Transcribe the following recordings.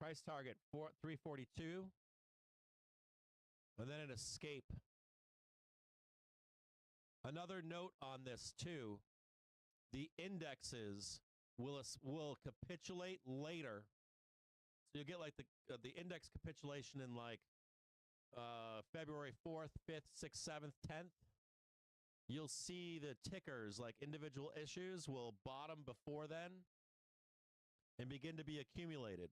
Price target 342. And then an escape. Another note on this too, the indexes will capitulate later. So you'll get like the index capitulation in like February 4th, 5th, 6th, 7th, 10th. You'll see the tickers, like individual issues, will bottom before then and begin to be accumulated.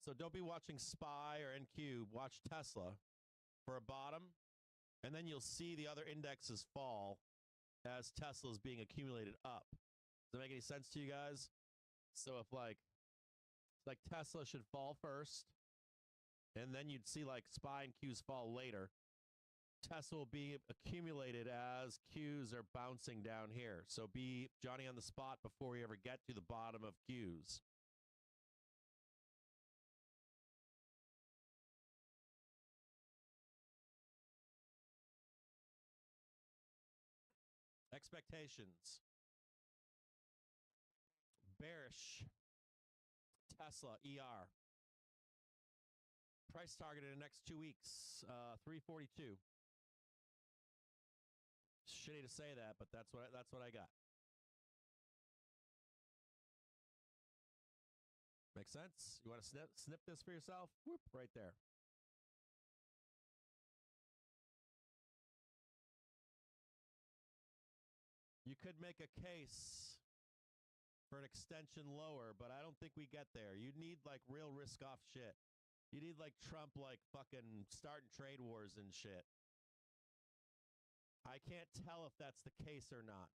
So don't be watching SPY or NQ. Watch Tesla for a bottom, and then you'll see the other indexes fall as Tesla's being accumulated up. Does that make any sense to you guys? So if like Tesla should fall first, and then you'd see like SPY and Qs fall later. Tesla will be accumulated as Qs are bouncing down here. So be Johnny on the spot before we ever get to the bottom of Qs. Expectations. Bearish. Tesla, ER. Price target in the next 2 weeks, 342. Shitty to say that, but that's what I got. Make sense? You want to snip this for yourself? Whoop, right there. You could make a case for an extension lower, but I don't think we get there. You need like real risk off shit. You need like Trump like fucking starting trade wars and shit. I can't tell if that's the case or not.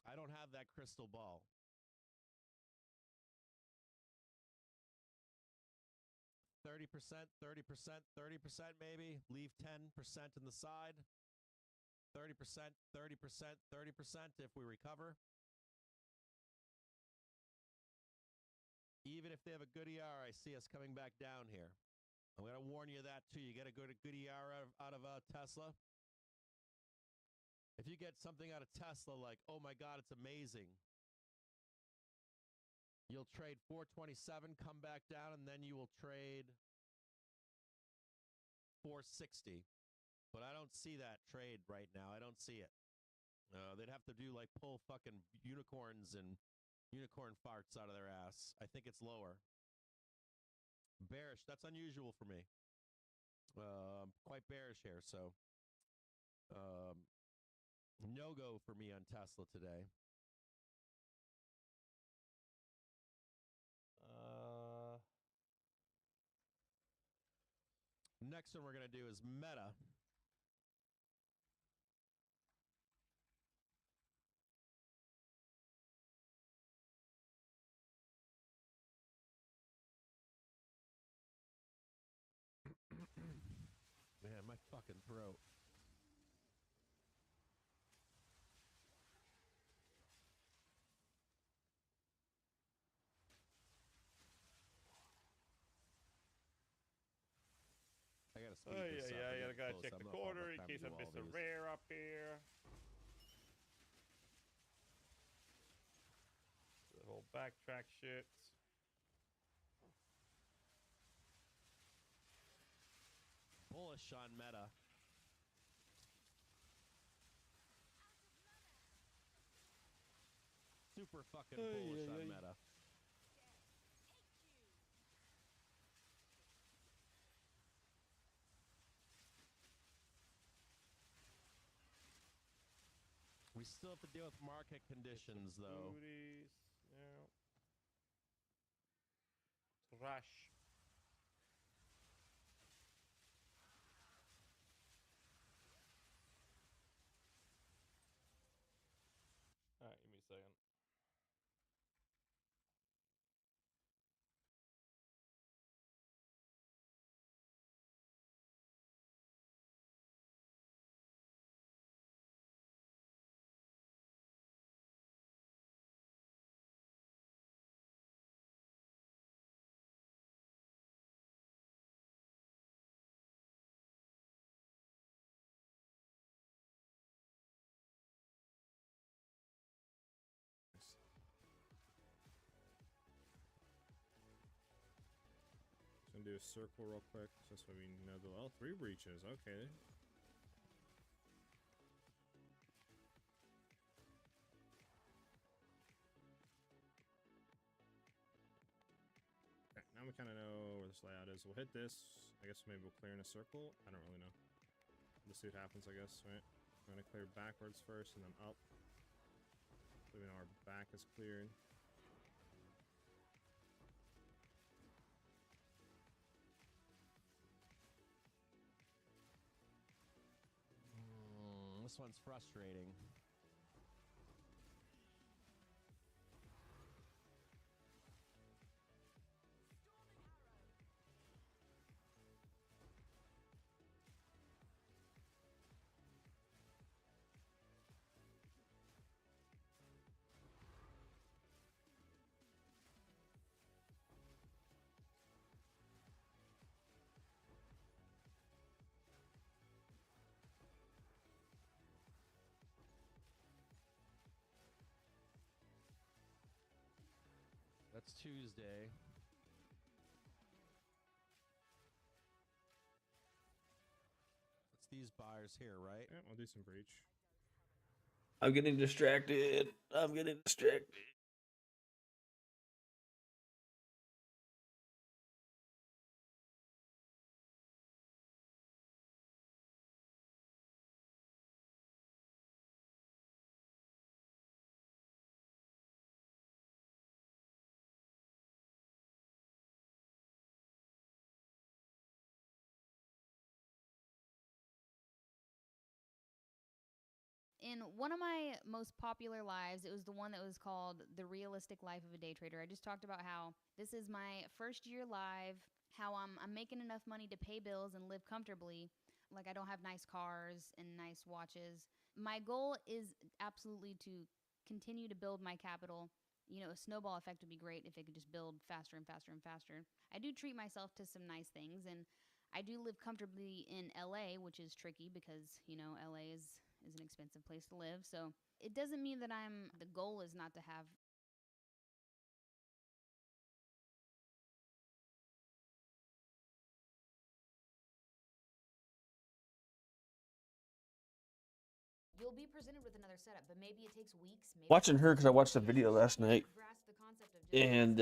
I don't have that crystal ball. $30, 30%, 30% maybe. Leave 10% in the side. 30%, 30%, 30% if we recover. Even if they have a good ER, I see us coming back down here. I'm going to warn you of that too. You get a good ER out of Tesla. If you get something out of Tesla like, oh my God, it's amazing, you'll trade 427, come back down, and then you will trade 460. But I don't see that trade right now. I don't see it. They'd have to do like pull fucking unicorns and unicorn farts out of their ass. I think it's lower. Bearish. That's unusual for me. Quite bearish here. So no go for me on Tesla today. Next one we're going to do is Meta. Man, my fucking throat. I gotta speed this up. Yeah, I gotta check the quarter in case I miss a rare up here. The whole backtrack shit. Bullish on Meta. Super fucking bullish on Meta. We still have to deal with market conditions, though. Booties. Yeah. Rush. Alright, give me a second. gonna do a circle real quick, just so we know the 3 breaches. Okay. Okay, now we kind of know where this layout is. We'll hit this. I guess maybe we'll clear in a circle. I don't really know. Let's see what happens, I guess, right? I'm gonna clear backwards first and then up. So we know our back is cleared. This one's frustrating. That's Tuesday. It's these buyers here, right? Yeah, I'll do some breach. I'm getting distracted. In one of my most popular lives, it was the one that was called The Realistic Life of a Day Trader. I just talked about how this is my first year live, how I'm making enough money to pay bills and live comfortably. Like, I don't have nice cars and nice watches. My goal is absolutely to continue to build my capital. You know, a snowball effect would be great if it could just build faster and faster and faster. I do treat myself to some nice things, and I do live comfortably in LA, which is tricky because, you know, LA is an expensive place to live. So it doesn't mean that the goal is not to have. You'll be presented with another setup, but maybe it takes weeks. Maybe Watching her because I watched a video last night, and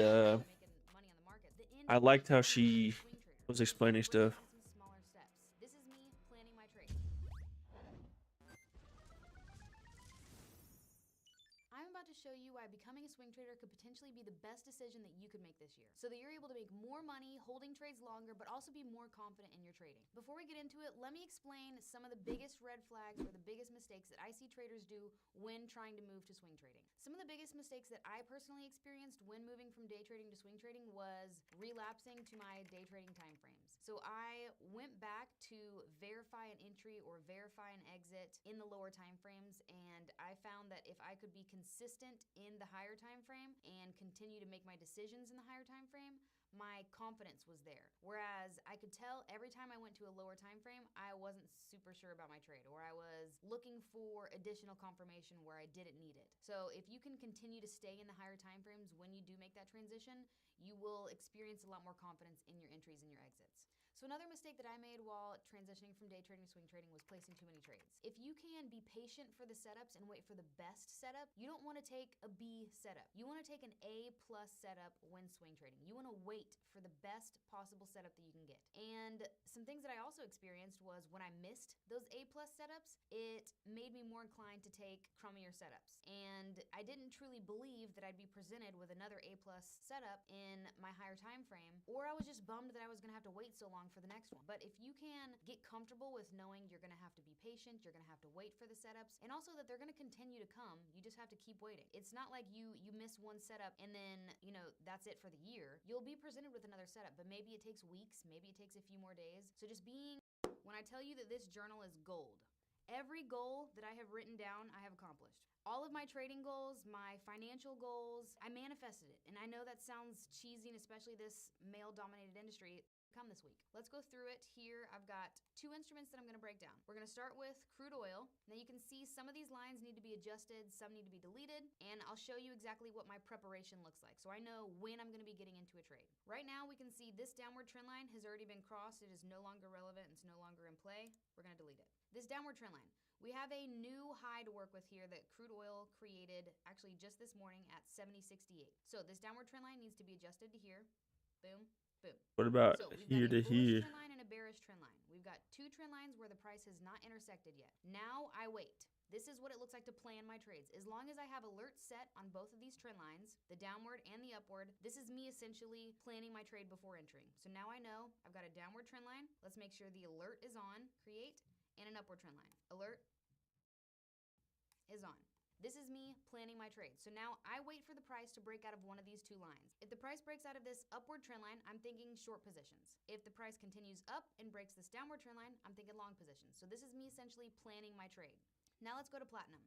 I liked how she was explaining stuff. This is me planning my trade. I'm about to show you why becoming a swing trader could potentially be the best decision that you could make this year, so that you're able to make more money holding trades longer, but also be more confident in your trading. Before we get into it, let me explain some of the biggest red flags or the biggest mistakes that I see traders do when trying to move to swing trading. Some of the biggest mistakes that I personally experienced when moving from day trading to swing trading was relapsing to my day trading time frames. So I went back to verify an entry or verify an exit in the lower time frames, and I found that if I could be consistent in the higher time frame and continue to make my decisions in the higher time frame, my confidence was there. Whereas I could tell every time I went to a lower time frame, I wasn't super sure about my trade, or I was looking for additional confirmation where I didn't need it. So if you can continue to stay in the higher time frames when you do make that transition, you will experience a lot more confidence in your entries and your exits. So another mistake that I made while transitioning from day trading to swing trading was placing too many trades. If you can be patient for the setups and wait for the best setup, you don't want to take a B setup. You want to take an A+ setup when swing trading. You want to wait for the best possible setup that you can get. And some things that I also experienced was when I missed those A+ setups, it made me more inclined to take crummier setups. And I didn't truly believe that I'd be presented with another A+ setup in my higher time frame, or I was just bummed that I was going to have to wait so long for the next one. But if you can get comfortable with knowing you're going to have to be patient, you're going to have to wait for the setups, and also that they're going to continue to come, you just have to keep waiting. It's not like you miss one setup and then, you know, that's it for the year. You'll be presented with another setup, but maybe it takes weeks, maybe it takes a few more days. So just when I tell you that this journal is gold, every goal that I have written down, I have accomplished. all of my trading goals, my financial goals, I manifested it. And I know that sounds cheesy, and especially this male-dominated industry. Come this week. Let's go through it. Here I've got 2 instruments that I'm going to break down. We're going to start with crude oil. Now you can see some of these lines need to be adjusted, some need to be deleted, and I'll show you exactly what my preparation looks like so I know when I'm going to be getting into a trade. Right now we can see this downward trend line has already been crossed. It is no longer relevant. It's no longer in play. We're going to delete it. This downward trend line. We have a new high to work with here that crude oil created actually just this morning at 70.68. So this downward trend line needs to be adjusted to here. Boom. Boom. What about here to here? Trend line and a bearish trend line. We've got 2 trend lines where the price has not intersected yet. Now I wait. This is what it looks like to plan my trades. As long as I have alerts set on both of these trend lines, the downward and the upward, this is me essentially planning my trade before entering. So now I know I've got a downward trend line. Let's make sure the alert is on, create, and an upward trend line. Alert is on. This is me planning my trade. So now I wait for the price to break out of one of these 2 lines. If the price breaks out of this upward trend line, I'm thinking short positions. If the price continues up and breaks this downward trend line, I'm thinking long positions. So this is me essentially planning my trade. Now let's go to platinum.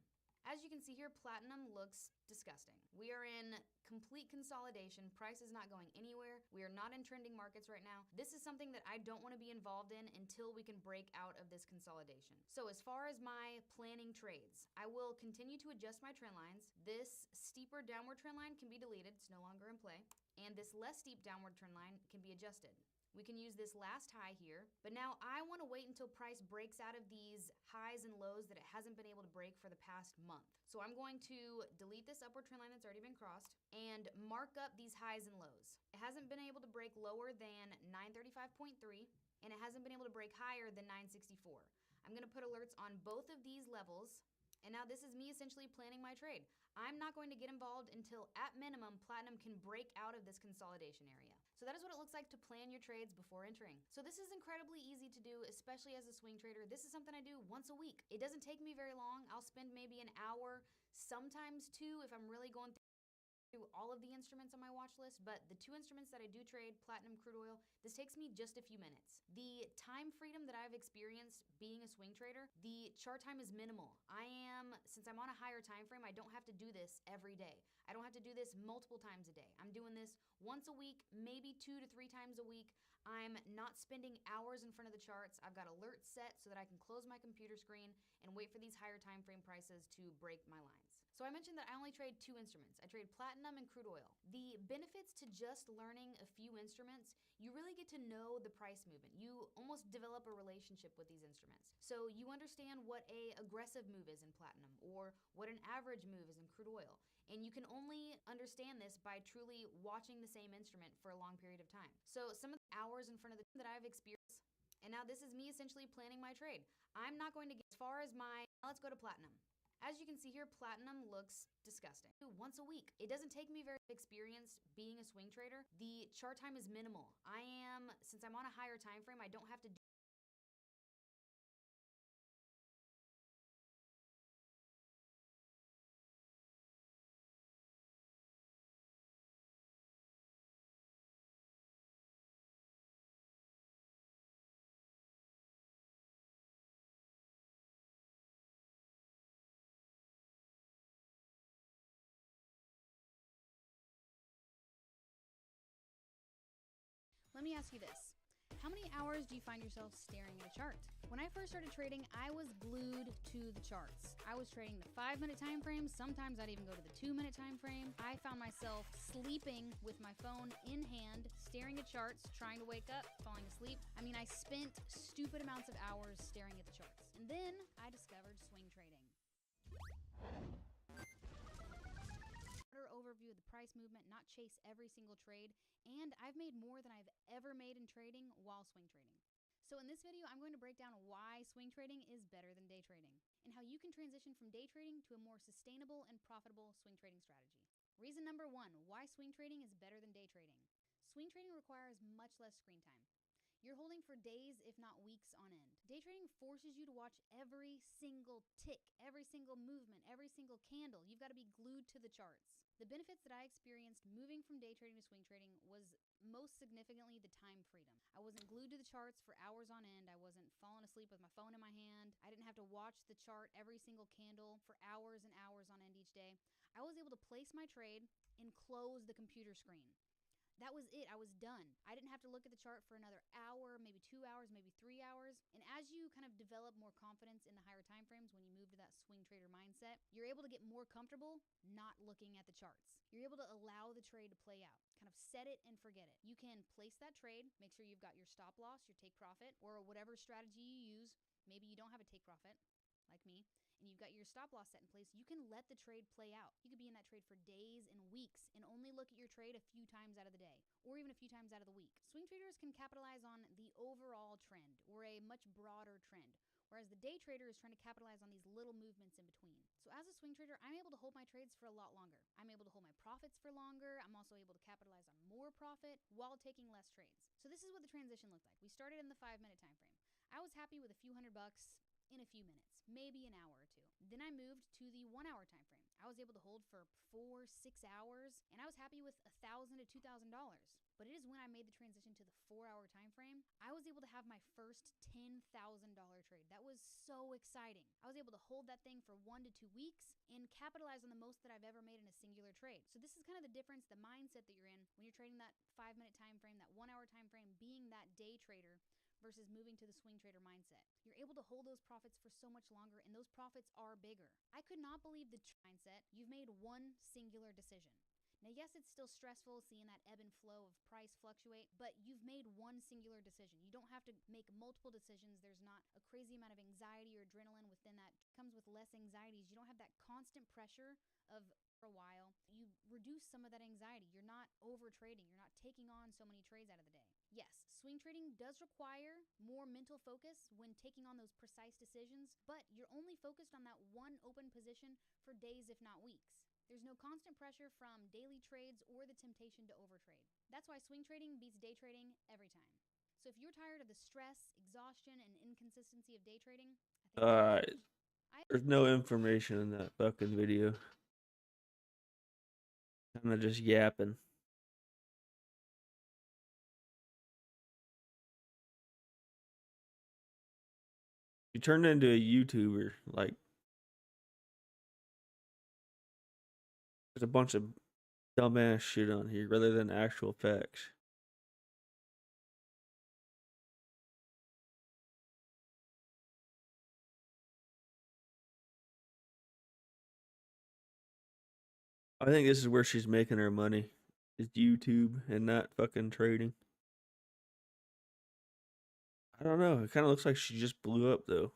As you can see here, platinum looks disgusting. We are in complete consolidation. Price is not going anywhere. We are not in trending markets right now. This is something that I don't want to be involved in until we can break out of this consolidation. So as far as my planning trades, I will continue to adjust my trend lines. This steeper downward trend line can be deleted. It's no longer in play. And this less steep downward trend line can be adjusted. We can use this last high here, but now I want to wait until price breaks out of these highs and lows that it hasn't been able to break for the past month. So I'm going to delete this upward trend line that's already been crossed and mark up these highs and lows. It hasn't been able to break lower than 935.3, and it hasn't been able to break higher than 964. I'm going to put alerts on both of these levels, and now this is me essentially planning my trade. I'm not going to get involved until, at minimum, platinum can break out of this consolidation area. So that is what it looks like to plan your trades before entering. So this is incredibly easy to do, especially as a swing trader. This is something I do once a week. It doesn't take me very long. I'll spend maybe an hour, sometimes 2 if I'm really going through all of the instruments on my watch list, but the 2 instruments that I do trade, platinum, crude oil, this takes me just a few minutes. The time freedom that I've experienced being a swing trader, the chart time is minimal. Since I'm on a higher time frame, I don't have to do this every day. I don't have to do this multiple times a day. I'm doing this once a week, maybe 2 to 3 times a week. I'm not spending hours in front of the charts. I've got alerts set so that I can close my computer screen and wait for these higher time frame prices to break my lines. So I mentioned that I only trade 2 instruments. I trade platinum and crude oil. The benefits to just learning a few instruments, you really get to know the price movement. You almost develop a relationship with these instruments. So you understand what an aggressive move is in platinum or what an average move is in crude oil. And you can only understand this by truly watching the same instrument for a long period of time. So some of the hours in front of the that I've experienced, and now this is me essentially planning my trade. I'm not going to get as far as let's go to platinum. As you can see here, platinum looks disgusting. Once a week. It doesn't take me very experienced being a swing trader. The chart time is minimal. Since I'm on a higher time frame, I don't have to do Let me ask you this. How many hours do you find yourself staring at a chart? When I first started trading, I was glued to the charts. I was trading the 5-minute time frame. Sometimes I'd even go to the 2-minute time frame. I found myself sleeping with my phone in hand, staring at charts, trying to wake up, falling asleep. I mean, I spent stupid amounts of hours staring at the charts. And then I discovered swing trading. Overview of the price movement, not chase every single trade, and I've made more than I've ever made in trading while swing trading. So in this video, I'm going to break down why swing trading is better than day trading, and how you can transition from day trading to a more sustainable and profitable swing trading strategy. Reason number 1, why swing trading is better than day trading. Swing trading requires much less screen time. You're holding for days, if not weeks on end. Day trading forces you to watch every single tick, every single movement, every single candle. You've got to be glued to the charts. The benefits that I experienced moving from day trading to swing trading was most significantly the time freedom. I wasn't glued to the charts for hours on end. I wasn't falling asleep with my phone in my hand. I didn't have to watch the chart every single candle for hours and hours on end each day. I was able to place my trade and close the computer screen. That was it. I was done. I didn't have to look at the chart for another hour, maybe 2 hours, maybe 3 hours. And as you kind of develop more confidence in the higher time frames, when you move to that swing trader mindset, you're able to get more comfortable not looking at the charts. You're able to allow the trade to play out, kind of set it and forget it. You can place that trade, make sure you've got your stop loss, your take profit, or whatever strategy you use. Maybe you don't have a take profit, like me, and you've got your stop loss set in place. You can let the trade play out. You could be in that trade for days and weeks and only look at your trade a few times out of the day, or even a few times out of the week. Swing traders can capitalize on the overall trend, or a much broader trend, whereas the day trader is trying to capitalize on these little movements in between. So as a swing trader, I'm able to hold my trades for a lot longer. I'm able to hold my profits for longer. I'm also able to capitalize on more profit while taking less trades. So this is what the transition looked like. We started in the 5-minute time frame. I was happy with a few $100 in a few minutes, maybe an hour or two. Then I moved to the 1-hour time frame. I was able to hold for 4-6 hours, and I was happy with $1,000 to $2,000. But it is when I made the transition to the 4-hour time frame, I was able to have my first $10,000 trade. That was so exciting. I was able to hold that thing for 1 to 2 weeks and capitalize on the most that I've ever made in a singular trade. So this is kind of the difference, the mindset that you're in when you're trading that 5-minute time frame, that 1-hour time frame, being that day trader versus moving to the swing trader mindset. You're able to hold those profits for so much longer, and those profits are bigger. I could not believe the mindset. You've made one singular decision. Now, yes, it's still stressful seeing that ebb and flow of price fluctuate, but you've made one singular decision. You don't have to make multiple decisions. There's not a crazy amount of anxiety or adrenaline within that. It comes with less anxieties. You don't have that constant pressure of for a while. You reduce some of that anxiety. You're not over trading. You're not taking on so many trades out of the day. Yes, swing trading does require more mental focus when taking on those precise decisions, but you're only focused on that one open position for days, if not weeks. There's no constant pressure from daily trades or the temptation to overtrade. That's why swing trading beats day trading every time. So if you're tired of the stress, exhaustion, and inconsistency of day trading, there's no information in that fucking video. Kind of just yapping. You turned into a YouTuber. Like, there's a bunch of dumbass shit on here rather than actual facts. I think this is where she's making her money. Is YouTube and not fucking trading. I don't know. It kind of looks like she just blew up though.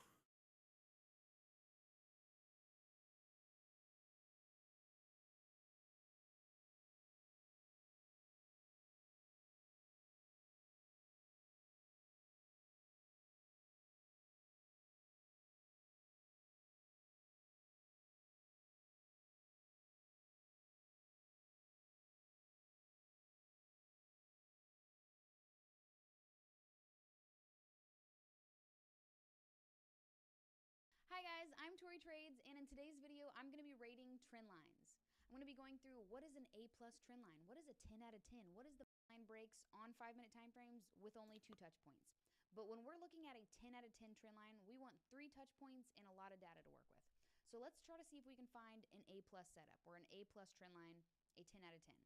Hi guys, I'm Tori Trades, and in today's video, I'm going to be rating trend lines. I'm going to be going through what is an A+ trend line, what is a 10 out of 10, what is the line breaks on 5-minute time frames with only 2 touch points. But when we're looking at a 10 out of 10 trend line, we want 3 touch points and a lot of data to work with. So let's try to see if we can find an A+ setup or an A+ trend line, a 10 out of 10.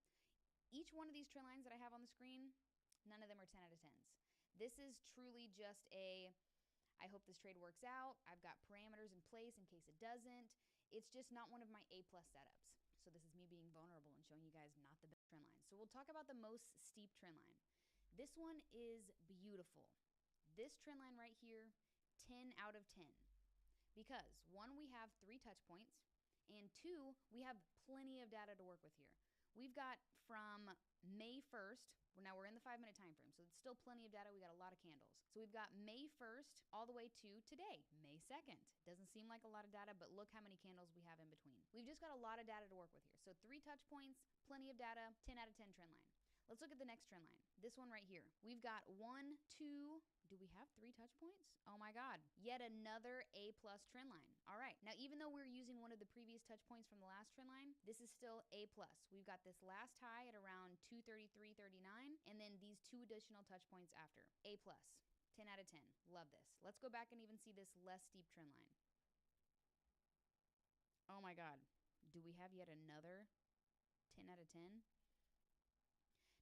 Each one of these trend lines that I have on the screen, none of them are 10 out of 10s. This is truly just a I hope this trade works out. I've got parameters in place in case it doesn't. It's just not one of my A+ setups. So this is me being vulnerable and showing you guys not the best trend line. So we'll talk about the most steep trend line. This one is beautiful. This trend line right here, 10 out of 10. Because 1, we have 3 touch points, and 2, we have plenty of data to work with here. We've got from May 1st, now we're in the 5-minute time frame, so it's still plenty of data. We got a lot of candles. So we've got May 1st all the way to today, May 2nd. Doesn't seem like a lot of data, but look how many candles we have in between. We've just got a lot of data to work with here. So 3 touch points, plenty of data, 10 out of 10 trend line. Let's look at the next trend line. This one right here. We've got 1, 2, Do we have 3 touch points? Oh my god. Yet another A+ trend line. All right. Now, even though we're using one of the previous touch points from the last trend line, this is still A+. We've got this last high at around 233.39, and then these 2 additional touch points after. A+. 10 out of 10. Love this. Let's go back and even see this less steep trend line. Oh my god. Do we have yet another 10 out of 10?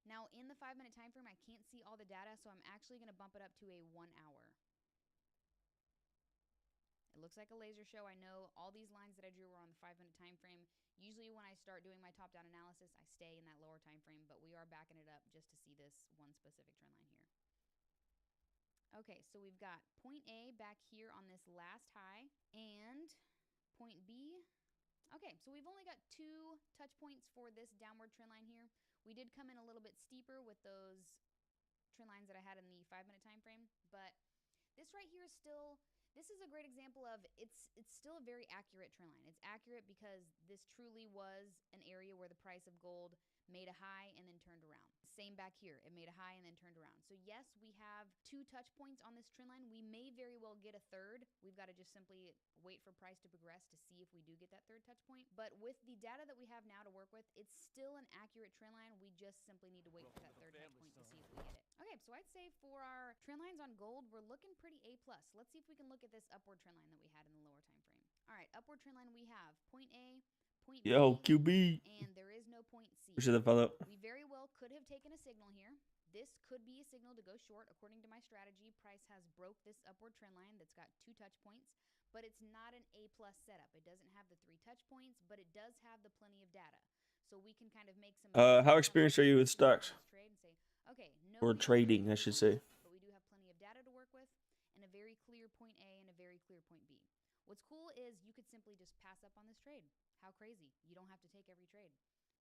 Now, in the 5-minute time frame, I can't see all the data, so I'm actually going to bump it up to a 1 hour. It looks like a laser show. I know all these lines that I drew were on the 5-minute time frame. Usually when I start doing my top-down analysis, I stay in that lower time frame, but we are backing it up just to see this one specific trend line here. Okay, so we've got point A back here on this last high, and point B. Okay, so we've only got 2 touch points for this downward trend line here. We did come in a little bit steeper with those trend lines that I had in the 5-minute time frame, but this right here is still, this is a great example of it's still a very accurate trend line. It's accurate because this truly was an area where the price of gold made a high and then turned around. Same back here. It made a high and then turned around. So yes, we have 2 touch points on this trend line. We may very well get a third. We've got to just simply wait for price to progress to see if we do get that third touch point. But with the data that we have now to work with, it's still an accurate trend line. We just simply need to wait for that third touch point to see if we get it. Okay, so I'd say for our trend lines on gold, we're looking pretty A+. Let's see if we can look at this upward trend line that we had in the lower time frame. All right, upward trend line we have point A, point B, Yo, QB. and there is no point C. Should have followed. We very well could have taken a signal here. This could be a signal to go short. According to my strategy, price has broke this upward trend line that's got 2 touch points, but it's not an A+ setup. It doesn't have the 3 touch points, but it does have the plenty of data. So we can kind of make some How experienced are you with stocks? Trade and say, okay, no, Or trading, I should say. but we do have plenty of data to work with and a very clear point A and a very clear point B. What's cool is you could simply just pass up on this trade. How crazy. You don't have to take every trade.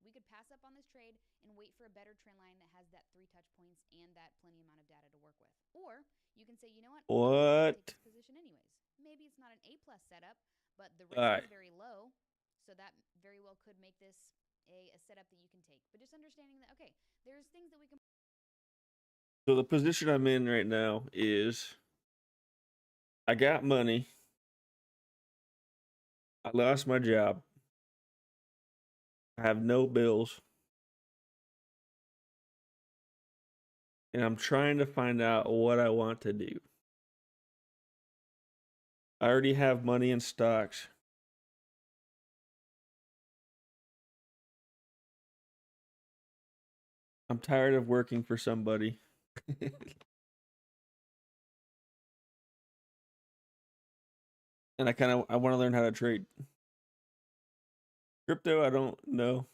We could pass up on this trade and wait for a better trend line that has that 3 touch points and that plenty amount of data to work with. Or you can say, you know what? What? Take this position anyways. Maybe it's not an A+ setup, but the risk is very low, so that very well could make this a setup that you can take. But just understanding that, okay, there's things that we can. So the position I'm in right now is I got money. I lost my job. I have no bills. And I'm trying to find out what I want to do. I already have money in stocks. I'm tired of working for somebody. And I want to learn how to trade. Crypto, I don't know.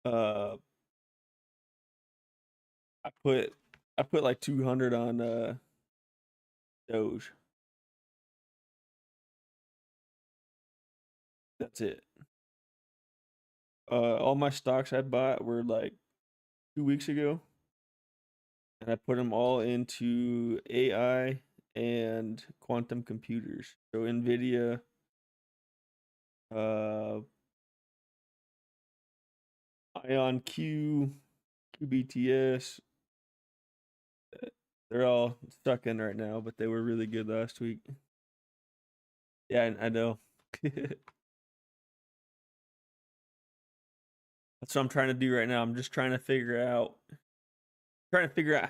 I put like 200 on Doge. That's it. All my stocks I bought were like 2 weeks ago, and I put them all into AI and quantum computers. So Nvidia, IonQ, QBTS. They're all stuck in right now, but they were really good last week. Yeah, I know. That's what I'm trying to do right now. I'm just trying to figure out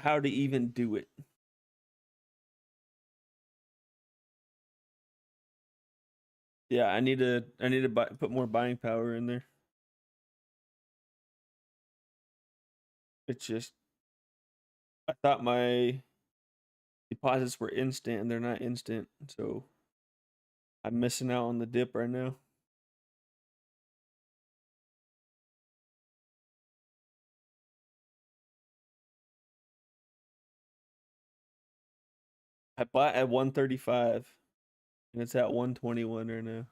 how to even do it. Yeah, I need to put more buying power in there. It's just I thought my deposits were instant and they're not instant, so I'm missing out on the dip right now. I bought at 135 and it's at 121 right now.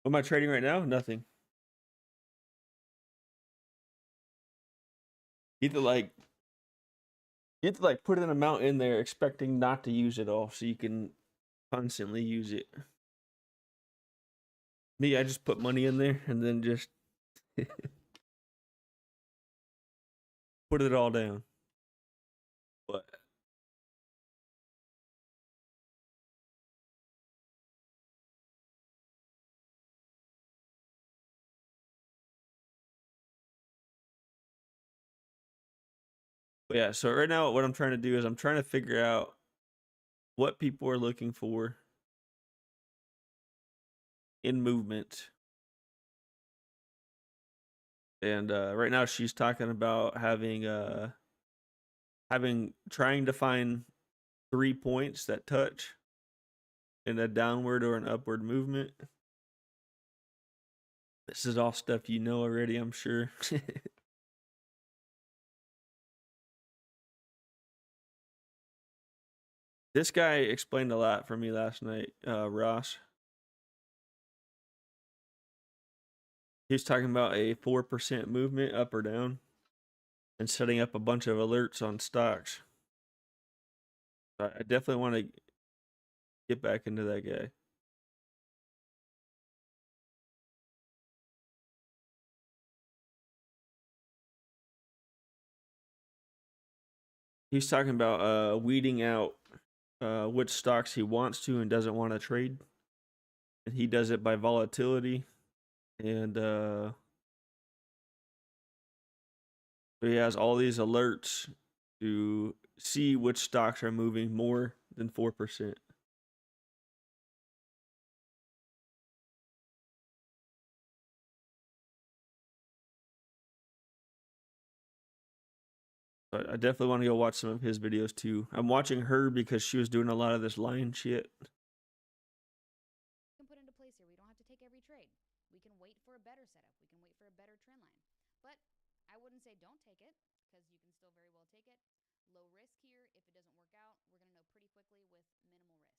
What am I trading right now? Nothing. You have to put an amount in there expecting not to use it all so you can constantly use it. Me, I just put money in there and then just put it all down. But yeah, so right now what I'm trying to do is I'm trying to figure out what people are looking for in movement. And right now she's talking about having trying to find 3 points that touch in a downward or an upward movement. This is all stuff you know already, I'm sure. This guy explained a lot for me last night, Ross. He was talking about a 4% movement up or down and setting up a bunch of alerts on stocks. I definitely want to get back into that guy. He's talking about weeding out which stocks he wants to and doesn't want to trade. And he does it by volatility. And so he has all these alerts to see which stocks are moving more than 4%. But I definitely want to go watch some of his videos too. I'm watching her because she was doing a lot of this line shit. Can put into place here. We don't have to take every trade. We can wait for a better setup. We can wait for a better trend line. But I wouldn't say don't take it, because you can still very well take it. Low risk here. If it doesn't work out, we're going to know pretty quickly with minimal risk.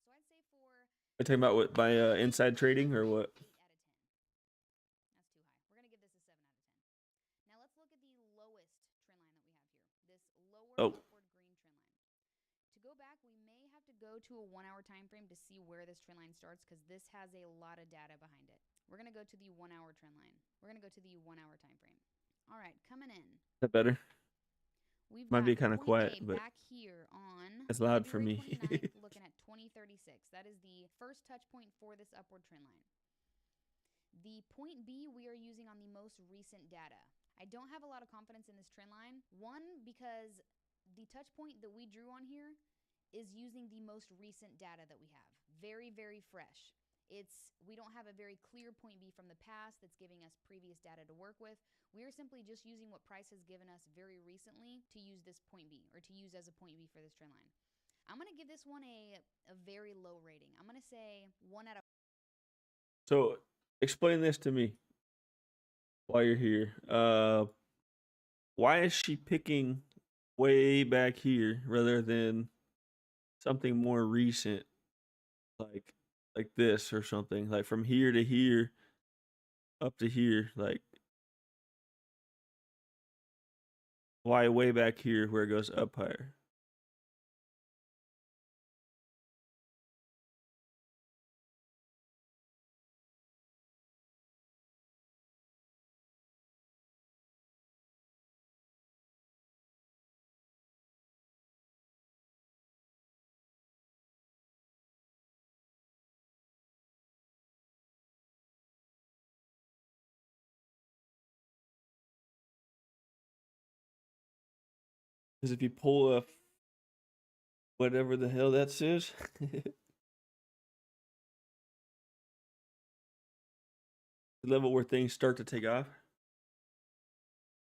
So I'd say for... Are you talking about what, by inside trading or what? 8 out of 10. That's too high. We're going to give this a 7 out of 10. Now let's look at the lowest trend line that we have here. This lower upward green trend line. To go back, we may have to go to a 1 hour time frame to see where this trend line starts, because this has a lot of data behind it. We're going to go to the 1 hour trend line. We're going to go to the 1 hour time frame. All right, coming in. Is that better? We've Might got be kind of quiet, A but back here on it's loud for February me. 29th, looking at 2036. That is the first touch point for this upward trend line. The point B we are using on the most recent data. I don't have a lot of confidence in this trend line. One, because the touch point that we drew on here is using the most recent data that we have. Very, very fresh. We don't have a very clear point B from the past that's giving us previous data to work with. We are simply just using what price has given us very recently to use this point B, or to use as a point B for this trend line. I'm going to give this one a very low rating. I'm going to say 1 out of... So explain this to me while you're here. Why is she picking way back here rather than something more recent, like this or something, like from here to here, up to here? Like, why way back here where it goes up higher? Because if you pull up whatever the hell that says, the level where things start to take off.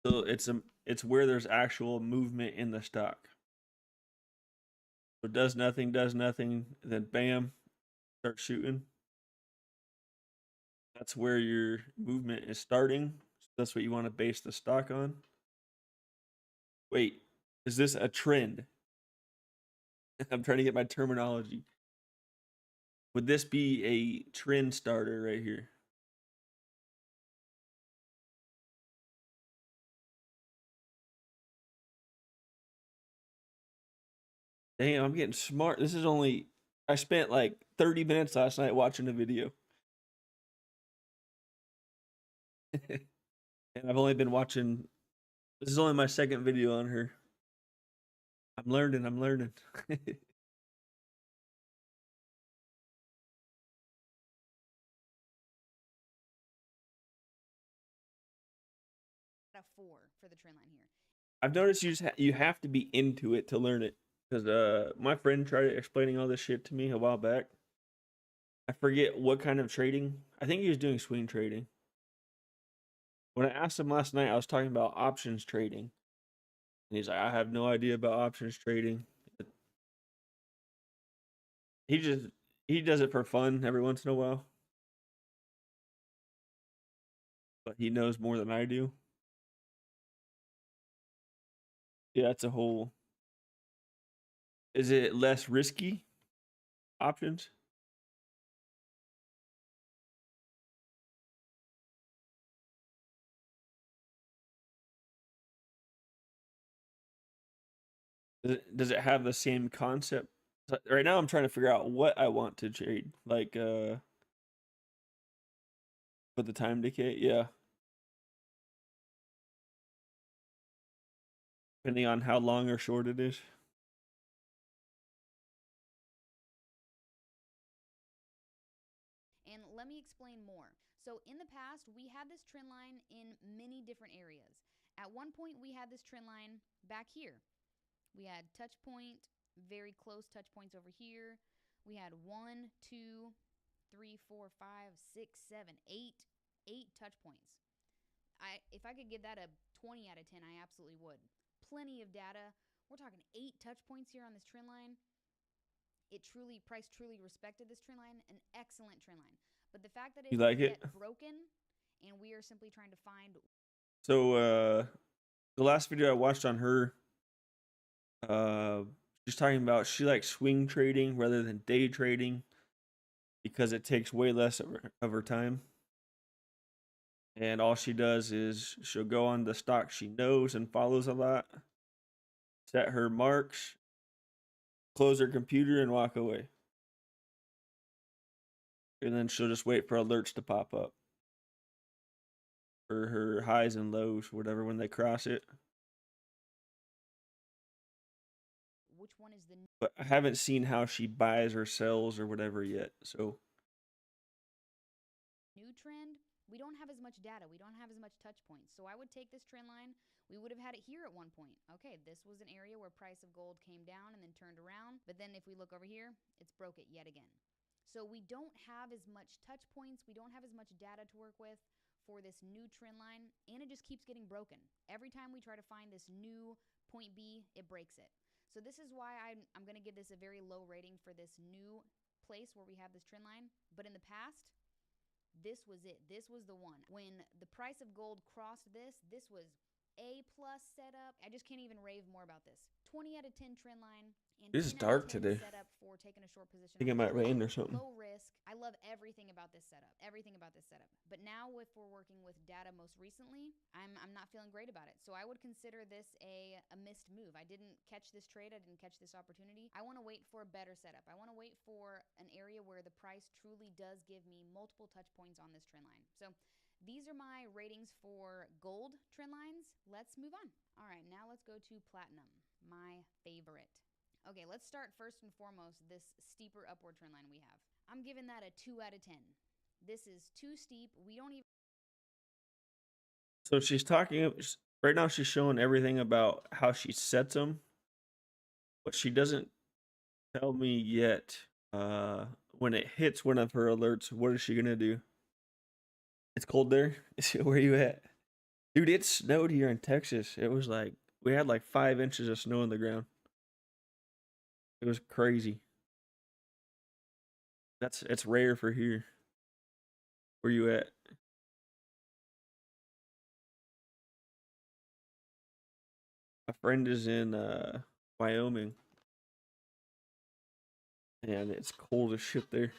So it's where there's actual movement in the stock. So does nothing, then bam, start shooting. That's where your movement is starting. So that's what you want to base the stock on. Wait, is this a trend? I'm trying to get my terminology. Would this be a trend starter right here? Damn, I'm getting smart. This is only... I spent like 30 minutes last night watching the video. And I've only been watching... This is only my second video on her. I'm learning. out of 4 for the trend line here. I've noticed you have to be into it to learn it. Because my friend tried explaining all this shit to me a while back. I forget what kind of trading. I think he was doing swing trading. When I asked him last night, I was talking about options trading. And he's like, I have no idea about options trading. He does it for fun every once in a while. But he knows more than I do. Yeah, it's a whole. Is it less risky? Options? Does it have the same concept? Right now I'm trying to figure out what I want to trade. Like for the time decay, yeah. Depending on how long or short it is. And let me explain more. So in the past, we had this trend line in many different areas. At one point, we had this trend line back here. We had touch point, very close touch points over here. We had 1, 2, 3, 4, 5, 6, 7, 8 touch points. If I could give that a 20 out of 10, I absolutely would. Plenty of data. We're talking 8 touch points here on this trend line. Price truly respected this trend line, an excellent trend line. But the fact that it You like is it? yet broken, and we are simply trying to find. So the last video I watched on her, she's talking about she likes swing trading rather than day trading because it takes way less of her time. And all she does is she'll go on the stock she knows and follows a lot, set her marks, close her computer, and walk away. And then she'll just wait for alerts to pop up for her highs and lows, whatever, when they cross it. Which one is the But I haven't seen how she buys or sells or whatever yet. So new trend? We don't have as much data. We don't have as much touch points. So I would take this trend line. We would have had it here at one point. Okay, this was an area where price of gold came down and then turned around. But then if we look over here, it's broke it yet again. So we don't have as much touch points. We don't have as much data to work with for this new trend line. And it just keeps getting broken. Every time we try to find this new point B, it breaks it. So this is why I'm going to give this a very low rating for this new place where we have this trend line. But in the past, this was it. This was the one. When the price of gold crossed this was A+ setup. I just can't even rave more about this. 20 out of 10 trend line. And it is 10 out of dark 10 today. setup for taking a short position. I think it might rain or something. Low risk. I love everything about this setup. Everything about this setup. But now if we're working with data most recently, I'm not feeling great about it. So I would consider this a missed move. I didn't catch this trade. I didn't catch this opportunity. I want to wait for a better setup. I want to wait for an area where the price truly does give me multiple touch points on this trend line. So these are my ratings for gold trend lines. Let's move on. All right, now let's go to platinum, my favorite. Okay, let's start first and foremost this steeper upward trend line we have. I'm giving that a 2 out of 10. This is too steep. We don't even. So she's talking right now. She's showing everything about how she sets them, but she doesn't tell me yet. When it hits one of her alerts, what is she gonna do? It's cold there. Where you at, dude? It snowed here in Texas. It was like we had like 5 inches of snow on the ground. It was crazy. It's rare for here. Where you at? A friend is in Wyoming. And it's cold as shit there.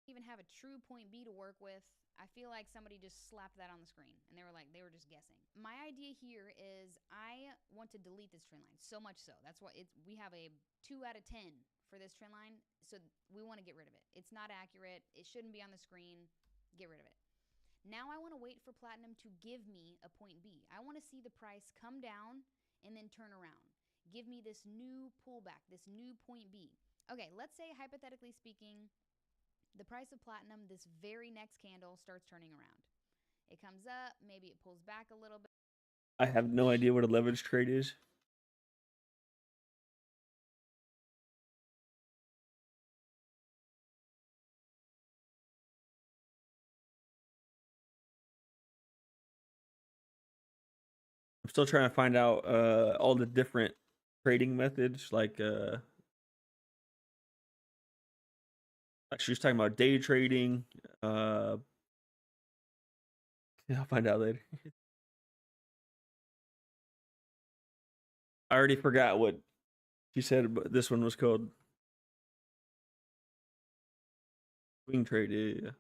Even have a true point B to work with. I feel like somebody just slapped that on the screen and they were just guessing. My idea here is I want to delete this trend line, so much so. That's why we have a 2 out of 10 for this trend line, so we want to get rid of it. It's not accurate. It shouldn't be on the screen. Get rid of it. Now I want to wait for platinum to give me a point B. I want to see the price come down and then turn around. Give me this new pullback, this new point B. Okay, let's say hypothetically speaking, the price of platinum this very next candle starts turning around. It comes up, maybe it pulls back a little bit. I have no idea what a leverage trade is. I'm still trying to find out all the different trading methods, like she was talking about day trading. Yeah, I'll find out later. I already forgot what she said, but this one was called swing trade. Yeah.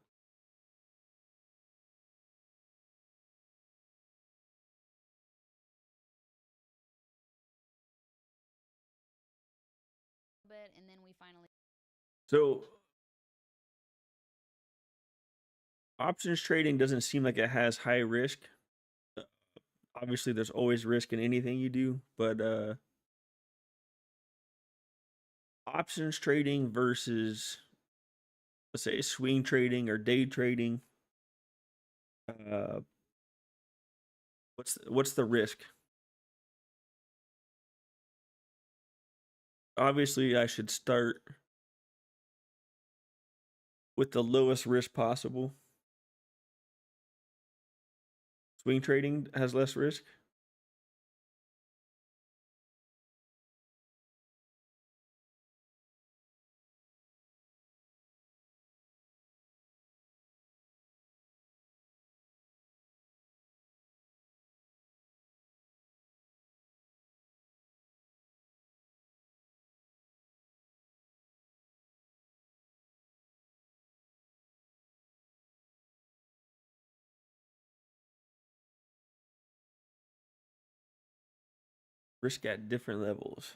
Bit, and then we finally. So options trading doesn't seem like it has high risk. Obviously, there's always risk in anything you do, but options trading versus, let's say, swing trading or day trading, what's the risk? Obviously, I should start with the lowest risk possible. Swing trading has less risk. Risk at different levels.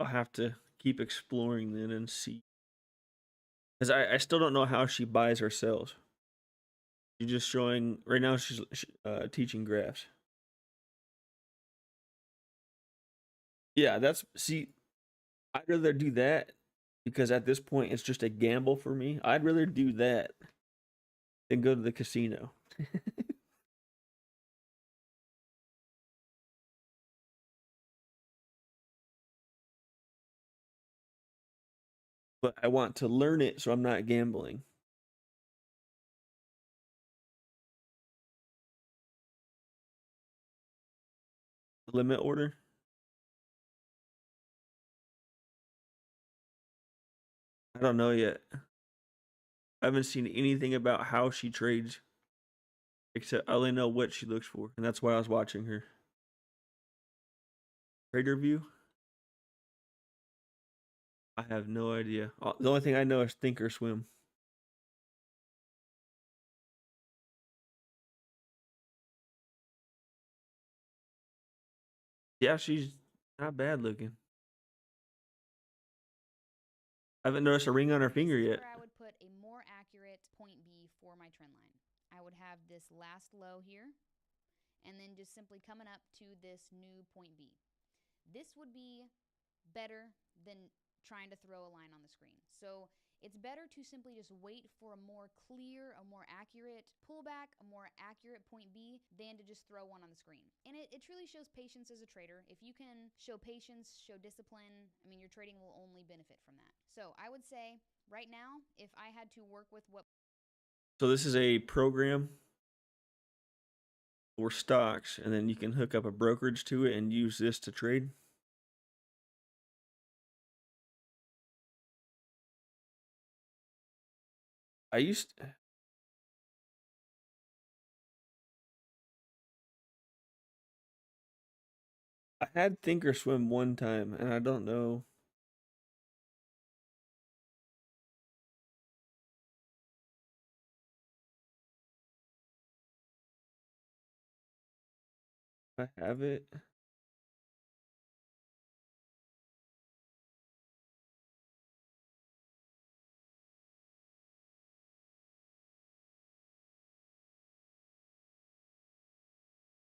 I'll have to keep exploring then and see. Because I still don't know how she buys or sells. She's just showing, right now she's teaching graphs. Yeah, see, I'd rather do that because at this point it's just a gamble for me. I'd rather do that than go to the casino. But I want to learn it so I'm not gambling. Limit order. I don't know yet. I haven't seen anything about how she trades, except I only know what she looks for, and that's why I was watching her. Trader view? I have no idea. The only thing I know is Thinkorswim. Yeah, she's not bad looking. I haven't noticed a ring on her finger yet. Where I would put a more accurate point B for my trend line. I would have this last low here, and then just simply coming up to this new point B. This would be better than trying to throw a line on the screen. So it's better to simply just wait for a more clear, a more accurate pullback, a more accurate point B than to just throw one on the screen. And it truly shows patience as a trader. If you can show patience, show discipline, I mean, your trading will only benefit from that. So I would say right now, if I had to work with what. So this is a program for stocks, and then you can hook up a brokerage to it and use this to trade. I had Thinkorswim one time, and I don't know. I have it.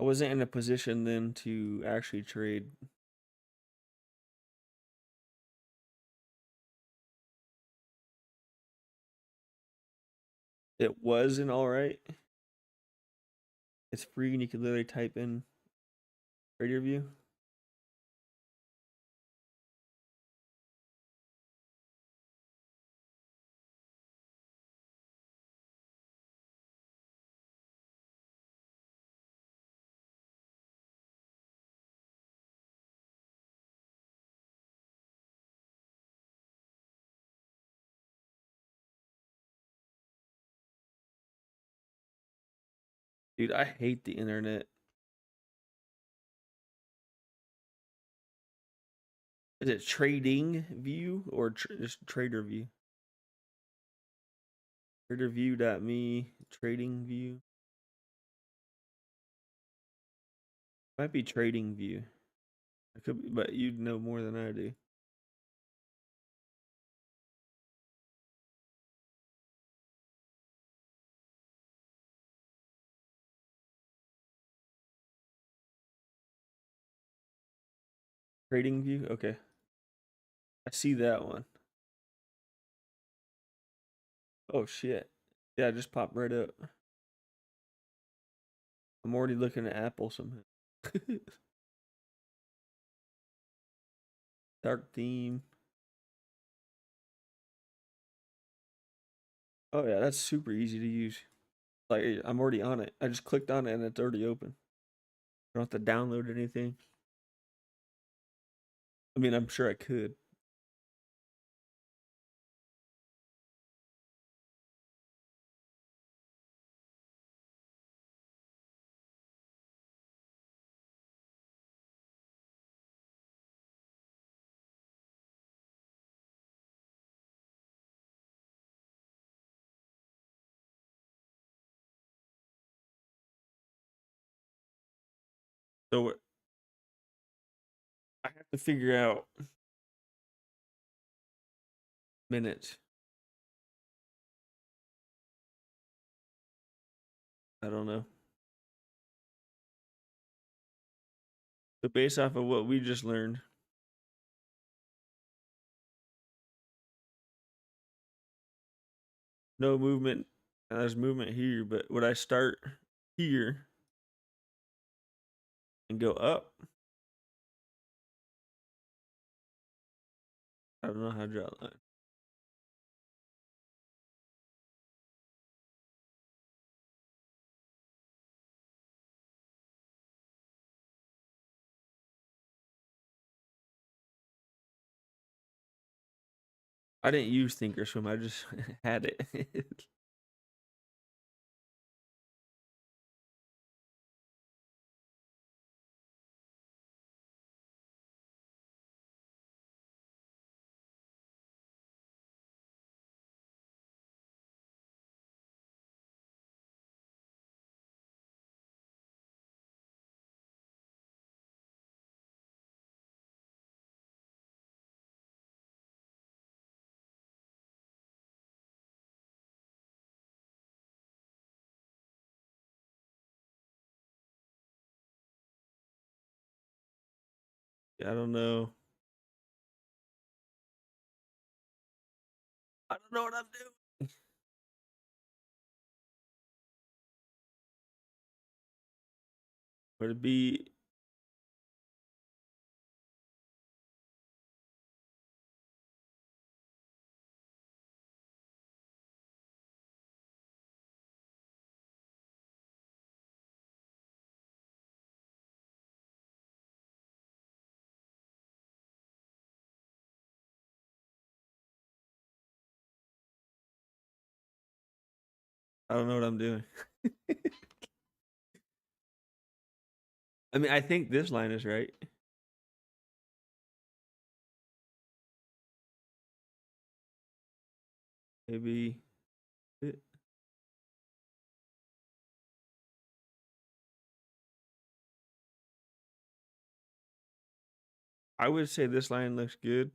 I wasn't in a position then to actually trade. it wasn't all right. It's free and you can literally type in Trader View. Dude, I hate the internet. Is it Trading View or just Trader View? TraderView.me, Trading View. Might be Trading View. It could be, but you'd know more than I do. Trading View? Okay. I see that one. Oh shit. Yeah, it just popped right up. I'm already looking at Apple somehow. Dark theme. Oh yeah, that's super easy to use. Like I'm already on it. I just clicked on it and it's already open. I don't have to download anything. I mean, I'm sure I could. So I have to figure out minutes. I don't know. But based off of what we just learned, no movement. There's movement here, but would I start here and go up? I don't know how to draw a line. I didn't use Thinkorswim. I just had it. I don't know. I don't know what I'm doing. Would it be? I don't know what I'm doing. I mean, I think this line is right. Maybe. I would say this line looks good.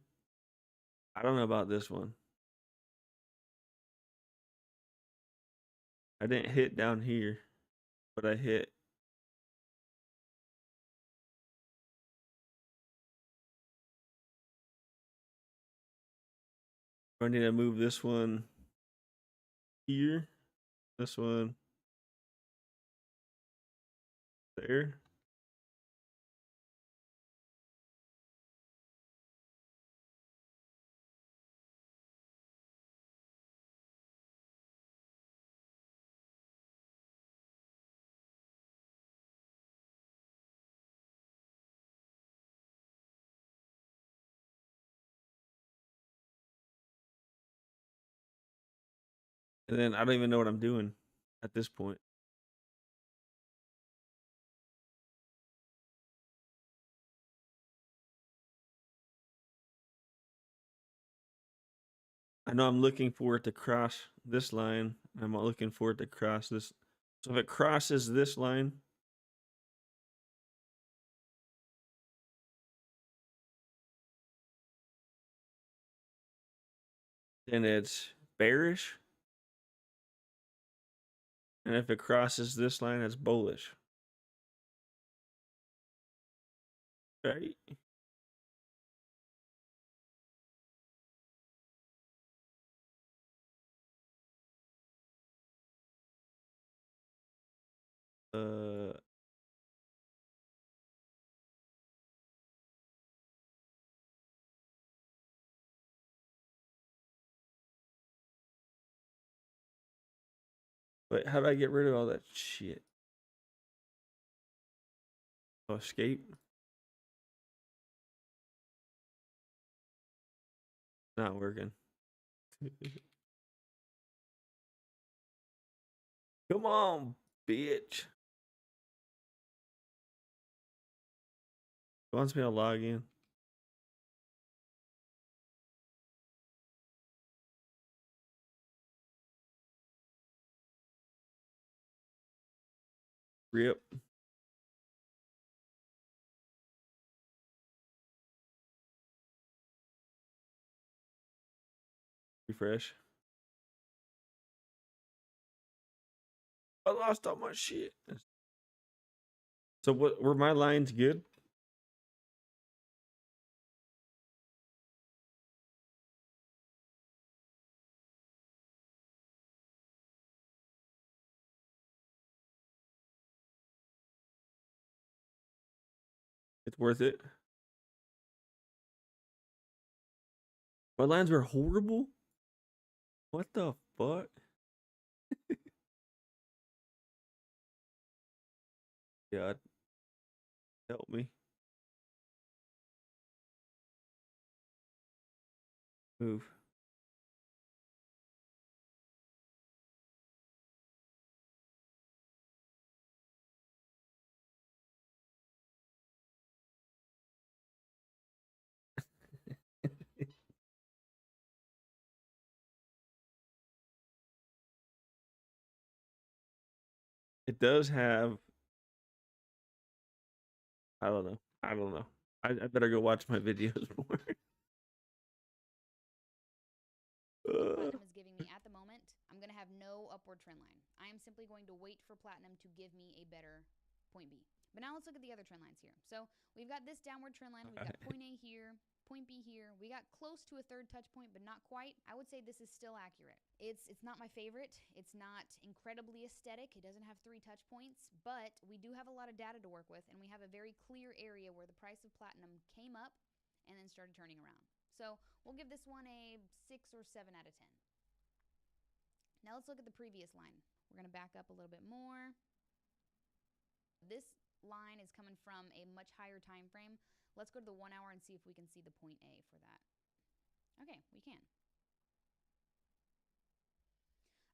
I don't know about this one. I didn't hit down here, but I hit. I need to move this one here. This one. There. And then I don't even know what I'm doing at this point. I know I'm looking for it to cross this line. I'm looking for it to cross this. So if it crosses this line, then it's bearish. And if it crosses this line, it's bullish. Right? Wait, how do I get rid of all that shit? Oh, escape? Not working. Come on, bitch. It wants me to log in. Rip. Refresh. I lost all my shit. So what were my lines good? It's worth it. My lines were horrible? What the fuck? God. Help me. Move. It does have. I don't know. I don't know. I better go watch my videos more. Platinum is giving me at the moment, I'm going to have no upward trend line. I am simply going to wait for platinum to give me a better point B. But now let's look at the other trend lines here. So we've got this downward trend line. We've got point A here, point B here. We got close to a third touch point, but not quite. I would say this is still accurate. It's not my favorite. It's not incredibly aesthetic. It doesn't have 3 touch points, but we do have a lot of data to work with, and we have a very clear area where the price of platinum came up and then started turning around. So we'll give this one a 6 or 7 out of 10. Now let's look at the previous line. We're going to back up a little bit more. This line is coming from a much higher time frame. Let's go to the 1 hour and see if we can see the point A for that. Okay, we can.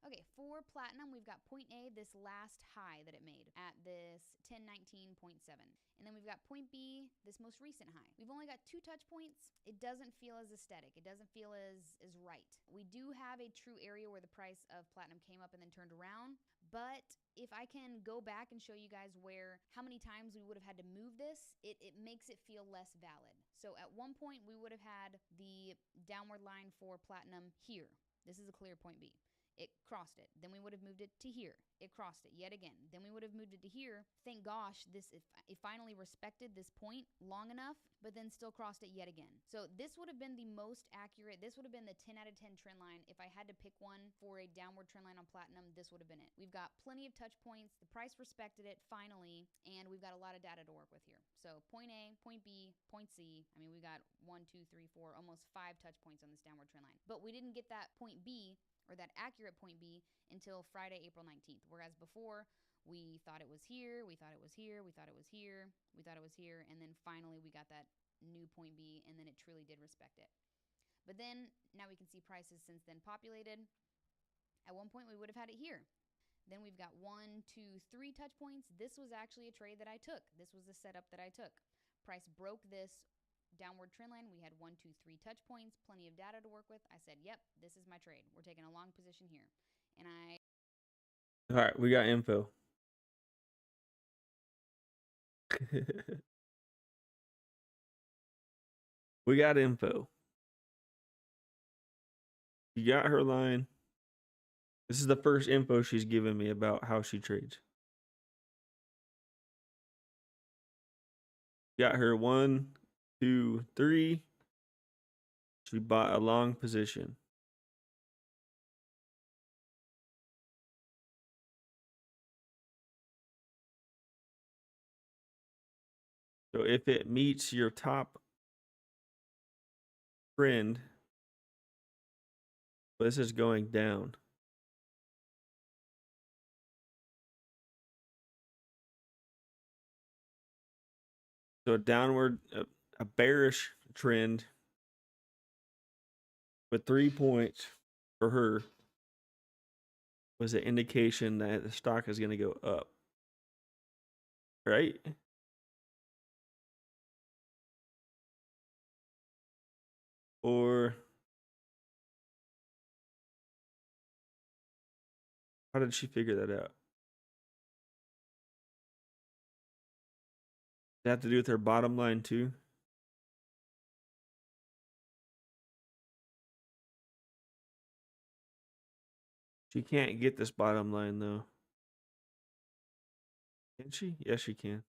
Okay, for platinum, we've got point A, this last high that it made at this 1019.7. And then we've got point B, this most recent high. We've only got 2 touch points. It doesn't feel as aesthetic. It doesn't feel as right. We do have a true area where the price of platinum came up and then turned around. But if I can go back and show you guys how many times we would have had to move this, it makes it feel less valid. So at one point, we would have had the downward line for platinum here. This is a clear point B. It crossed it. Then we would have moved it to here. It crossed it yet again. Then we would have moved it to here. Thank gosh, it finally respected this point long enough, but then still crossed it yet again. So this would have been the most accurate. This would have been the 10 out of 10 trend line. If I had to pick one for a downward trend line on platinum, this would have been it. We've got plenty of touch points. The price respected it finally, and we've got a lot of data to work with here. So point A, point B, point C. I mean, we got 1, 2, 3, 4, almost 5 touch points on this downward trend line. But we didn't get that point B, or that accurate point B, until Friday, April 19th. Whereas before, we thought it was here, we thought it was here, we thought it was here, we thought it was here, and then finally we got that new point B, and then it truly did respect it. But then, now we can see prices since then populated. At one point, we would have had it here. Then we've got 1, 2, 3 touch points. This was actually a trade that I took. This was the setup that I took. Price broke this downward trend line. We had 1, 2, 3 touch points, plenty of data to work with. I said, yep, this is my trade. We're taking a long position here. And All right, we got info. We got info. You got her line. This is the first info she's given me about how she trades. Got her 1, 2, 3. She bought a long position. So if it meets your top trend, this is going down. So a downward, a bearish trend with 3 points for her was an indication that the stock is going to go up. Right? Or how did she figure that out? Does that have to do with her bottom line too? She can't get this bottom line though. Can she? Yes, she can.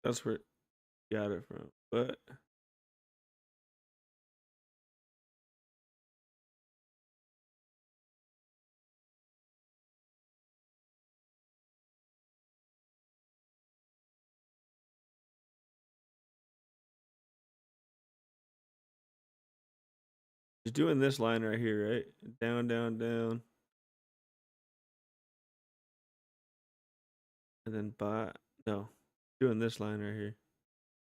That's where I got it from. But she's doing this line right here, right? Down, down, down. And then buy. No. Doing this line right here.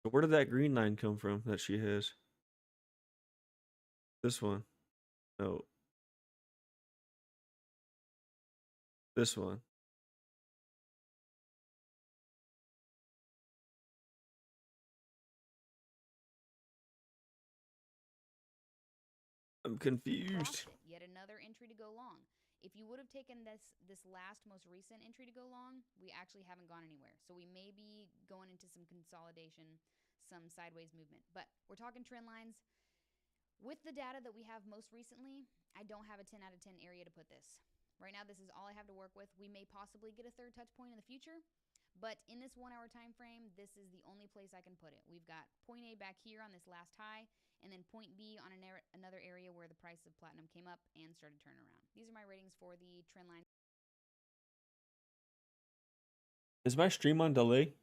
But where did that green line come from that she has? This one. No. This one. I'm confused. yet another entry to go long. If you would have taken this last most recent entry to go long, we actually haven't gone anywhere. So we may be going into some consolidation, some sideways movement. But we're talking trend lines. With the data that we have most recently, I don't have a 10 out of 10 area to put this. Right now, this is all I have to work with. We may possibly get a third touch point in the future, but in this 1 hour time frame, this is the only place I can put it. We've got point A back here on this last high, and then point B on another area where the price of platinum came up and started turning around. These are my ratings for the trend line. Is my stream on delay?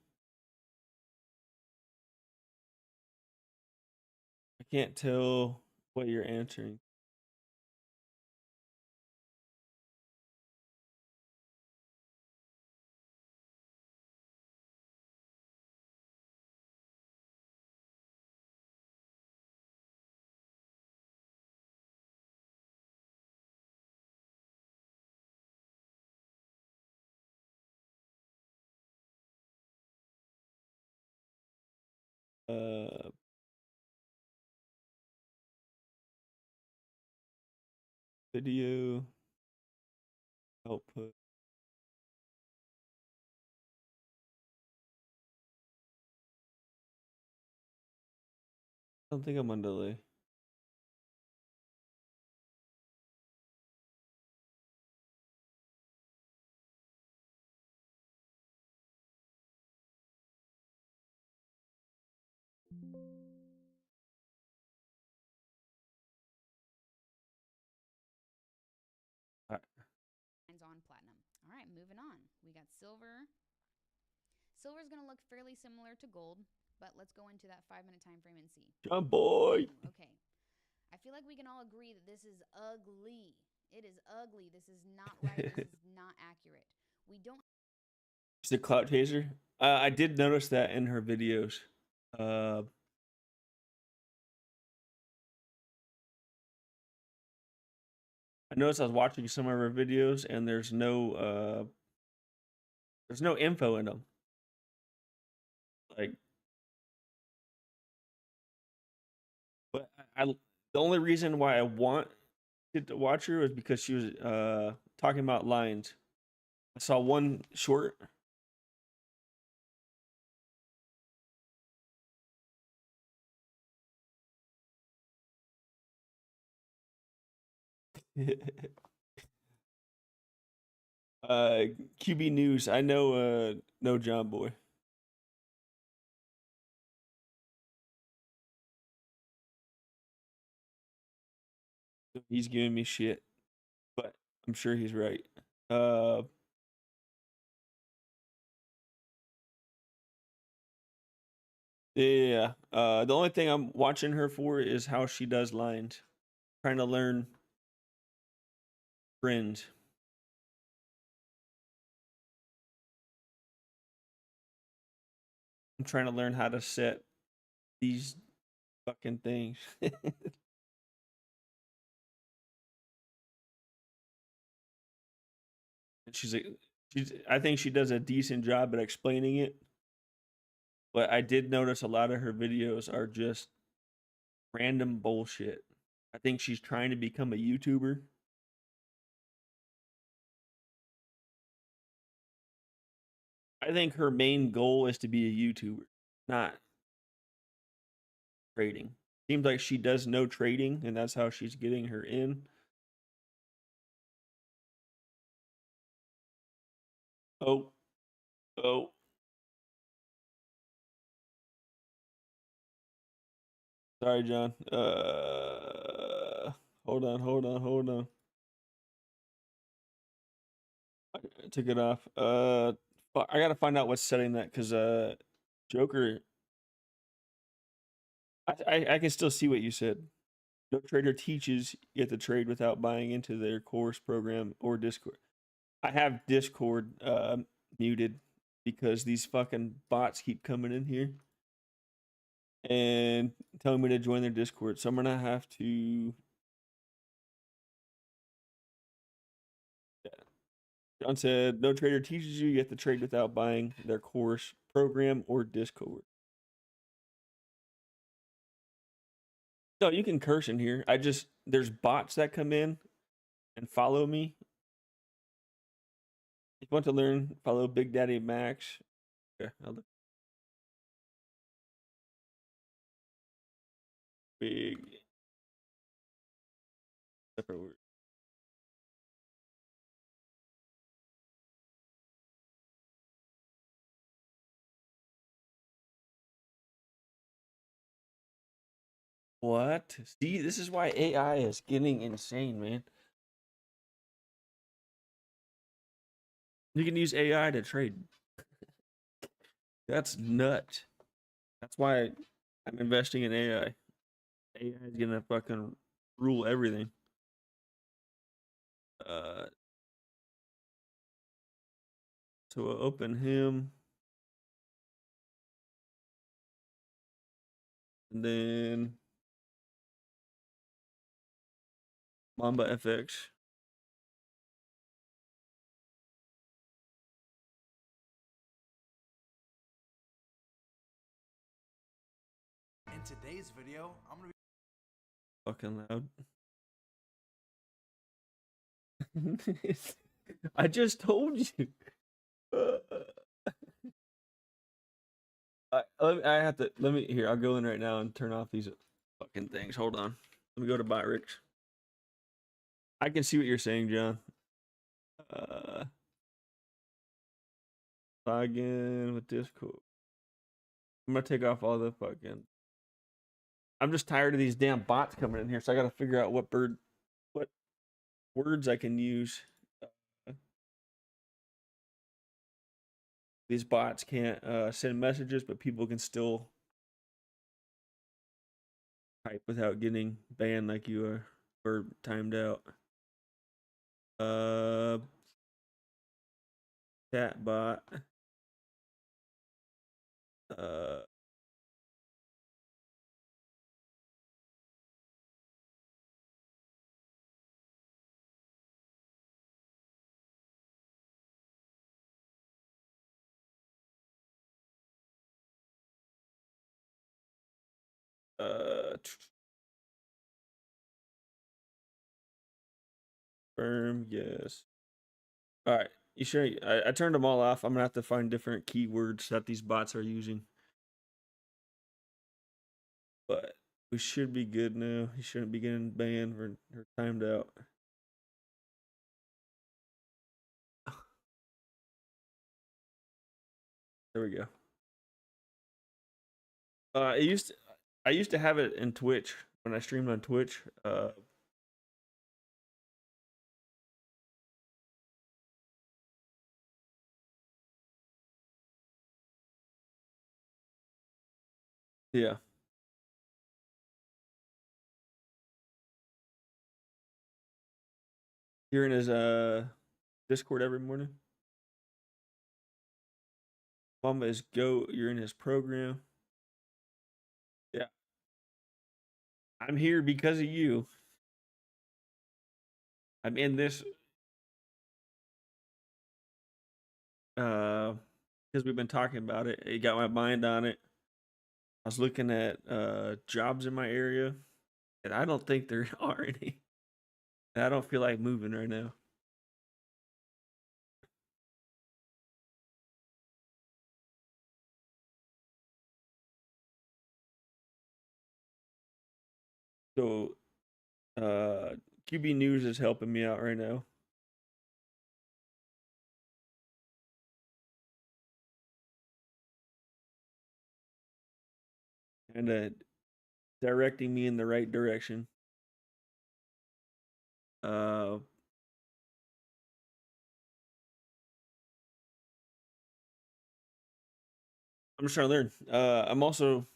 I can't tell what you're answering. Video output. I don't think I'm on delay. On platinum. All right, moving on. We got silver. Silver is going to look fairly similar to gold, but let's go into that 5-minute time frame and see. John boy. Okay. I feel like we can all agree that this is ugly. It is ugly. This is not right. This is not accurate. We don't. It's a clout chaser. I did notice that in her videos. I noticed I was watching some of her videos and there's no info in them. Like, but the only reason why I want to watch her was because she was talking about lines. I saw one short. QB News. I know John Boy. He's giving me shit, but I'm sure he's right. Yeah. The only thing I'm watching her for is how she does lines. Trying to learn trends. I'm trying to learn how to set these fucking things. I think she does a decent job at explaining it. But I did notice a lot of her videos are just random bullshit. I think she's trying to become a YouTuber. I think her main goal is to be a YouTuber, not trading. Seems like she does no trading, and that's how she's getting her in. Oh. Sorry, John. Hold on. I took it off. I gotta find out what's setting that because Joker. I can still see what you said. No trader teaches you have to trade without buying into their course, program, or Discord. I have Discord muted because these fucking bots keep coming in here and telling me to join their Discord. So I'm gonna have to. Yeah. John said, "No trader teaches you have to trade without buying their course, program, or Discord." No, you can curse in here. There's bots that come in and follow me. If you want to learn, follow Big Daddy Max. Okay, I'll look. Big separate word. What? See, this is why AI is getting insane, man. You can use AI to trade. That's nuts. That's why I'm investing in AI. AI is gonna fucking rule everything. So we'll open him. And then Mamba FX. today's video, I'm gonna be fucking loud. I just told you. I have to, here, I'll go in right now and turn off these fucking things. Hold on. Let me go to Byrex. I can see what you're saying, John. Log in with Discord. I'm gonna take off all the fucking. I'm just tired of these damn bots coming in here, so I gotta figure out what words I can use. These bots can't send messages, but people can still type without getting banned like you are or timed out. Chat bot. Firm, yes. All right, you sure? I turned them all off. I'm gonna have to find different keywords that these bots are using. But we should be good now. You shouldn't be getting banned or timed out. There we go. I used to have it in Twitch when I streamed on Twitch. Yeah. You're in his Discord every morning. Mama is go. You're in his program. Yeah. I'm here because of you. I'm in this because we've been talking about it. It got my mind on it. I was looking at jobs in my area, and I don't think there are any. And I don't feel like moving right now. So QB News is helping me out right now. And directing me in the right direction. I'm just trying to learn. I'm also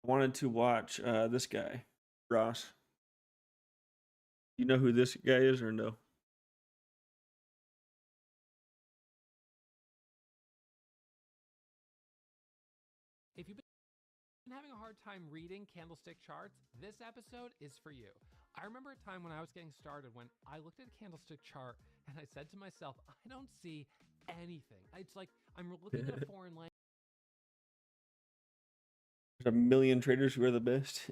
wanted to watch this guy, Ross. You know who this guy is or no? If you've been having a hard time reading candlestick charts, this episode is for you. I remember a time when I was getting started when I looked at a candlestick chart and I said to myself, I don't see anything. It's like I'm looking at a foreign language. There's a million traders who are the best.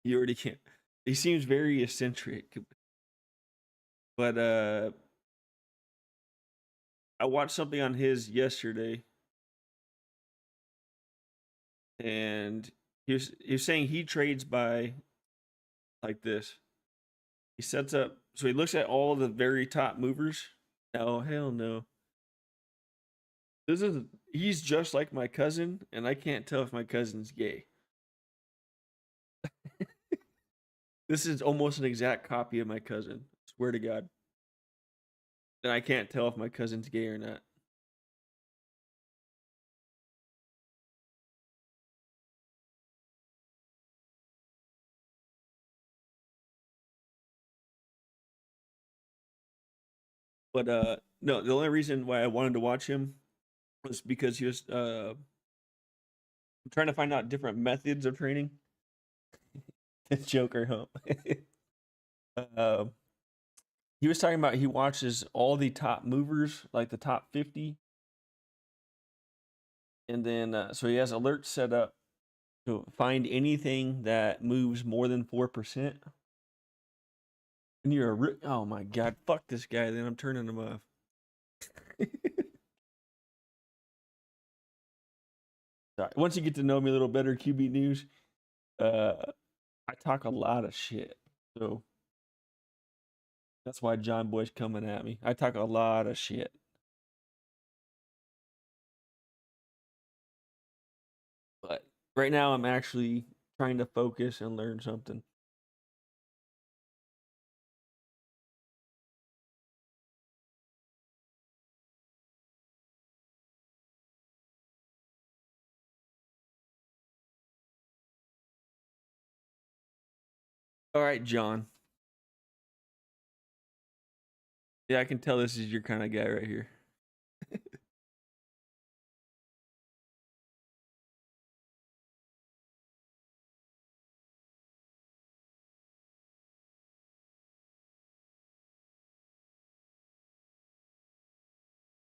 You already can't. He seems very eccentric. But I watched something on his yesterday, and he was saying he trades by like this. He sets up, so he looks at all the very top movers. Oh hell no! He's just like my cousin, and I can't tell if my cousin's gay. This is almost an exact copy of my cousin. Swear to God. And I can't tell if my cousin's gay or not. But no, the only reason why I wanted to watch him was because he was trying to find out different methods of training. Joker hump. Um, he was talking about he watches all the top movers, like the top 50. And then, so he has alerts set up to find anything that moves more than 4%. And you're oh my God, fuck this guy. Then I'm turning him off. Sorry. Once you get to know me a little better, QB News, I talk a lot of shit. So that's why John Boy's coming at me. I talk a lot of shit. But right now I'm actually trying to focus and learn something. All right, John. Yeah, I can tell this is your kind of guy right here.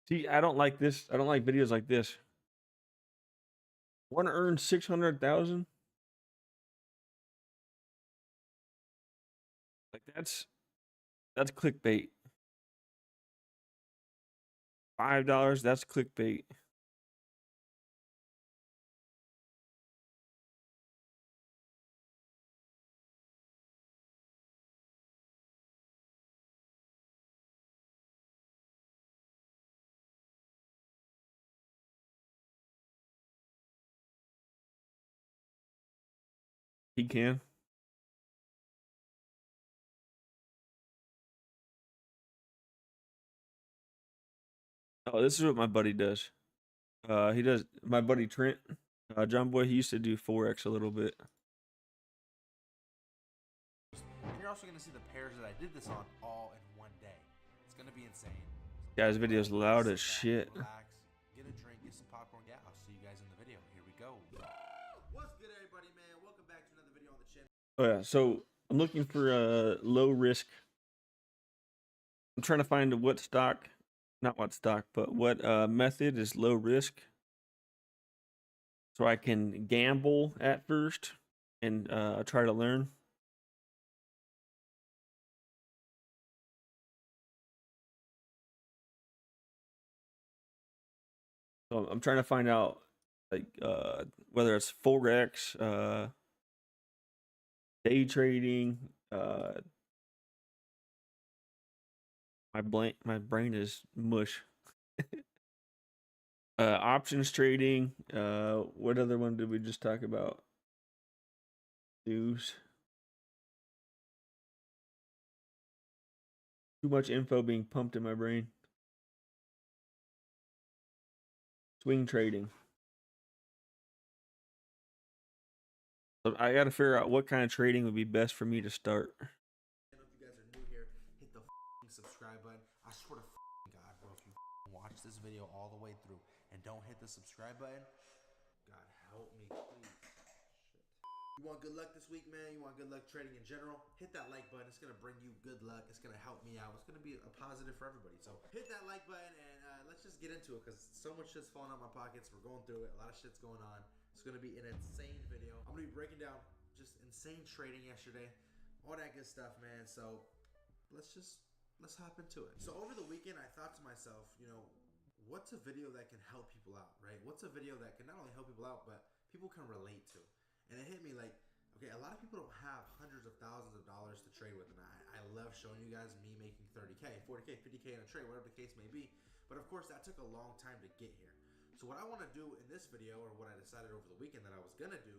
See, I don't like this. I don't like videos like this. Want to earn 600,000? Like that's clickbait. $5, that's clickbait. He can. Oh, this is what my buddy does. He does. My buddy Trent, John Boy. He used to do Forex a little bit. And you're also going to see the pairs that I did this on all in one day. It's going to be insane. So Guys, video's loud as shit. Relax, get a drink, get some popcorn. Yeah, I'll see you guys in the video. Here we go. What's good, everybody, man? Welcome back to another video on the channel. Oh yeah, so I'm looking for a low risk. I'm trying to find what stock, not what stock, but what method is low risk, so I can gamble at first and try to learn. So I'm trying to find out like whether it's Forex, day trading. My brain is mush. Options trading. What other one did we just talk about? News. Too much info being pumped in my brain. Swing trading. So I got to figure out what kind of trading would be best for me to start. If you guys are new here, hit the subscribe button. I swear to God, bro, if you watch this video all the way through and don't hit the subscribe button, God help me, please. You want good luck this week, man? You want good luck trading in general? Hit that like button. It's going to bring you good luck. It's going to help me out. It's going to be a positive for everybody. So hit that like button and let's just get into it because so much shit's falling out my pockets. We're going through it. A lot of shit's going on. It's going to be an insane video. I'm going to be breaking down just insane trading yesterday. All that good stuff, man. So let's hop into it. So over the weekend, I thought to myself, you know, what's a video that can help people out, right? What's a video that can not only help people out, but people can relate to? And it hit me like, okay, a lot of people don't have hundreds of thousands of dollars to trade with. And I love showing you guys me making 30K, 40K, 50K in a trade, whatever the case may be. But of course, that took a long time to get here. So what I want to do in this video, or what I decided over the weekend that I was going to do,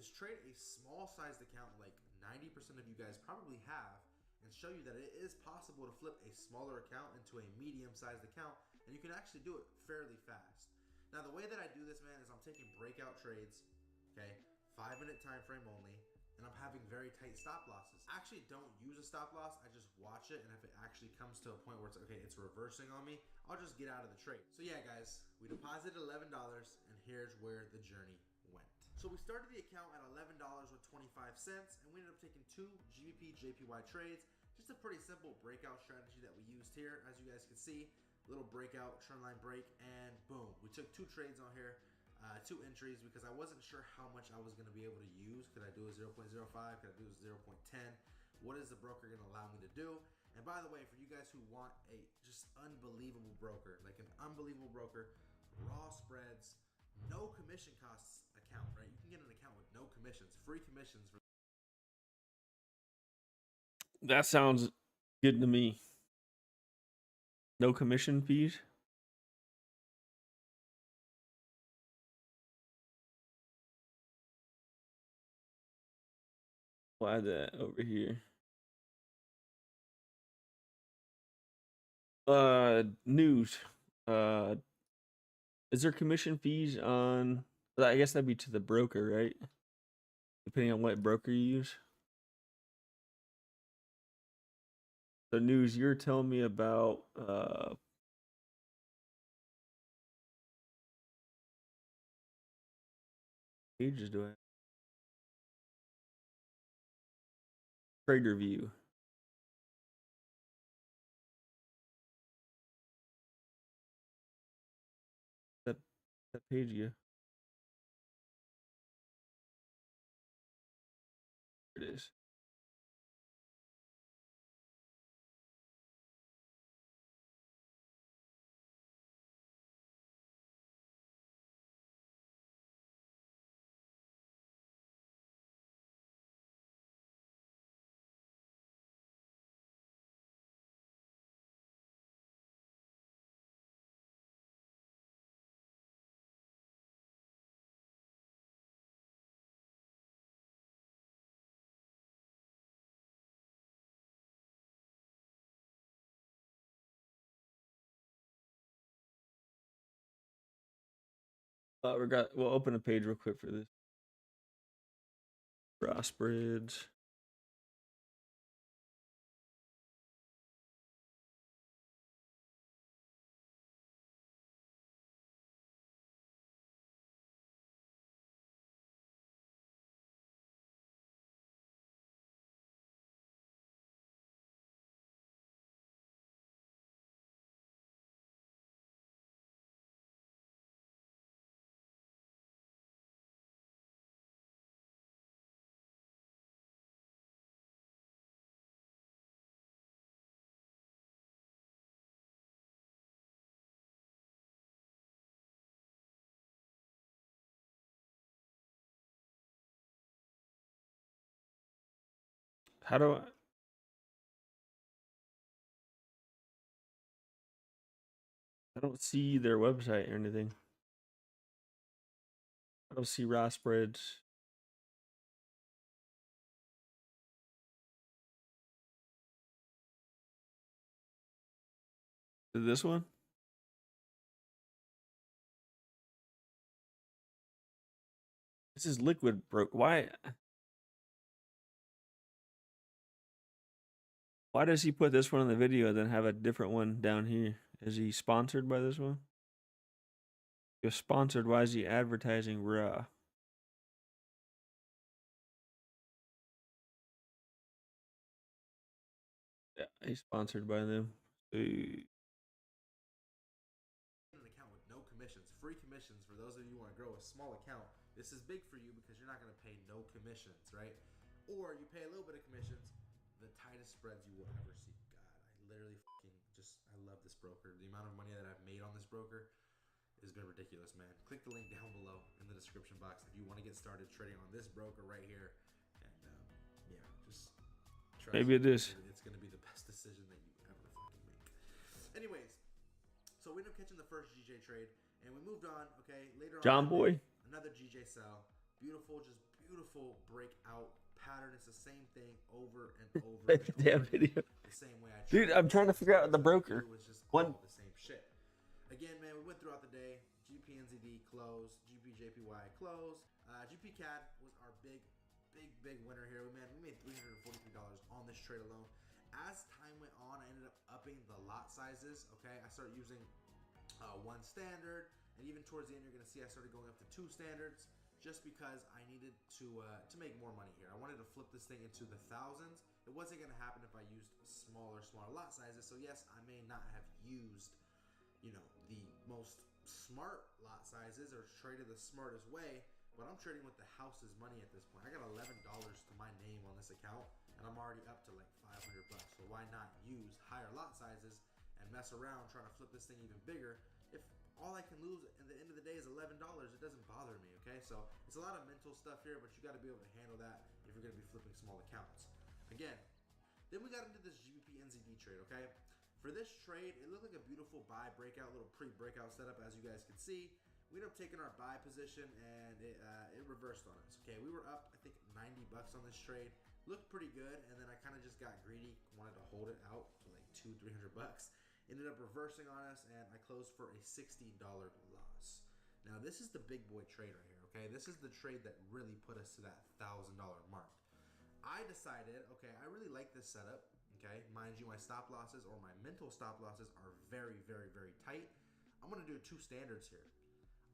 is trade a small-sized account like 90% of you guys probably have, and show you that it is possible to flip a smaller account into a medium-sized account, and you can actually do it fairly fast. Now, the way that I do this, man, is I'm taking breakout trades, okay, 5-minute time frame only, and I'm having very tight stop losses. I actually don't use a stop loss. I just watch it, and if it actually comes to a point where it's okay, it's reversing on me, I'll just get out of the trade. So yeah, guys, we deposited $11, and here's where the journey went. So So we started the account at $11.25, and we ended up taking 2 GBP JPY trades. Just a pretty simple breakout strategy that we used here. As you guys can see, little breakout, trend line break, and boom. We took 2 trades on here, 2 entries, because I wasn't sure how much I was going to be able to use. Could I do a 0.05? Could I do a 0.10? What is the broker going to allow me to do? And by the way, for you guys who want a just unbelievable broker, like an unbelievable broker, raw spreads, no commission costs account, right? You can get an account with no commissions, free commissions. That sounds good to me. No commission fees? Why that over here? News. Is there commission fees on? I guess that'd be to the broker, right? Depending on what broker you use. The news you're telling me about pages do I have? Trader view. That page you. There it is. We'll open a page real quick for this. Crossbridge. How do I don't see their website or anything. I don't see Rossbridge. This one? This is liquid broke. Why does he put this one in the video and then have a different one down here? Is he sponsored by this one? If sponsored, why is he advertising raw? Yeah, he's sponsored by them. An account with no commissions, free commissions for those of you who want to grow a small account. This is big for you because you're not going to pay no commissions, right? Or you pay a little bit of commissions, the tightest spreads you will ever see. God, I literally I love this broker. The amount of money that I've made on this broker has been ridiculous, man. Click the link down below in the description box if you want to get started trading on this broker right here. And yeah, just trust maybe it is. It's going to be the best decision that you ever fucking make. Anyways, so we ended up catching the first GJ trade, and we moved on. Okay, later John on, Boy, another GJ sell. Beautiful, just beautiful breakout pattern. It's the same thing over and over. And damn over video. the same way I Dude, I'm trying to figure out the broker. It was just One. all the same shit. Again, man, we went throughout the day. GPNZD closed. GPJPY closed. GPCAD was our big winner here. We made $343 on this trade alone. As time went on, I ended up upping the lot sizes. Okay, I started using 1 standard, and even towards the end, you're gonna see I started going up to 2 standards. just because I needed to make more money here. I wanted to flip this thing into the thousands. It wasn't going to happen if I used smaller lot sizes. So yes, I may not have used, you know, the most smart lot sizes or traded the smartest way, but I'm trading with the house's money at this point. I got $11 to my name on this account, and I'm already up to like 500 bucks. So why not use higher lot sizes and mess around trying to flip this thing even bigger? If all I can lose at the end of the day is $11, it doesn't bother me, okay? So it's a lot of mental stuff here, but you got to be able to handle that if you're going to be flipping small accounts. Again, then we got into this GBP NZD trade, okay? For this trade, it looked like a beautiful buy breakout, little pre-breakout setup, as you guys can see. We ended up taking our buy position, and it reversed on us. Okay, we were up, I think, 90 bucks on this trade. Looked pretty good, and then I kind of just got greedy, wanted to hold it out to like $200-300 bucks. Ended up reversing on us, and I closed for a $60 loss. Now, this is the big boy trade right here, okay? This is the trade that really put us to that $1,000 mark. I decided, okay, I really like this setup. Okay, mind you, my stop losses or my mental stop losses are very, very, very tight. I'm going to do 2 standards here.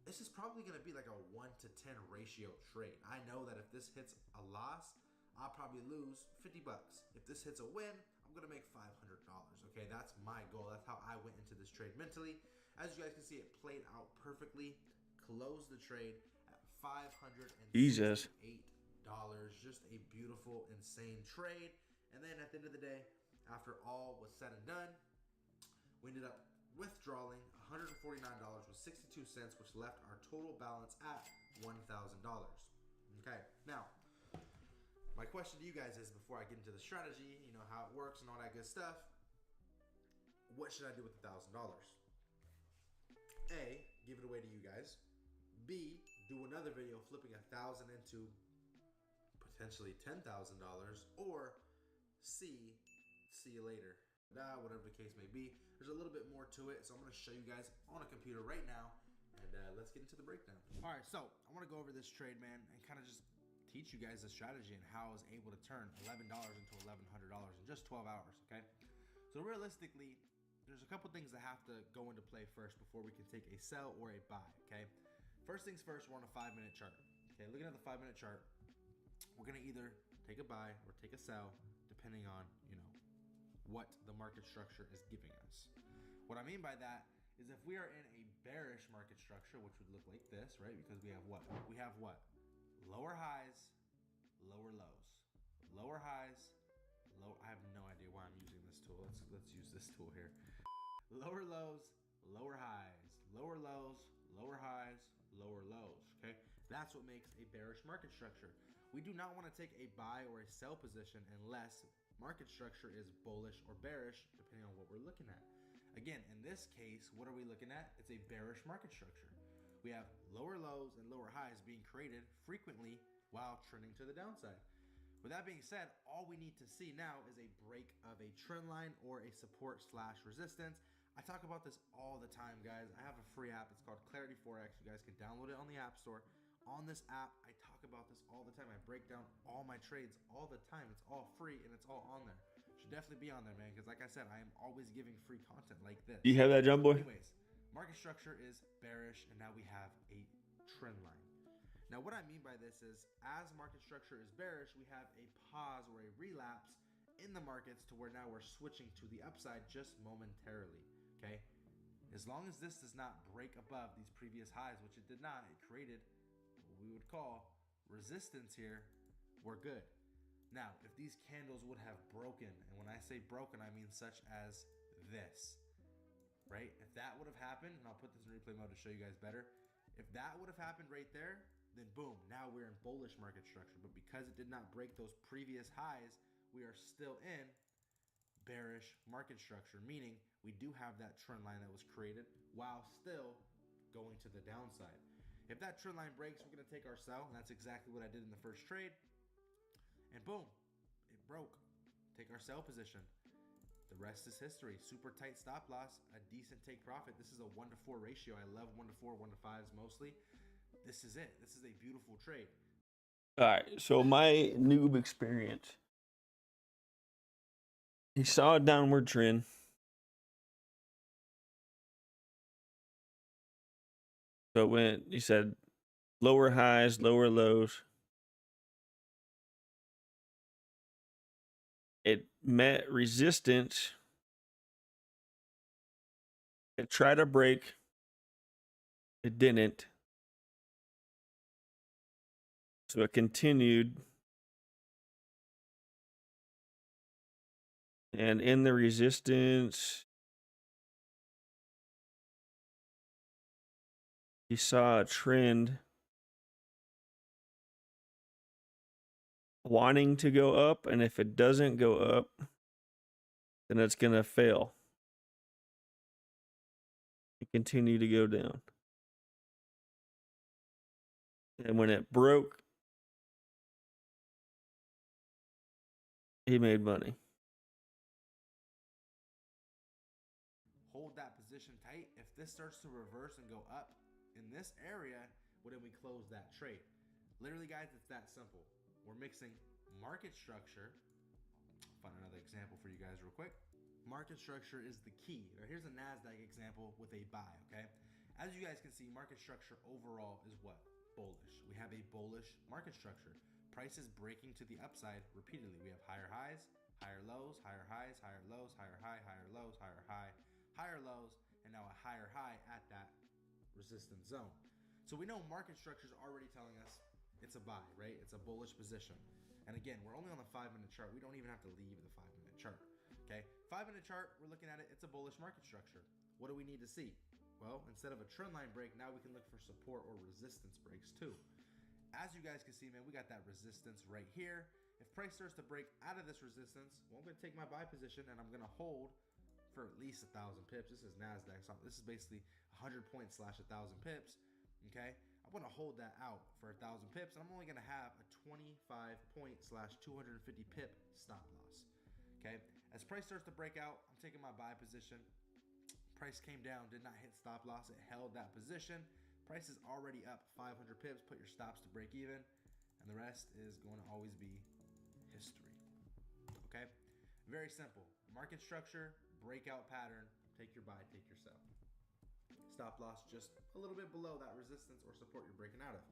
This is probably going to be like a 1-to-10 ratio trade. I know that if this hits a loss, I'll probably lose 50 bucks. If this hits a win, I'm going to make $500. Okay, that's my goal. That's how I went into this trade mentally. As you guys can see, it played out perfectly. Closed the trade at $568. Jesus. Just a beautiful, insane trade. And then at the end of the day, after all was said and done, we ended up withdrawing $149 with 62 cents, which left our total balance at $1,000. Okay, now, my question to you guys is, before I get into the strategy, you know, how it works and all that good stuff, what should I do with $1,000? A, give it away to you guys. B, do another video flipping 1,000 into potentially $10,000, or C, see you later. Whatever the case may be. There's a little bit more to it, so I'm going to show you guys on a computer right now, and let's get into the breakdown. All right, so I want to go over this trade, man, and kind of just teach you guys the strategy and how I was able to turn $11 into $1,100 in just 12 hours, okay? So realistically, there's a couple things that have to go into play first before we can take a sell or a buy, okay? First things first, we're on a 5-minute chart. Okay, looking at the 5-minute chart, we're going to either take a buy or take a sell, depending on, you know, what the market structure is giving us. What I mean by that is if we are in a bearish market structure, which would look like this, right? Because we have what? We have what? Lower highs, lower lows. Lower highs, I have no idea why I'm using this tool. Let's use this tool here. Lower lows, lower highs. Lower lows, lower highs, lower lows, okay? That's what makes a bearish market structure. We do not want to take a buy or a sell position unless market structure is bullish or bearish, depending on what we're looking at. Again, in this case, what are we looking at? It's a bearish market structure. We have lower lows and lower highs being created frequently while trending to the downside. With that being said, all we need to see now is a break of a trend line or a support / resistance. I talk about this all the time, guys. I have a free app. It's called Clarity Forex. You guys can download it on the App Store. On this app, I talk about this all the time. I break down all my trades all the time. It's all free and it's all on there. Should definitely be on there, man, because like I said, I am always giving free content like this. Do you have that, John Boy? Anyways, market structure is bearish, and now we have a trend line. Now, what I mean by this is, as market structure is bearish, we have a pause or a relapse in the markets to where now we're switching to the upside just momentarily, okay? As long as this does not break above these previous highs, which it did not, it created we would call resistance here, we're good. Now, if these candles would have broken, and when I say broken, I mean such as this, right? If that would have happened, and I'll put this in replay mode to show you guys better. If that would have happened right there, then boom, now we're in bullish market structure. But because it did not break those previous highs, we are still in bearish market structure, meaning we do have that trend line that was created while still going to the downside. If that trend line breaks, we're going to take our sell, and that's exactly what I did in the first trade. And boom, it broke. Take our sell position. The rest is history. Super tight stop loss, a decent take profit. This is a 1-to-4 ratio. I love 1-to-4, 1-to-5s mostly. This is it. This is a beautiful trade. All right, so my noob experience. He saw a downward trend. So when he said lower highs, lower lows. It met resistance. It tried to break. It didn't. So it continued. And in the resistance, you saw a trend wanting to go up, and if it doesn't go up, then it's going to fail. You continue to go down. And when it broke, he made money. Hold that position tight. If this starts to reverse and go up in this area, well, then we close that trade. Literally, guys, it's that simple. We're mixing market structure. I'll find another example for you guys real quick. Market structure is the key. Now, here's a NASDAQ example with a buy, okay? As you guys can see, market structure overall is what? Bullish. We have a bullish market structure. Prices breaking to the upside repeatedly. We have higher highs, higher lows, higher highs, higher lows, higher high, higher lows, higher high, higher lows, and now a higher high at that resistance zone. So we know market structure is already telling us it's a buy, right? It's a bullish position. And again, we're only on the 5-minute chart. We don't even have to leave the 5-minute chart. Okay, 5-minute chart, we're looking at it, it's a bullish market structure. What do we need to see? Well, instead of a trend line break, now we can look for support or resistance breaks too. As you guys can see, man, we got that resistance right here. If price starts to break out of this resistance, well, I'm going to take my buy position and I'm going to hold for at least 1,000 pips. This is NASDAQ, so this is basically 100 points / 1,000 pips, okay? I'm going to hold that out for 1,000 pips, and I'm only going to have a 25 point / 250 pip stop loss, okay? As price starts to break out, I'm taking my buy position. Price came down, did not hit stop loss. It held that position. Price is already up 500 pips. Put your stops to break even, and the rest is going to always be history, okay? Very simple. Market structure, breakout pattern, take your buy, take your sell. Stop loss just a little bit below that resistance or support you're breaking out of.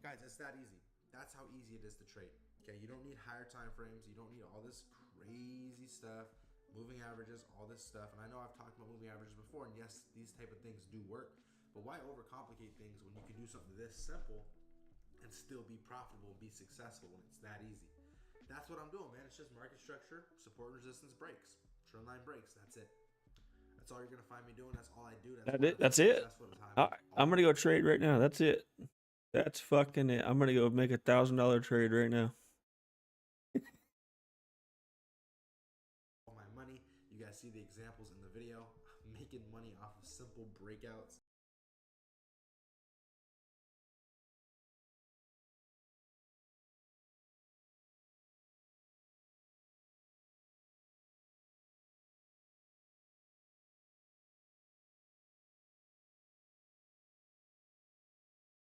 Guys, it's that easy. That's how easy it is to trade. Okay, you don't need higher time frames. You don't need all this crazy stuff, moving averages, all this stuff. And I know I've talked about moving averages before, and yes, these type of things do work. But why overcomplicate things when you can do something this simple and still be profitable and be successful when it's that easy? That's what I'm doing, man. It's just market structure, support and resistance breaks, trend line breaks. That's it. That's all you're gonna find me doing. That's all I do. That's it. I'm gonna go trade right now. That's it. That's fucking it. I'm gonna go make $1,000 trade right now. All my money. You guys see the examples in the video. I'm making money off of simple breakouts.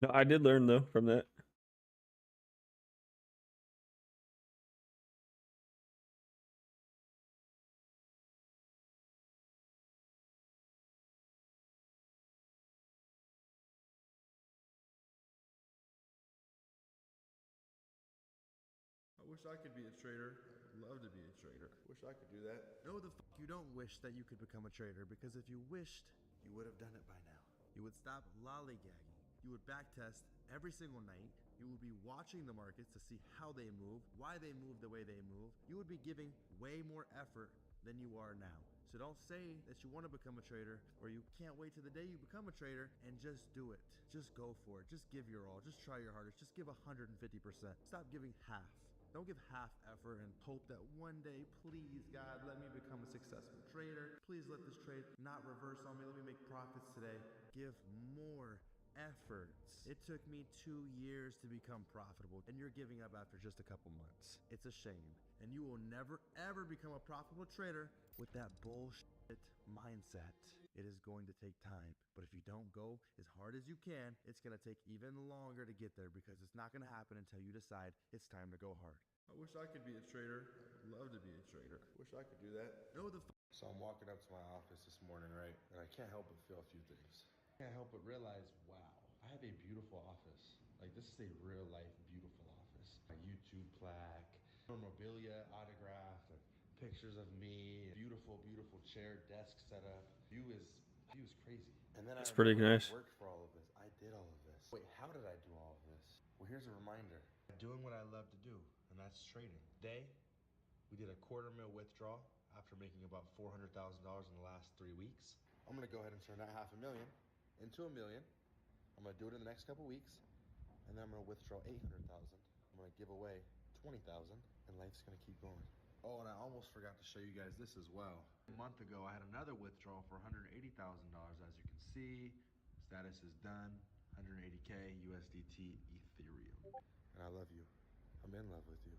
No, I did learn though from that. I wish I could be a trader. I'd love to be a trader. Wish I could do that. No, the fuck you don't wish that you could become a trader, because if you wished, you would have done it by now. You would stop lollygagging. You would backtest every single night. You would be watching the markets to see how they move, why they move the way they move. You would be giving way more effort than you are now. So don't say that you want to become a trader or you can't wait till the day you become a trader, and just do it. Just go for it. Just give your all. Just try your hardest. Just give 150%. Stop giving half. Don't give half effort and hope that one day, please God, let me become a successful trader. Please let this trade not reverse on me. Let me make profits today. Give more effort. It took me 2 years to become profitable, and you're giving up after just a couple months. It's a shame. And you will never ever become a profitable trader with that bullshit mindset. It is going to take time, but if you don't go as hard as you can, it's going to take even longer to get there, because it's not going to happen until you decide it's time to go hard. I wish I could be a trader. I'd love to be a trader. Wish I could do that. No, the So I'm walking up to my office this morning, right? And I can't help but feel a few things. I can't help but realize, wow, I have a beautiful office. Like, this is a real life beautiful office. A YouTube plaque, memorabilia autographed, pictures of me, beautiful, beautiful chair, desk setup. View is crazy. And then That's I pretty remember nice. I worked for all of this. I did all of this. Wait, how did I do all of this? Well, here's a reminder. Doing what I love to do, and that's trading. Today, we did a $250,000 withdrawal after making about $400,000 in the last 3 weeks. I'm gonna go ahead and turn that $500,000 into $1 million. I'm gonna do it in the next couple weeks, and then I'm gonna withdraw $800,000. I'm gonna give away $20,000, and life's gonna keep going. Oh, and I almost forgot to show you guys this as well. A month ago, I had another withdrawal for $180,000. As you can see, status is done. 180K USDT Ethereum. And I love you. I'm in love with you.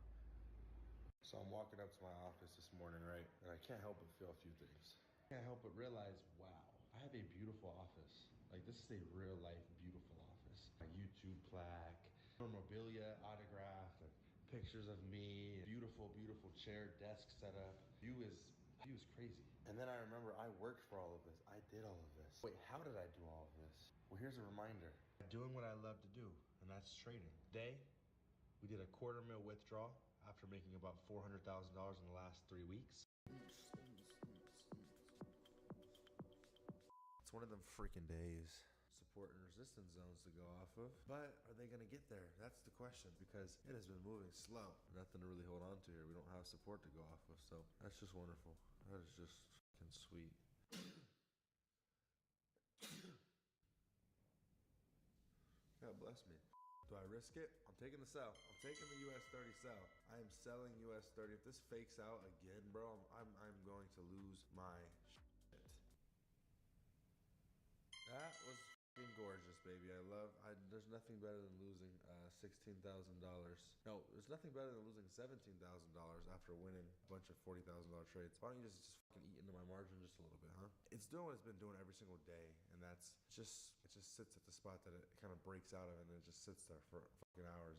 So I'm walking up to my office this morning, right? And I can't help but feel a few things. I can't help but realize, wow, I have a beautiful office. Like, this is a real life beautiful office. A YouTube plaque, memorabilia autographed, pictures of me, beautiful, beautiful chair, desk setup. View is crazy. And then I remember I worked for all of this. I did all of this. Wait, how did I do all of this? Well, here's a reminder. Doing what I love to do, and that's trading. Today, we did a $250,000 withdrawal after making about $400,000 in the last 3 weeks. It's one of them freaking days. Support and resistance zones to go off of. But are they going to get there? That's the question, because it has been moving slow. Nothing to really hold on to here. We don't have support to go off of, so that's just wonderful. That is just fucking sweet. God bless me. Do I risk it? I'm taking the sell. I'm taking the US 30 sell. I am selling US 30. If this fakes out again, bro, I'm going to lose my shit. That was fucking gorgeous, baby. There's nothing better than losing $16,000. No, there's nothing better than losing $17,000 after winning a bunch of $40,000 trades. Why don't you just fucking eat into my margin just a little bit, huh? It's doing what it's been doing every single day, and it just sits at the spot that it kind of breaks out of, and it just sits there for fucking hours.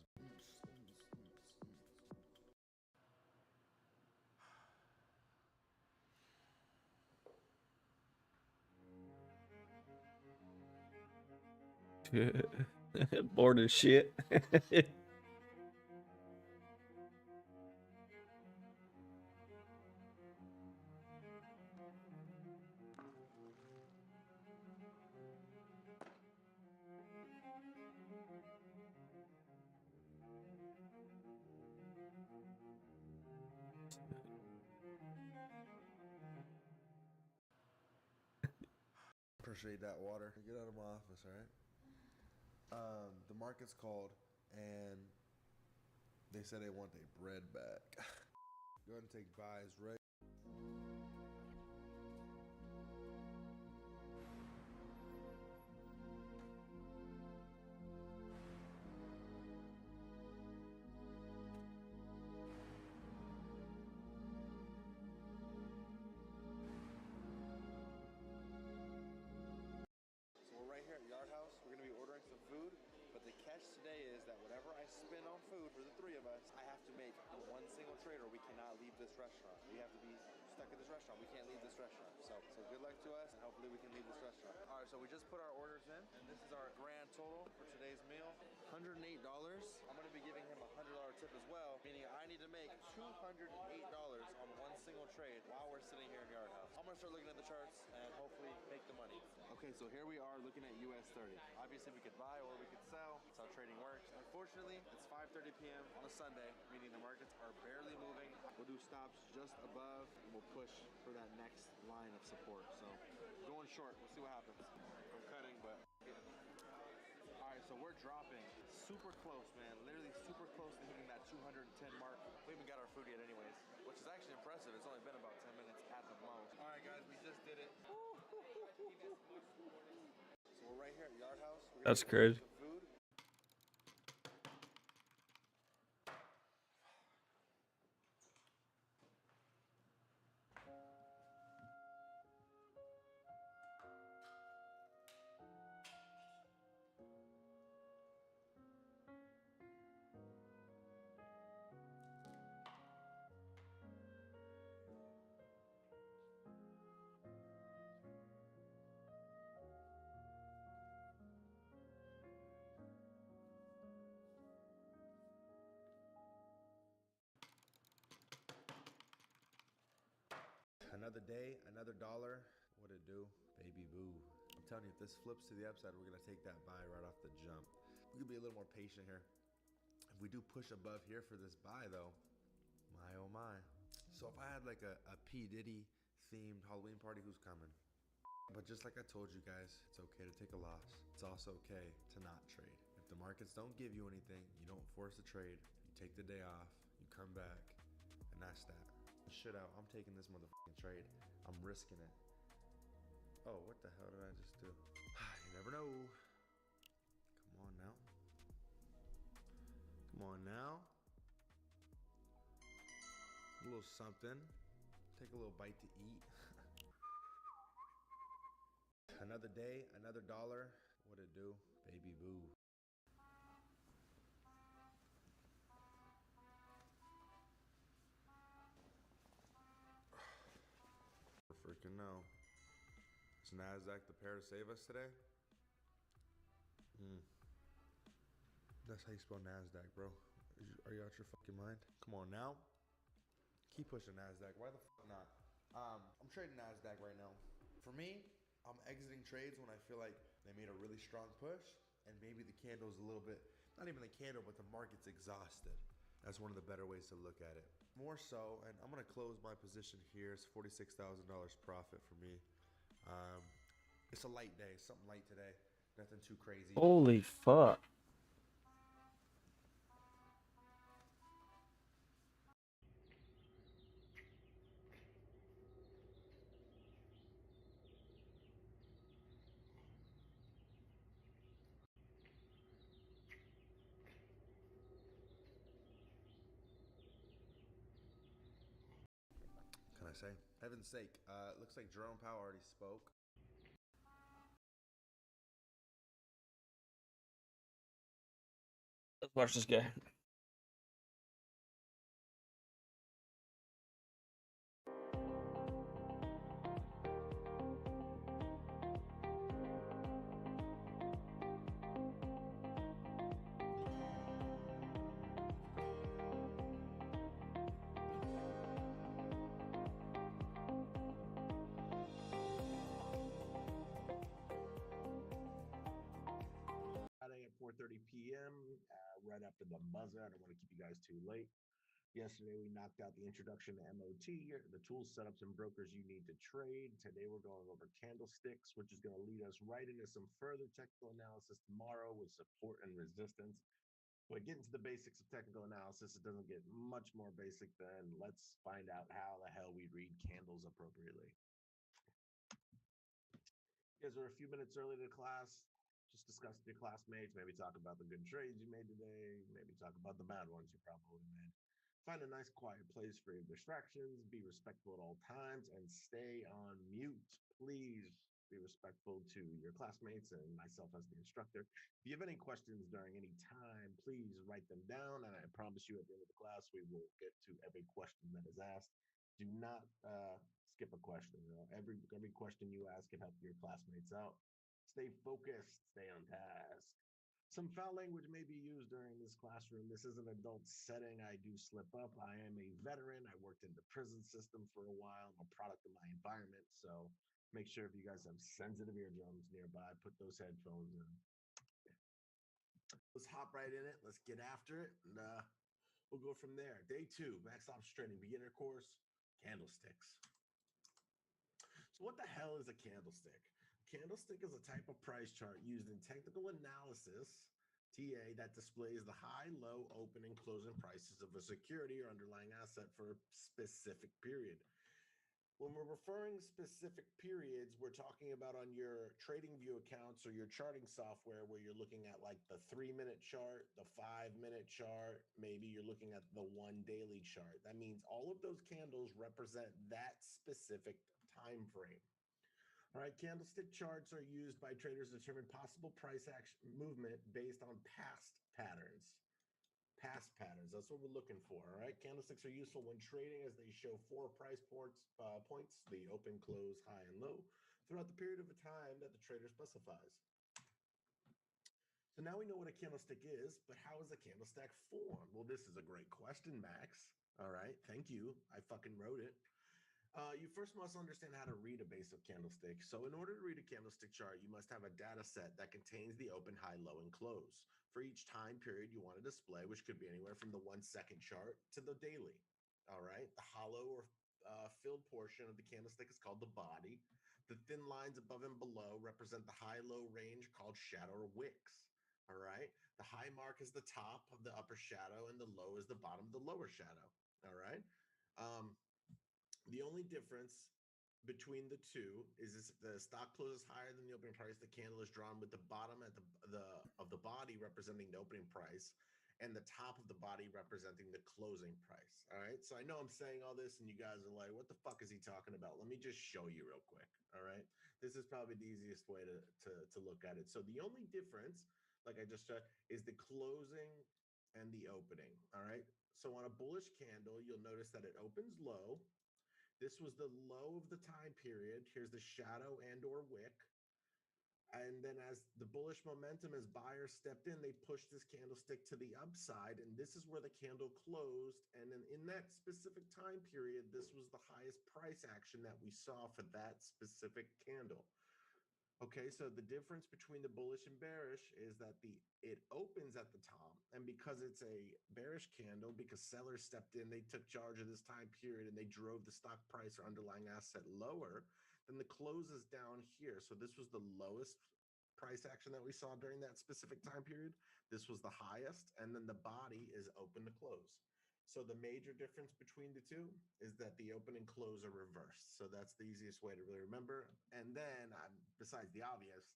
Bored as shit. Appreciate that water. Get out of my office, all right? The market's called, and they said they want their bread back. Go ahead and take buys right. So we're right here at Yard House. We're gonna be ordering some food, but the catch today is that whatever I spend on food for the three of us, I have to make one single trade or we cannot leave this restaurant. We have to be stuck at this restaurant. We can't leave this restaurant. So good luck to us, and hopefully we can leave this restaurant. All right, so we just put our orders in, and this is our grand total for today's meal, $108. I'm gonna be giving him a $100 tip as well, meaning I need to make $208 on one single trade while we're sitting here in Yard House. I'm gonna start looking at the charts and hopefully make the money. Okay, so here we are looking at US 30. Obviously we could buy or we could sell. That's how trading works. Unfortunately, it's 5:30 p.m. on a Sunday, meaning the markets are barely moving. We'll do stops just above, and we'll push for that next line of support. So going short, we'll see what happens. I'm cutting, but all right, so we're dropping super close, man. Literally super close to hitting that 210 mark. We haven't got our food yet anyways, which is actually impressive. It's only been about 10 minutes at the most. All right, guys, we just did it. So we're right here at Yard House. That's crazy. Food. Another day, another dollar. What it do? Baby boo. I'm telling you, if this flips to the upside, we're going to take that buy right off the jump. We could be a little more patient here. If we do push above here for this buy, though, my oh my. So if I had like a P. Diddy themed Halloween party, who's coming? But just like I told you guys, it's okay to take a loss. It's also okay to not trade. If the markets don't give you anything, you don't force a trade. You take the day off, you come back, and that's that. Shit out, I'm taking this motherfucking trade. I'm risking it. Oh, what the hell did I just do? You never know. Come on now. Come on now. A little something. Take a little bite to eat. Another day, another dollar. What it do? Baby boo. Freaking no. Is NASDAQ the pair to save us today? That's how you spell NASDAQ, bro. Are you out your fucking mind? Come on now. Keep pushing NASDAQ. Why the fuck not? I'm trading NASDAQ right now. For me, I'm exiting trades when I feel like they made a really strong push and maybe the candle's a little bit, not even the candle, but the market's exhausted. That's one of the better ways to look at it. More so, and I'm gonna close my position here. It's $46,000 profit for me. It's a light day, something light today. Nothing too crazy. Holy fuck. Can I say? Heaven's sake. Looks like Jerome Powell already spoke. Let's watch this guy. Friday at 4:30 p.m. Right after the buzzer. I don't want to keep you guys too late. Yesterday, we knocked out the introduction to MOT, the tools, setups, and brokers you need to trade. Today, we're going over candlesticks, which is going to lead us right into some further technical analysis tomorrow with support and resistance. But getting to the basics of technical analysis, it doesn't get much more basic than let's find out how the hell we read candles appropriately. You guys are a few minutes early to class. Just discuss with your classmates, maybe talk about the good trades you made today, maybe talk about the bad ones you probably made. Find a nice quiet place for your distractions, be respectful at all times, and stay on mute. Please be respectful to your classmates and myself as the instructor. If you have any questions during any time, please write them down, and I promise you at the end of the class, we will get to every question that is asked. Do not skip a question. Every question you ask can help your classmates out. Stay focused, stay on task. Some foul language may be used during this classroom. This is an adult setting. I do slip up. I am a veteran. I worked in the prison system for a while. I'm a product of my environment. So make sure if you guys have sensitive eardrums nearby, put those headphones in. Let's hop right in it. Let's get after it. And we'll go from there. Day 2, Max Ops Training Beginner Course, candlesticks. So what the hell is a candlestick? Candlestick is a type of price chart used in technical analysis, TA, that displays the high, low, open, and closing prices of a security or underlying asset for a specific period. When we're referring specific periods, we're talking about on your trading view accounts or your charting software where you're looking at like the 3-minute chart, the 5-minute chart, maybe you're looking at the 1 daily chart. That means all of those candles represent that specific time frame. All right, candlestick charts are used by traders to determine possible price action movement based on past patterns. Past patterns, that's what we're looking for. All right, candlesticks are useful when trading as they show 4 price points, the open, close, high, and low, throughout the period of a time that the trader specifies. So now we know what a candlestick is, but how is a candlestick formed? Well, this is a great question, Max. All right, thank you. I fucking wrote it. You first must understand how to read a basic candlestick. So, in order to read a candlestick chart, you must have a data set that contains the open, high, low, and close for each time period you want to display, which could be anywhere from the 1 second chart to the daily. All right. The hollow or filled portion of the candlestick is called the body. The thin lines above and below represent the high low range called shadow or wicks. All right. The high mark is the top of the upper shadow, and the low is the bottom of the lower shadow. All right. Um, the only difference between the two is if the stock closes higher than the opening price, the candle is drawn with the bottom at the of the body representing the opening price and the top of the body representing the closing price. All right. So I know I'm saying all this and you guys are like, what the fuck is he talking about? Let me just show you real quick. All right. This is probably the easiest way to look at it. So the only difference, like I just said, is the closing and the opening. All right. So on a bullish candle, you'll notice that it opens low. This was the low of the time period. Here's the shadow and or wick. And then as the bullish momentum, as buyers stepped in, they pushed this candlestick to the upside. And this is where the candle closed. And then in that specific time period, this was the highest price action that we saw for that specific candle. Okay, so the difference between the bullish and bearish is that it opens at the top, and because it's a bearish candle, because sellers stepped in, they took charge of this time period and they drove the stock price or underlying asset lower, then the close is down here. So this was the lowest price action that we saw during that specific time period. This was the highest, and then the body is open to close. So the major difference between the two is that the open and close are reversed. So that's the easiest way to really remember. And then, besides the obvious,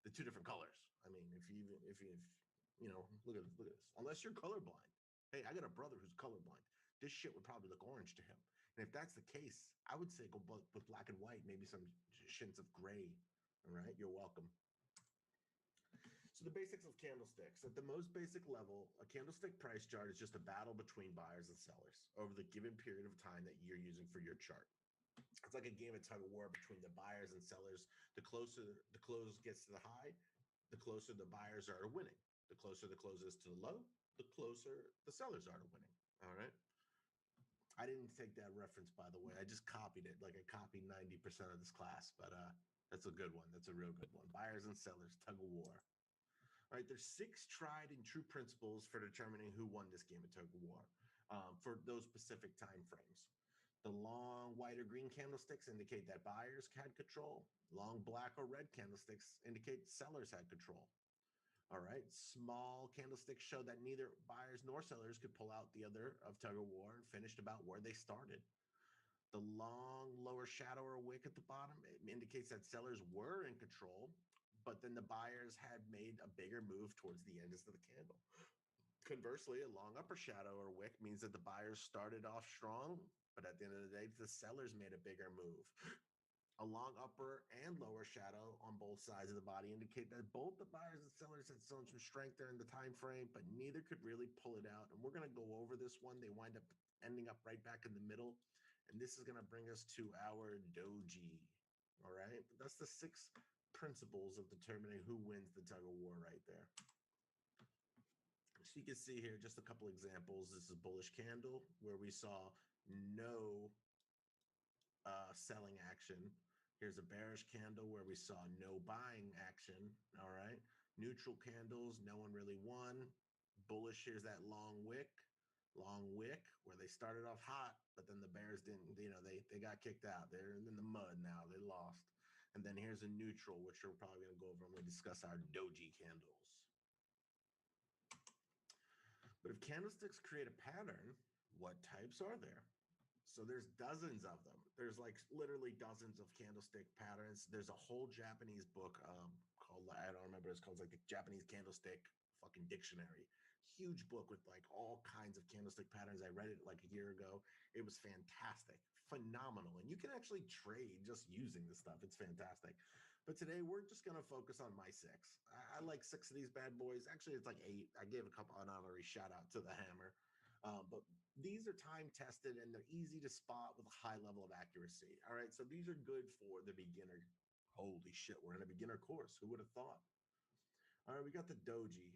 the two different colors. I mean, if you know, look at this. Unless you're colorblind, hey, I got a brother who's colorblind. This shit would probably look orange to him. And if that's the case, I would say go with black and white, maybe some shints of gray. All right, you're welcome. So the basics of candlesticks. At the most basic level, a candlestick price chart is just a battle between buyers and sellers over the given period of time that you're using for your chart. It's like a game of tug of war between the buyers and sellers. The closer the close gets to the high, the closer the buyers are to winning. The closer the close is to the low, the closer the sellers are to winning. All right. I didn't take that reference, by the way. I just copied it. Like I copied 90% of this class, but that's a good one. That's a real good one. Buyers and sellers, tug of war. All right, there's 6 tried and true principles for determining who won this game of tug of war for those specific time frames. The long white or green candlesticks indicate that buyers had control. Long black or red candlesticks indicate sellers had control. All right, small candlesticks show that neither buyers nor sellers could pull out the other of tug of war and finished about where they started. The long lower shadow or wick at the bottom indicates that sellers were in control, but then the buyers had made a bigger move towards the ends of the candle. Conversely, a long upper shadow or wick means that the buyers started off strong, but at the end of the day, the sellers made a bigger move. A long upper and lower shadow on both sides of the body indicate that both the buyers and sellers had shown some strength during the time frame, but neither could really pull it out. And we're going to go over this one. They wind up ending up right back in the middle. And this is going to bring us to our doji. All right. That's the 6 principles of determining who wins the tug of war right there. So you can see here just a couple examples. This is a bullish candle where we saw no selling action. Here's a bearish candle where we saw no buying action. All right. Neutral candles, no one really won. Bullish, here's that long wick where they started off hot, but then the bears didn't, they got kicked out. They're in the mud now. They lost. And then here's a neutral, which we're probably going to go over when we discuss our doji candles. But if candlesticks create a pattern, what types are there? So there's dozens of them. There's like literally dozens of candlestick patterns. There's a whole Japanese book called, I don't remember, it's called like the Japanese Candlestick fucking Dictionary. Huge book with like all kinds of candlestick patterns. I read it like a year ago. It was fantastic, phenomenal. And you can actually trade just using this stuff. It's fantastic. But today we're just going to focus on my 6. I like 6 of these bad boys. Actually, it's like 8. I gave a couple an honorary shout out to the hammer. But these are time tested and they're easy to spot with a high level of accuracy. All right. So these are good for the beginner. Holy shit. We're in a beginner course. Who would have thought? All right. We got the doji,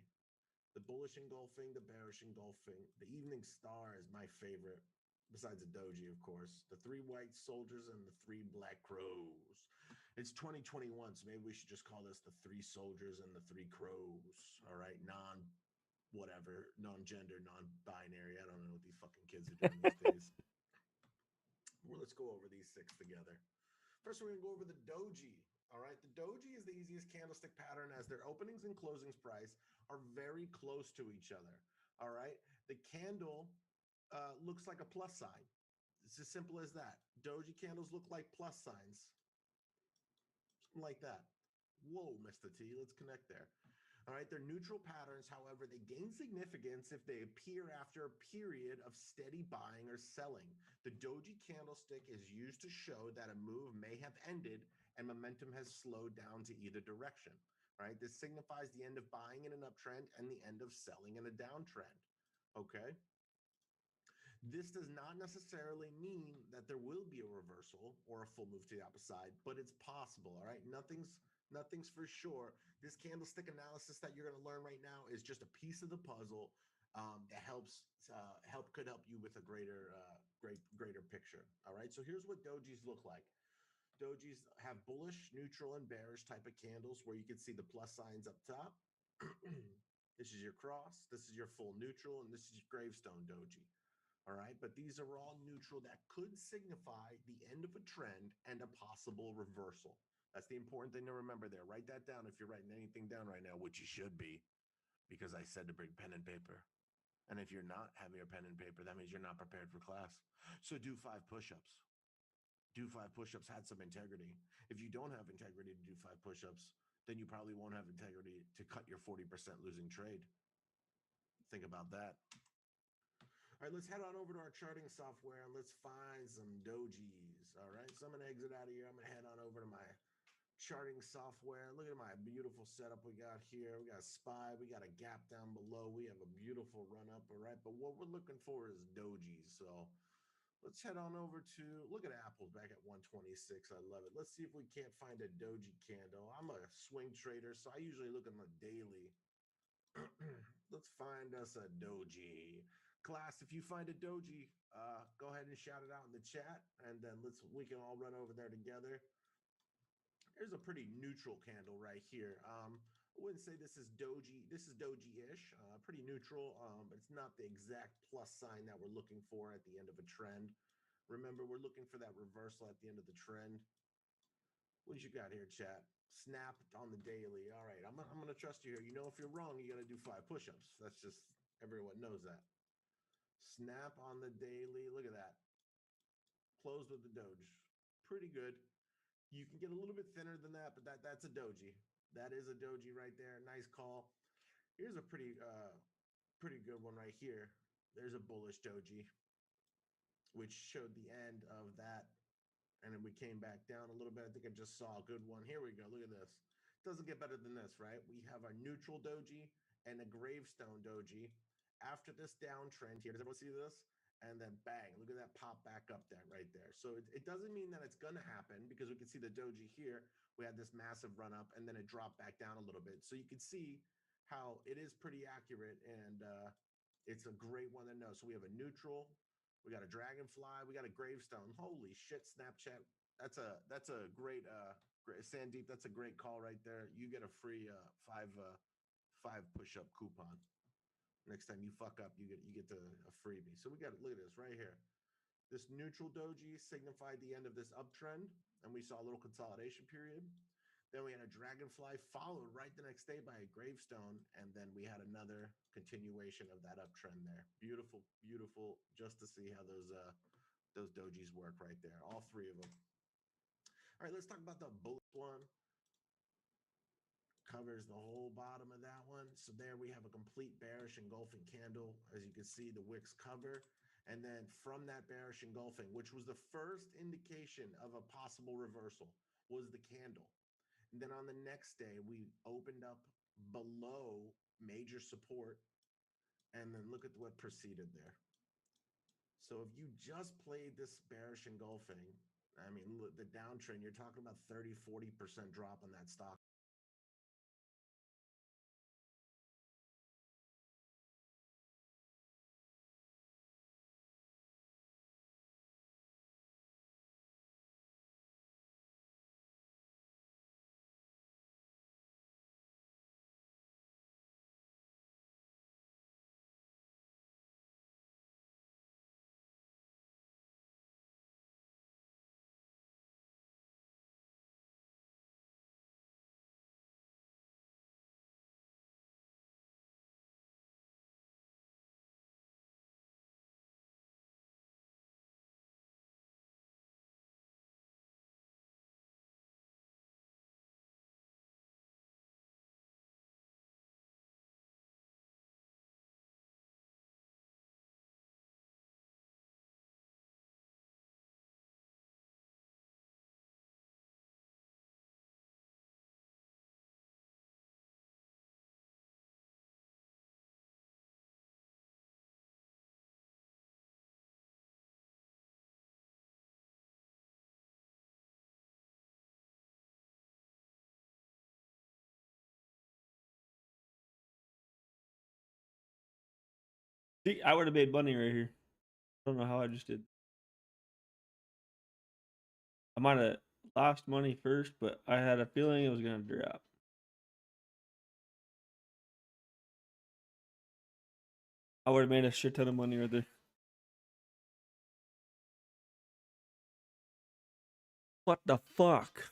the bullish engulfing, the bearish engulfing. The evening star is my favorite. besides a doji, of course. The 3 white soldiers and the 3 black crows. It's 2021, so maybe we should just call this the 3 soldiers and the 3 crows. All right, whatever, non-gender, non-binary. I don't know what these fucking kids are doing these days. Well, let's go over these 6 together. First, we're gonna go over the doji. All right, the doji is the easiest candlestick pattern as their openings and closings price are very close to each other. All right, the candle looks like a plus sign. It's as simple as that. Doji candles look like plus signs. Something like that. Whoa, Mr. T, let's connect there. All right, they're neutral patterns. However, they gain significance if they appear after a period of steady buying or selling. The doji candlestick is used to show that a move may have ended and momentum has slowed down to either direction. Right? This signifies the end of buying in an uptrend and the end of selling in a downtrend. Okay? This does not necessarily mean that there will be a reversal or a full move to the opposite side, but it's possible. All right, nothing's for sure. This candlestick analysis that you're going to learn right now is just a piece of the puzzle that could help you with a greater picture. All right, so here's what dojis look like. Dojis have bullish, neutral, and bearish type of candles where you can see the plus signs up top. This is your cross, this is your full neutral, and this is your gravestone doji. All right, but these are all neutral that could signify the end of a trend and a possible reversal. That's the important thing to remember there. Write that down if you're writing anything down right now, which you should be, because I said to bring pen and paper. And if you're not having your pen and paper, that means you're not prepared for class. So do 5 push-ups. Do 5 push-ups, had some integrity. If you don't have integrity to do 5 push-ups, then you probably won't have integrity to cut your 40% losing trade. Think about that. All right, let's head on over to our charting software and let's find some dojis. All right, so I'm going to exit out of here. I'm going to head on over to my charting software. Look at my beautiful setup we got here. We got a SPY. We got a gap down below. We have a beautiful run up, all right? But what we're looking for is dojis. So let's head on over to, look at Apple's back at 126. I love it. Let's see if we can't find a doji candle. I'm a swing trader, so I usually look at the daily. Let's find us a doji. Class, if you find a doji, go ahead and shout it out in the chat, and then we can all run over there together. Here's a pretty neutral candle right here. I wouldn't say this is doji. This is doji-ish, pretty neutral, but it's not the exact plus sign that we're looking for at the end of a trend. Remember, we're looking for that reversal at the end of the trend. What you got here, chat? Snap on the daily. All right, I'm gonna trust you here. You know, if you're wrong, you gotta do 5 push-ups. That's just, everyone knows that. Snap on the daily. Look at that. Close with the doji. Pretty good. You can get a little bit thinner than that, but that's a doji. That is a doji right there. Nice call. Here's a pretty good one right here. There's a bullish doji, which showed the end of that. And then we came back down a little bit. I think I just saw a good one. Here we go. Look at this. Doesn't get better than this, right? We have our neutral doji and a gravestone doji. After this downtrend here, does everyone see this? And then bang, look at that pop back up there, right there. So it doesn't mean that it's going to happen because we can see the doji here. We had this massive run up and then it dropped back down a little bit. So you can see how it is pretty accurate and it's a great one to know. So we have a neutral, we got a dragonfly, we got a gravestone. Holy shit, Snapchat. That's a great Sandeep, that's a great call right there. You get a free 5 push-up coupon. Next time you fuck up, you get a freebie. So we got, look at this right here. This neutral doji signified the end of this uptrend, and we saw a little consolidation period. Then we had a dragonfly followed right the next day by a gravestone, and then we had another continuation of that uptrend there. Beautiful, beautiful, just to see how those dojis work right there. All 3 of them. All right, let's talk about the bullet one. Covers the whole bottom of that one. So there we have a complete bearish engulfing candle. As you can see, the wicks cover. And then from that bearish engulfing, which was the first indication of a possible reversal, was the candle. And then on the next day, we opened up below major support. And then look at what preceded there. So if you just played this bearish engulfing, I mean, the downtrend, you're talking about 30, 40% drop on that stock. See, I would have made money right here. I don't know how I just did. I might have lost money first, but I had a feeling it was gonna drop. I would have made a shit ton of money right there. What the fuck?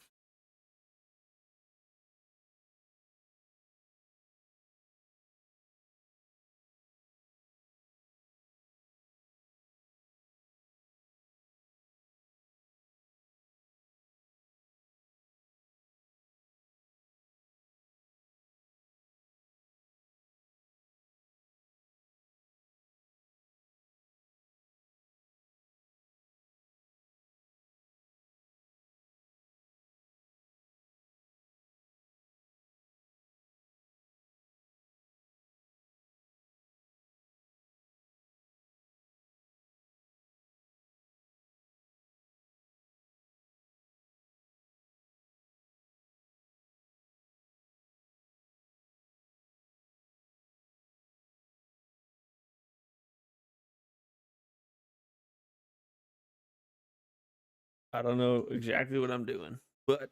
I don't know exactly what I'm doing, but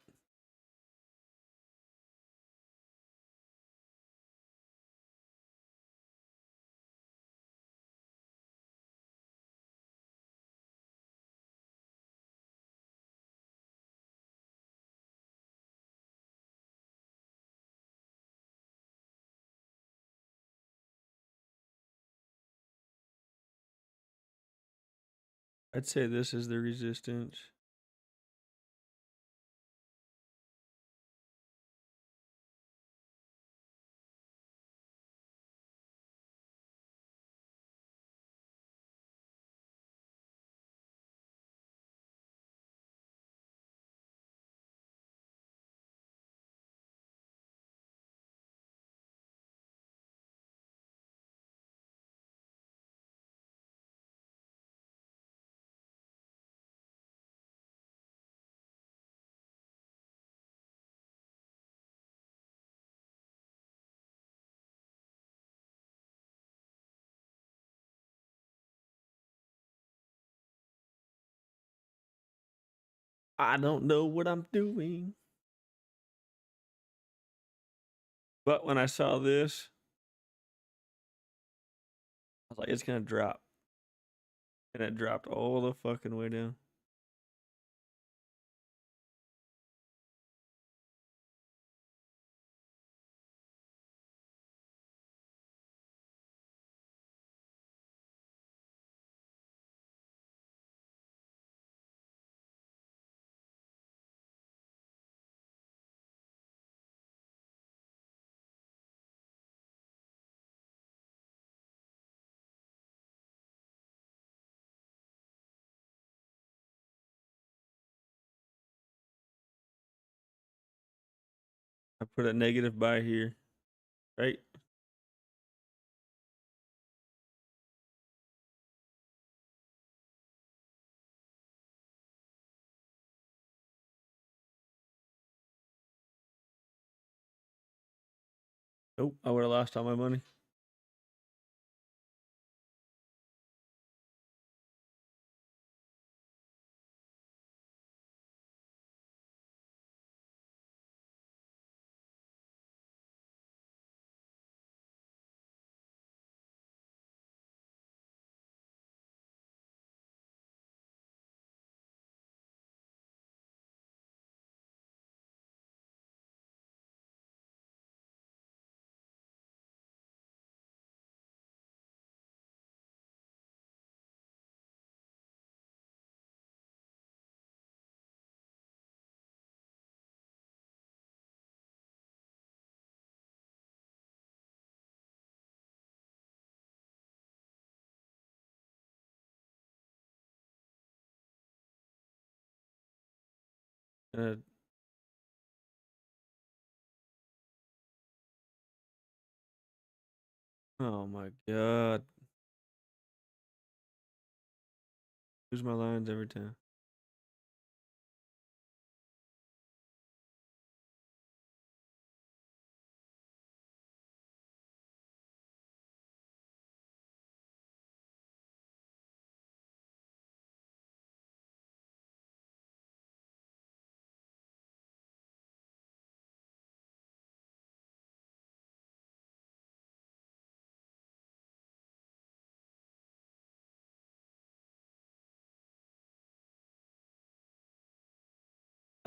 I'd say this is the resistance. I don't know what I'm doing. But when I saw this, I was like, it's gonna drop. And it dropped all the fucking way down. I put a negative buy here, right? Nope, I would have lost all my money. Uh, oh my god. Lose my lines every time.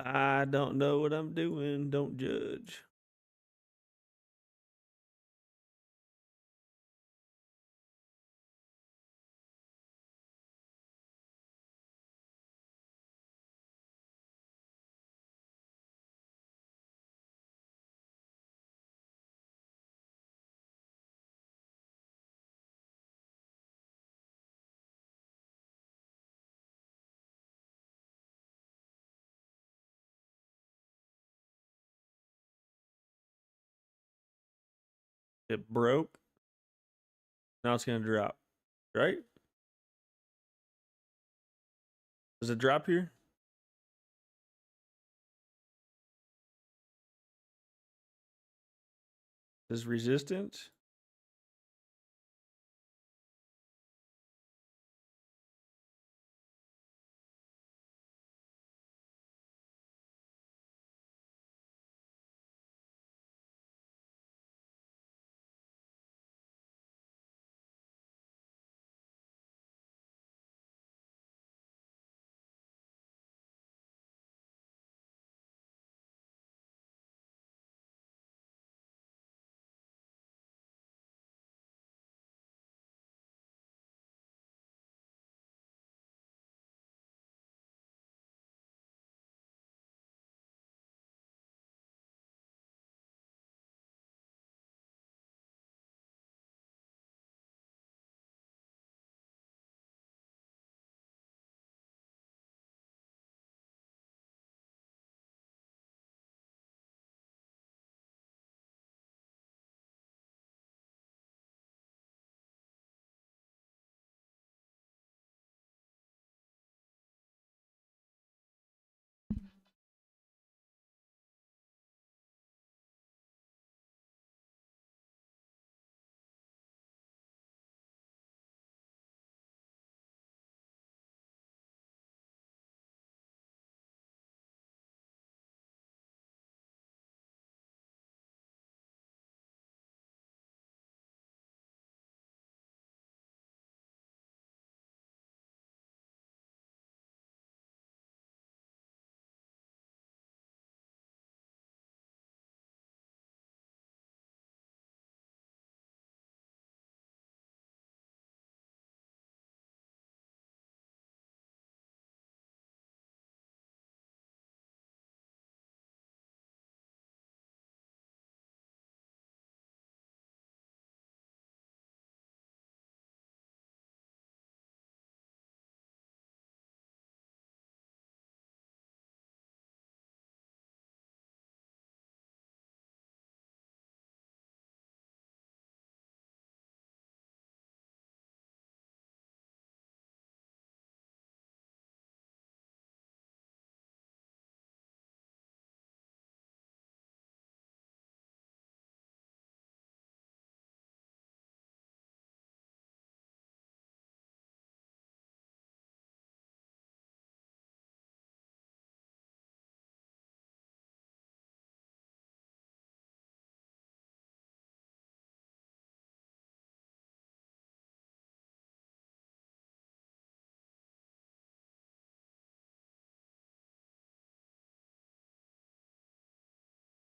I don't know what I'm doing. Don't judge. It broke. Now it's going to drop. Right? Does it drop here? Does resistance?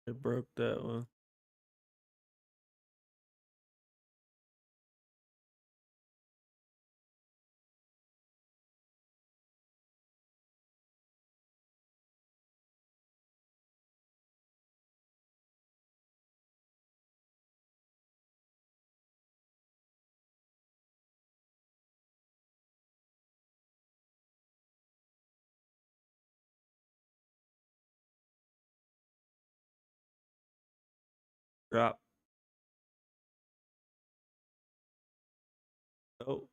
It broke that one. Drop. Oh.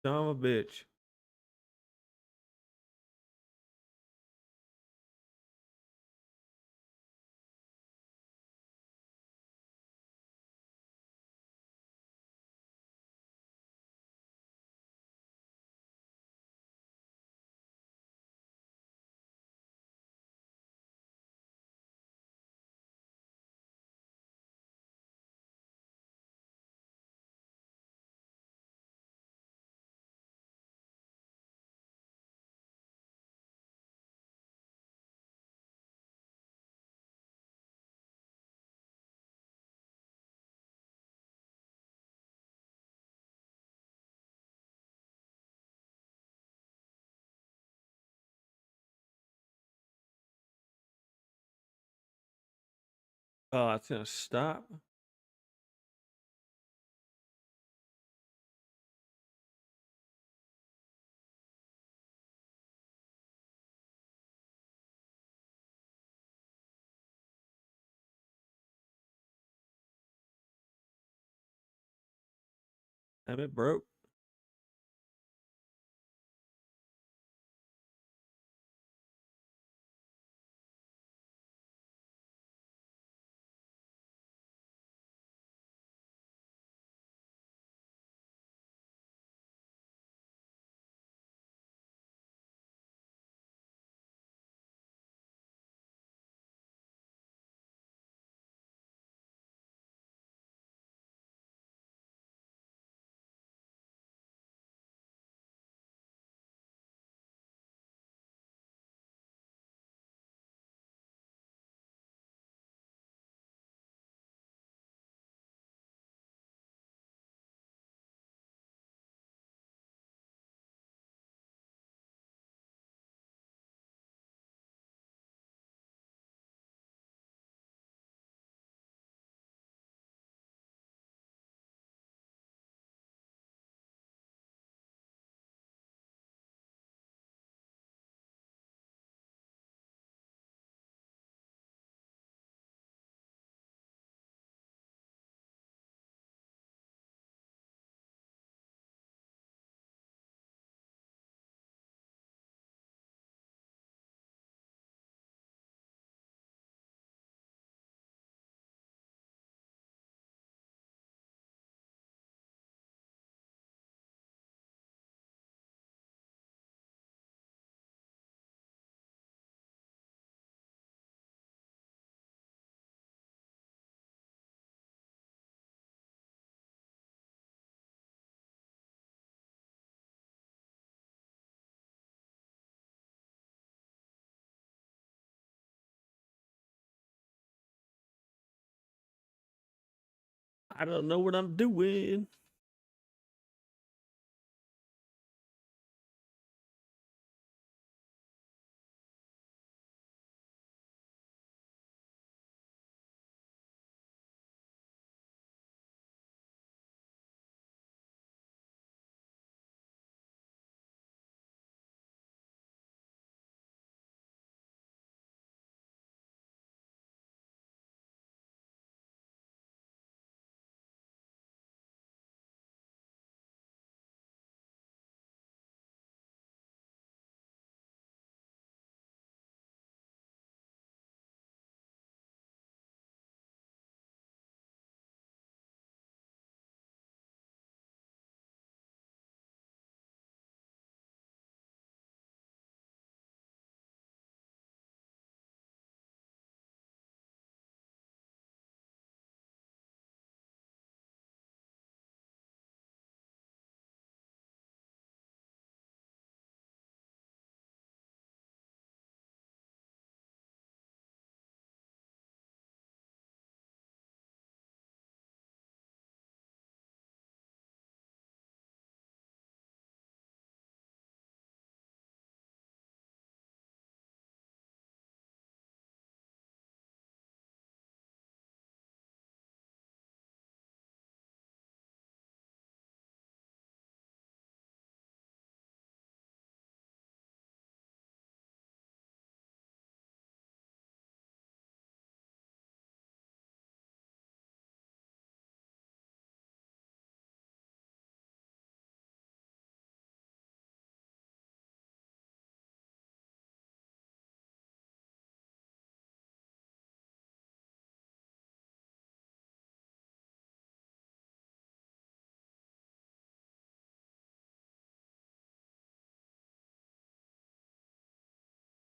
Son of a bitch. Oh, it's gonna stop. Damn, it broke. I don't know what I'm doing.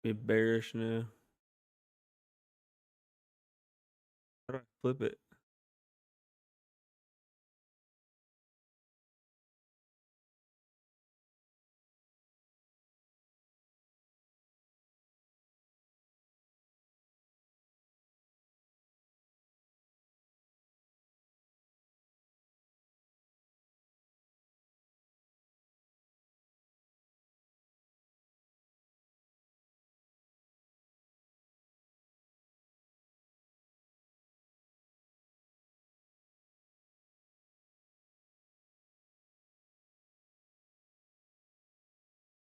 Be bearish now. How do I flip it?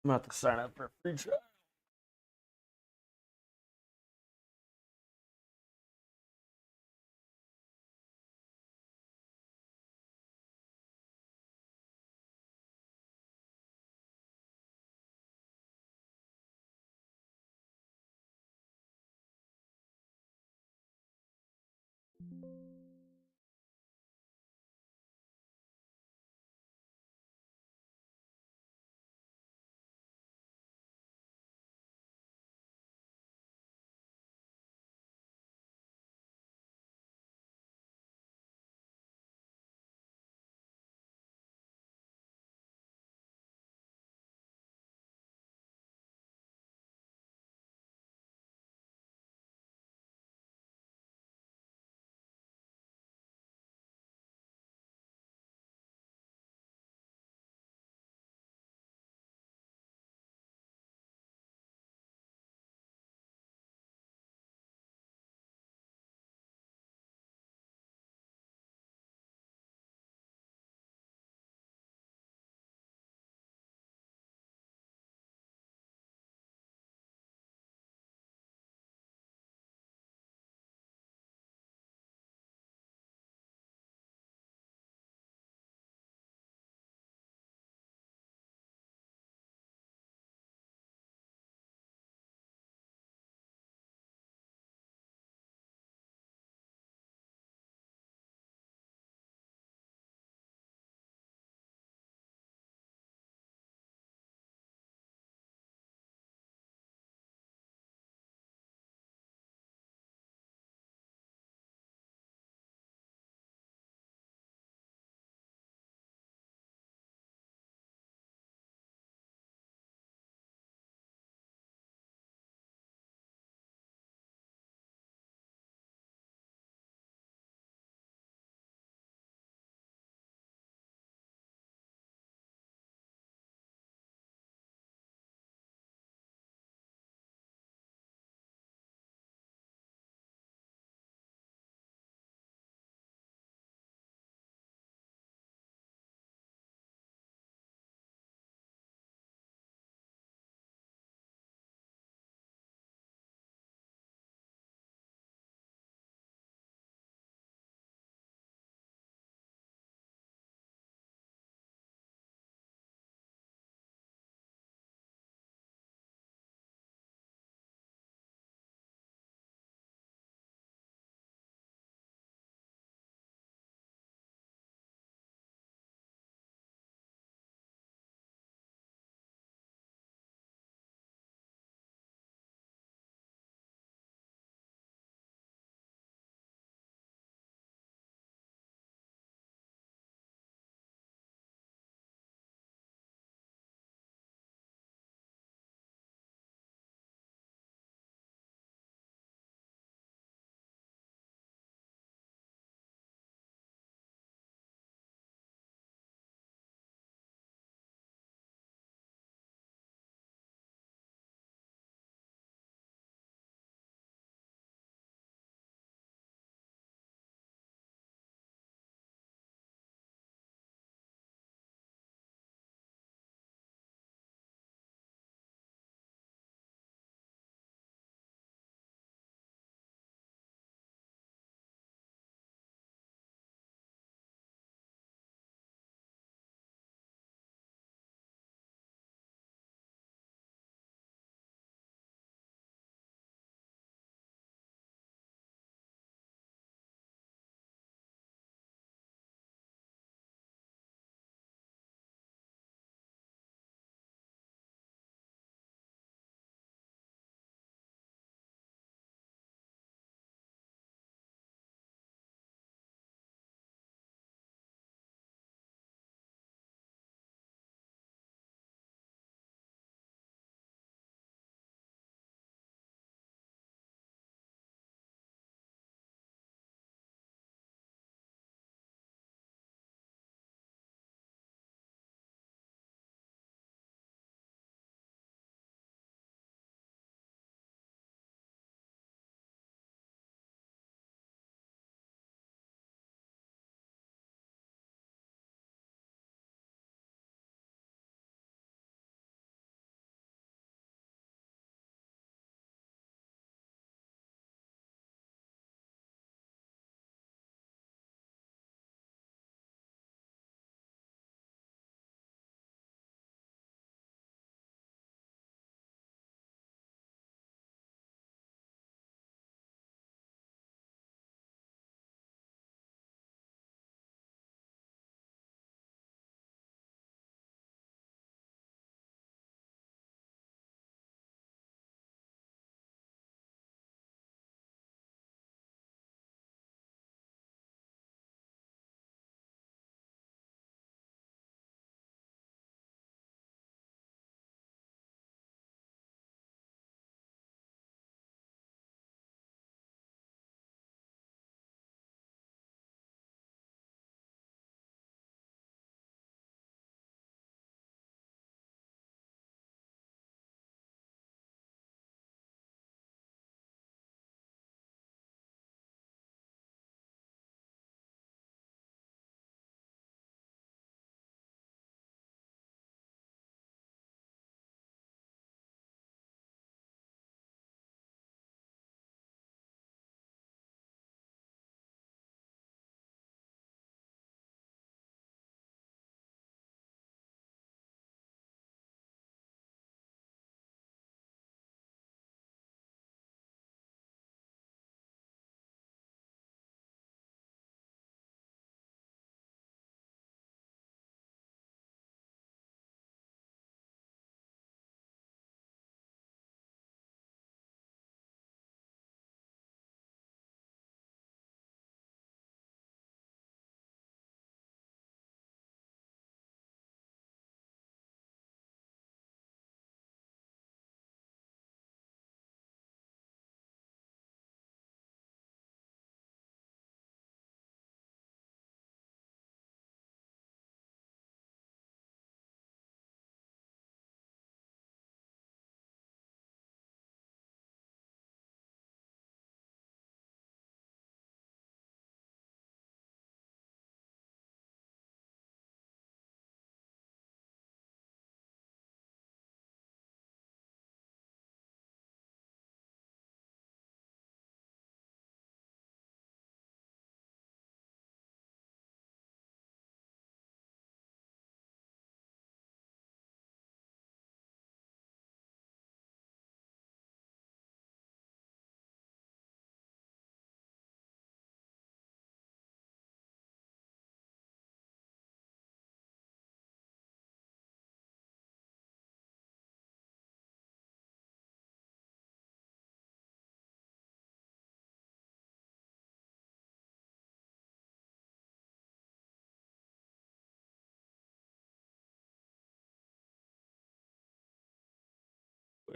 I'm about to sign up for a free trial.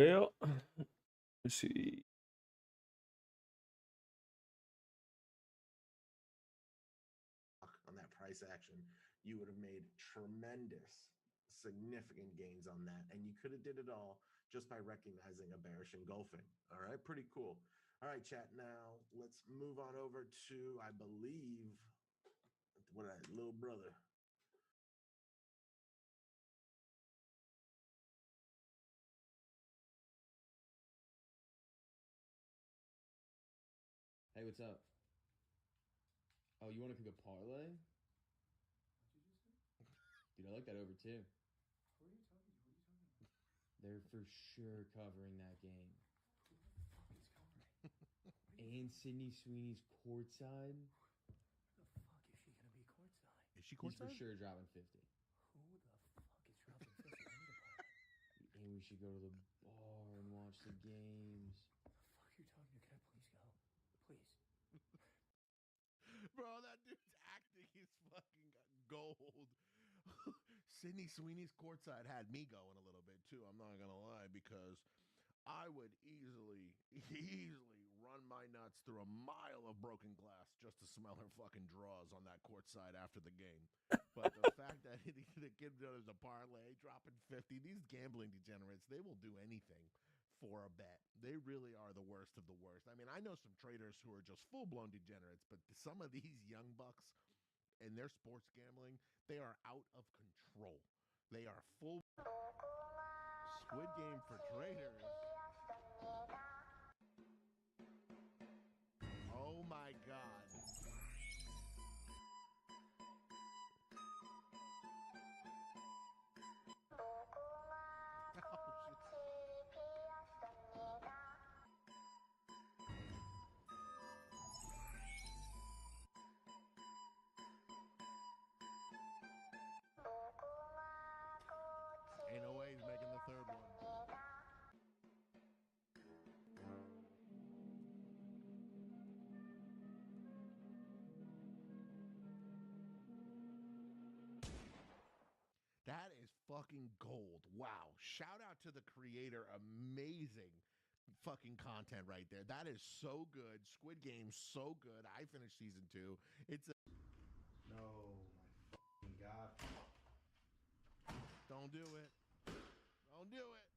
Well, let's see. On that price action, you would have made tremendous, significant gains on that, and you could have did it all just by recognizing a bearish engulfing. All right, pretty cool. All right, chat. Now let's move on over to, I believe, what little brother. Hey, what's up? Oh, you want to pick a parlay? Dude, I like that over too. Who are you talking to? What are you talking about? They're for sure covering that game. Who the fuck is covering? And Sydney Sweeney's courtside. Where the fuck is she gonna be courtside? Is she courtside? He's for sure dropping 50. Who the fuck is dropping 50? I need a parlay. And we should go to the bar and watch the games. What the fuck are you talking to? Can I please go? Please. Bro, that dude's acting is fucking gold. Sydney Sweeney's courtside had me going a little bit too. I'm not gonna lie, because I would easily run my nuts through a mile of broken glass just to smell her fucking draws on that courtside after the game. But the fact that the kid does a parlay, dropping 50, these gambling degenerates, they will do anything for a bet. They really are the worst of the worst. I mean, I know some traders who are just full-blown degenerates, but some of these young bucks and their sports gambling, they are out of control. They are full Squid Game for traders. Oh my God. Ain't no way he's making the third one. That is fucking gold. Wow. Shout out to the creator. Amazing fucking content right there. That is so good. Squid Game, so good. I finished season 2. It's a... No, my fucking God. Don't do it. Don't do it.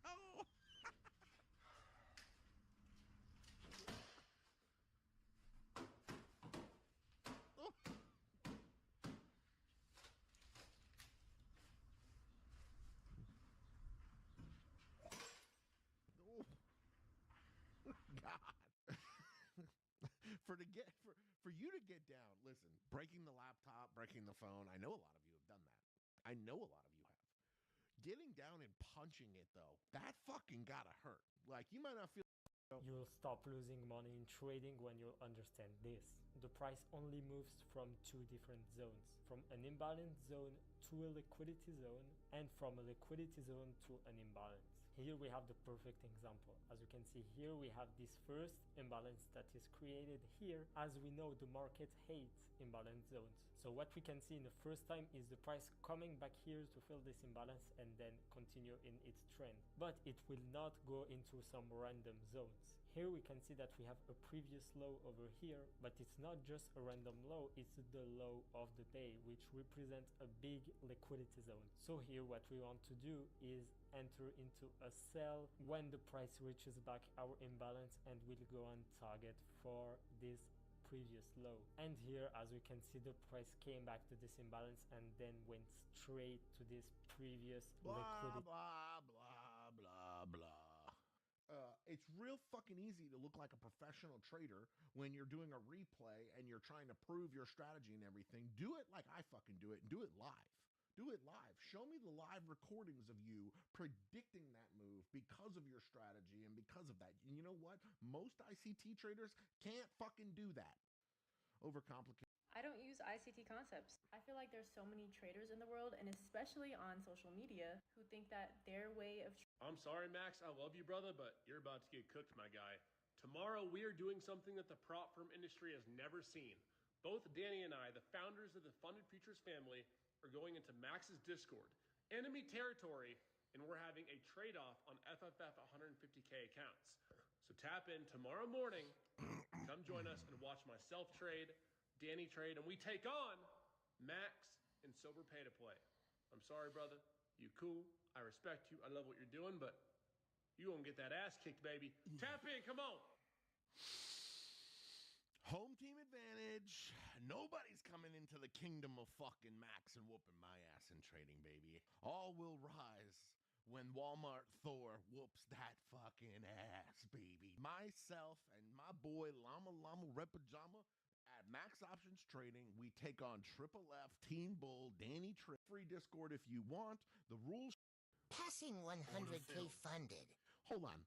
Oh. Oh. God. For you to get down, listen, breaking the laptop, breaking the phone, I know a lot of you have done that. I know a lot of you have. Getting down and punching it, though, that fucking gotta hurt. Like, you might not feel... You'll stop losing money in trading when you understand this. The price only moves from two different zones, from an imbalance zone to a liquidity zone, and from a liquidity zone to an imbalance. Here we have the perfect example. As you can see here, we have this first imbalance that is created here. As we know, the market hates imbalance zones. So what we can see in the first time is the price coming back here to fill this imbalance and then continue in its trend. But it will not go into some random zones. Here we can see that we have a previous low over here, but it's not just a random low, it's the low of the day, which represents a big liquidity zone. So here what we want to do is enter into a sell when the price reaches back our imbalance and will go on target for this previous low. And here, as we can see, the price came back to this imbalance and then went straight to this previous liquidity. Blah, blah, blah, blah. It's real fucking easy to look like a professional trader when you're doing a replay and you're trying to prove your strategy and everything. Do it like I fucking do it, and do it live. Do it live. Show me the live recordings of you predicting that move because of your strategy and because of that. And you know what? Most ICT traders can't fucking do that. Overcomplicate. I don't use ICT concepts. I feel like there's so many traders in the world, and especially on social media, who think that their way of... I'm sorry, Max. I love you, brother, but you're about to get cooked, my guy. Tomorrow, we are doing something that the prop firm industry has never seen. Both Danny and I, the founders of the Funded Futures family, are going into Max's Discord, enemy territory, and we're having a trade-off on FFF 150K accounts. So tap in tomorrow morning, come join us and watch myself trade, Danny trade, and we take on Max and Sober Pay to Play. I'm sorry, brother. You cool. I respect you. I love what you're doing, but you gonna get that ass kicked, baby. Tap in, come on. Home team advantage. Nobody's coming into the kingdom of fucking Max and whooping my ass in trading, baby. All will rise when Walmart Thor whoops that fucking ass, baby. Myself and my boy Llama Red Pajama at Max Options Trading, we take on Triple F, Teen Bull, Danny Tripp. Free Discord if you want. The rules. Passing 100K funded. Hold on.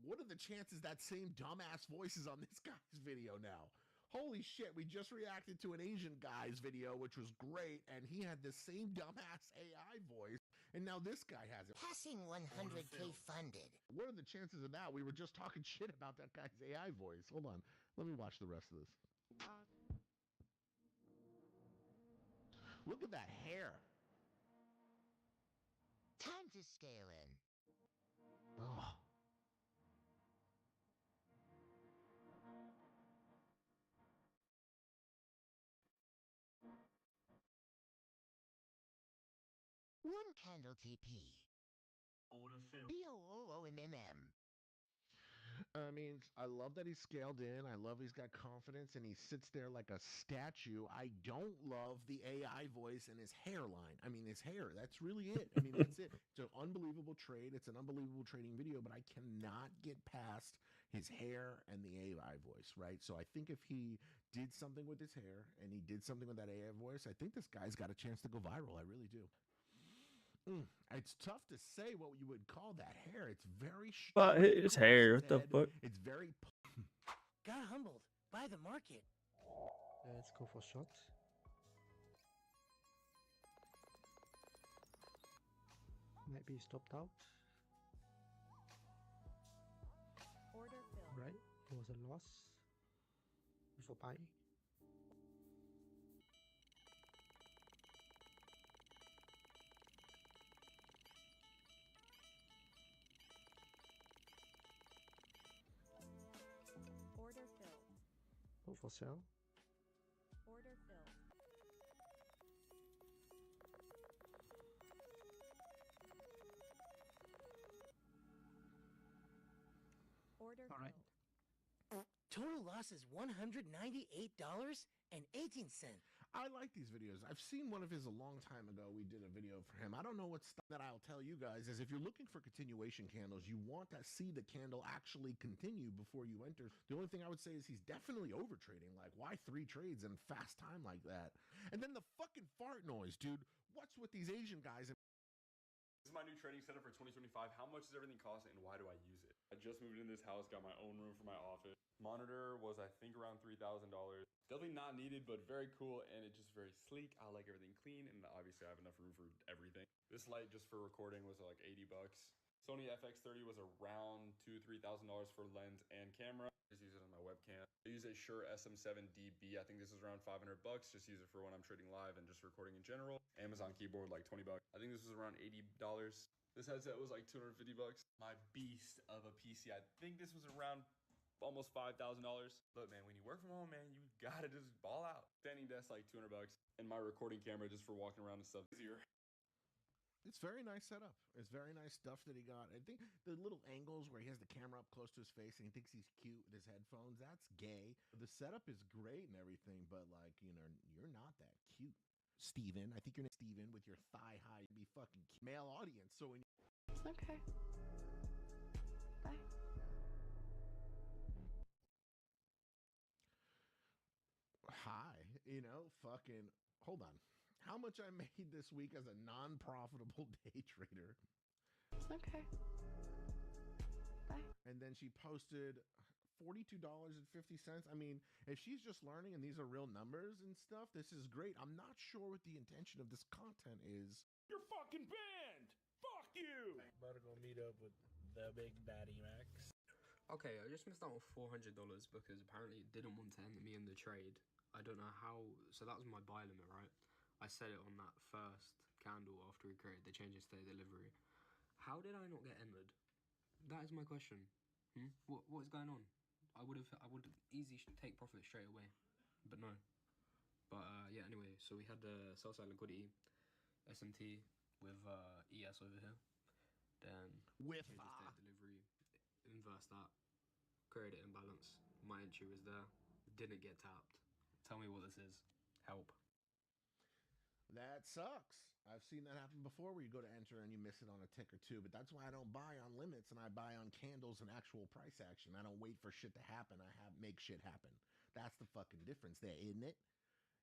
What are the chances that same dumbass voice is on this guy's video now? Holy shit, we just reacted to an Asian guy's video, which was great, and he had the same dumbass AI voice, and now this guy has it. Passing 100K funded. What are the chances of that? We were just talking shit about that guy's AI voice. Hold on. Let me watch the rest of this. Look at that hair. Time to scale in. Oh. One candle TP. Order filled. BOOOMMM. I mean, I love that he's scaled in. I love he's got confidence and he sits there like a statue. I don't love the AI voice and his hairline. I mean, his hair, that's really it. I mean, that's it. It's an unbelievable trade. It's an unbelievable trading video, but I cannot get past his hair and the AI voice, right? So I think if he did something with his hair and he did something with that AI voice, I think this guy's got a chance to go viral. I really do. It's tough to say what you would call that hair. It's very his hair, what the fuck? It's very Got humbled by the market. Let's go for shot. Might be stopped out. Order filled. Right, it was a loss. For buy. Order filled. Go for sell. Order filled. Order All right. filled. Total loss is $198.18. I like these videos. I've seen one of his a long time ago. We did a video for him. I don't know what's that I'll tell you guys is if you're looking for continuation candles, you want to see the candle actually continue before you enter. The only thing I would say is he's definitely over trading. Like, why 3 trades in fast time like that? And then the fucking fart noise, dude. What's with these Asian guys? This is my new trading setup for 2025. How much does everything cost and why do I use it? I just moved in this house, got my own room for my office. Monitor was, I think, around $3,000. Definitely not needed, but very cool, and it's just very sleek. I like everything clean, and obviously I have enough room for everything. This light just for recording was like $80. Sony FX30 was around $2,000 to $3,000 for lens and camera. Just use it on my webcam. I use a Shure SM7DB. I think this is around $500. Just use it for when I'm trading live and just recording in general. Amazon keyboard like $20. I think this was around $80. This headset was like $250. My beast of a PC. I think this was around almost $5,000. Look, man, when you work from home, man, you gotta just ball out. Standing desk like $200, and my recording camera just for walking around and stuff easier. It's very nice setup. It's very nice stuff that he got. I think the little angles where he has the camera up close to his face and he thinks he's cute with his headphones, that's gay. The setup is great and everything, but like, you know, you're not that cute. Steven, I think you're Steven with your thigh high, be fucking male audience. So when Okay. Bye. hi, you know, fucking hold on. How much I made this week as a non-profitable day trader. Okay. Bye. And then she posted $42.50. I mean, if she's just learning and these are real numbers and stuff, this is great. I'm not sure what the intention of this content is. You're fucking banned! Fuck you! About to go meet up with the big baddie Max. Okay, I just missed out on $400 because apparently it didn't want to enter me in the trade. I don't know how. So that was my buy limit, right? I set it on that first candle after we created. They changed it to delivery. How did I not get entered? That is my question. What is going on? I would easy take profit straight away, but no. But yeah. Anyway, so we had the sell side liquidity, SMT with ES over here. Then with delivery, inverse that, created imbalance. My entry was there, didn't get tapped. Tell me what this is. Help. That sucks. I've seen that happen before where you go to enter and you miss it on a tick or two, but that's why I don't buy on limits and I buy on candles and actual price action. I don't wait for shit to happen. I make shit happen. That's the fucking difference there, isn't it?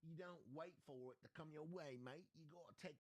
You don't wait for it to come your way, mate. You gotta take.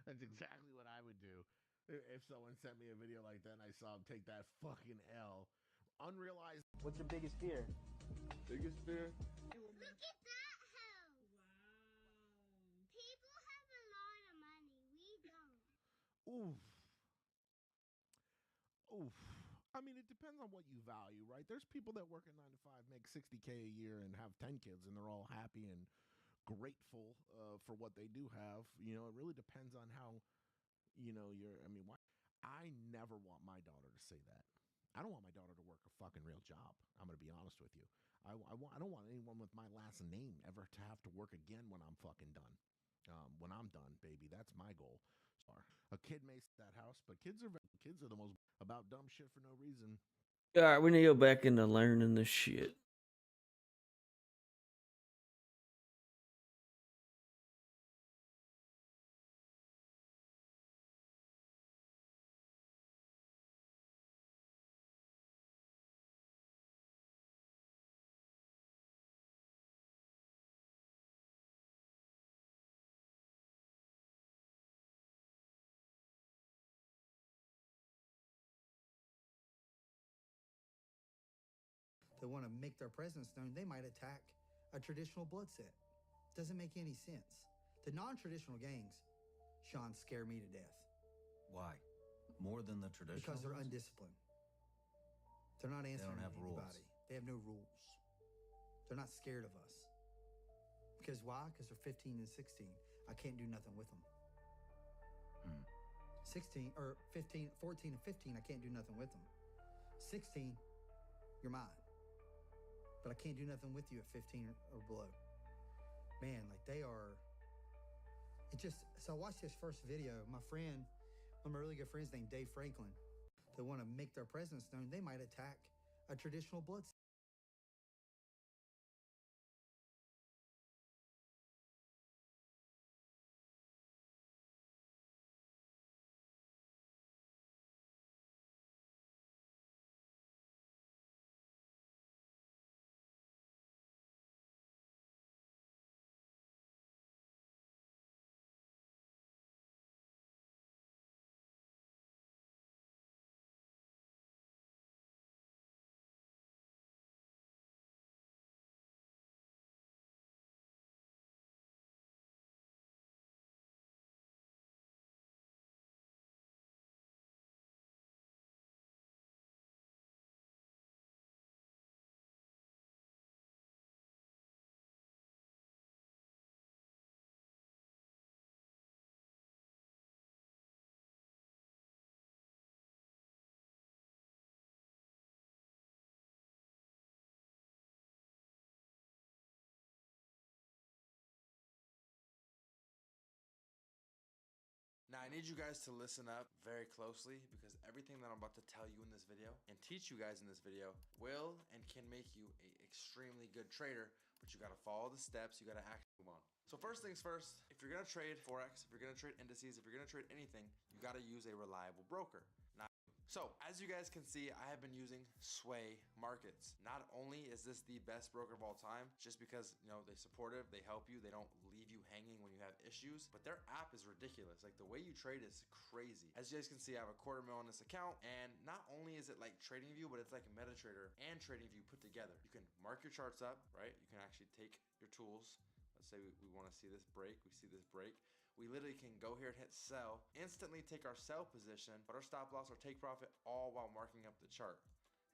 That's exactly what I would do. If someone sent me a video like that and I saw him take that fucking L. Unrealized. What's your biggest fear? Biggest fear? Look at that house! Wow. People have a lot of money. We don't. Oof. Oof. I mean, it depends on what you value, right? There's people that work at 9 to 5, make $60K a year, and have 10 kids, and they're all happy and grateful for what they do have. You know, it really depends on how, you know, why? I never want my daughter to say that. I don't want my daughter to work a fucking real job. I'm going to be honest with you. I don't want anyone with my last name ever to have to work again when I'm fucking done. When I'm done, baby, that's my goal. A kid may see that house, but kids are the most about dumb shit for no reason. All right, we need to go back into learning this shit. They want to make their presence known, they might attack a traditional blood set. Doesn't make any sense. The non-traditional gangs, Sean, scare me to death. Why? More than the traditional Because they're ones? undisciplined. They're not answering have rules. anybody. They have no rules. They're not scared of us. Because why? Because they're 15 and 16. I can't do nothing with them. 16 or 15, 14 and 15, I can't do nothing with them. 16, you're mine. But I can't do nothing with you at 15 or below. Man, like they are. It just. So I watched this first video. My friend, one of my really good friends named Dave Franklin, they want to make their presence known. They might attack a traditional blood. Now, I need you guys to listen up very closely because everything that I'm about to tell you in this video and teach you guys in this video will and can make you an extremely good trader, but you got to follow the steps. You got to actually move on. So first things first, if you're going to trade Forex, if you're going to trade indices, if you're going to trade anything, you got to use a reliable broker. Now, So as you guys can see, I have been using Sway Markets. Not only is this the best broker of all time, just because, you know, they're supportive, they help you, they don't leave you hanging when you have issues, but their app is ridiculous. Like the way you trade is crazy. As you guys can see, I have $250,000 on this account, and not only is it like TradingView, but it's like MetaTrader and TradingView put together. You can mark your charts up, right? You can actually take your tools. Let's say we want to see this break, we see this break. We literally can go here and hit sell, instantly take our sell position, but our stop loss or take profit all while marking up the chart.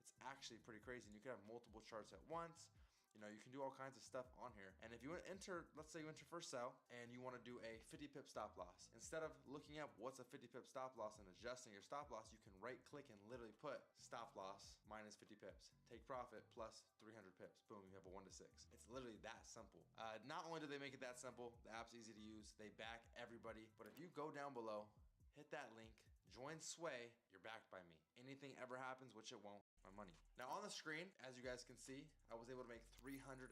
It's actually pretty crazy. And you can have multiple charts at once. You know, you can do all kinds of stuff on here. And if you enter, let's say you enter for sell and you want to do a 50 pip stop loss. Instead of looking up what's a 50 pip stop loss and adjusting your stop loss, you can right click and literally put stop loss minus 50 pips, take profit plus 300 pips. Boom, you have a 1 to 6. It's literally that simple. Not only do they make it that simple, the app's easy to use, they back everybody. But if you go down below, hit that link, join Sway, you're backed by me. Anything ever happens, which it won't, my money. Now on the screen, as you guys can see, I was able to make $330,000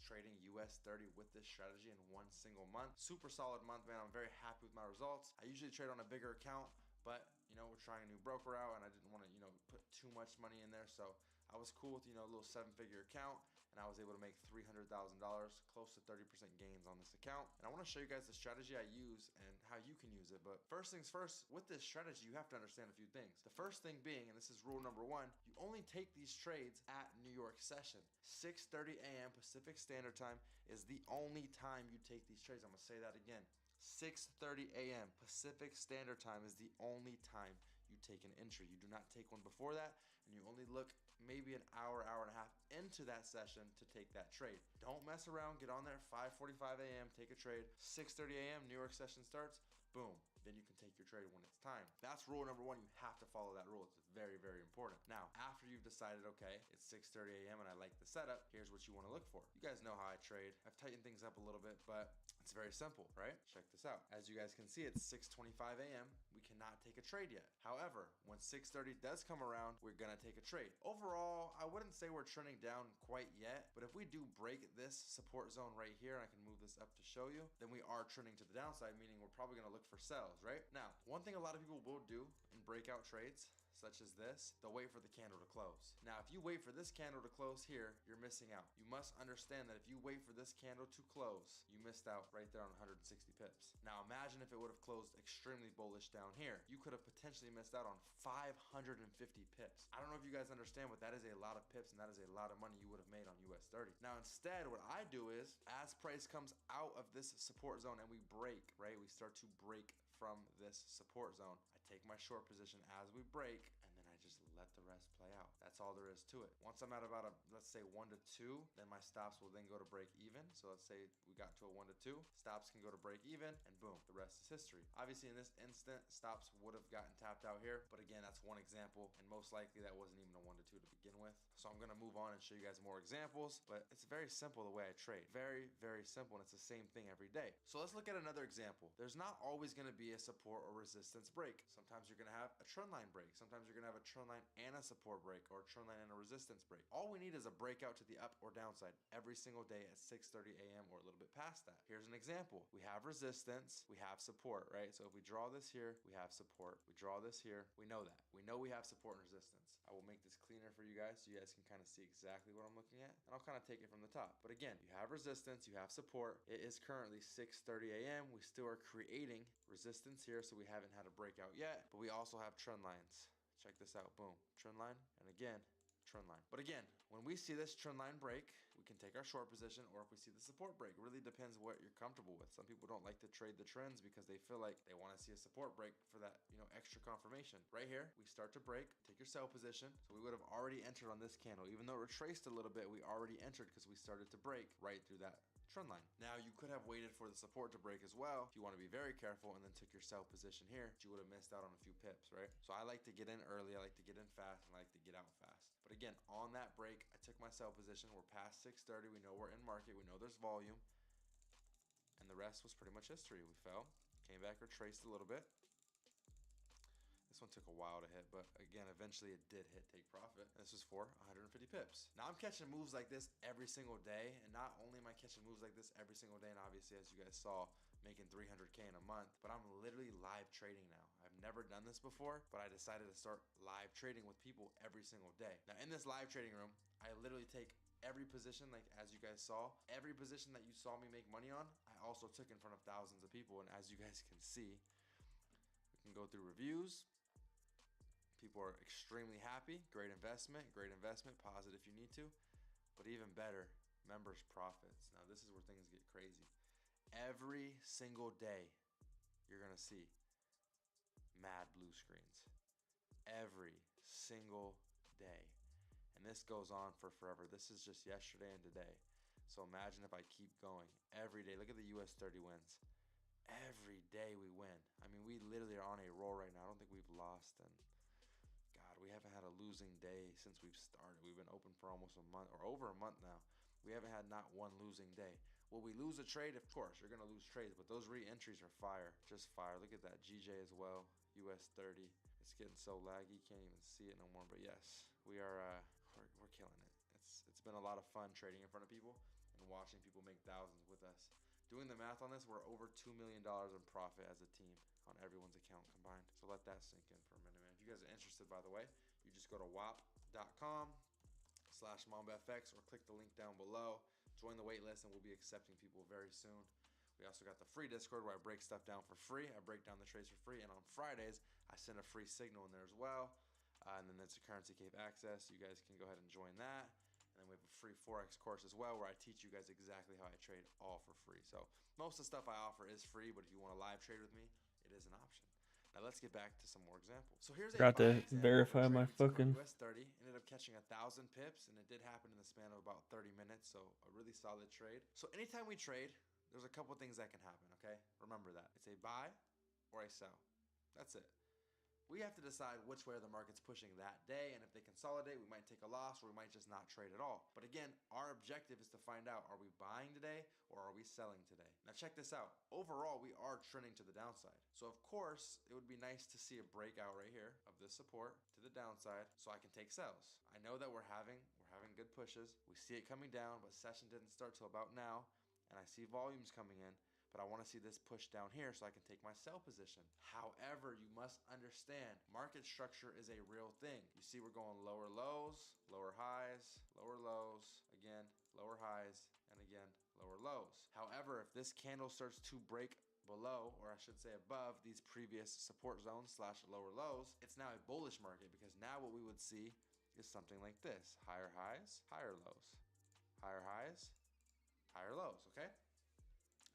trading US 30 with this strategy in one single month. Super solid month, man. I'm very happy with my results. I usually trade on a bigger account, but you know, we're trying a new broker out and I didn't want to, you know, put too much money in there. So I was cool with, you know, a little 7-figure account, and I was able to make $300,000, close to 30% gains on this account. And I want to show you guys the strategy I use and how you can use it. But first things first, with this strategy, you have to understand a few things. The first thing being, and this is rule number 1, you only take these trades at New York session. 6:30 a.m. Pacific Standard Time is the only time you take these trades. I'm going to say that again. 6:30 a.m. Pacific Standard Time is the only time you take an entry. You do not take one before that, and you only look maybe an hour, hour and a half into that session to take that trade. Don't mess around. Get on there 5:45 a.m. Take a trade. 6:30 a.m. New York session starts. Boom. Then you can take your trade when it's time. That's rule number 1. You have to follow that rule. It's very, very important. Now, after you've decided, okay, it's 6:30 a.m. and I like the setup, here's what you want to look for. You guys know how I trade. I've tightened things up a little bit, but it's very simple, right? Check this out. As you guys can see, it's 6:25 a.m. We cannot take a trade yet. However, when 6:30 does come around, we're gonna take a trade. Overall, I wouldn't say we're trending down quite yet, but if we do break this support zone right here, and I can move this up to show you, then we are trending to the downside, meaning we're probably gonna look for sells, right? Now, one thing a lot of people will do in breakout trades, such as this, they'll wait for the candle to close. Now, if you wait for this candle to close here, you're missing out. You must understand that if you wait for this candle to close, you missed out right there on 160 pips. Now, imagine if it would have closed extremely bullish down here. You could have potentially missed out on 550 pips. I don't know if you guys understand, but that is a lot of pips and that is a lot of money you would have made on US 30. Now, instead, what I do is, as price comes out of this support zone and we break, right? We start to break from this support zone. I take my short position as we break, and then I just let the rest play out. That's all there is to it. Once I'm at about a, let's say 1 to 2, then my stops will then go to break even. So let's say we got to a 1 to 2, stops can go to break even, and boom, the rest is history. Obviously in this instant, stops would have gotten tapped out here, but again, that's one example, and most likely that wasn't even a 1 to 2 to begin with. So I'm gonna move on and show you guys more examples, but it's very simple the way I trade. Very, very simple, and it's the same thing every day. So let's look at another example. There's not always gonna be a support or resistance break. Sometimes you're gonna have a trend line break. Sometimes you're gonna have a trend line and a support break, or a trend line and a resistance break. All we need is a breakout to the up or downside every single day at 6:30 a.m. or a little bit past that. Here's an example. We have resistance, we have support, right? So if we draw this here, we have support. We draw this here, we know that. We know we have support and resistance. I will make this cleaner for you guys so you guys can kind of see exactly what I'm looking at. And I'll kind of take it from the top. But again, you have resistance, you have support. It is currently 6:30 a.m. We still are creating resistance here, so we haven't had a breakout yet, but we also have trend lines. Check this out, boom, trend line, and again, trend line. But again, when we see this trend line break, we can take our short position, or if we see the support break, it really depends what you're comfortable with. Some people don't like to trade the trends because they feel like they want to see a support break for that, you know, extra confirmation. Right here, we start to break, take your sell position. So we would have already entered on this candle. Even though it retraced a little bit, we already entered because we started to break right through that trend line. Now you could have waited for the support to break as well if you want to be very careful, and then took your sell position here, but you would have missed out on a few pips, right? So I like to get in early, I like to get in fast, and I like to get out fast. But again, on that break, I took my sell position. We're past 6:30, we know we're in market, we know there's volume, and the rest was pretty much history. We fell, came back, retraced a little bit. This one took a while to hit, but again, eventually it did hit take profit. And this was for 150 pips. Now I'm catching moves like this every single day, and not only am I catching moves like this every single day, and obviously as you guys saw, making 300K in a month, but I'm literally live trading now. I've never done this before, but I decided to start live trading with people every single day. Now in this live trading room, I literally take every position, like as you guys saw, every position that you saw me make money on, I also took in front of thousands of people. And as you guys can see, we can go through reviews. People are extremely happy. Great investment, pause it if you need to. But even better, members' profits. Now this is where things get crazy. Every single day, you're gonna see mad blue screens. Every single day. And this goes on for forever. This is just yesterday and today. So imagine if I keep going every day. Look at the US 30 wins. Every day we win. I mean, we literally are on a roll right now. I don't think we've lost, and God, we haven't had a losing day since we've started. We've been open for almost a month, or over a month now. We haven't had not one losing day. Will we lose a trade? Of course, you're gonna lose trades, but those re-entries are fire. Just fire. Look at that GJ as well. US 30. It's getting so laggy, can't even see it no more. But yes, we are we're killing it. It's been a lot of fun trading in front of people and watching people make thousands with us. Doing the math on this, we're over $2 million in profit as a team on everyone's account combined. So let that sink in for a minute, man. If you guys are interested, by the way, you just go to wap.com/MambaFX or click the link down below. Join the wait list and we'll be accepting people very soon. We also got the free Discord where I break stuff down for free. I break down the trades for free. And on Fridays, I send a free signal in there as well. And then there's a Currency Cave access. You guys can go ahead and join that. And then we have a free Forex course as well where I teach you guys exactly how I trade all for free. So most of the stuff I offer is free, but if you want to live trade with me, it is an option. Now let's get back to some more examples. So here's a Forgot to example verify my fucking US 30. Ended up catching 1,000 pips, and it did happen in the span of about 30 minutes. So a really solid trade. So anytime we trade, there's a couple things that can happen, okay? Remember that. It's a buy or a sell. That's it. We have to decide which way the market's pushing that day, and if they consolidate, we might take a loss or we might just not trade at all. But again, our objective is to find out, are we buying today or are we selling today? Now check this out. Overall, we are trending to the downside. So of course, it would be nice to see a breakout right here of this support to the downside so I can take sells. I know that we're having good pushes. We see it coming down, but session didn't start till about now, and I see volumes coming in. But I want to see this push down here so I can take my sell position. However, you must understand market structure is a real thing. You see we're going lower lows, lower highs, lower lows, again, lower highs, and again, lower lows. However, if this candle starts to break below, or I should say above, these previous support zones / lower lows, it's now a bullish market because now what we would see is something like this. Higher highs, higher lows. Higher highs, higher lows, okay?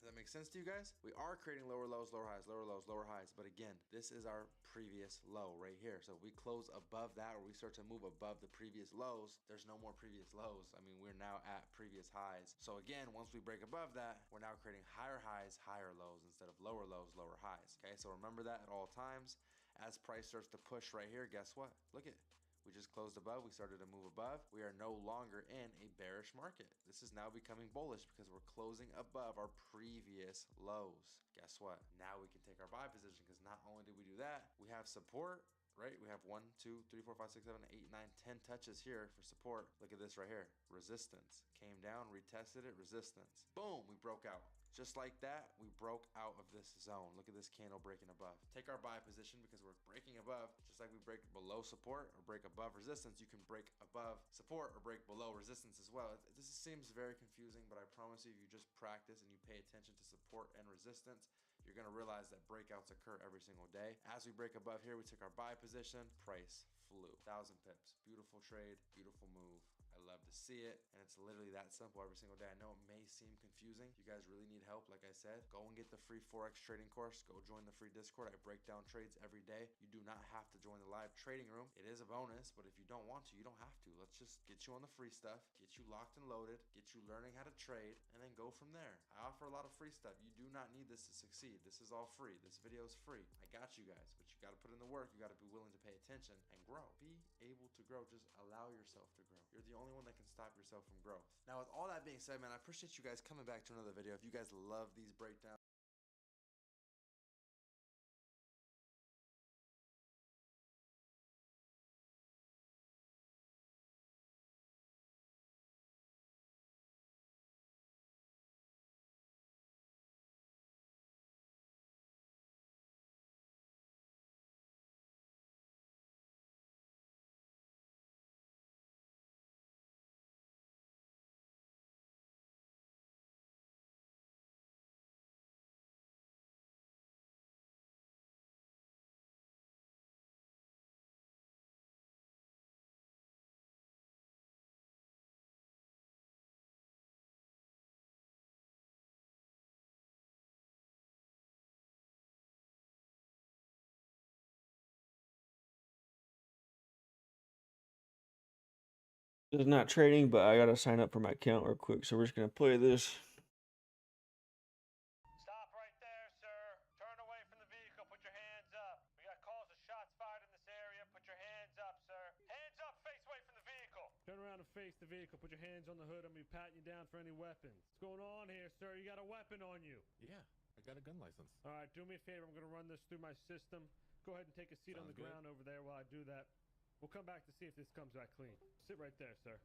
Does that make sense to you guys? We are creating lower lows, lower highs, lower lows, lower highs. But again, this is our previous low right here. So if we close above that or we start to move above the previous lows, there's no more previous lows. I mean, we're now at previous highs. So again, once we break above that, we're now creating higher highs, higher lows instead of lower lows, lower highs. Okay, so remember that at all times. As price starts to push right here, guess what? Look at we just closed above. We started to move above. We are no longer in a bearish market. This is now becoming bullish because we're closing above our previous lows. Guess what? Now we can take our buy position because not only did we do that, we have support, right? We have 1, 2, 3, 4, 5, 6, 7, 8, 9, 10 touches here for support. Look at this right here. Resistance. Came down, retested it, resistance. Boom, we broke out. Just like that, we broke out of this zone. Look at this candle breaking above. Take our buy position because we're breaking above. Just like we break below support or break above resistance, you can break above support or break below resistance as well. This seems very confusing, but I promise you, if you just practice and you pay attention to support and resistance, you're gonna realize that breakouts occur every single day. As we break above here, we took our buy position, price flew. 1,000 pips. Beautiful trade, beautiful move. I love to see it, and it's literally that simple every single day. I know it may seem confusing. If you guys really need help, like I said, go and get the free Forex trading course. Go join the free Discord. I break down trades every day. You do not have to join the live trading room. It is a bonus, but if you don't want to, you don't have to. Let's just get you on the free stuff, get you locked and loaded, get you learning how to trade, and then go from there. I offer a lot of free stuff. You do not need this to succeed. This is all free. This video is free. I got you guys, but you got to put in the work. You got to be willing to pay attention and grow. Be able to grow. Just allow yourself to grow. You're the only one that can stop yourself from growth. Now, with all that being said, man, I appreciate you guys coming back to another video. If you guys love these breakdowns, This is not trading, but I gotta sign up for my account real quick. So we're just gonna play this. Stop right there, sir. Turn away from the vehicle. Put your hands up. We got calls of shots fired in this area. Put your hands up, sir. Hands up. Face away from the vehicle. Turn around and face the vehicle. Put your hands on the hood. I'm gonna be patting you down for any weapons. What's going on here, sir? You got a weapon on you. Yeah, I got a gun license. All right, do me a favor. I'm gonna run this through my system. Go ahead and take a seat on Sounds the good. ground over there while I do that. We'll come back to see if this comes back clean. Sit right there, sir.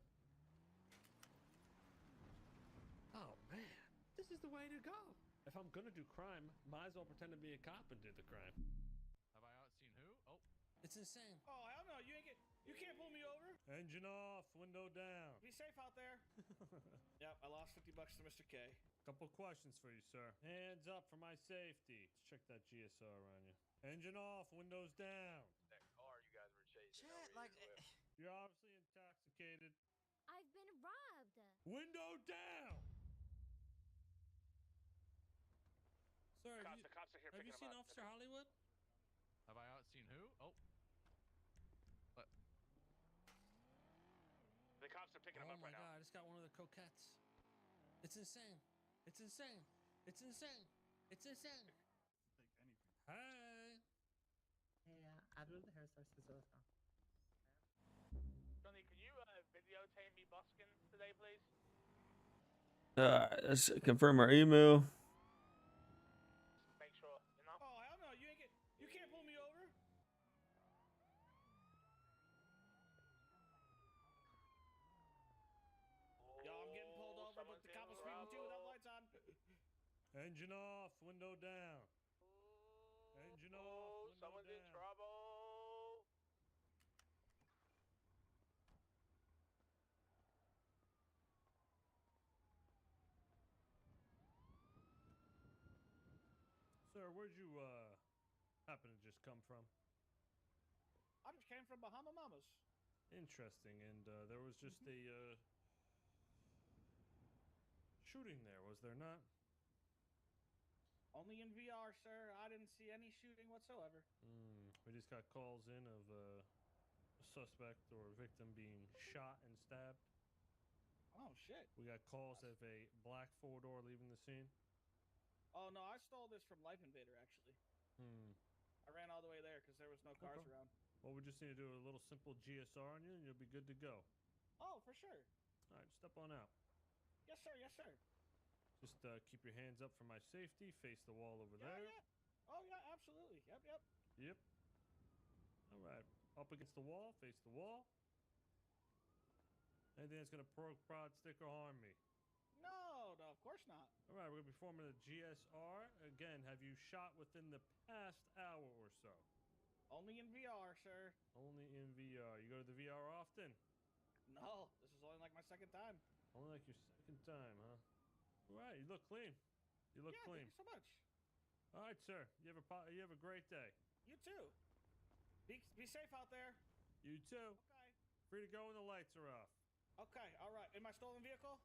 Oh man, this is the way to go. If I'm gonna do crime, might as well pretend to be a cop and do the crime. Have I outseen who? Oh, It's insane. Oh, hell no. You can't pull me over. Engine off, window down. Be safe out there. Yep, I lost $50 to Mr. K. Couple questions for you, sir. Hands up for my safety. Let's check that GSR on you. Engine off, windows down. That car you guys were chasing. Chat, like, You're obviously intoxicated. I've been robbed. Window down. Sir, The cops are here have you picking seen him up. Officer Hollywood? have I outseen who? Oh, what? The cops are picking him Oh up my right now. god, I just got one of the coquettes. It's insane. It's insane. It's insane. It's insane. Hey. Yeah, I do the hairstyle scissors now. Johnny, can you videotape me busking today, please? Let's confirm our email. Make sure. Oh, hell no. You can't pull me over. Yo, I'm getting pulled over, but the cop was speeding too without lights on. Engine off, window down. Engine off, window Someone's in down. trouble. Sir, where'd you happen to just come from? I just came from Bahama Mamas. Interesting, and there was just a shooting there, was there not? Only in VR, sir. I didn't see any shooting whatsoever. We just got calls in of a suspect or a victim being shot and stabbed. Oh, shit. We got calls of a black four-door leaving the scene. Oh, no, I stole this from Life Invader, actually. I ran all the way there because there was no cars Okay. around. Well, we just need to do a little simple GSR on you, and you'll be good to go. Oh, for sure. All right, step on out. Yes, sir. Yes, sir. Just keep your hands up for my safety. Face the wall over Yeah, there. yeah. Oh, yeah, absolutely. Yep, yep. Yep. All right. Up against the wall. Face the wall. Anything that's going to poke, prod, stick, or harm me. No, of course not. All right, we're going to be forming a GSR. Again, have you shot within the past hour or so? Only in VR, sir. Only in VR. You go to the VR often? No, this is only like my second time. Only like your second time, huh? All right, you look clean. You look Yeah, clean. thank you so much. All right, sir. You have a great day. You too. Be safe out there. You too. Okay. Free to go when the lights are off. Okay, all right. In my stolen vehicle?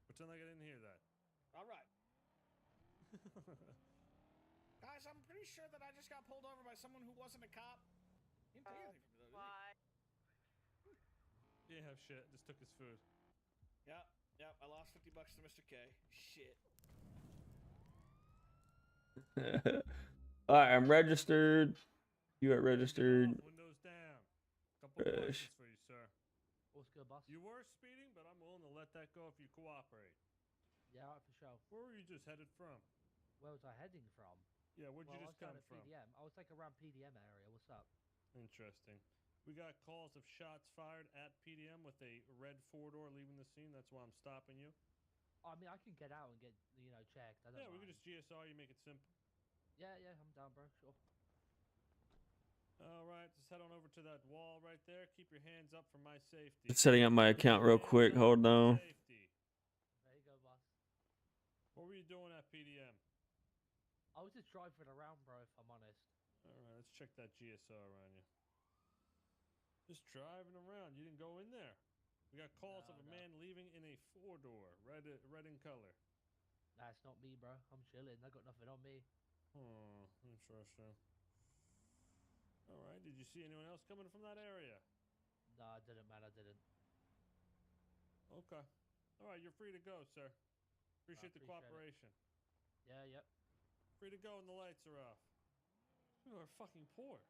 Pretend like I didn't hear that. All right. Guys, I'm pretty sure that I just got pulled over by someone who wasn't a cop. He didn't take anything from me, though, did he? Yeah, shit. Just took his food. Yep. I lost $50 to Mr. K. Shit. All right, I'm registered. You are registered. Windows down. Couple questions for you, sir. What's good, boss? You were speeding, but I'm willing to let that go if you cooperate. Yeah, all right, for sure. Where were you just headed from? Where was I heading from? Yeah, where'd you I just was down come at from? PDM. I was like around PDM area. What's up? Interesting. We got calls of shots fired at PDM with a red four-door leaving the scene. That's why I'm stopping you. I mean, I can get out and get, checked. I don't Yeah, we mind. could just GSR you, make it simple. Yeah, I'm down, bro. Sure. All right, just head on over to that wall right there. Keep your hands up for my safety. Just setting up my account real quick. Hold on. Safety. There you go, boss. What were you doing at PDM? I was just driving around, bro, if I'm honest. All right, let's check that GSR on you. Just driving around. You didn't go in there. We got calls of a man leaving in a four-door, red in color. That's not me, bro. I'm chilling. I got nothing on me. Hmm, interesting. All right, did you see anyone else coming from that area? No, it didn't, man. I didn't. Okay. All right, you're free to go, sir. Appreciate the appreciate it. cooperation. Yeah, yep. Free to go when the lights are off. You are fucking poor.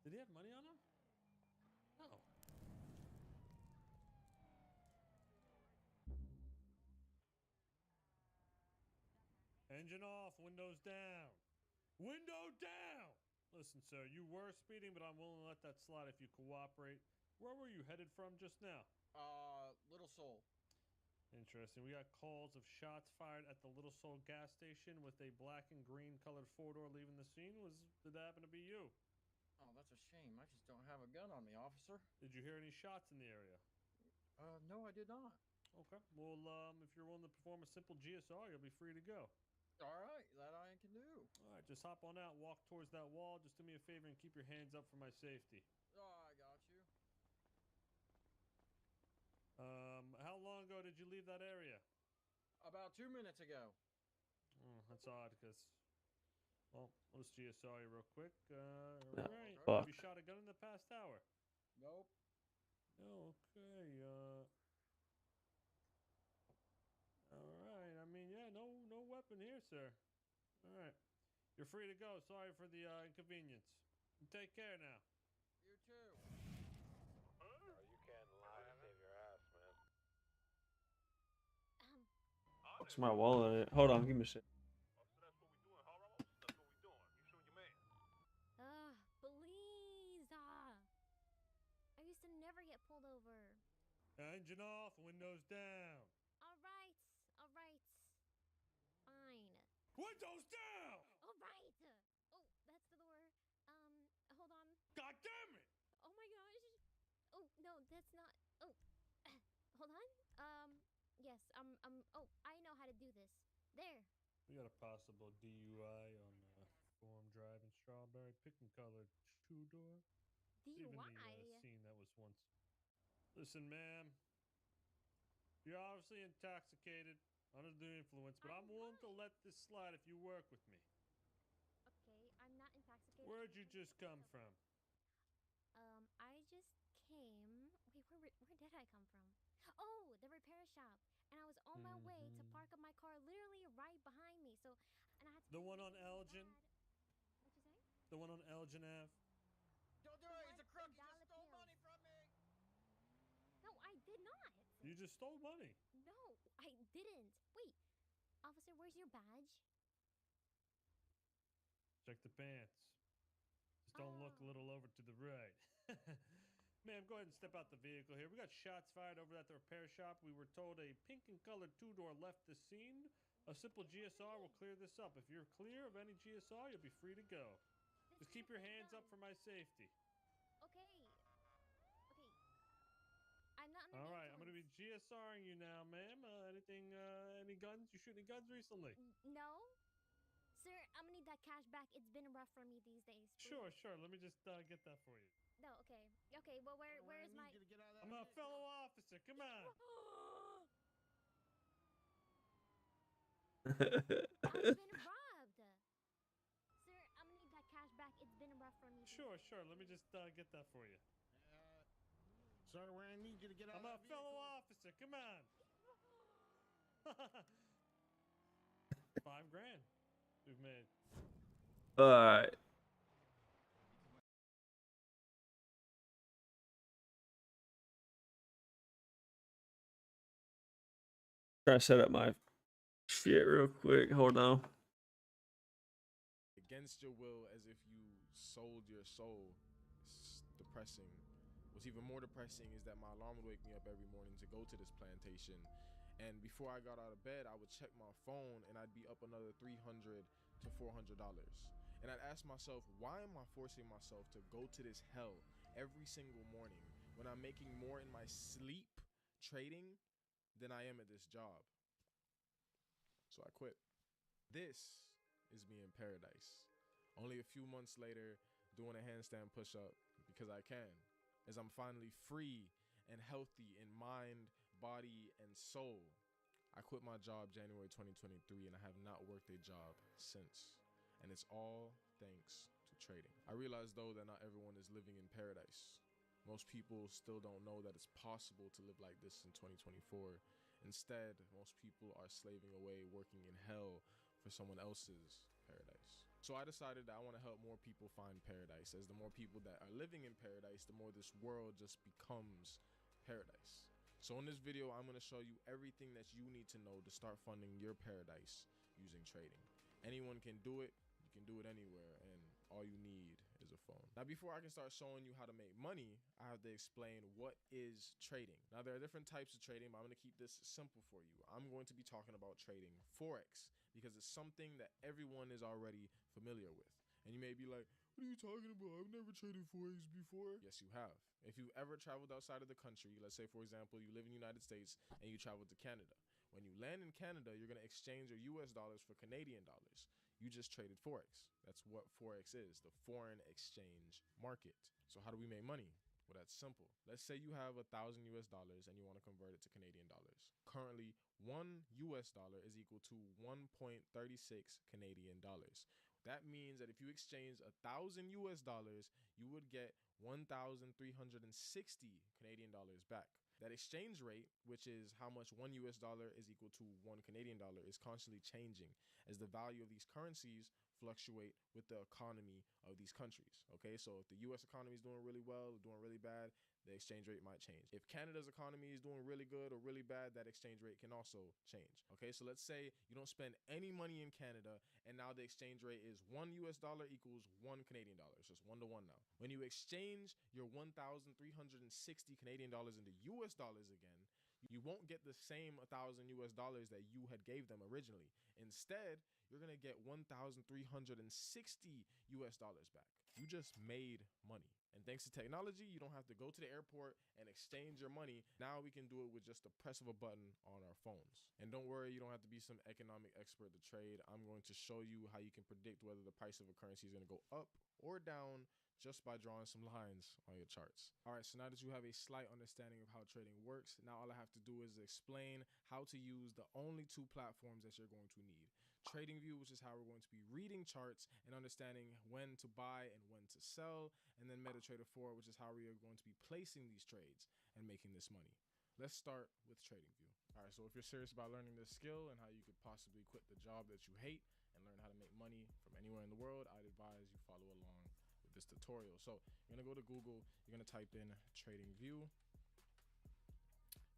Did he have money on him? No. Engine off, windows down. Window down! Listen, sir, you were speeding, but I'm willing to let that slide if you cooperate. Where were you headed from just now? Little Soul. Interesting. We got calls of shots fired at the Little Soul gas station with a black and green colored four-door leaving the scene. Did that happen to be you? Oh, that's a shame. I just don't have a gun on me, officer. Did you hear any shots in the area? No, I did not. Okay. Well, if you're willing to perform a simple GSR, you'll be free to go. All right, that I can do. All right, just hop on out, walk towards that wall. Just do me a favor and keep your hands up for my safety. Oh, I got you. How long ago did you leave that area? About 2 minutes ago. Oh, that's odd, because... Well, let's GSR you real quick. Oh, Right. fuck. Have you shot a gun in the past hour? Nope. No, okay, all right, I mean, yeah, no weapon here, sir. All right. You're free to go. Sorry for the inconvenience. Take care now. You too. You can't lie to save your ass, man. What's my wallet? Hold on, give me a sec. Please. I used to never get pulled over. Engine off, windows down. All right. Fine. Windows down! All right. Oh, that's the door. Hold on. God damn it! Oh my gosh. Oh, no, that's not. Oh, hold on. Yes, oh, I know how to do this. There. We got a possible DUI on Form Drive in Strawberry, picking colored two-door. DUI? Even the scene that was once. Listen, ma'am. You're obviously intoxicated, under the influence, but I'm willing to let this slide if you work with me. Okay, I'm not intoxicated. Where'd you just come from? I just came. Wait, where did I come from? Oh, the repair shop. And I was on my way to park up my car literally right behind me. So, and I had to. The one on Elgin? What'd you say? The one on Elgin Ave? Don't do it. He's a crook. He just stole money from me. No, I did not. You just stole money. No, I didn't. Wait, officer, where's your badge? Check the pants. Just don't look a little over to the right. Ma'am, go ahead and step out the vehicle here. We got shots fired over at the repair shop. We were told a pink and colored two-door left the scene. A simple GSR will clear this up. If you're clear of any GSR, you'll be free to go. Just keep your hands up for my safety. Okay. I'm not. All right, I'm going to be GSRing you now, ma'am. Any guns? You shoot any guns recently? No. Sir, I'm gonna need that cash back. It's been rough for me these days. Please. Sure. Let me just get that for you. No, okay. Well, where is my... I'm a fellow officer. Come on. I've been robbed. Sir, I'm gonna need that cash back. It's been rough for me. Sure. Let me just get that for you. Sir, where I need you to get out I'm of a fellow officer. Come on. $5,000 we've made. All right. Try to set up my shit real quick. Hold on. Against your will, as if you sold your soul. It's depressing. What's even more depressing is that my alarm would wake me up every morning to go to this plantation. And before I got out of bed, I would check my phone and I'd be up another $300 to $400. And I'd ask myself, why am I forcing myself to go to this hell every single morning when I'm making more in my sleep trading than I am at this job? So I quit. This is me in paradise. Only a few months later, doing a handstand push-up because I can, as I'm finally free and healthy in mind, body, and soul. I quit my job January 2023 and I have not worked a job since. And it's all thanks to trading. I realize though that not everyone is living in paradise. Most people still don't know that it's possible to live like this in 2024. Instead, most people are slaving away, working in hell for someone else's paradise. So I decided that I want to help more people find paradise, as the more people that are living in paradise, the more this world just becomes paradise. So in this video, I'm going to show you everything that you need to know to start funding your paradise using trading. Anyone can do it. You can do it anywhere, and all you need is a phone. Now, before I can start showing you how to make money, I have to explain what is trading. Now, there are different types of trading, but I'm going to keep this simple for you. I'm going to be talking about trading Forex because it's something that everyone is already familiar with. And you may be like, what are you talking about? I've never traded Forex before. Yes, you have. If you've ever traveled outside of the country, let's say, for example, you live in the United States and you travel to Canada. When you land in Canada, you're going to exchange your US dollars for Canadian dollars. You just traded Forex. That's what Forex is, the foreign exchange market. So how do we make money? Well, that's simple. Let's say you have $1,000 US and you want to convert it to Canadian dollars. Currently, $1 US is equal to 1.36 Canadian dollars. That means that if you exchange $1,000 US, you would get 1,360 Canadian dollars back. That exchange rate, which is how much $1 US is equal to 1 Canadian dollar, is constantly changing as the value of these currencies fluctuate with the economy of these countries. Okay, so if the US economy is doing really well or doing really bad, the exchange rate might change. If Canada's economy is doing really good or really bad, that exchange rate can also change. Okay, so let's say you don't spend any money in Canada and now the exchange rate is $1 US equals 1 Canadian dollar. It's just 1 to 1 now. When you exchange your 1,360 Canadian dollars into US dollars again, you won't get the same $1,000 US that you had gave them originally. Instead, you're gonna get 1,360 US dollars back. You just made money. And thanks to technology, you don't have to go to the airport and exchange your money. Now we can do it with just the press of a button on our phones. And don't worry, you don't have to be some economic expert to trade. I'm going to show you how you can predict whether the price of a currency is going to go up or down just by drawing some lines on your charts. All right, so now that you have a slight understanding of how trading works, now all I have to do is explain how to use the only two platforms that you're going to need. TradingView, which is how we're going to be reading charts and understanding when to buy and when to sell, and then MetaTrader 4, which is how we are going to be placing these trades and making this money. Let's start with TradingView. All right, so if you're serious about learning this skill and how you could possibly quit the job that you hate and learn how to make money from anywhere in the world, I'd advise you follow along with this tutorial. So you're gonna go to Google, you're gonna type in TradingView. You're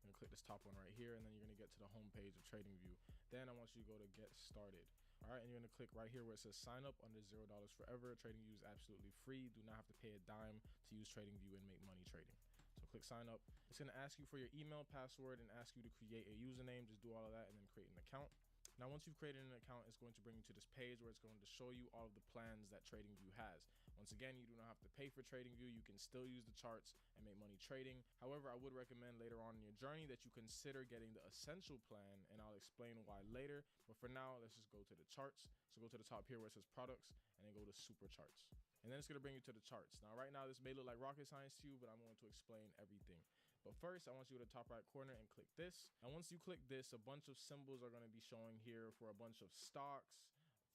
gonna click this top one right here, and then you're gonna get to the home page of TradingView. Then I want you to go to Get Started. All right, and you're gonna click right here where it says sign up under $0 forever. TradingView is absolutely free. Do not have to pay a dime to use TradingView and make money trading. So click sign up. It's gonna ask you for your email, password, and ask you to create a username. Just do all of that and then create an account. Now, once you've created an account, it's going to bring you to this page where it's going to show you all of the plans that TradingView has. Once again, you do not have to pay for TradingView. You can still use the charts and make money trading. However, I would recommend later on in your journey that you consider getting the essential plan, and I'll explain why later. But for now, let's just go to the charts. So go to the top here where it says products, and then go to super charts. And then it's going to bring you to the charts. Now, right now, this may look like rocket science to you, but I'm going to explain everything. But first, I want you to go to the top right corner and click this. And once you click this, a bunch of symbols are going to be showing here for a bunch of stocks,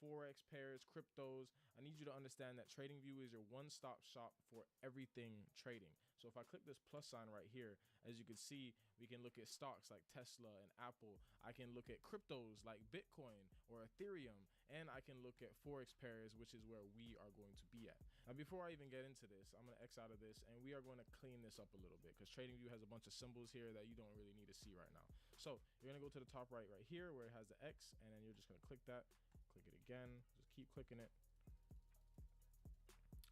Forex pairs, cryptos. I need you to understand that TradingView is your one-stop shop for everything trading. So if I click this plus sign right here, as you can see, we can look at stocks like Tesla and Apple. I can look at cryptos like Bitcoin or Ethereum, and I can look at Forex pairs, which is where we are going to be at. Now, before I even get into this, I'm going to X out of this, and we are going to clean this up a little bit because TradingView has a bunch of symbols here that you don't really need to see right now. So you're going to go to the top right here where it has the X, and then you're just going to click that. Click it again, just keep clicking it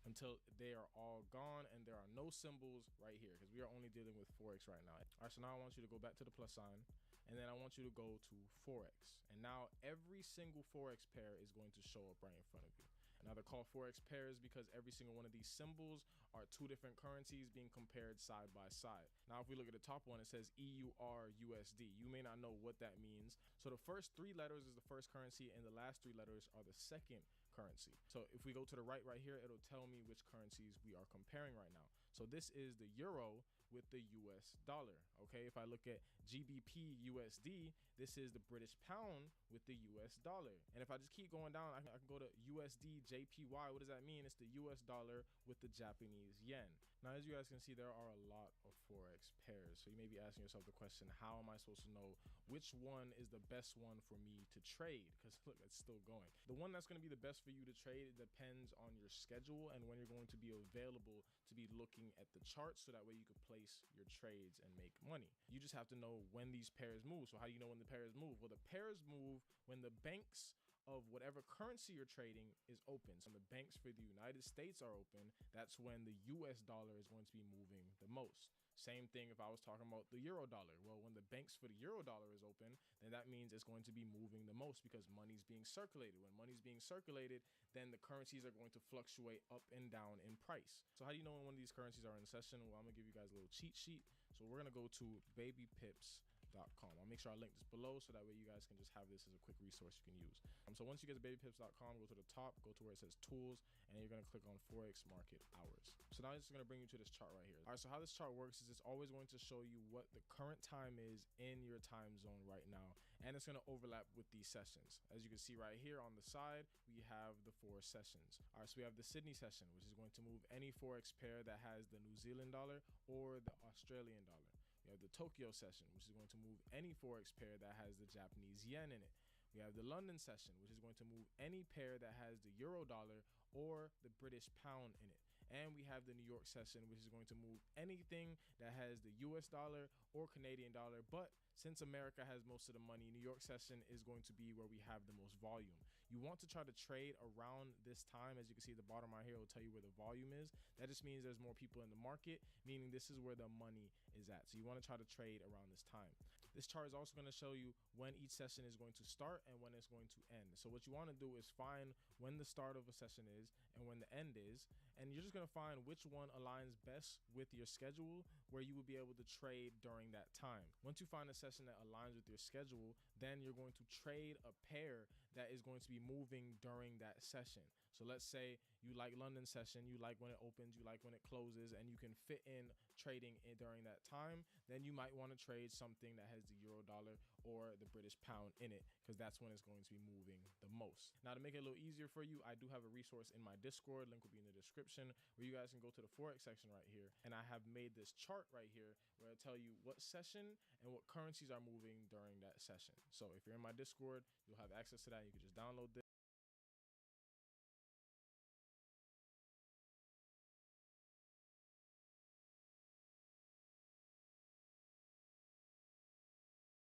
until they are all gone and there are no symbols right here because we are only dealing with Forex right now. All right, so now I want you to go back to the plus sign, and then I want you to go to Forex. And now every single Forex pair is going to show up right in front of you. Now they're called Forex pairs because every single one of these symbols are two different currencies being compared side by side. Now, if we look at the top one, it says EUR USD. You may not know what that means. So the first three letters is the first currency, and the last three letters are the second currency. So if we go to the right here, it'll tell me which currencies we are comparing right now. So this is the euro, with the US dollar. Okay, if I look at GBP USD, this is the British pound with the US dollar. And if I just keep going down, I can go to USD JPY. What does that mean? It's the US dollar with the Japanese yen. Now, as you guys can see, there are a lot of Forex pairs. So you may be asking yourself the question, how am I supposed to know which one is the best one for me to trade? Because look, it's still going. The one that's going to be the best for you to trade, it depends on your schedule and when you're going to be available to be looking at the charts, so that way you can place your trades and make money. You just have to know when these pairs move. So how do you know when the pairs move? Well, the pairs move when the banks of whatever currency you're trading is open. So when the banks for the United States are open, that's when the US dollar is going to be moving the most. Same thing if I was talking about the euro dollar. Well, when the banks for the euro dollar is open, then that means it's going to be moving the most because money's being circulated. When money's being circulated, then the currencies are going to fluctuate up and down in price. So how do you know when one of these currencies are in session? Well, I'm gonna give you guys a little cheat sheet. So we're gonna go to babypips.com. I'll make sure I link this below so that way you guys can just have this as a quick resource you can use. So once you get to babypips.com, go to the top, go to where it says tools, and you're going to click on Forex market hours. So now it's going to bring you to this chart right here. All right, so how this chart works is it's always going to show you what the current time is in your time zone right now, and it's going to overlap with these sessions. As you can see right here on the side, we have the 4 sessions. All right, so we have the Sydney session, which is going to move any Forex pair that has the New Zealand dollar or the Australian dollar. We have the Tokyo session, which is going to move any Forex pair that has the Japanese yen in it. We have the London session, which is going to move any pair that has the euro dollar or the British pound in it. And we have the New York session, which is going to move anything that has the US dollar or Canadian dollar. But since America has most of the money, New York session is going to be where we have the most volume. You want to try to trade around this time. As you can see at the bottom right here, it will tell you where the volume is. That just means there's more people in the market, meaning this is where the money is at. So you want to try to trade around this time. This chart is also going to show you when each session is going to start and when it's going to end. So what you want to do is find when the start of a session is and when the end is, and you're just going to find which one aligns best with your schedule where you will be able to trade during that time. Once you find a session that aligns with your schedule, then you're going to trade a pair that is going to be moving during that session. So let's say you like London session, you like when it opens, you like when it closes, and you can fit in trading during that time, then you might want to trade something that has the euro dollar or the British pound in it, because that's when it's going to be moving the most. Now, to make it a little easier for you, I do have a resource in my Discord, link will be in the description, where you guys can go to the Forex section right here, and I have made this chart right here where I tell you what session and what currencies are moving during that session. So if you're in my Discord, you'll have access to that. You can just download this.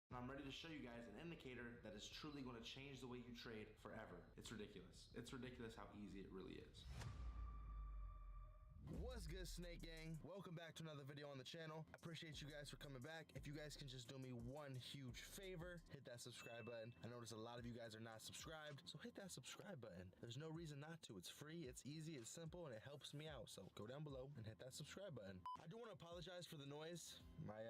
And I'm ready to show you guys an indicator that is truly going to change the way you trade forever. It's ridiculous. It's ridiculous how easy it really is. What's good, Snake Gang? Welcome back to another video on the channel. I appreciate you guys for coming back. If you guys can just do me one huge favor, hit that subscribe button. I notice a lot of you guys are not subscribed, so hit that subscribe button. There's no reason not to. It's free, it's easy, it's simple, and it helps me out. So go down below and hit that subscribe button. I do want to apologize for the noise. My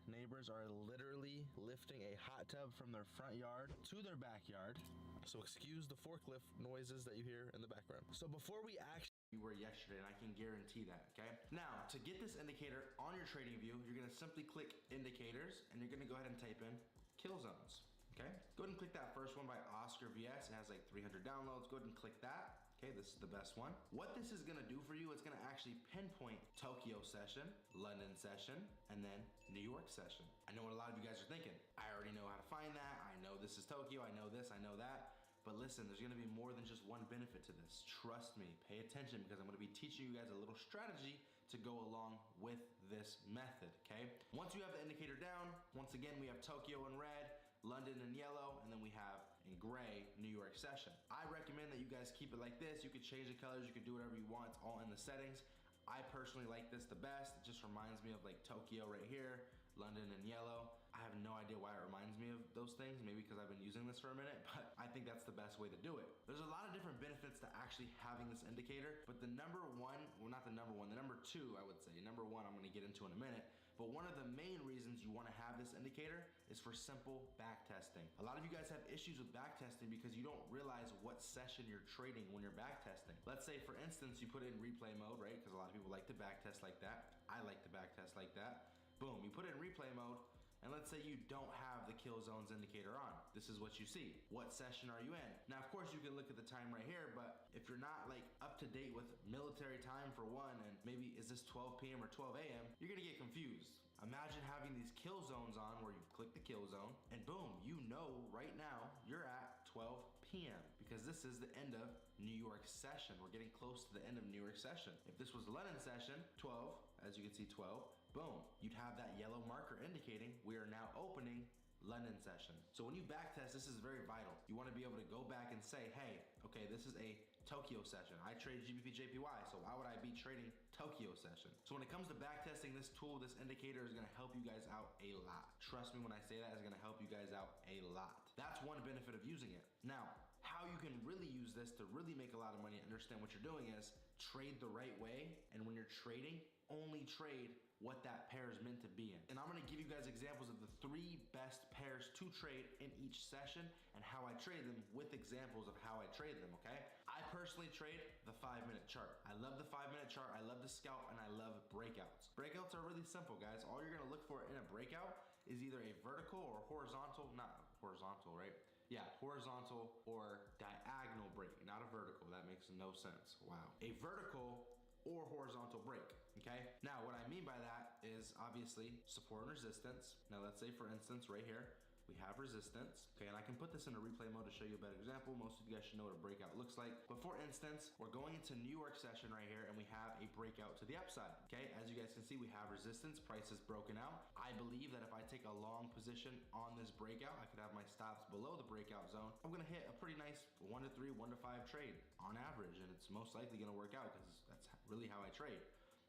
neighbors are literally lifting a hot tub from their front yard to their backyard. So excuse the forklift noises that you hear in the background. So before we actually you were yesterday, and I can guarantee that, okay? Now, to get this indicator on your trading view, you're gonna simply click indicators, and you're gonna go ahead and type in kill zones, okay? Go ahead and click that first one by Oscar VS. It has like 300 downloads. Go ahead and click that. Okay, this is the best one. What this is gonna do for you, it's gonna actually pinpoint Tokyo session, London session, and then New York session. I know what a lot of you guys are thinking. I already know how to find that. I know this is Tokyo, I know this, I know that. But listen, there's gonna be more than just one benefit to this. Trust me, pay attention, because I'm gonna be teaching you guys a little strategy to go along with this method, okay? Once you have the indicator down, once again, we have Tokyo in red, London in yellow, and then we have in gray, New York session. I recommend that you guys keep it like this. You could change the colors, you could do whatever you want, it's all in the settings. I personally like this the best. It just reminds me of like Tokyo right here, London in yellow. I have no idea why it reminds me of those things, maybe because I've been using this for a minute, but I think that's the best way to do it. There's a lot of different benefits to actually having this indicator, but the number one, well, not the number one, the number two, I would say. Number one, I'm gonna get into in a minute. But one of the main reasons you want to have this indicator is for simple back testing. A lot of you guys have issues with back testing because you don't realize what session you're trading when you're back testing. Let's say, for instance, you put it in replay mode, right? Because a lot of people like to back test like that. I like to back test like that. Boom, you put it in replay mode, and let's say you don't have the kill zones indicator on. This is what you see. What session are you in? Now, of course, you can look at the time right here, but if you're not like up to date with military time for one, and maybe is this 12 p.m. or 12 a.m., you're gonna get confused. Imagine having these kill zones on where you click the kill zone, and boom, you know right now you're at 12 p.m. because this is the end of New York session. We're getting close to the end of New York session. If this was London session, 12, as you can see 12, boom, you'd have that yellow marker indicating we are now opening London session. So when you back test, this is very vital. You want to be able to go back and say, hey, okay, this is a Tokyo session. I trade GBP JPY, so why would I be trading Tokyo session? So when it comes to back testing, this tool, this indicator is going to help you guys out a lot. Trust me when I say that, it's going to help you guys out a lot. That's one benefit of using it. Now, how you can really use this to really make a lot of money and understand what you're doing is trade the right way, and when you're trading, only trade what that pair is meant to be in. And I'm gonna give you guys examples of the 3 best pairs to trade in each session and how I trade them with examples of how I trade them, okay? I personally trade the 5-minute chart. I love the 5-minute chart, I love the scalp, and I love breakouts. Breakouts are really simple, guys. All you're gonna look for in a breakout is either a vertical or horizontal, not horizontal, right? Yeah, horizontal or diagonal break, not a vertical. That makes no sense. Wow. A vertical or horizontal break, okay? Now, what I mean by that is obviously support and resistance. Now, let's say, for instance, right here, we have resistance, okay? And I can put this in a replay mode to show you a better example. Most of you guys should know what a breakout looks like. But for instance, we're going into New York session right here, and we have a breakout to the upside, okay? As you guys can see, we have resistance, price is broken out. I believe that if I take a long position on this breakout, I could have my stops below the breakout zone. I'm gonna hit a pretty nice 1 to 3, 1 to 5 trade on average, and it's most likely gonna work out because that's really how I trade,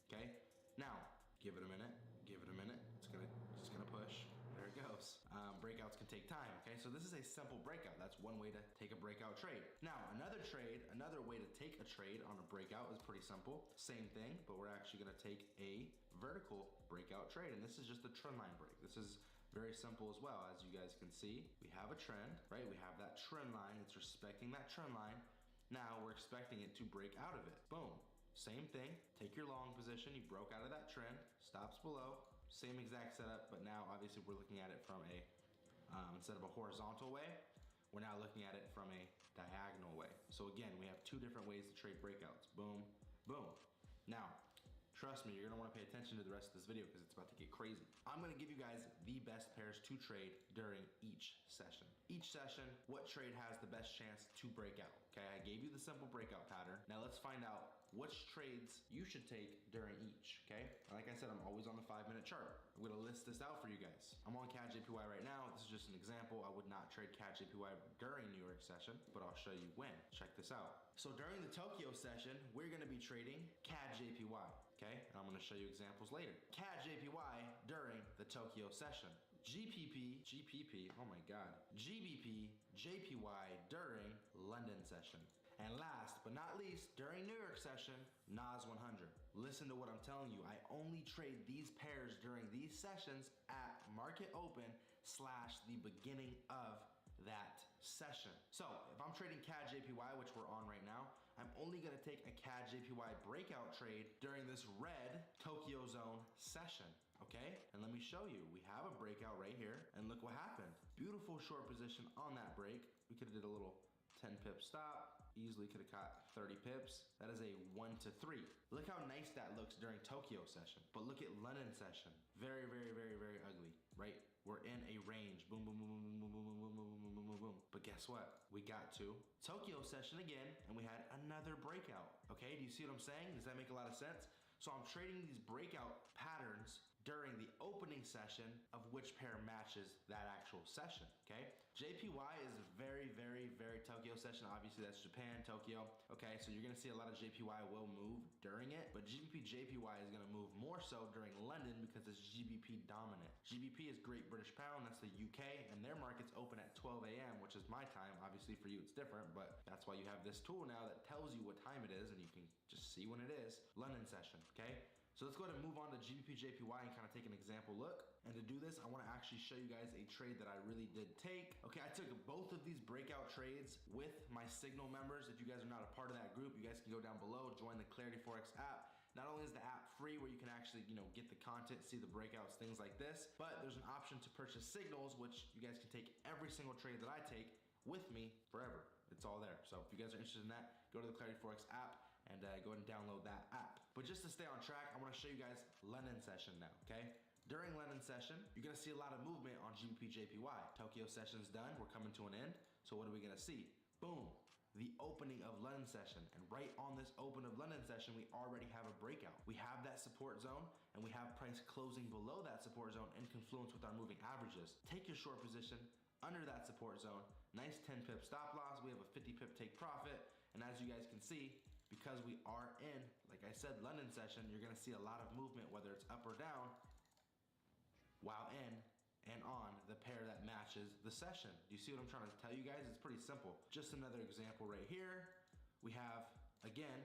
okay? Now, give it a minute, it's just gonna push. There it goes. Breakouts can take time, okay? So this is a simple breakout. That's one way to take a breakout trade. Now, another way to take a trade on a breakout is pretty simple. Same thing, but we're actually gonna take a vertical breakout trade, and this is just a trend line break. This is very simple as well. As you guys can see, we have a trend, right? We have that trend line. It's respecting that trend line. Now we're expecting it to break out of it. Boom. Same thing. Take your long position. You broke out of that trend. Stops below. Same exact setup, but now obviously we're looking at it from a, instead of a horizontal way, we're now looking at it from a diagonal way. So again, we have 2 different ways to trade breakouts. Boom, boom. Now, trust me, you're gonna wanna pay attention to the rest of this video because it's about to get crazy. I'm gonna give you guys the best pairs to trade during each session. Each session, what trade has the best chance to break out, okay? I gave you the simple breakout pattern. Now let's find out which trades you should take during each, okay? Like I said, I'm always on the 5-minute chart. I'm gonna list this out for you guys. I'm on CAD JPY right now. This is just an example. I would not trade CAD JPY during New York session, but I'll show you when. Check this out. So during the Tokyo session, we're gonna be trading CAD JPY, okay? And I'm gonna show you examples later. CAD JPY during the Tokyo session. GBP, oh my God. GBP, JPY during London session. And last but not least, during New York session, NAS 100. Listen to what I'm telling you. I only trade these pairs during these sessions at market open / the beginning of that session. So if I'm trading CAD JPY, which we're on right now, I'm only gonna take a CAD JPY breakout trade during this red Tokyo zone session. Okay, and let me show you. We have a breakout right here, and look what happened. Beautiful short position on that break. We could have did a little 10 pip stop. Easily could have caught 30 pips. That is a 1 to 3. Look how nice that looks during Tokyo session. But look at London session. Very, very, very, very ugly, right? We're in a range. Boom, boom, boom, boom, boom, boom, boom, boom, boom, boom, boom, boom, boom. But guess what? We got to Tokyo session again, and we had another breakout. Okay, do you see what I'm saying? Does that make a lot of sense? So I'm trading these breakout patterns during the opening session of which pair matches that actual session, okay? JPY is very, very, very Tokyo session. Obviously, that's Japan, Tokyo. Okay, so you're gonna see a lot of JPY will move during it, but GBP JPY is gonna move more so during London because it's GBP dominant. GBP is Great British Pound, that's the UK, and their markets open at 12 a.m., which is my time. Obviously, for you, it's different, but that's why you have this tool now that tells you what time it is, and you can just see when it is. London session, okay? So let's go ahead and move on to GBPJPY and kind of take an example look. And to do this, I want to actually show you guys a trade that I really did take. Okay, I took both of these breakout trades with my Signal members. If you guys are not a part of that group, you guys can go down below, join the Clarity Forex app. Not only is the app free where you can actually, get the content, see the breakouts, things like this, but there's an option to purchase signals, which you guys can take every single trade that I take with me forever. It's all there. So if you guys are interested in that, go to the Clarity Forex app and go ahead and download that app. But just to stay on track, I want to show you guys London session now, okay? During London session, you're gonna see a lot of movement on GBPJPY. Tokyo session's done, we're coming to an end. So what are we gonna see? Boom, the opening of London session. And right on this open of London session, we already have a breakout. We have that support zone and we have price closing below that support zone in confluence with our moving averages. Take your short position under that support zone. Nice 10 pip stop loss. We have a 50 pip take profit. And as you guys can see, because we are in, like I said, London session, you're gonna see a lot of movement, whether it's up or down, while in and on the pair that matches the session. Do you see what I'm trying to tell you guys? It's pretty simple. Just another example right here. We have, again,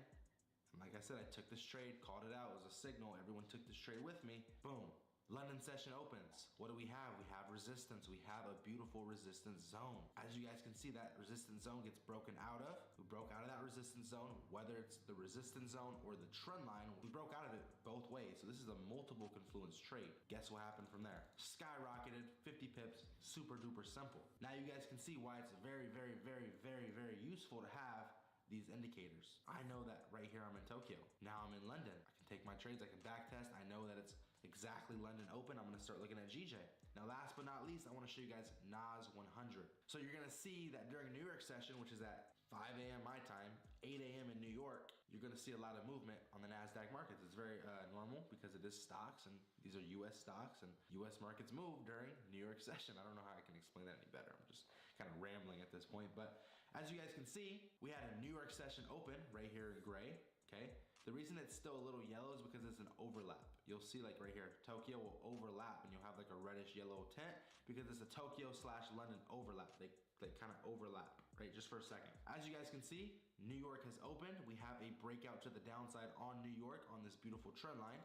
and like I said, I took this trade, called it out, it was a signal, everyone took this trade with me, boom. London session opens. What do we have? We have resistance. We have a beautiful resistance zone. As you guys can see, that resistance zone gets broken out of. We broke out of that resistance zone, whether it's the resistance zone or the trend line, we broke out of it both ways. So this is a multiple confluence trade. Guess what happened from there? Skyrocketed, 50 pips, super duper simple. Now you guys can see why it's very, very, very, very, very useful to have these indicators. I know that right here I'm in Tokyo. Now I'm in London. I can take my trades, I can back test. I know that it's exactly London open. I'm gonna start looking at GJ. Now last but not least, I wanna show you guys NAS 100. So you're gonna see that during New York session, which is at 5 a.m. my time, 8 a.m. in New York, you're gonna see a lot of movement on the NASDAQ markets. It's very normal because it is stocks and these are US stocks and US markets move during New York session. I don't know how I can explain that any better. I'm just kind of rambling at this point, but as you guys can see, we had a New York session open right here in gray, okay? The reason it's still a little yellow is because it's an overlap. You'll see like right here, Tokyo will overlap and you'll have like a reddish yellow tint because it's a Tokyo / London overlap. They kind of overlap, right? Just for a second. As you guys can see, New York has opened. We have a breakout to the downside on New York on this beautiful trend line.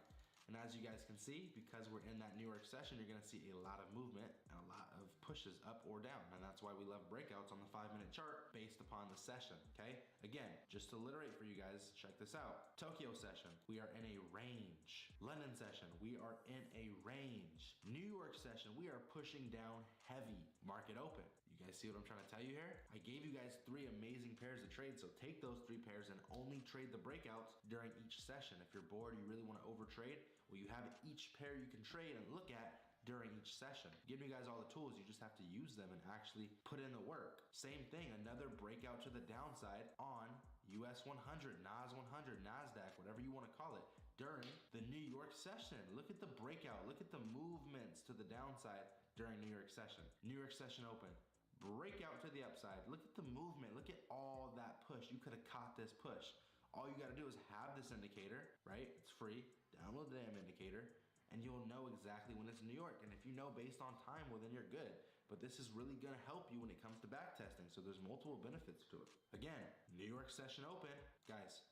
And as you guys can see, because we're in that New York session, you're gonna see a lot of movement and a lot of pushes up or down. And that's why we love breakouts on the 5-minute chart based upon the session, okay? Again, just to alliterate for you guys, check this out. Tokyo session, we are in a range. London session, we are in a range. New York session, we are pushing down heavy. Market open. You guys see what I'm trying to tell you here? I gave you guys 3 amazing pairs to trade, so take those 3 pairs and only trade the breakouts during each session. If you're bored, you really wanna overtrade, well, you have each pair you can trade and look at during each session. Giving you guys all the tools, you just have to use them and actually put in the work. Same thing, another breakout to the downside on US 100, NAS 100, NASDAQ, whatever you want to call it, during the New York session. Look at the breakout, look at the movements to the downside during New York session. New York session open. Breakout to the upside. Look at the movement. Look at all that push. You could have caught this push. All you got to do is have this indicator, right? It's free. Download the damn indicator and you'll know exactly when it's New York. And if you know based on time, well, then you're good. But this is really gonna help you when it comes to back testing. So there's multiple benefits to it. Again, New York session open. Guys,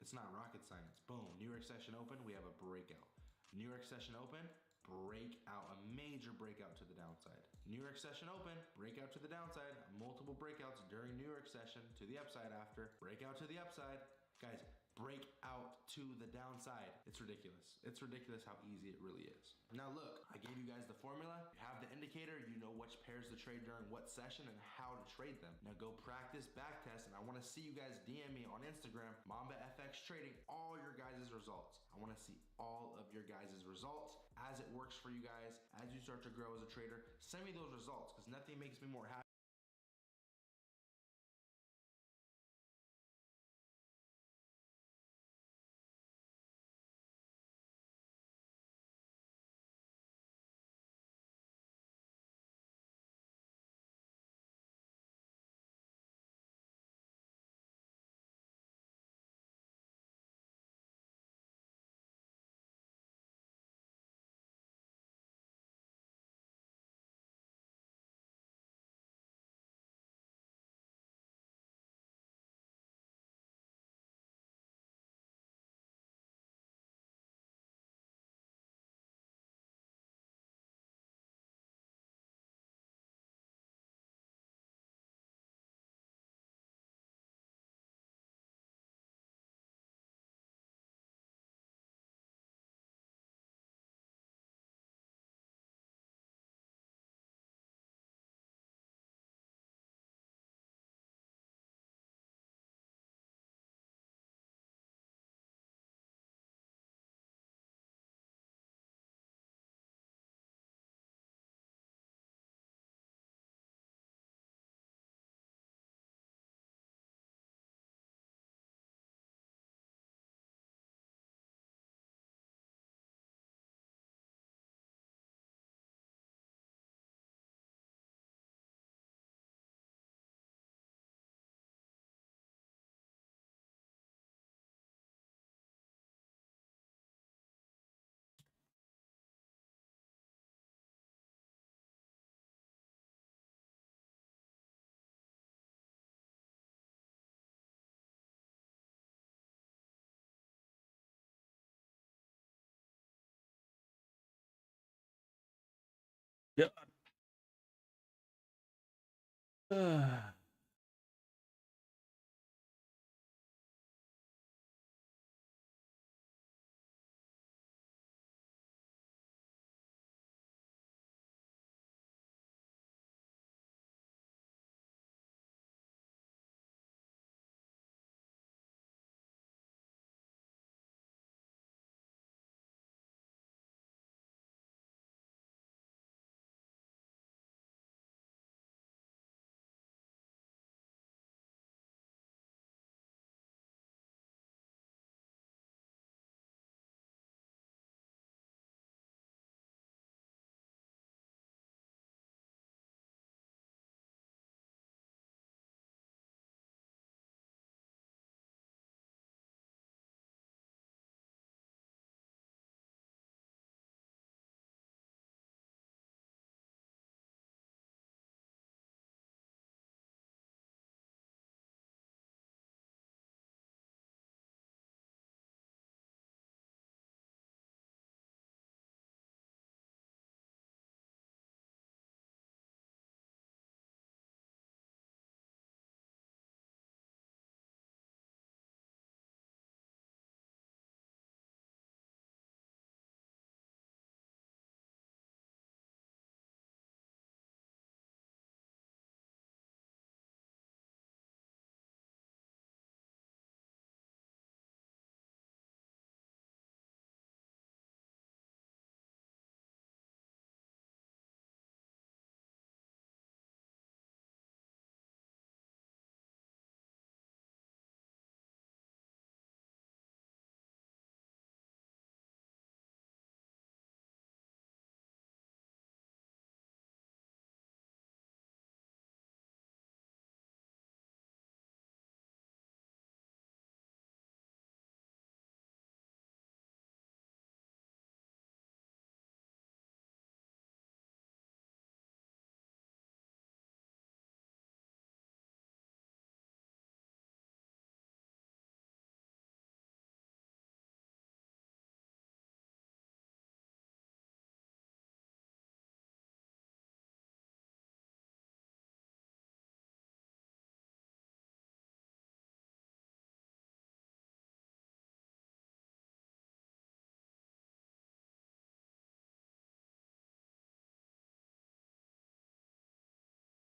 it's not rocket science. Boom, New York session open, we have a breakout. New York session open, breakout, a major breakout to the downside. New York session open, breakout to the downside, multiple breakouts during New York session to the upside after, breakout to the upside. Guys, break out to the downside. It's ridiculous. It's ridiculous how easy it really is. Now look, I gave you guys the formula. You have the indicator. You know which pairs to trade during what session and how to trade them. Now go practice back test and I want to see you guys DM me on Instagram, Mamba FX Trading, all your guys' results. I want to see all of your guys' results as it works for you guys, as you start to grow as a trader. Send me those results because nothing makes me more happy Yep.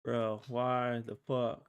Bro, why the fuck?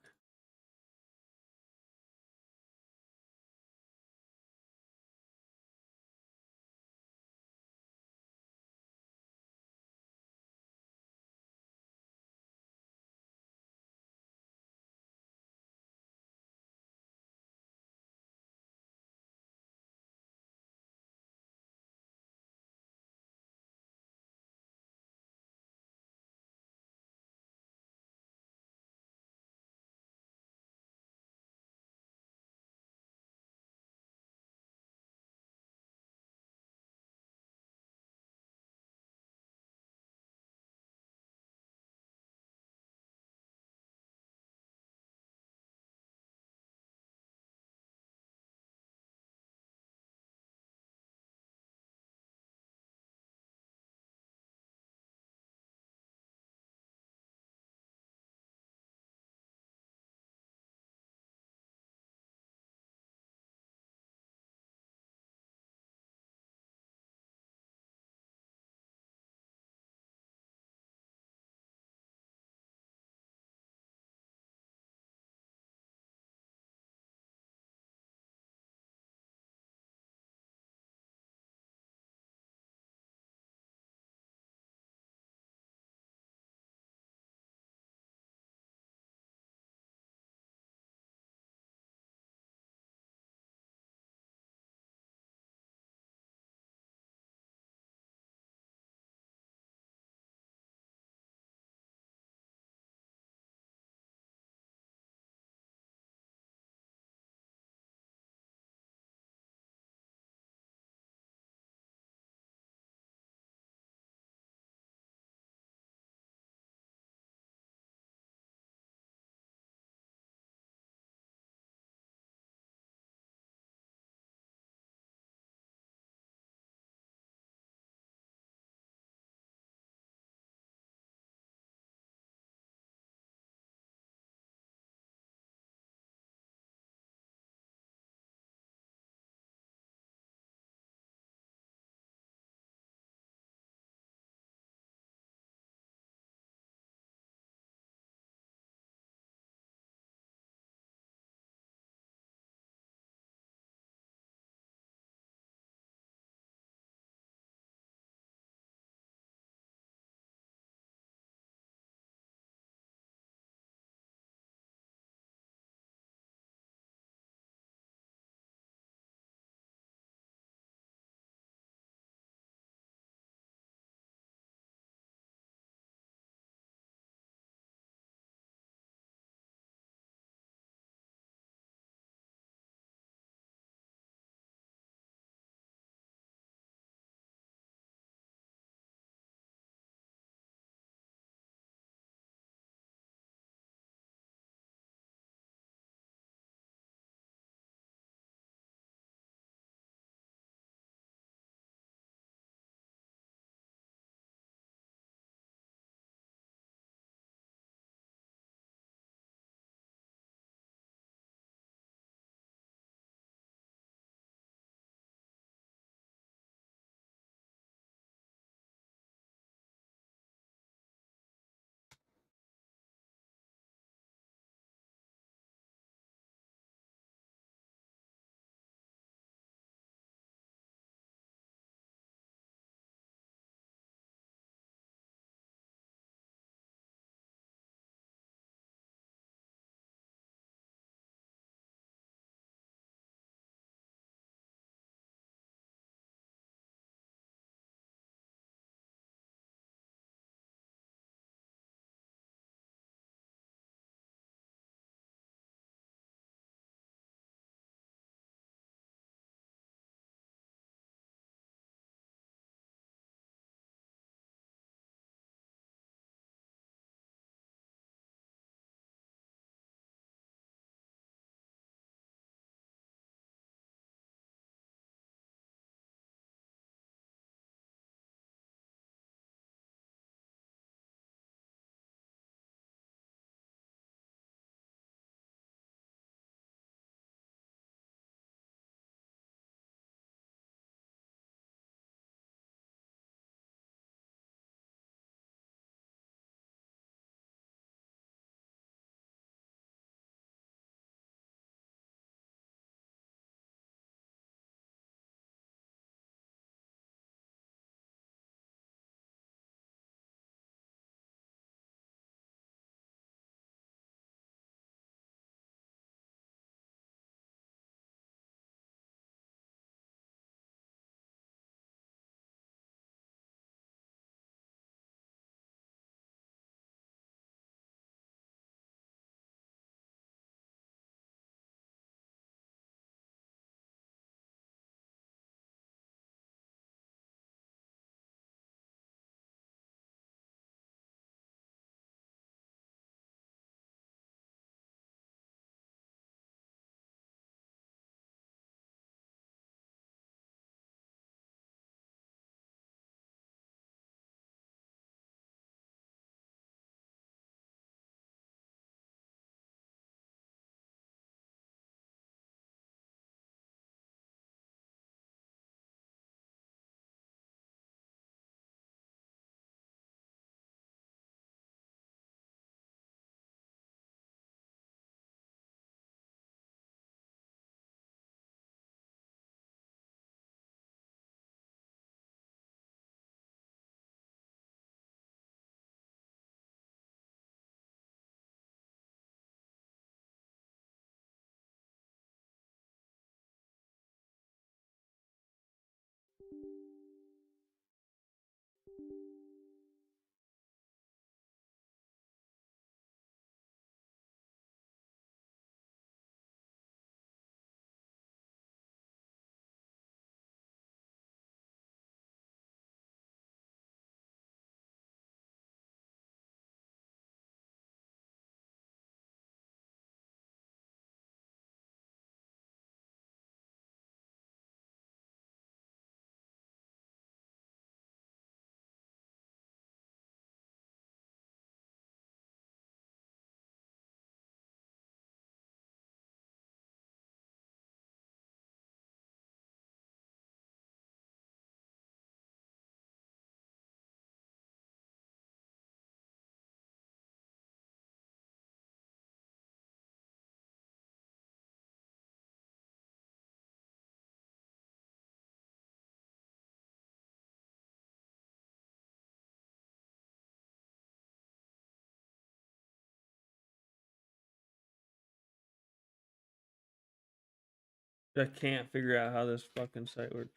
I can't figure out how this fucking site works.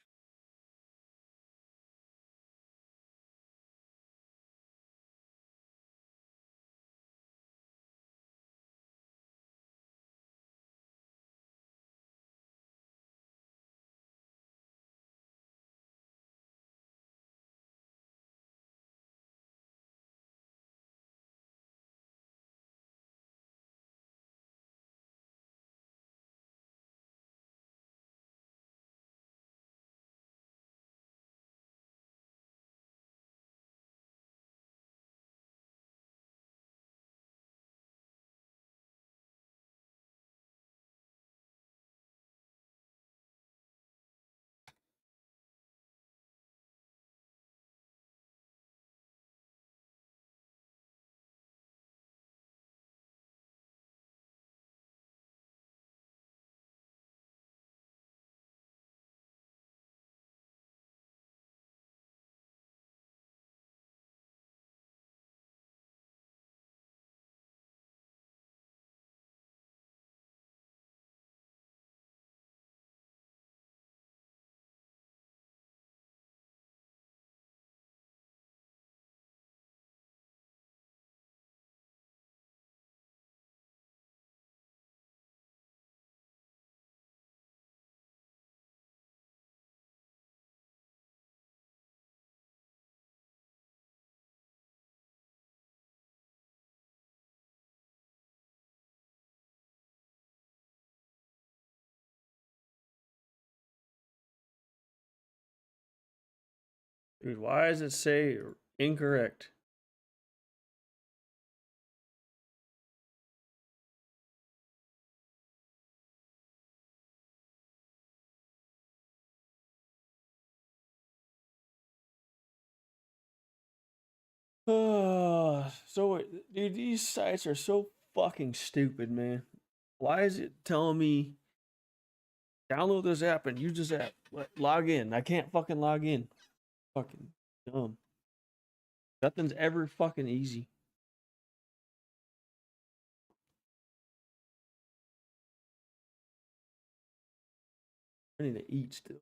Dude, why does it say incorrect? So dude, these sites are so fucking stupid, man. Why is it telling me download this app and use this app? Log in. I can't fucking log in. Fucking dumb. Nothing's ever fucking easy. I need to eat still.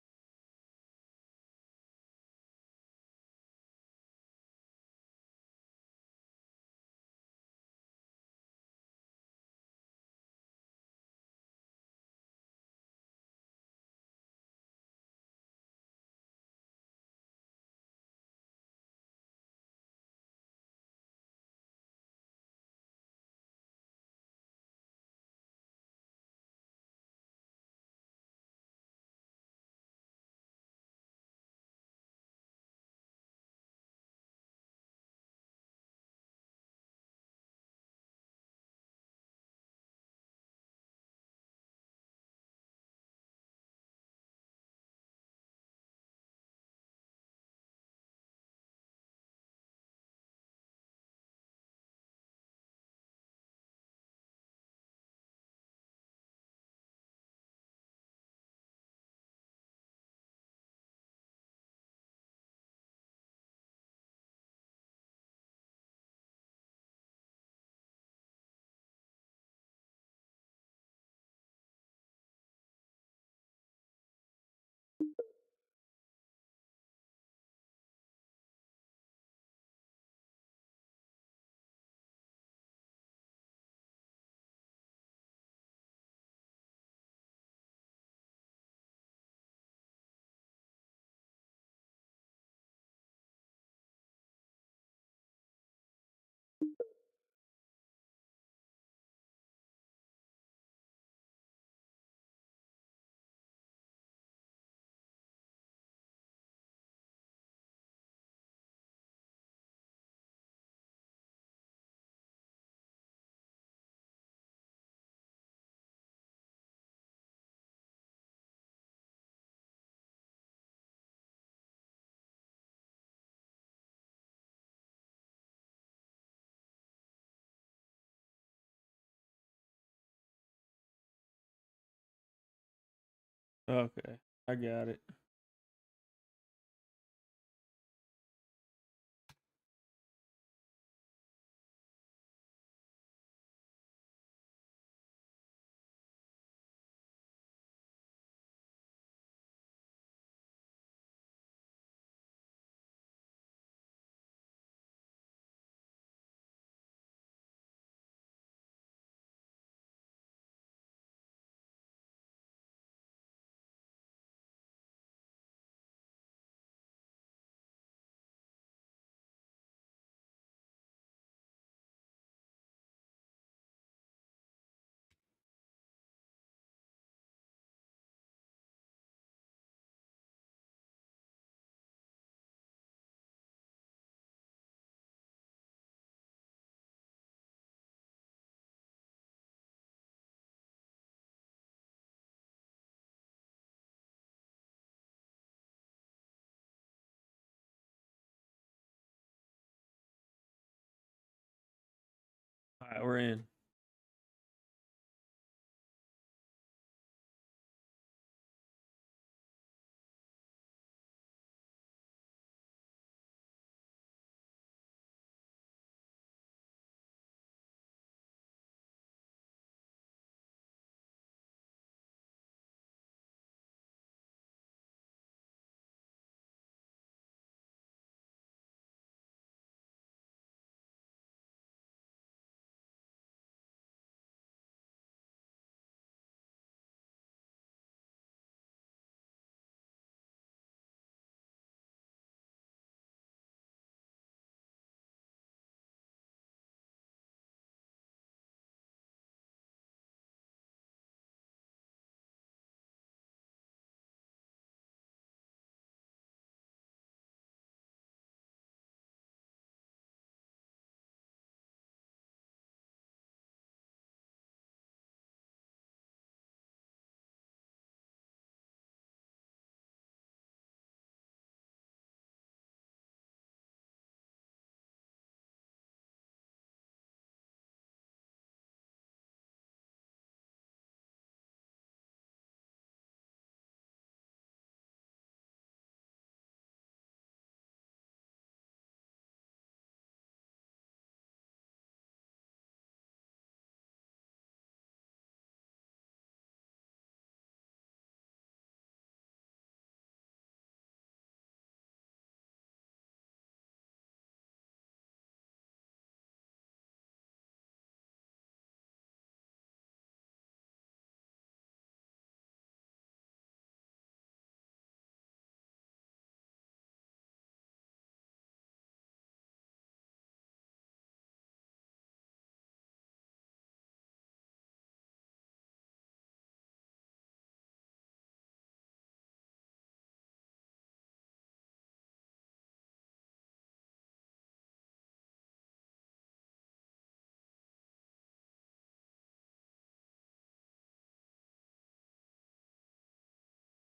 Okay, I got it. All right, we're in.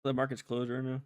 The market's closed right now.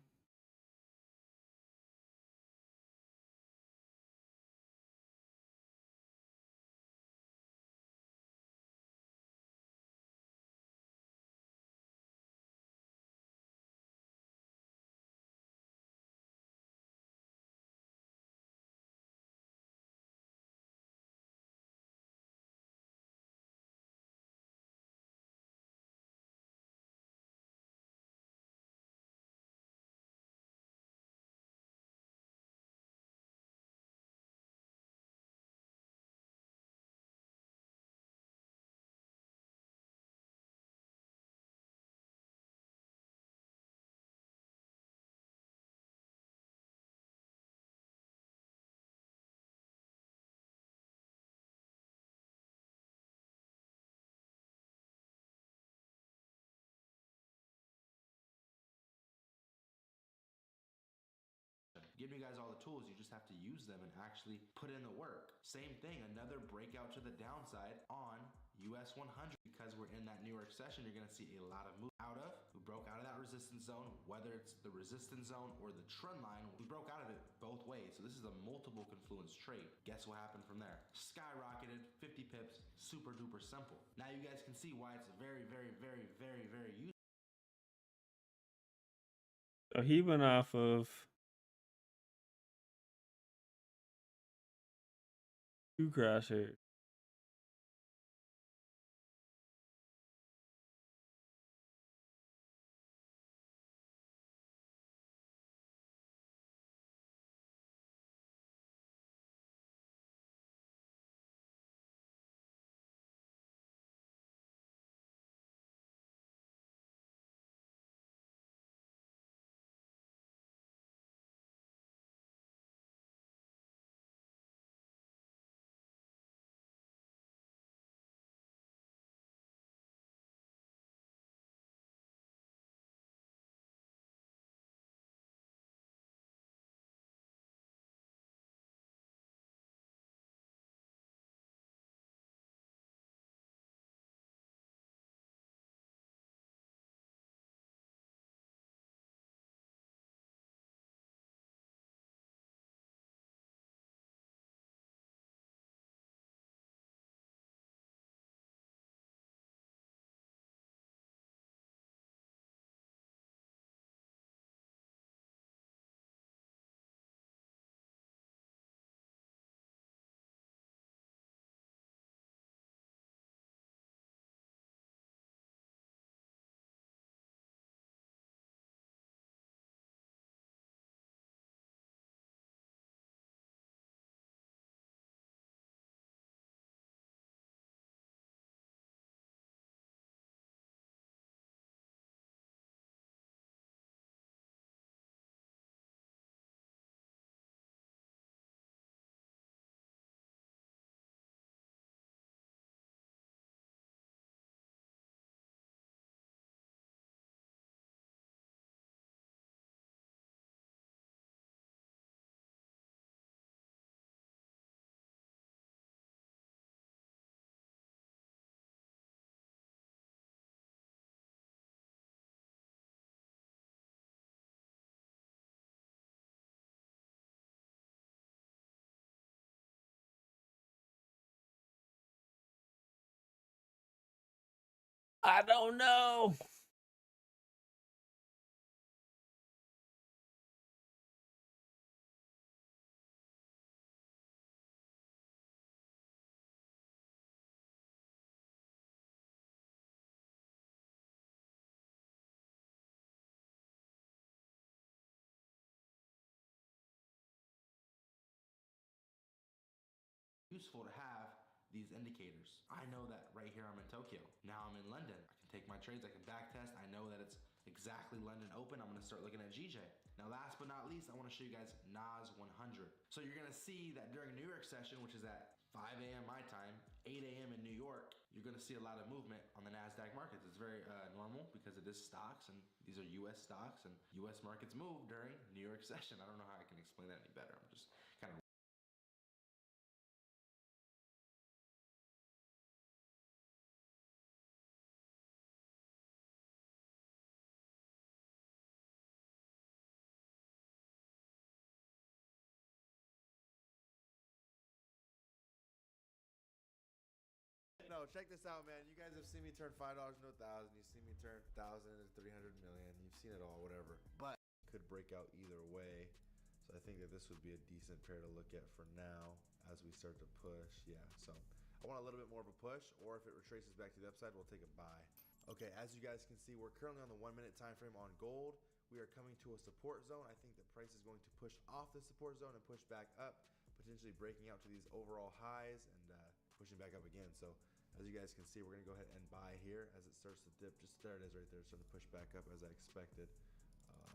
Giving you guys all the tools, you just have to use them and actually put in the work. Same thing, another breakout to the downside on US 100. Because we're in that newer session, you're gonna see a lot of move out of. We broke out of that resistance zone, whether it's the resistance zone or the trend line, we broke out of it both ways. So this is a multiple confluence trade. Guess what happened from there? Skyrocketed, 50 pips, super duper simple. Now you guys can see why it's very, very, very, very, very useful. Oh, he went off of 2 crosshairs. I don't know. Useful to have these indicators. I know that right here I'm in Tokyo. Now I'm in London. I can take my trades, I can back test. I know that it's exactly London open. I'm gonna start looking at GJ. Now last but not least, I wanna show you guys NAS 100. So you're gonna see that during New York session, which is at 5 a.m. my time, 8 a.m. in New York, you're gonna see a lot of movement on the NASDAQ markets. It's very normal because it is stocks and these are US stocks and US markets move during New York session. I don't know how I can explain that any better. I'm just kind of No, check this out, man. You guys have seen me turn $5 into 1,000. You've seen me turn 1,000 into 300 million. You've seen it all, whatever. But could break out either way. So I think that this would be a decent pair to look at for now as we start to push. Yeah, so I want a little bit more of a push, or if it retraces back to the upside, we'll take a buy. Okay, as you guys can see, we're currently on the 1 minute time frame on gold. We are coming to a support zone. I think the price is going to push off the support zone and push back up, potentially breaking out to these overall highs and pushing back up again. So as you guys can see, we're gonna go ahead and buy here as it starts to dip. Just there it is right there, starting to push back up as I expected.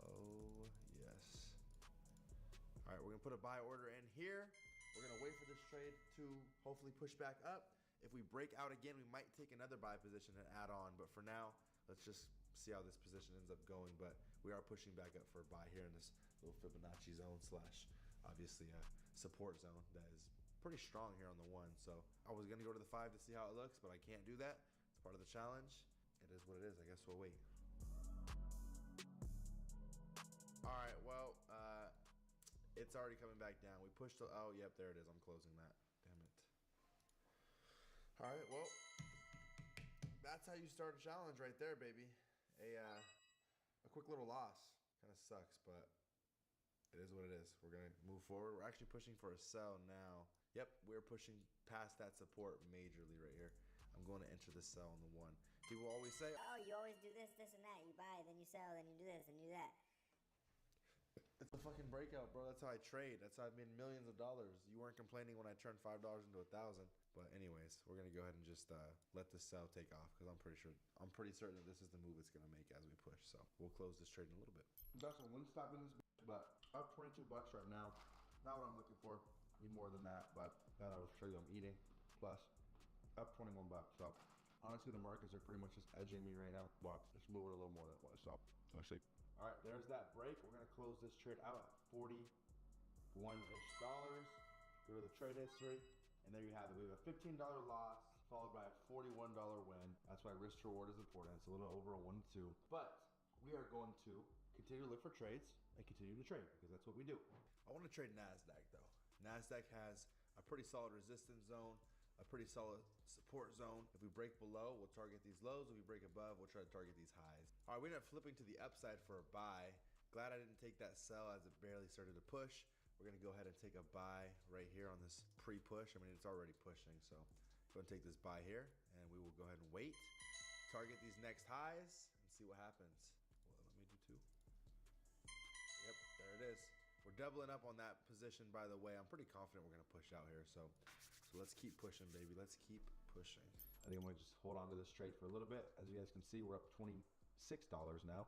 Oh, yes. All right, we're gonna put a buy order in here. We're gonna wait for this trade to hopefully push back up. If we break out again, we might take another buy position and add on. But for now, let's just see how this position ends up going. But we are pushing back up for a buy here in this little Fibonacci zone slash obviously a support zone that is pretty strong here on the 1. So I was gonna go to the 5 to see how it looks, but I can't do that. It's part of the challenge. It is what it is. I guess we'll wait. All right, well, it's already coming back down. We pushed the, oh, yep, there it is. I'm closing that. Damn it. All right, well, that's how you start a challenge right there, baby. A quick little loss. Kind of sucks, but it is what it is. We're gonna move forward. We're actually pushing for a sell now. Yep, we're pushing past that support majorly right here. I'm going to enter the sell on the 1. People always say, oh, you always do this, this, and that. You buy, then you sell, then you do this, and you do that. it's a fucking breakout, bro. That's how I trade. That's how I've made millions of dollars. You weren't complaining when I turned $5 into 1,000. But anyways, we're gonna go ahead and just let this sell take off because I'm pretty certain that this is the move it's gonna make as we push. So we'll close this trade in a little bit. That's a win stop in this, but I have 22 bucks right now. Not what I'm looking for. Need more than that, but that I will show you I'm eating. Plus, up 21 bucks. So honestly, the markets are pretty much just edging me right now. But let's move it a little more than it was. So let's see. All right, there's that break. We're gonna close this trade out at $41-ish. Go to the trade history, and there you have it. We have a $15 loss followed by a $41 win. That's why risk to reward is important. It's a little over a 1-2, but we are going to continue to look for trades and continue to trade because that's what we do. I want to trade NASDAQ though. NASDAQ has a pretty solid resistance zone, a pretty solid support zone. If we break below, we'll target these lows. If we break above, we'll try to target these highs. All right, we ended up flipping to the upside for a buy. Glad I didn't take that sell as it barely started to push. We're gonna go ahead and take a buy right here on this pre-push. I mean, it's already pushing, so go and take this buy here, and we will go ahead and wait. Target these next highs and see what happens. Well, let me do 2. Yep, there it is. We're doubling up on that position, by the way. I'm pretty confident we're gonna push out here, so let's keep pushing, baby. Let's keep pushing. I think I'm gonna just hold on to this trade for a little bit. As you guys can see, we're up $26 now.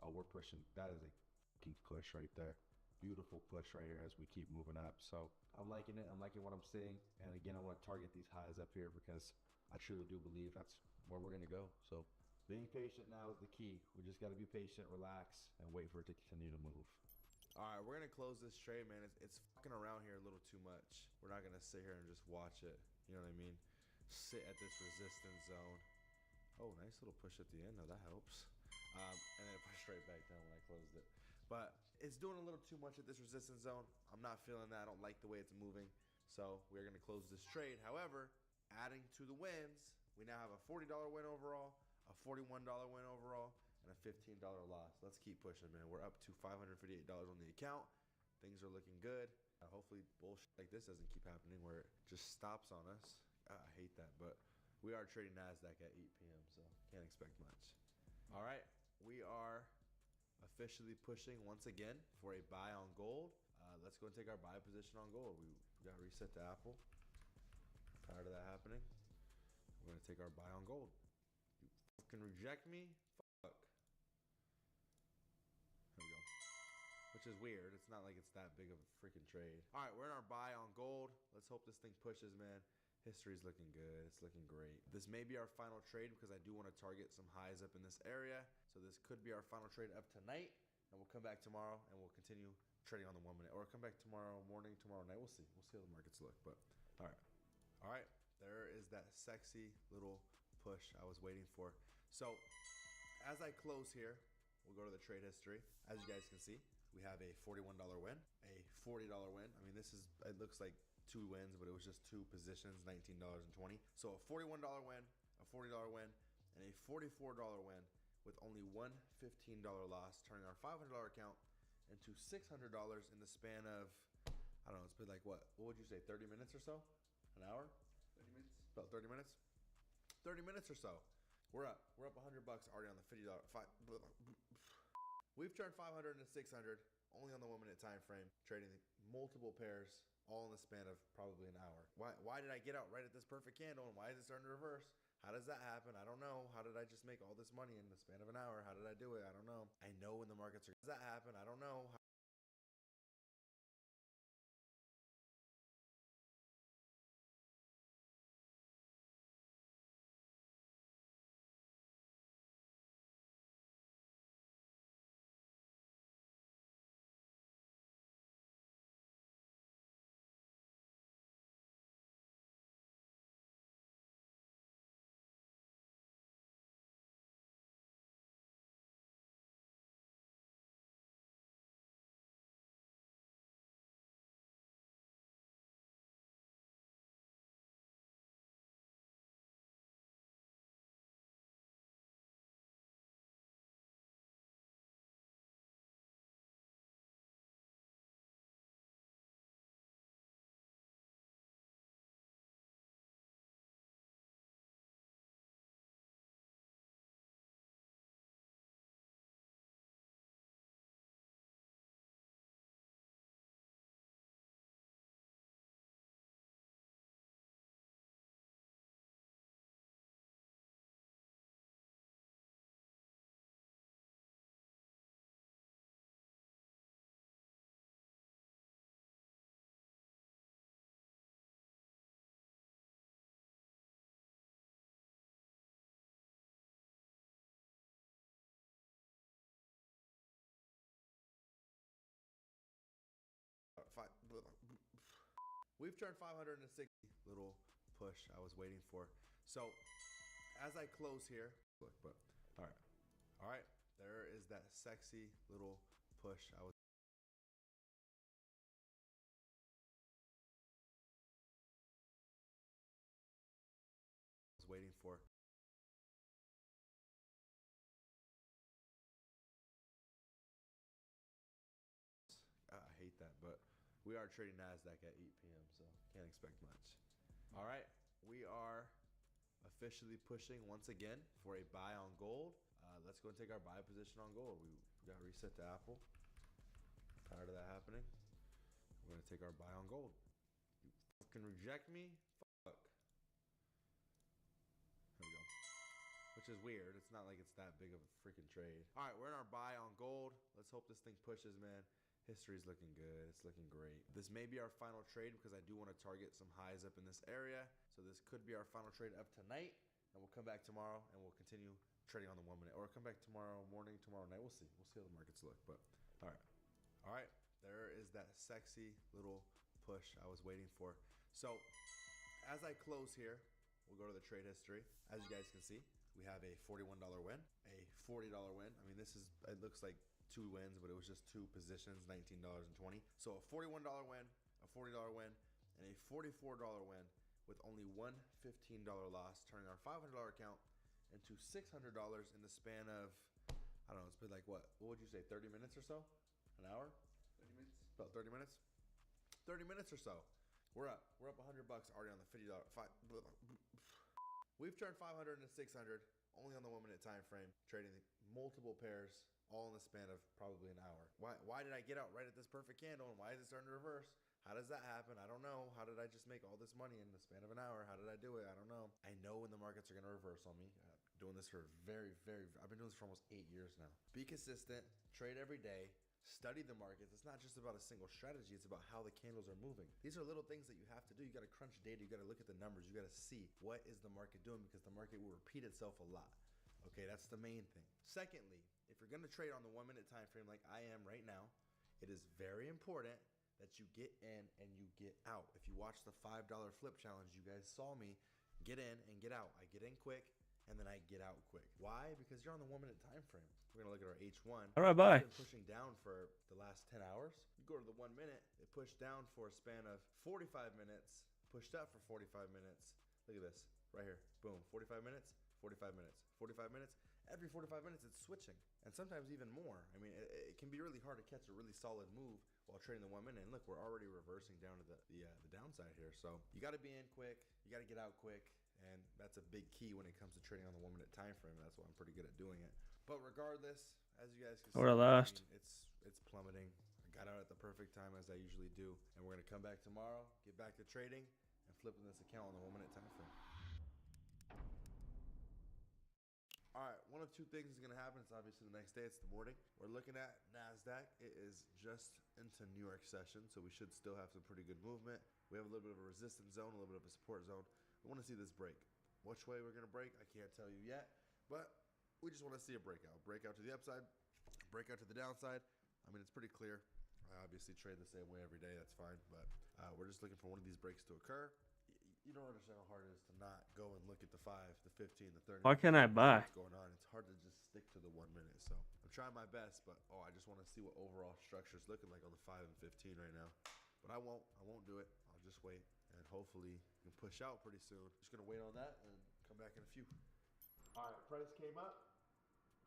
Oh, we're pushing. That is a fucking push right there. Beautiful push right here as we keep moving up. So I'm liking it. I'm liking what I'm seeing. And again, I want to target these highs up here because I truly do believe that's where we're gonna go. So being patient now is the key. We just gotta be patient, relax, and wait for it to continue to move. All right, we're gonna close this trade, man. It's fucking around here a little too much. We're not gonna sit here and just watch it. You know what I mean? Sit at this resistance zone. Oh, nice little push at the end. Now that helps. And then it pushed right back down when I closed it. But it's doing a little too much at this resistance zone. I'm not feeling that. I don't like the way it's moving. So we're gonna close this trade. However, adding to the wins, we now have a $40 win overall, a $41 win overall, and a $15 loss. Let's keep pushing, man. We're up to $558 on the account. Things are looking good. Hopefully bullshit like this doesn't keep happening where it just stops on us. I hate that, but we are trading NASDAQ at 8 p.m., so can't expect much. All right, we are officially pushing once again for a buy on gold. Let's go and take our buy position on gold. We got to reset to Apple. Prior to that happening, we're going to take our buy on gold. You fucking reject me? Fuck. There we go. Which is weird. It's not like it's that big of a freaking trade. All right, we're in our buy on gold. Let's hope this thing pushes, man. History's looking good. It's looking great. This may be our final trade because I do want to target some highs up in this area. So this could be our final trade up tonight. And we'll come back tomorrow and we'll continue trading on the 1 minute. Or come back tomorrow morning, tomorrow night. We'll see. We'll see how the markets look. But all right. All right. There is that sexy little push I was waiting for. So as I close here, we'll go to the trade history. As you guys can see, we have a $41 win, a $40 win. I mean, it looks like 2 wins, but it was just 2 positions, $19.20. So a $41 win, a $40 win, and a $44 win with only one $15 loss, turning our $500 account into $600 in the span of, I don't know, it's been like what would you say, 30 minutes or so? An hour? 30 minutes? About 30 minutes? 30 minutes or so. We're up $100 already on the $50. We've turned 500 into 600 only on the 1 minute time frame, trading multiple pairs all in the span of probably an hour. Why did I get out right at this perfect candle and why is it starting to reverse? How does that happen? I don't know. How did I just make all this money in the span of an hour? How did I do it? I don't know. I know when the markets are. How does that happen? I don't know. We've turned 560. Little push I was waiting for. So as I close here, look, but all right, there is that sexy little push I was waiting for. I hate that, but we are trading NASDAQ at 8 p.m., so can't expect much. All right, we are officially pushing once again for a buy on gold. Let's go and take our buy position on gold. We got to reset to Apple. Prior to that happening, we're going to take our buy on gold. You fucking reject me? Fuck. There we go. Which is weird. It's not like it's that big of a freaking trade. All right, we're in our buy on gold. Let's hope this thing pushes, man. History's looking good. It's looking great. This may be our final trade because I do want to target some highs up in this area. So this could be our final trade up tonight. And we'll come back tomorrow and we'll continue trading on the 1 minute. Or come back tomorrow morning, tomorrow night. We'll see. We'll see how the markets look. But all right. All right. There is that sexy little push I was waiting for. So as I close here, we'll go to the trade history. As you guys can see, we have a $41 win, a $40 win. I mean, it looks like 2 wins, but it was just 2 positions, $19.20. So a $41 win, a $40 win, and a $44 win with only one $15 loss, turning our $500 account into $600 in the span of, I don't know, it's been like what would you say, 30 minutes or so? An hour? 30 minutes? About 30 minutes? 30 minutes or so. We're up. We're up $100 already on the $50. We've turned 500 into 600 only on the 1 minute time frame, trading multiple pairs all in the span of probably an hour. Why did I get out right at this perfect candle and why is it starting to reverse? How does that happen? I don't know. How did I just make all this money in the span of an hour? How did I do it? I don't know. I know when the markets are going to reverse on me. Doing this for I've been doing this for almost 8 years now. Be consistent, trade every day, study the markets. It's not just about a single strategy. It's about how the candles are moving. These are little things that you have to do. You got to crunch data. You got to look at the numbers. You got to see what is the market doing because the market will repeat itself a lot. Okay, that's the main thing. Secondly, if you're going to trade on the 1 minute time frame like I am right now, it is very important that you get in and you get out. If you watch the $5 flip challenge, you guys saw me get in and get out. I get in quick and then I get out quick. Why? Because you're on the 1 minute time frame. We're gonna look at our H1. How do I buy? It's been pushing down for the last 10 hours. You go to the 1 minute, it pushed down for a span of 45 minutes, pushed up for 45 minutes. Look at this right here. Boom, 45 minutes, 45 minutes, 45 minutes. Every 45 minutes it's switching, and sometimes even more. I mean, it can be really hard to catch a really solid move while trading the 1 minute. And look, we're already reversing down to the downside here. So you got to be in quick, you got to get out quick, and that's a big key when it comes to trading on the 1 minute time frame. That's why I'm pretty good at doing it. But regardless, as you guys can see, Or last. I mean, it's plummeting. I got out at the perfect time as I usually do, and we're gonna come back tomorrow, get back to trading, and flipping this account on the 1 minute time frame. All right, one of 2 things is going to happen. It's obviously the next day. It's the morning. We're looking at NASDAQ. It is just into New York session, so we should still have some pretty good movement. We have a little bit of a resistance zone, a little bit of a support zone. We want to see this break. Which way we're going to break, I can't tell you yet, but we just want to see a breakout. Breakout to the upside, breakout to the downside. I mean, it's pretty clear. I obviously trade the same way every day. That's fine, but we're just looking for one of these breaks to occur. You don't understand how hard it is to not go and look at the 5, the 15, the 30. Why can't I buy? What's going on? It's hard to just stick to the 1 minute. So I'm trying my best, but I just want to see what overall structure is looking like on the 5 and 15 right now. But I won't do it. I'll just wait, and hopefully we can push out pretty soon. Just gonna wait on that and come back in a few. All right, price came up.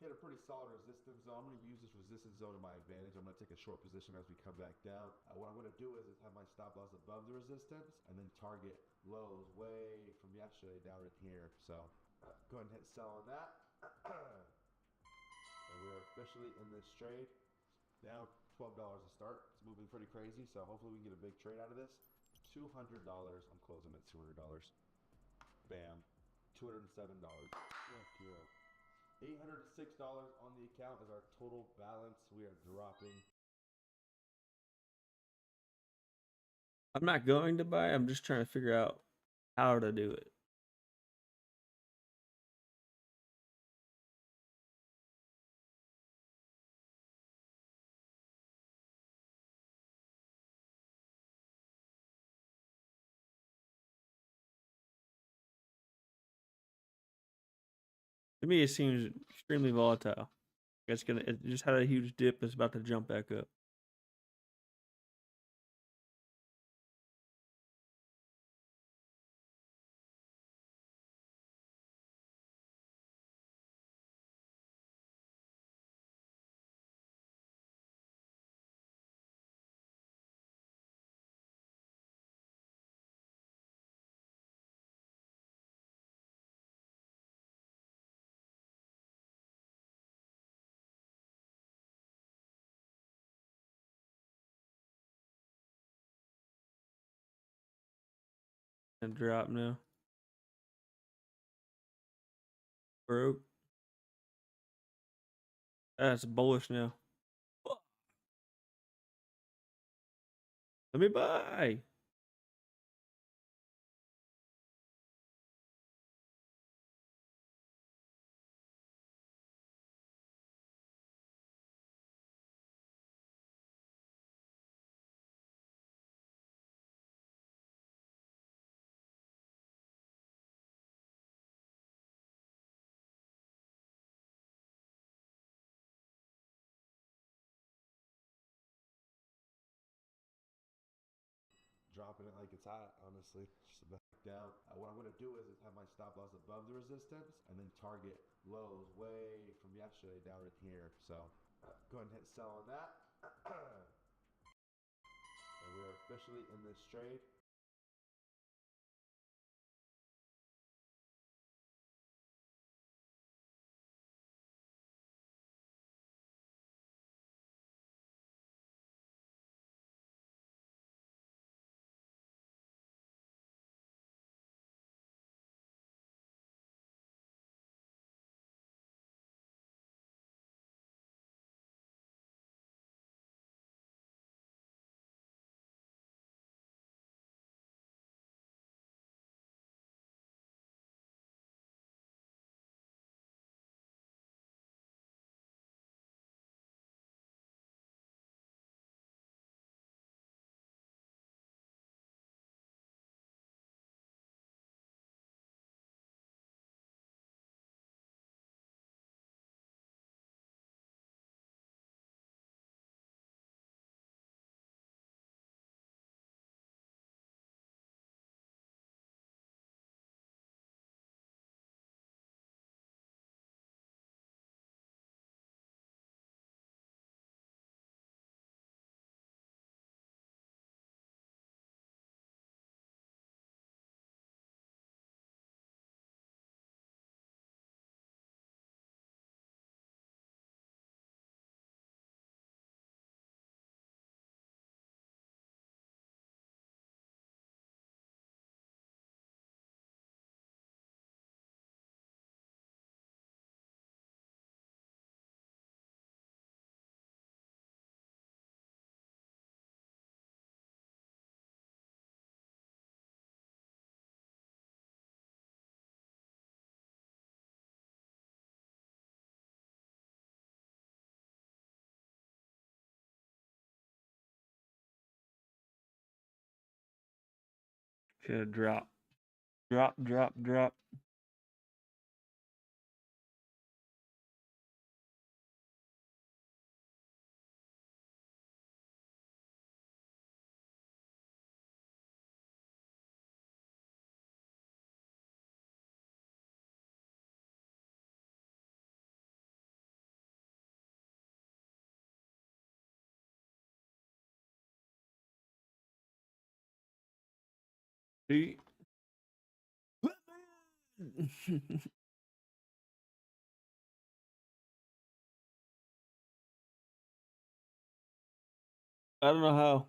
Hit a pretty solid resistance zone. I'm going to use this resistance zone to my advantage. I'm going to take a short position as we come back down. What I'm going to do is have my stop loss above the resistance and then target lows way from yesterday down in here. So go ahead and hit sell on that. And we're officially in this trade. Down $12 to start. It's moving pretty crazy, so hopefully we can get a big trade out of this. $200. I'm closing at $200. Bam. $207. Yeah, $806 on the account is our total balance. We are dropping. I'm not going to buy. I'm just trying to figure out how to do it. To me, it seems extremely volatile. It just had a huge dip. It's about to jump back up. And drop now. Broke. That's bullish now. Let me buy. Dropping it like it's hot, honestly. Just back down. What I'm gonna do is have my stop loss above the resistance and then target lows way from yesterday down in here. So go ahead and hit sell on that. And we are officially in this trade. Should drop. Drop, drop, drop. See? I don't know how.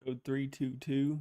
Code 322.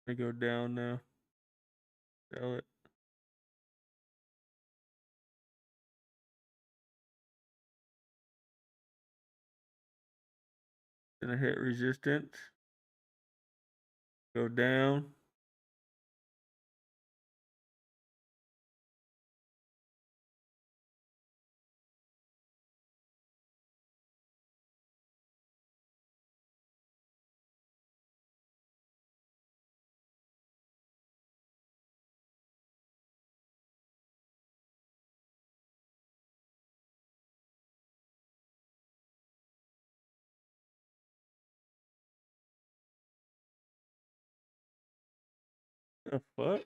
I go down now. Sell it. Gonna hit resistance. Go down. The fuck?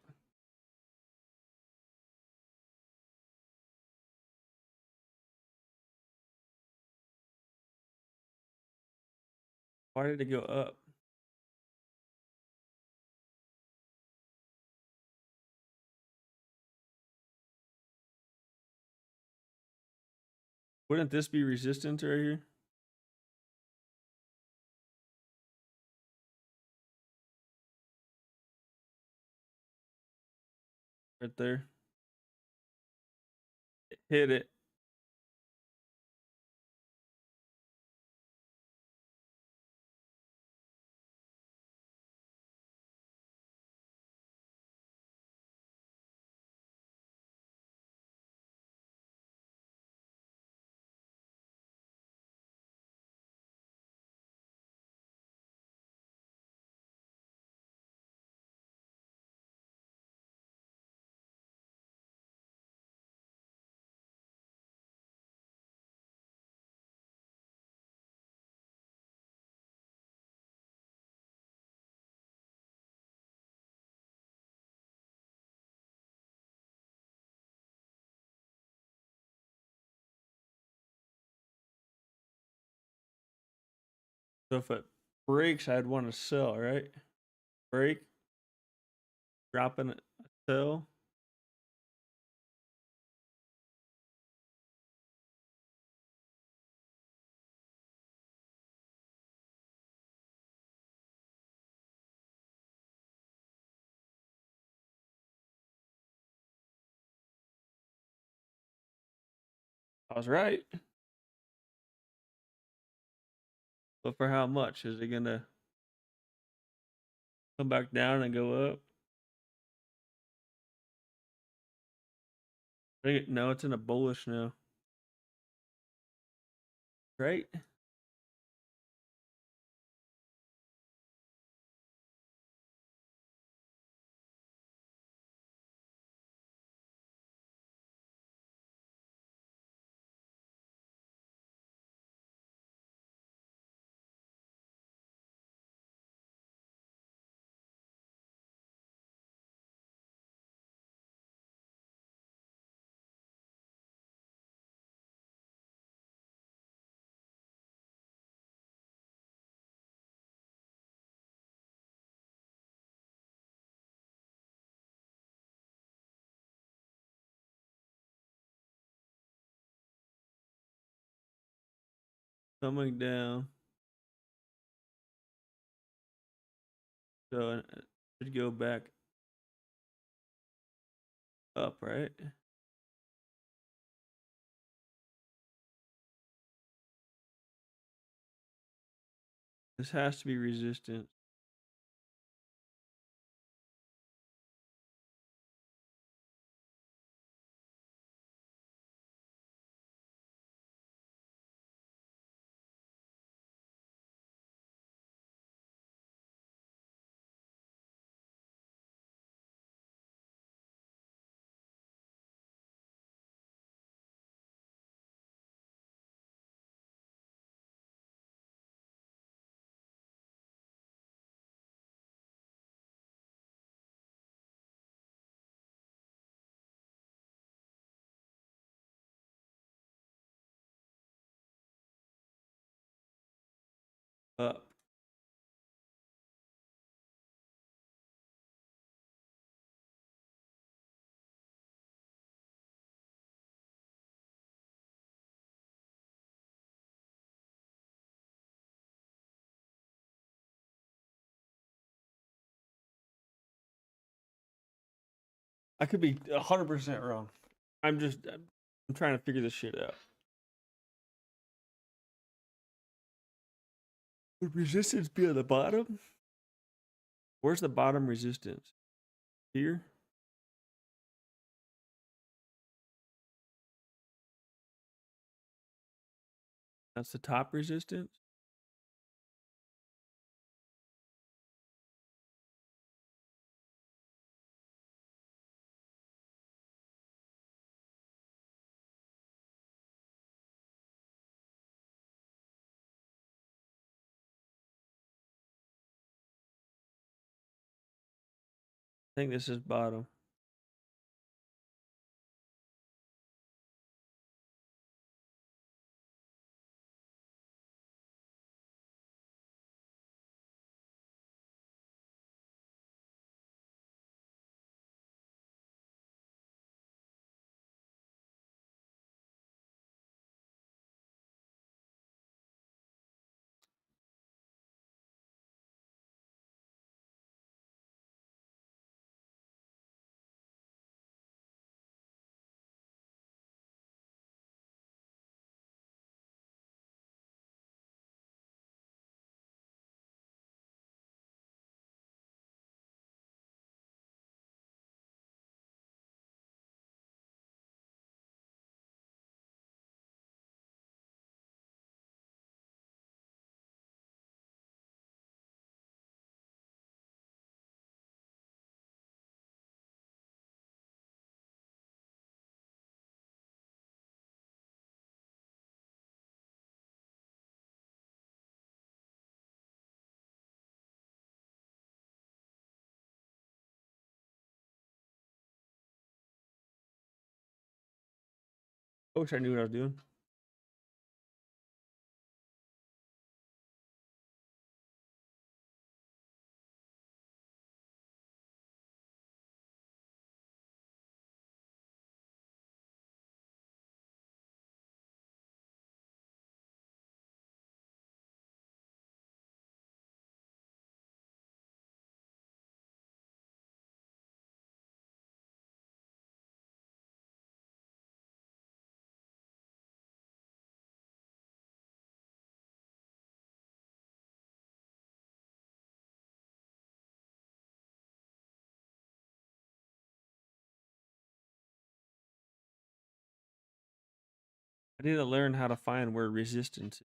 Why did it go up? Wouldn't this be resistance right here? Right there. Hit it. So if it breaks, I'd want to sell, right? Break. Dropping it. Sell. I was right. But for how much? Is it gonna Come back down and go up. No, it's in a bullish now. Right? Coming down. So it should go back up, right? This has to be resistance. Up. I could be 100% wrong. I'm trying to figure this shit out. Would resistance be at the bottom? Where's the bottom resistance? Here? That's the top resistance? I think this is bottom. I wish I knew what I was doing. I need to learn how to find where resistance is.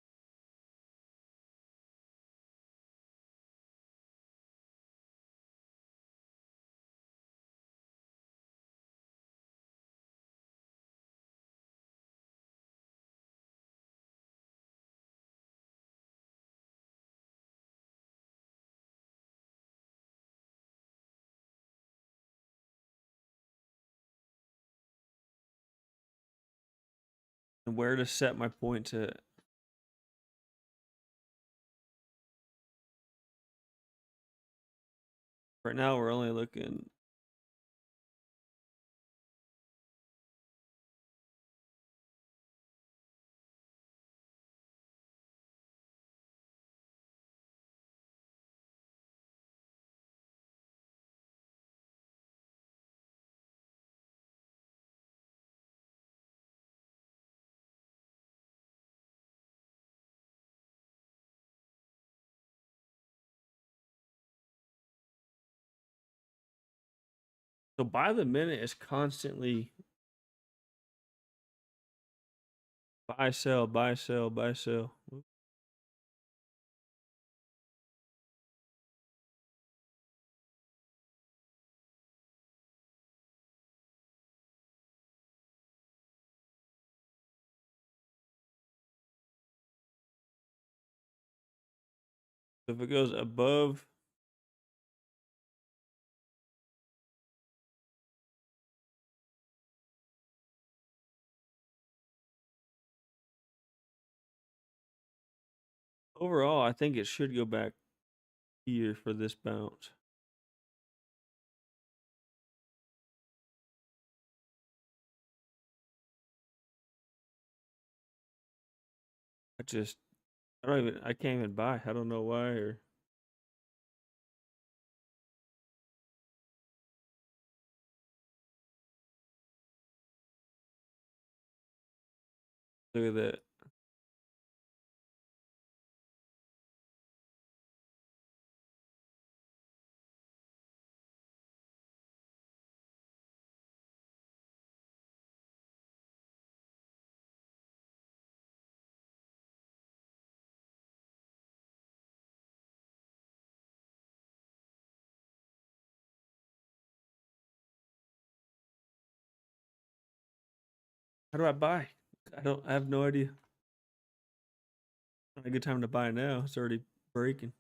And where to set my points at. Right now, we're only looking. So by the minute is constantly buy, sell, buy, sell, buy, sell. So if it goes above overall, I think it should go back here for this bounce. I can't even buy. I don't know why or look at that. How do I buy? I have no idea. Not a good time to buy now. It's already breaking.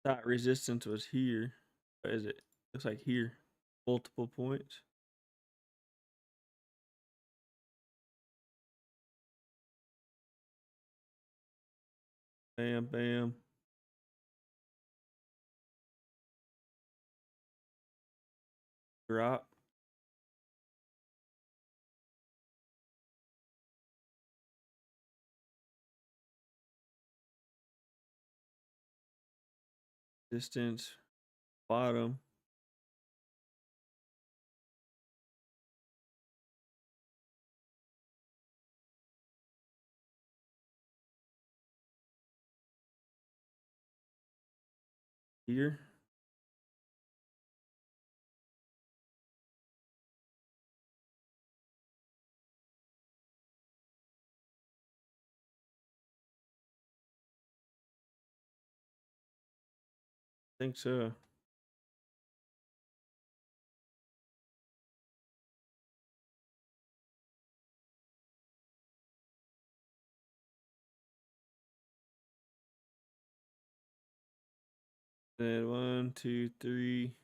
Thought resistance was here. What is it? Looks like here. Multiple points. Bam, bam. Drop. Distance. Bottom. Here. Think so. Then 1, 2, 3.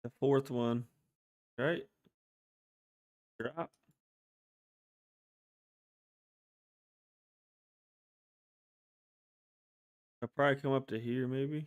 The fourth one. Right? Drop. I'll probably come up to here, maybe.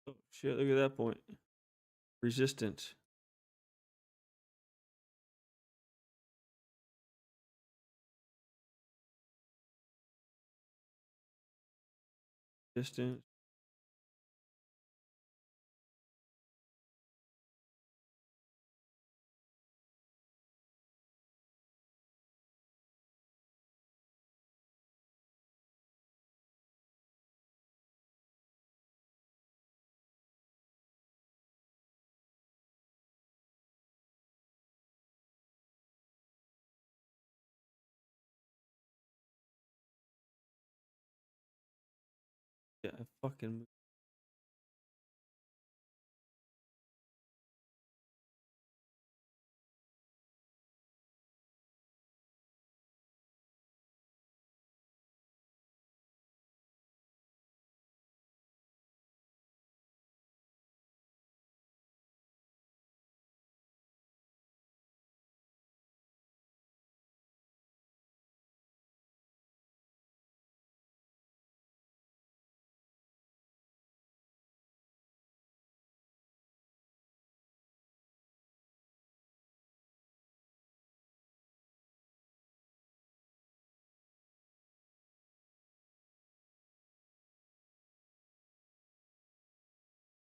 Oh, shit, look at that point. Resistance. Resistance. Yeah, I fucking.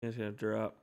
It's gonna drop.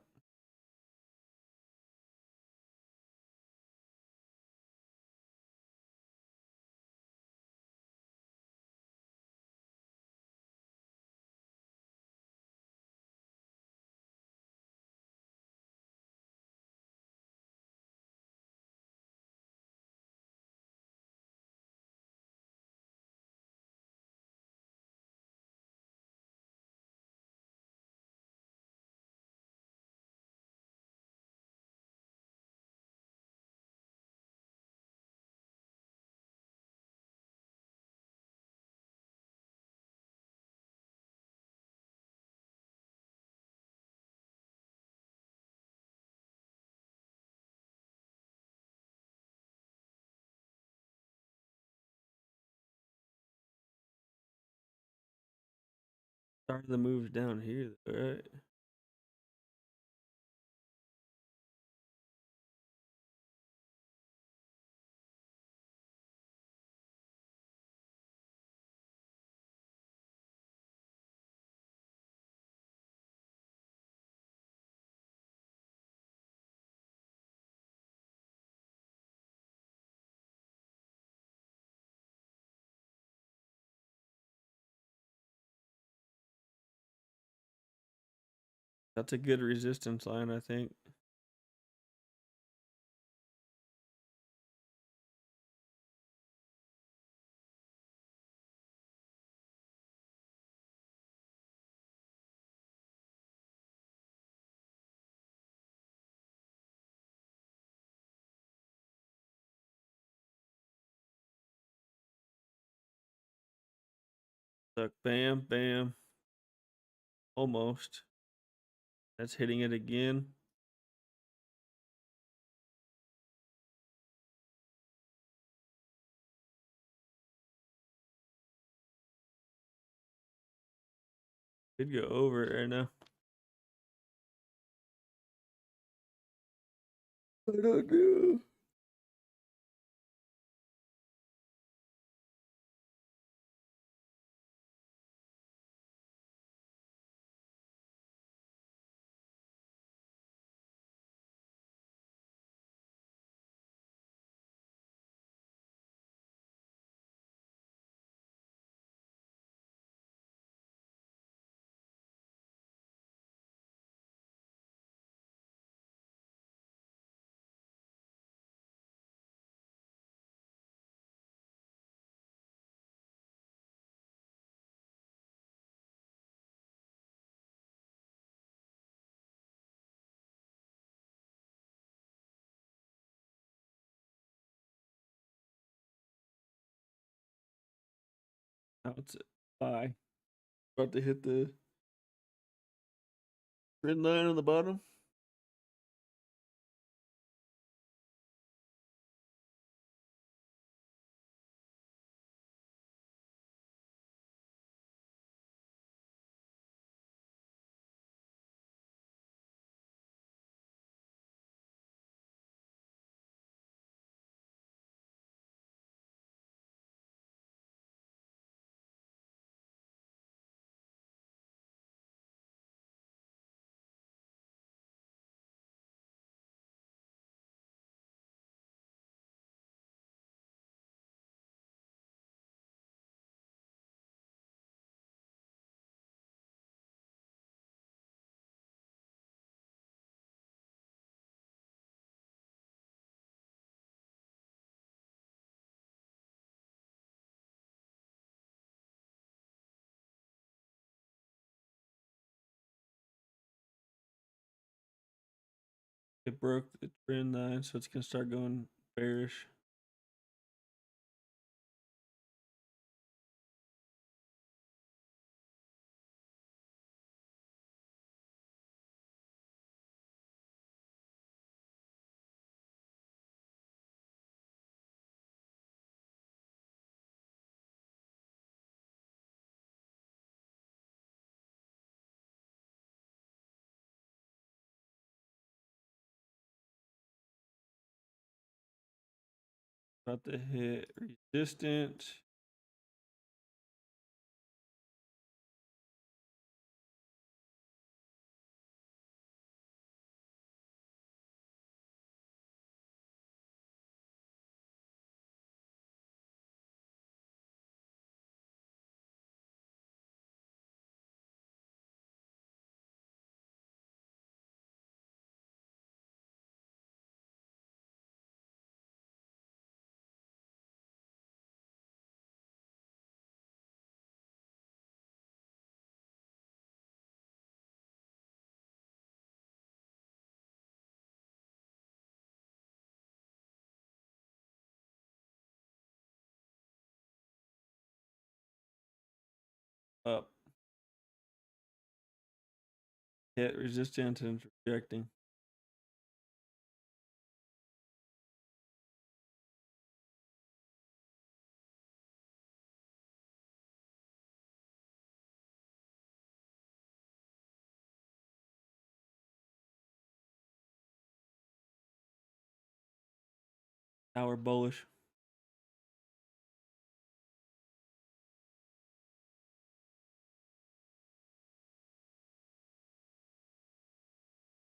Start of the moves down here, right? That's a good resistance line, I think. Look, bam, bam. Almost. That's hitting it again. Could go over it right now. I don't know. Now it's at buy. About to hit the trend line on the bottom. It broke the trend line, so it's gonna start going bearish. About to hit resistance. Up. Hit resistance and rejecting. Now we're bullish.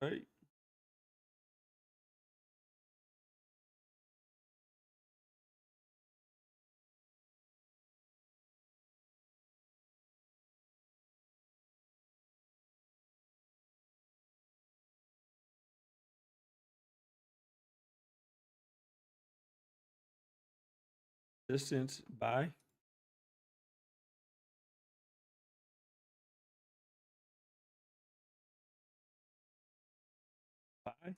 Right. Resistance buy. Buy.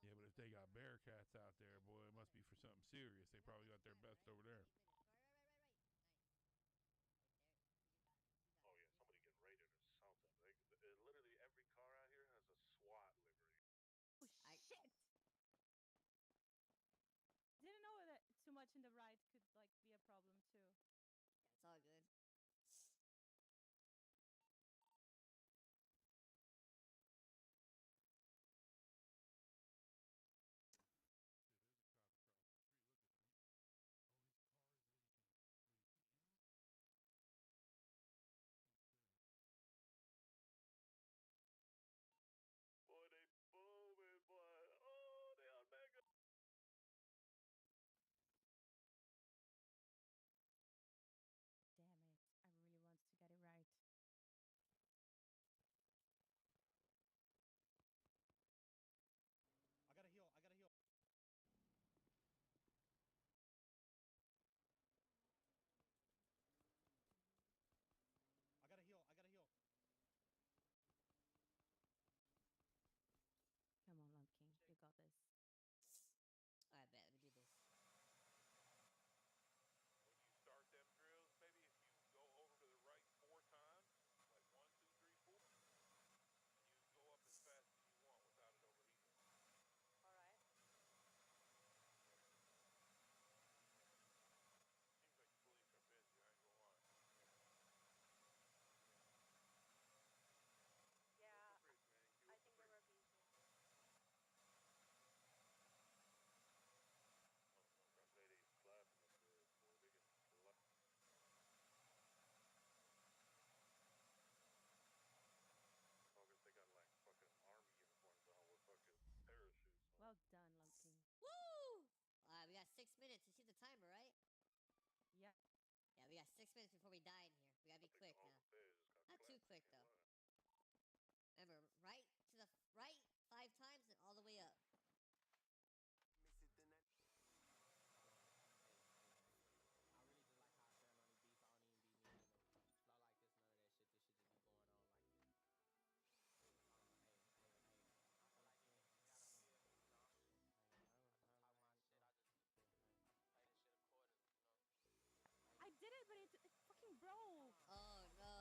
Yeah, but if they got Bearcats out there, boy, it must be for something serious. They probably got their best over there. Oh shit! Didn't know that too much in the right could like be a problem too. It's all good. we die in here. We gotta be quick now. Not too quick though. Remember, right to the right 5 times and all the way up. I did it, but it fucking broke. Oh no.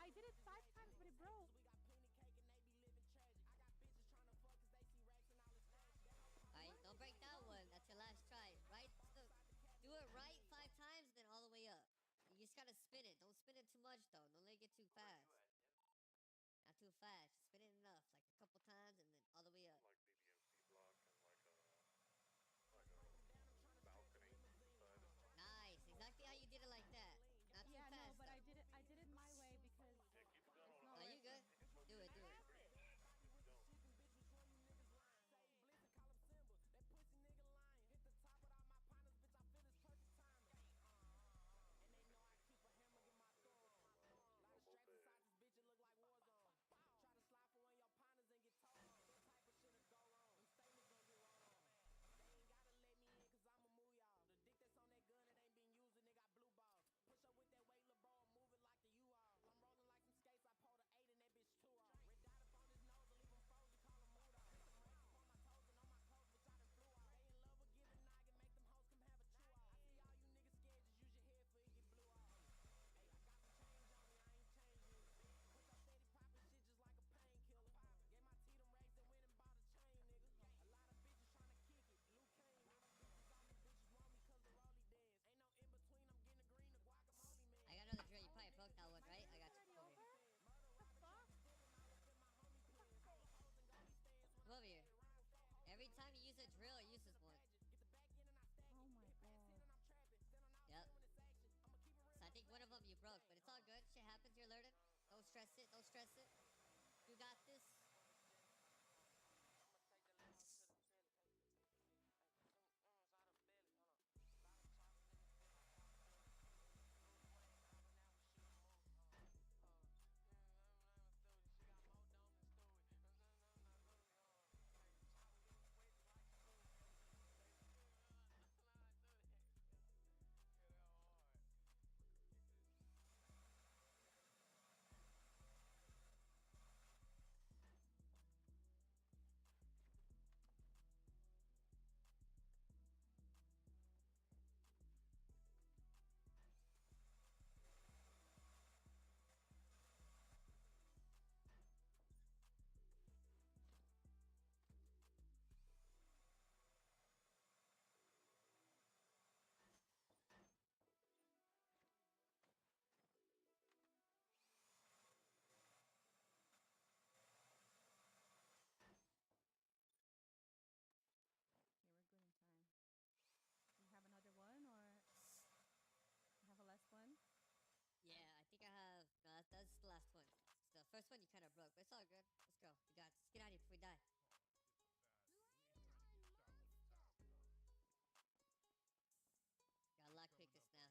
I did it 5 times, but it broke. Alright, don't break that one. That's your last try. Right to the, do it right 5 times, then all the way up. You just gotta spin it. Don't spin it too much though. Don't let it get too fast. Not too fast. Just spin it enough, like a couple times, and then all the way up. Like BBMC block and like a balcony side or something. Nice. Exactly how you did it like that. Not too Yeah, fast. no, but though. I did it my way because Yeah, keep it going it's on. not Oh, you good? Do it, do it. Keep it going. I got another drill. You probably broke that one, right? I got you. already over? The fuck? Fuck's sake. Come over here. Every time you use a drill, it uses one. Oh my god. Yep. So I think one of them you broke, but it's all good. Shit happens. You're learning. Don't stress it. Don't stress it. You got this. Okay, we're good in time. You have another one or you have a last one? Yeah, I think I have. No, that's the last one. The first one you kind of broke, but it's all good. Let's go. We got this. Get out of here before we die. Got a lot quick this now.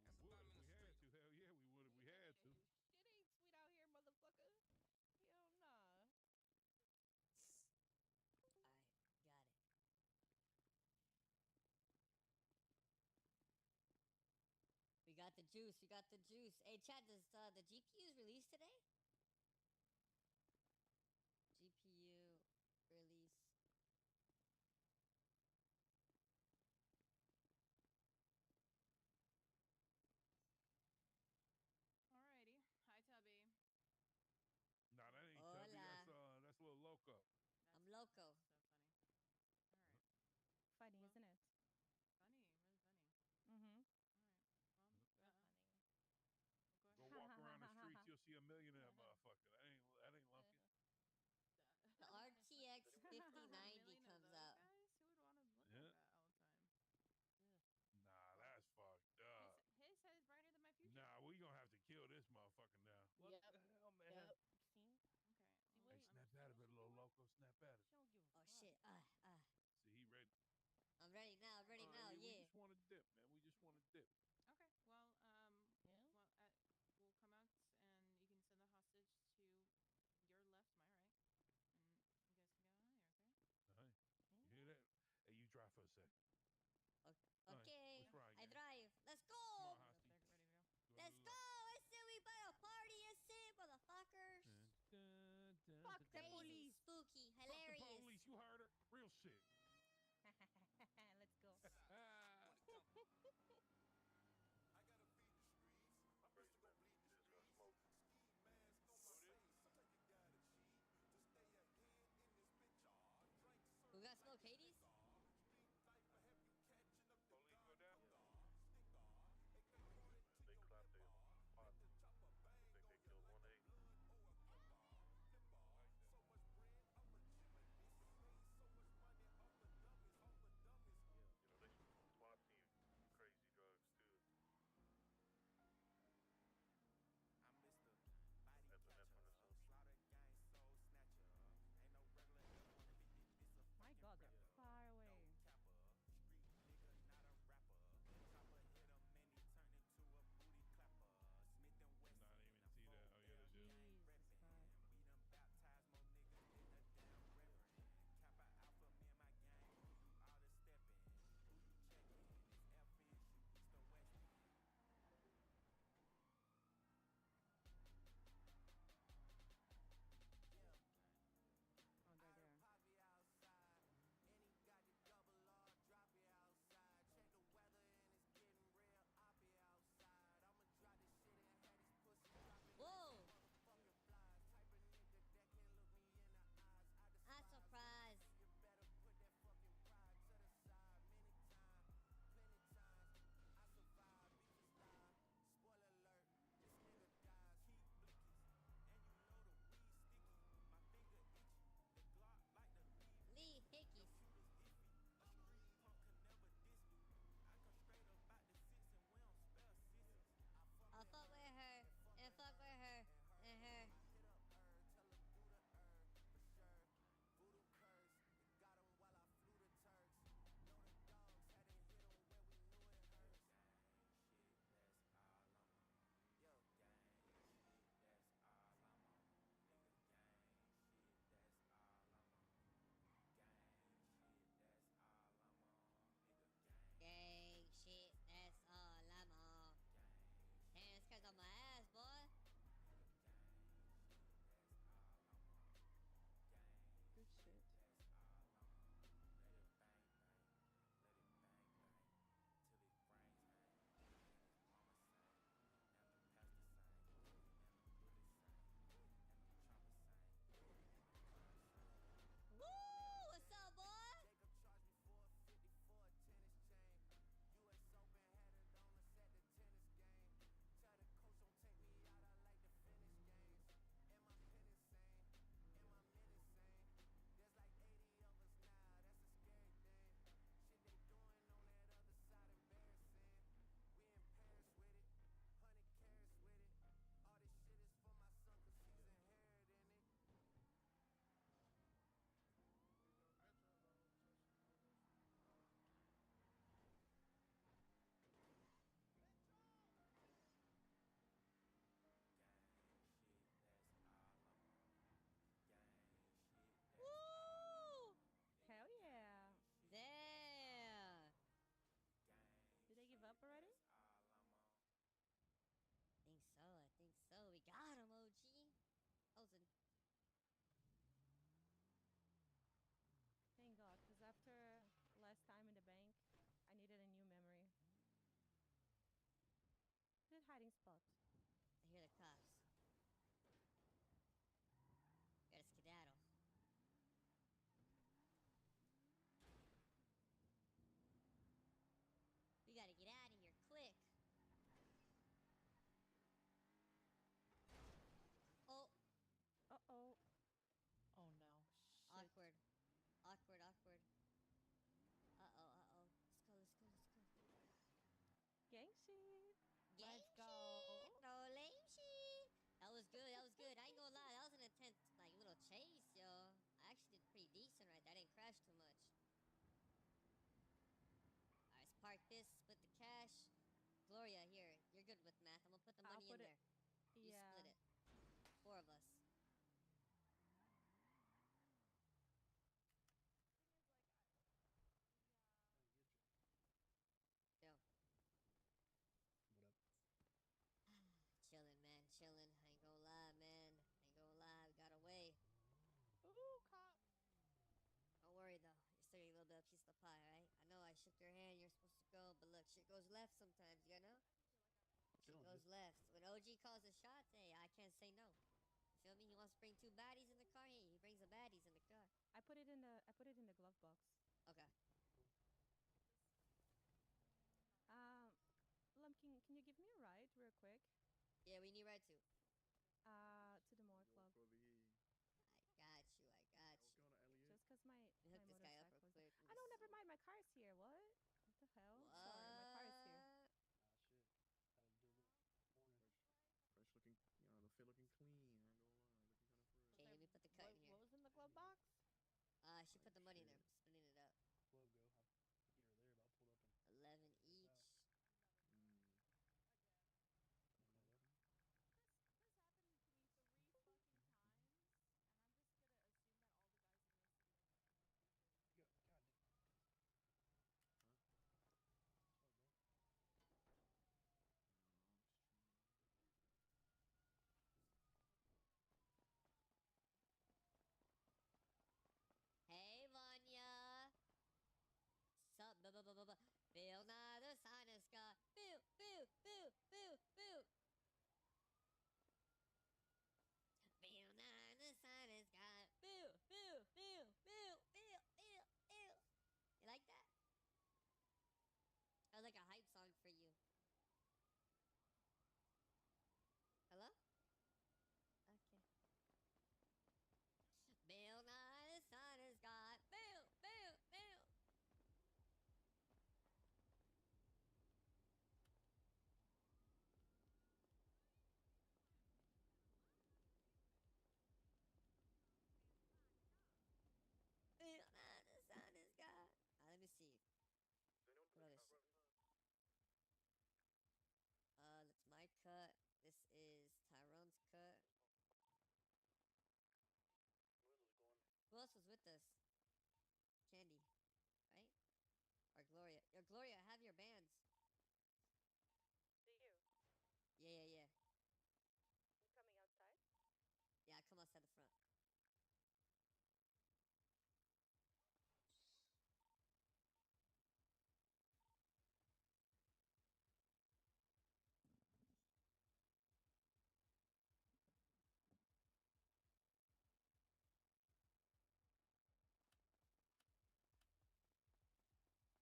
But yeah, we would if we had to. Hell yeah, we would if we had to. Shit ain't sweet out here, motherfucker. Hell nah. Alright, got it. We got the juice. We got the juice. Hey, Chad, does the GPUs release today? GPU release. Alrighty. Hi, Tubby. Nah, that ain't Hola. Tubby. That's a little loco. I'm loco. So funny. Alright. Funny, isn't it? Funny, really funny. Mm-hmm. All right. Well, Real funny. Go walk around the streets, you'll see a millionaire snap at us. She don't give a Oh fuck. shit. See, he ready. I'm ready now. Ready All now. right, Yeah. We just want to dip, man. We just want to dip. Okay. Well, we'll come out and you can send the hostage to your left, my right, and you guys can get out of here. Okay. All right. You hear that? Hey, you drive for a sec. Okay. Right, let's ride, I gang. drive. Let's go. Come on, Up hostie. there, ready to go. Let's go. I said we buy a party and shit, motherfuckers. Fuck the Crazy, police. spooky, Fuck the hilarious. police. You heard her. Real shit. Let's go. Who got smoke, Hades? Police go down. They clapped their pot. Think they killed 1-8. You know, they SWAT team crazy drugs too. Epinephrine. My God, they're far away. Not even see that. Oh yeah, that's you. Jesus Christ. Oh, they're there. Whoa. I'm surprised. Lee Hickeys. I'll fuck with her and fuck with her and her. Gang shit, that's all I'm on. Damn, this guy's on my ass, boy. Good shit. Woo! What's up, boy? Woo! Hell yeah. Damn. Did they give up already? Think so. I think so. We got him, OG. Holton. Thank God, because after last time in the bank, I needed a new memory. Good hiding spot. I hear the cops. Gotta skedaddle. We gotta get out of here quick. Oh. Uh-oh. Oh, no. Shit. Awkward. Awkward, awkward. Uh-oh, uh-oh. Let's go, let's go, let's go. Gang shit. Gang Let's go. shit. No park this, split the cash. Gloria, here, you're good with math. I'm gonna put the money in there. You split it. 4 of us. Yo. Chillin', man, chillin'. I ain't gonna lie, man. Ain't gonna lie, we got away. Ooh, cop. Don't worry though. You're still getting a little bit of piece of the pie, right? I know I shook your hand. You're supposed to go, but look, shit goes left sometimes. You know? Shit goes left. When OG calls a shot, hey, I can't say no. You feel me? He wants to bring 2 baddies in the car. Hey, he brings the baddies in the car. I put it in the glove box. Okay. Lum, can you give me a ride real quick? Yeah, we need ride too. To the Moore Club. I got you. I got you. Just cause my Let me hook this guy up real motorcycle. quick. I know. Never mind. My car's here. What? What the hell? Sorry, my car is here. Fresh looking, the fit looking clean. I ain't gonna lie, looking kind of fresh. Okay, let me put the cut in here. What was in the glove box? She put the money in there. I'm splitting it up. 11 each. Hey, Vanya. Sup, Bill Nye the Sinus Guy. Bill. Bill Nye the Sinus Guy. Bill. You like that? That was like a hype song for you. Hello? Okay. Bill Nye the Sinus Guy. Bill. Bill Nye the Sinus Guy. Let me see. What other shit? That's my cut. This is Tyrone's cut. Who else was with us? Candy, right? Or Gloria. Yo, Gloria, have your bands. Do you? Yeah. You coming outside? Yeah, I come outside the front.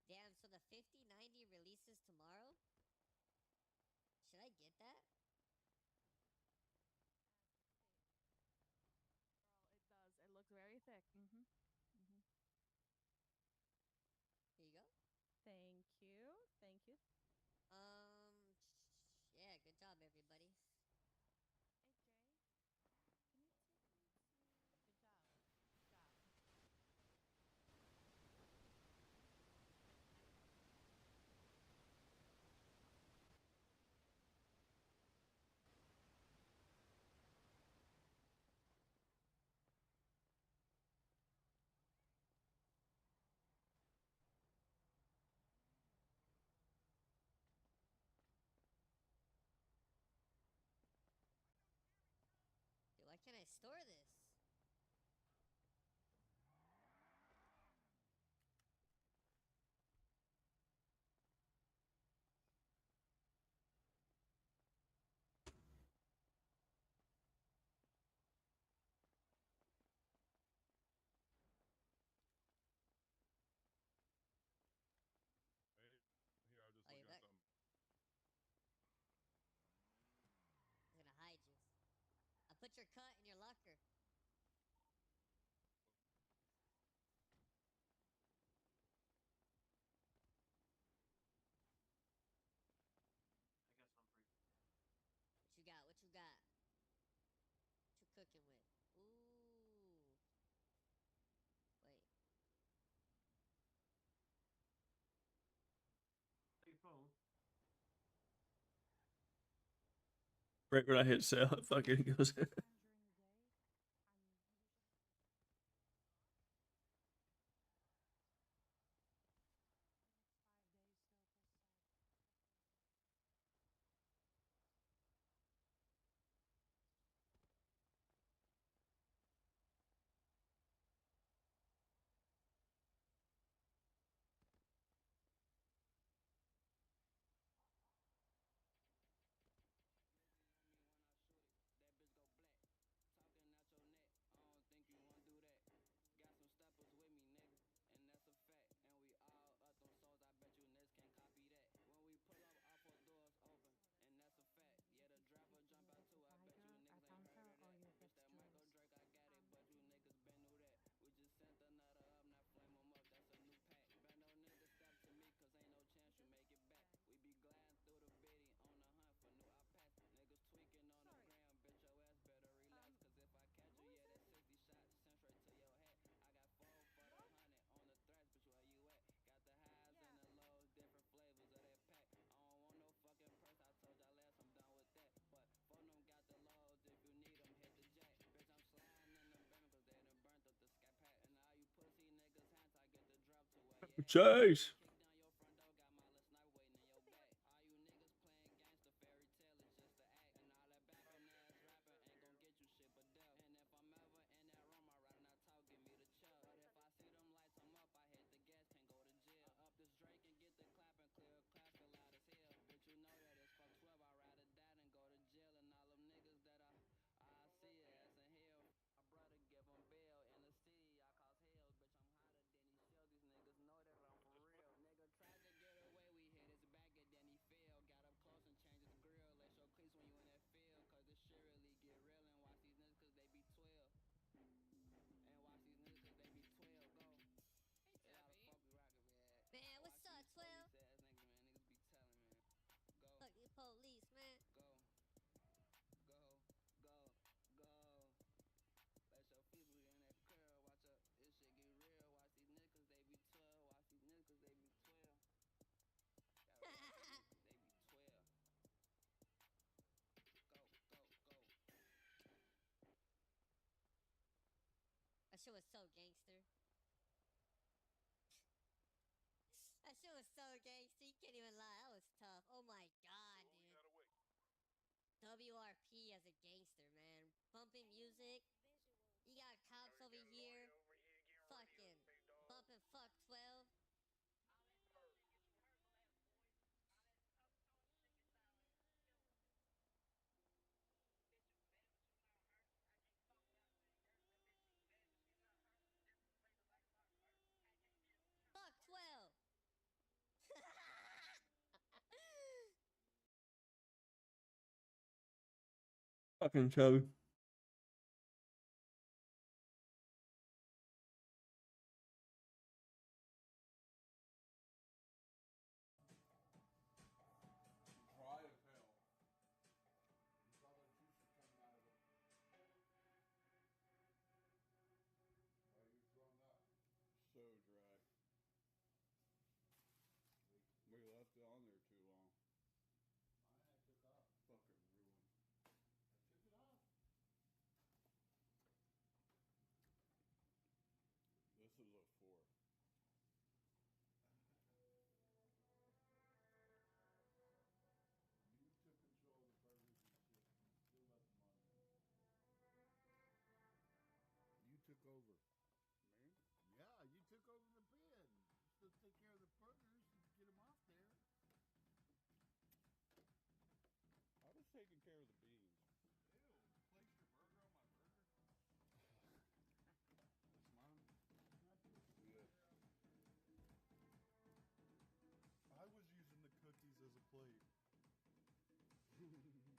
Damn, so the 5090 releases tomorrow? Should I get that? Girl, it does. It looks very thick. Here you go. Thank you. Yeah, good job, everybody. Hey, Jay. Can you take me to... Good job. Dude, why can't I store this? Hey, here, I was just Oh, you're looking at back? something. I'm gonna hide you. I put your cut in your locker. What you got? What you cooking with? Ooh. Wait. Right when I hit sell, it fucking goes. Chase. Man, what's up, 12? Fuck you, police, man. That shit was so gangster. That shit was so gangster. You can't even lie. That was tough. Oh my god, dude. WRP as a gangster, man. Bumping music. You got cops over here. Fucking bumping fuck 12. Fuck 12. Fucking chubby. Dry as hell. You saw the juices coming out of it. Why are you throwing that? So dry. We left it on there too long. I took off. Fucking ruined. I took it off. This is a 4. You took control of the burgers and shit. You still left them on there. You took over. Me? Yeah, you took over the bin. You're supposed to take care of the burgers and get them off there. I was taking care of the beans. Ew, place your burger on my burger? That's mine. Not yours. Yeah. I was using the cookies as a plate. Oh, that burger.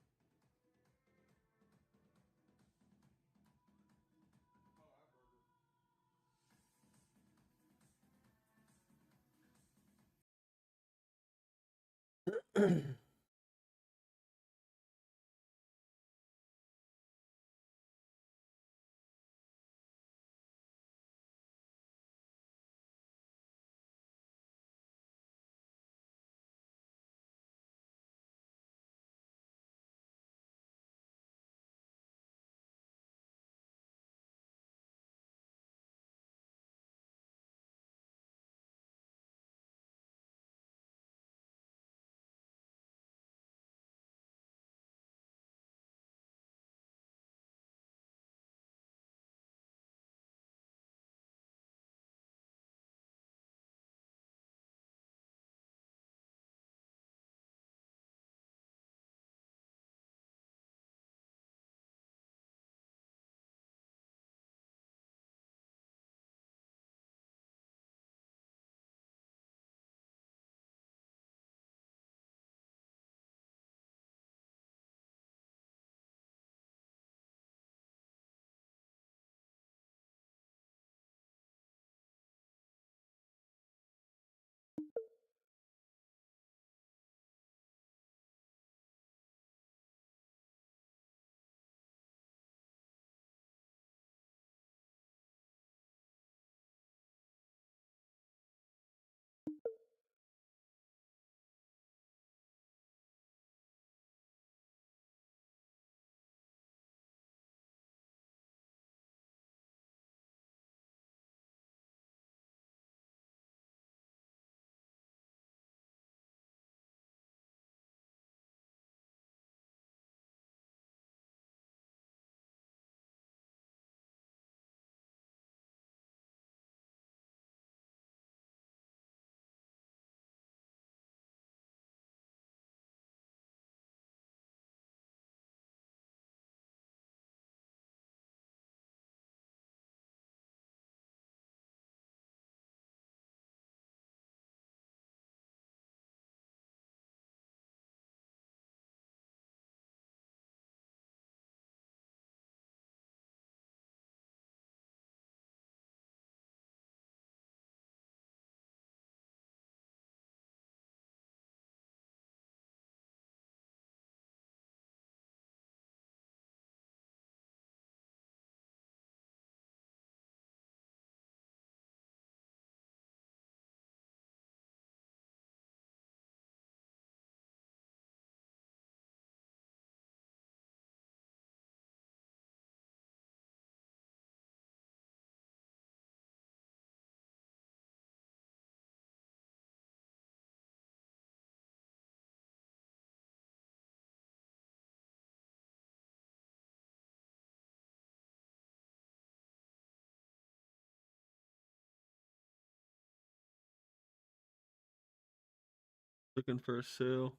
Looking for a sale.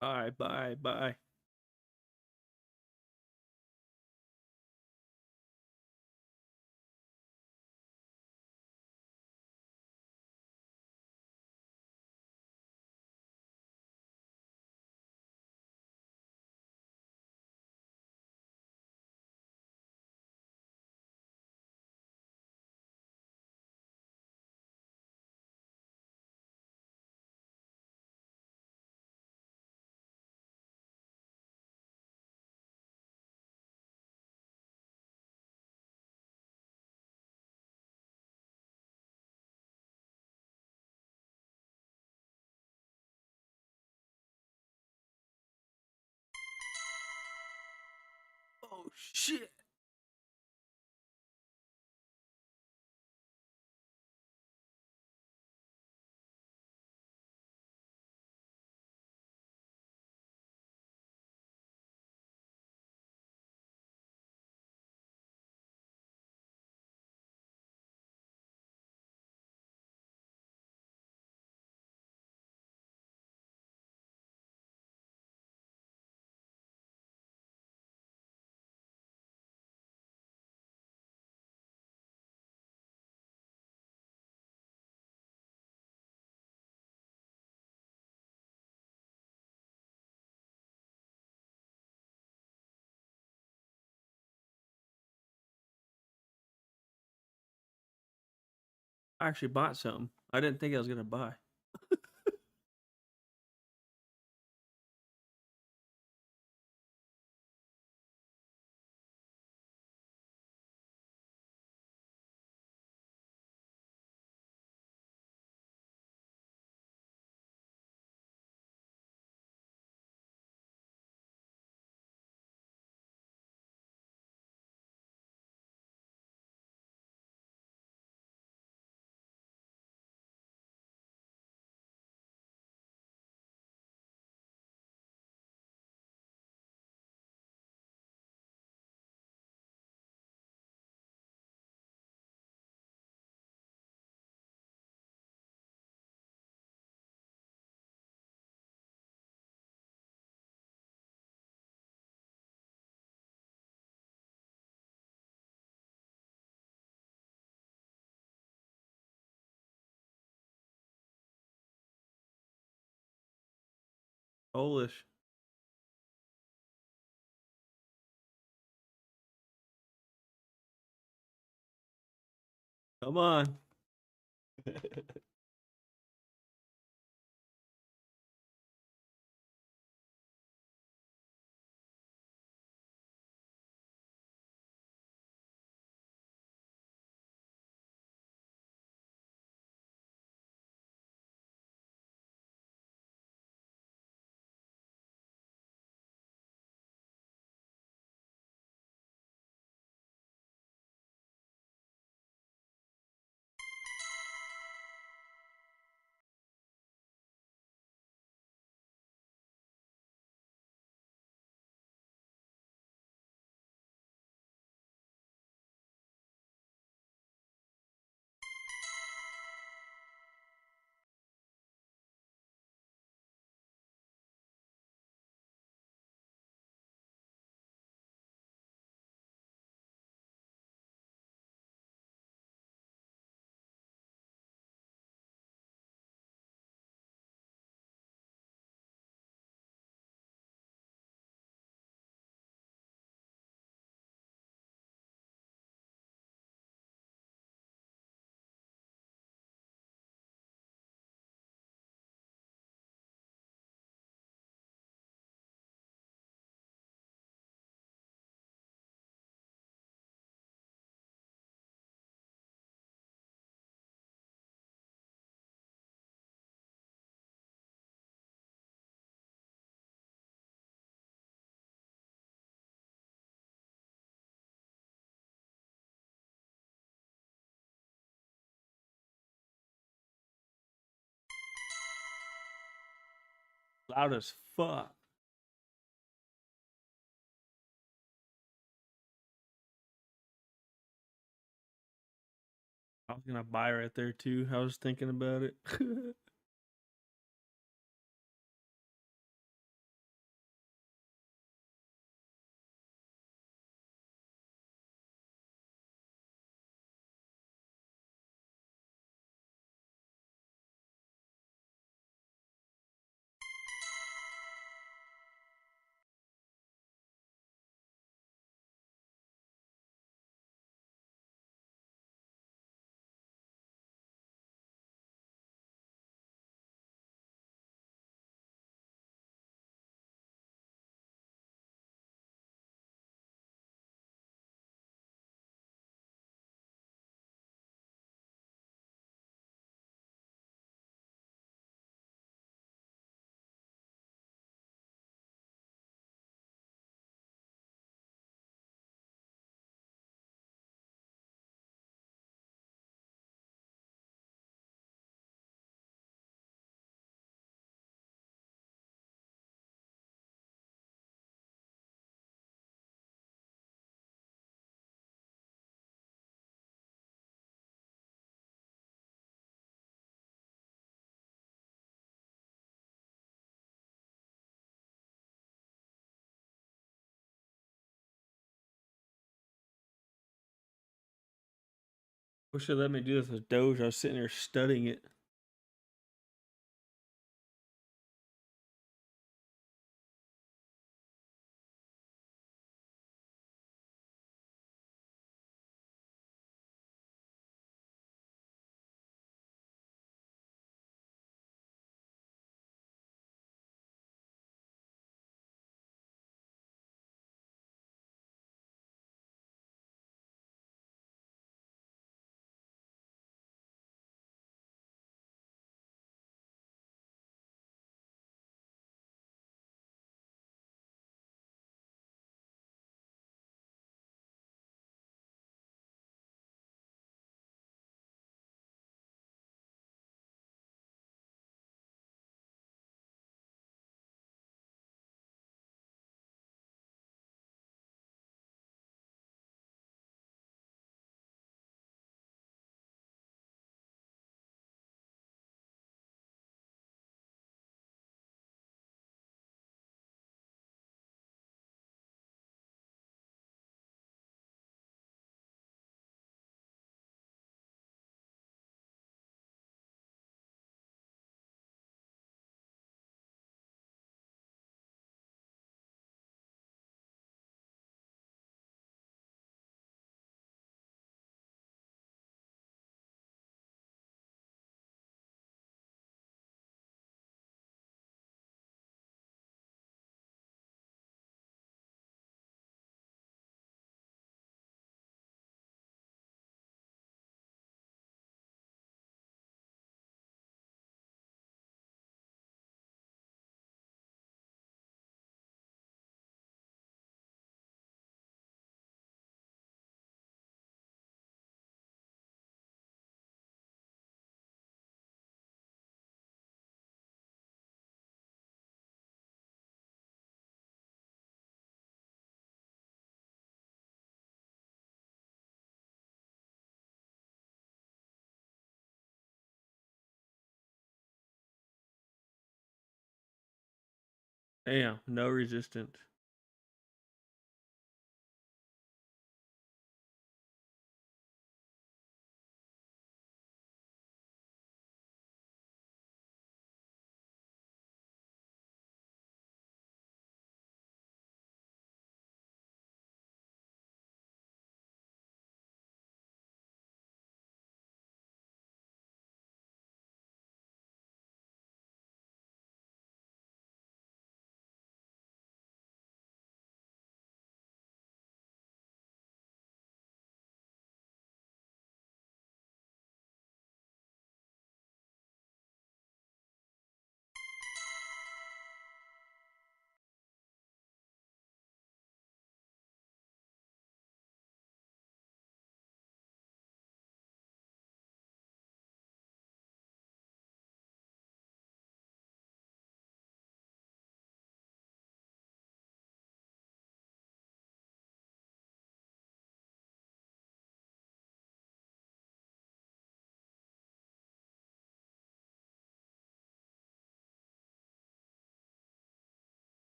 Bye, bye, bye. Oh shit. I actually bought some. I didn't think I was gonna buy. Polish. Come on. Loud as fuck. I was gonna buy right there too. I was thinking about it. Wish they let me do this with Doge. I was sitting there studying it. Damn, no resistant.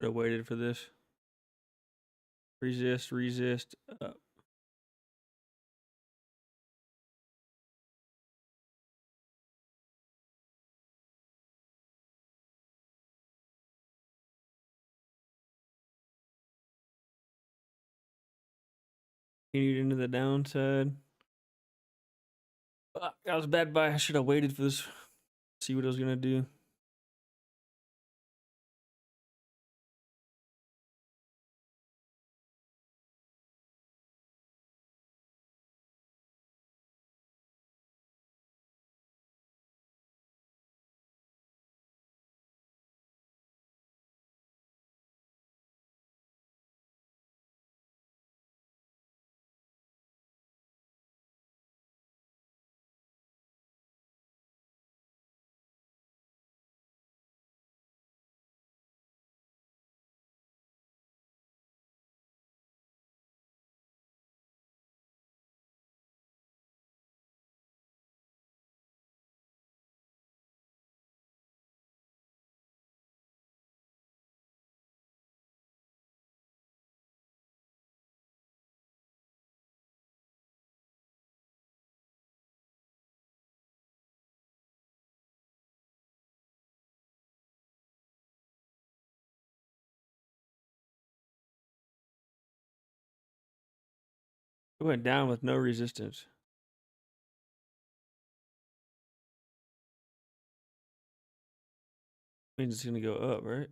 Should have waited for this. Resist, resist, up. Continued into the downside. That was a bad buy. I should have waited for this. See what I was gonna do. It went down with no resistance. Means it's gonna go up, right?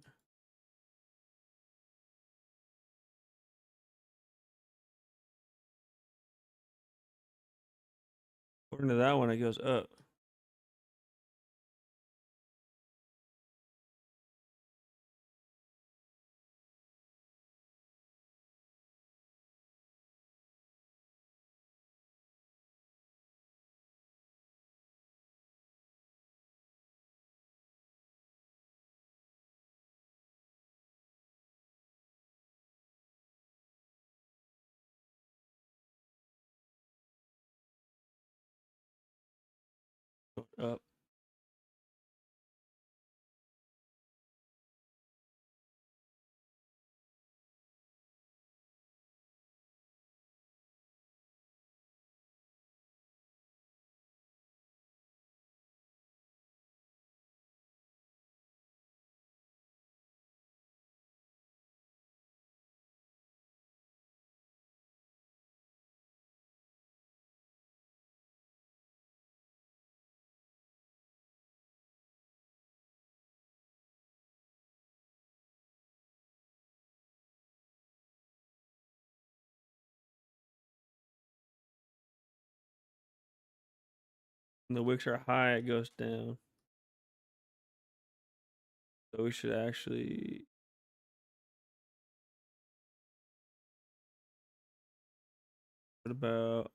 According to that one, it goes up. Up. When the wicks are high, it goes down. So we should actually what about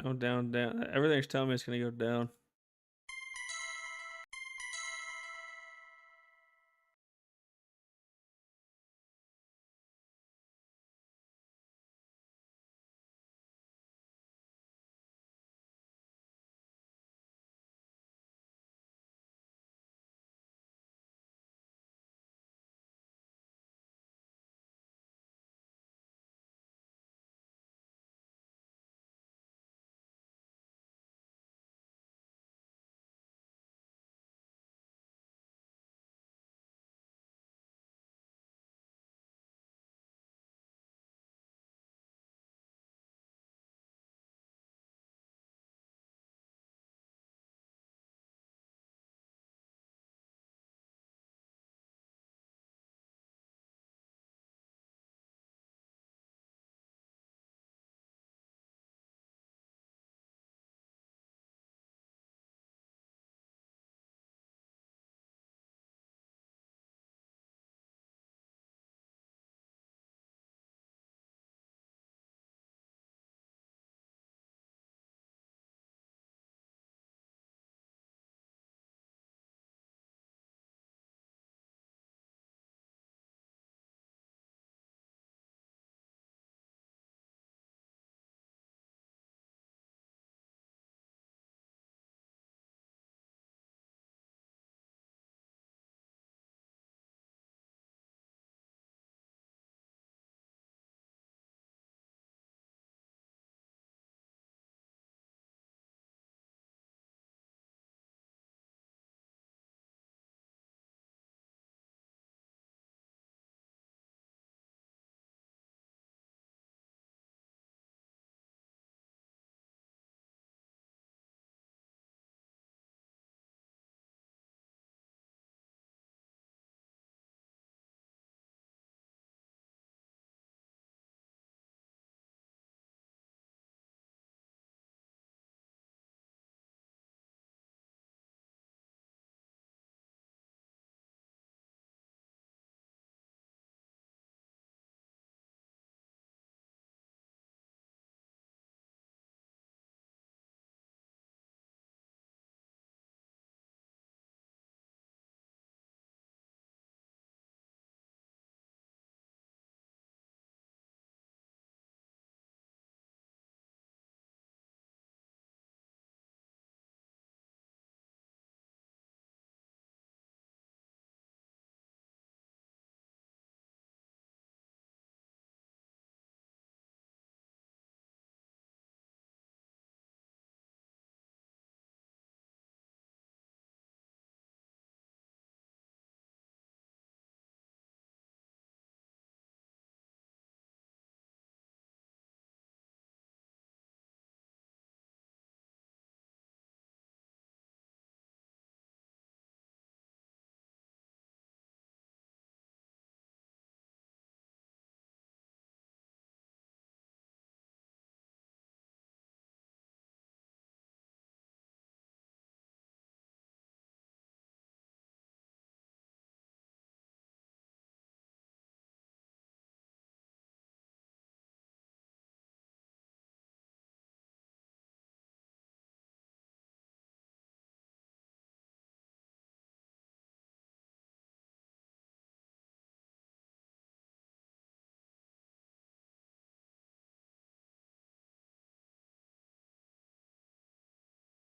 down, down, down? Everything's telling me it's gonna go down.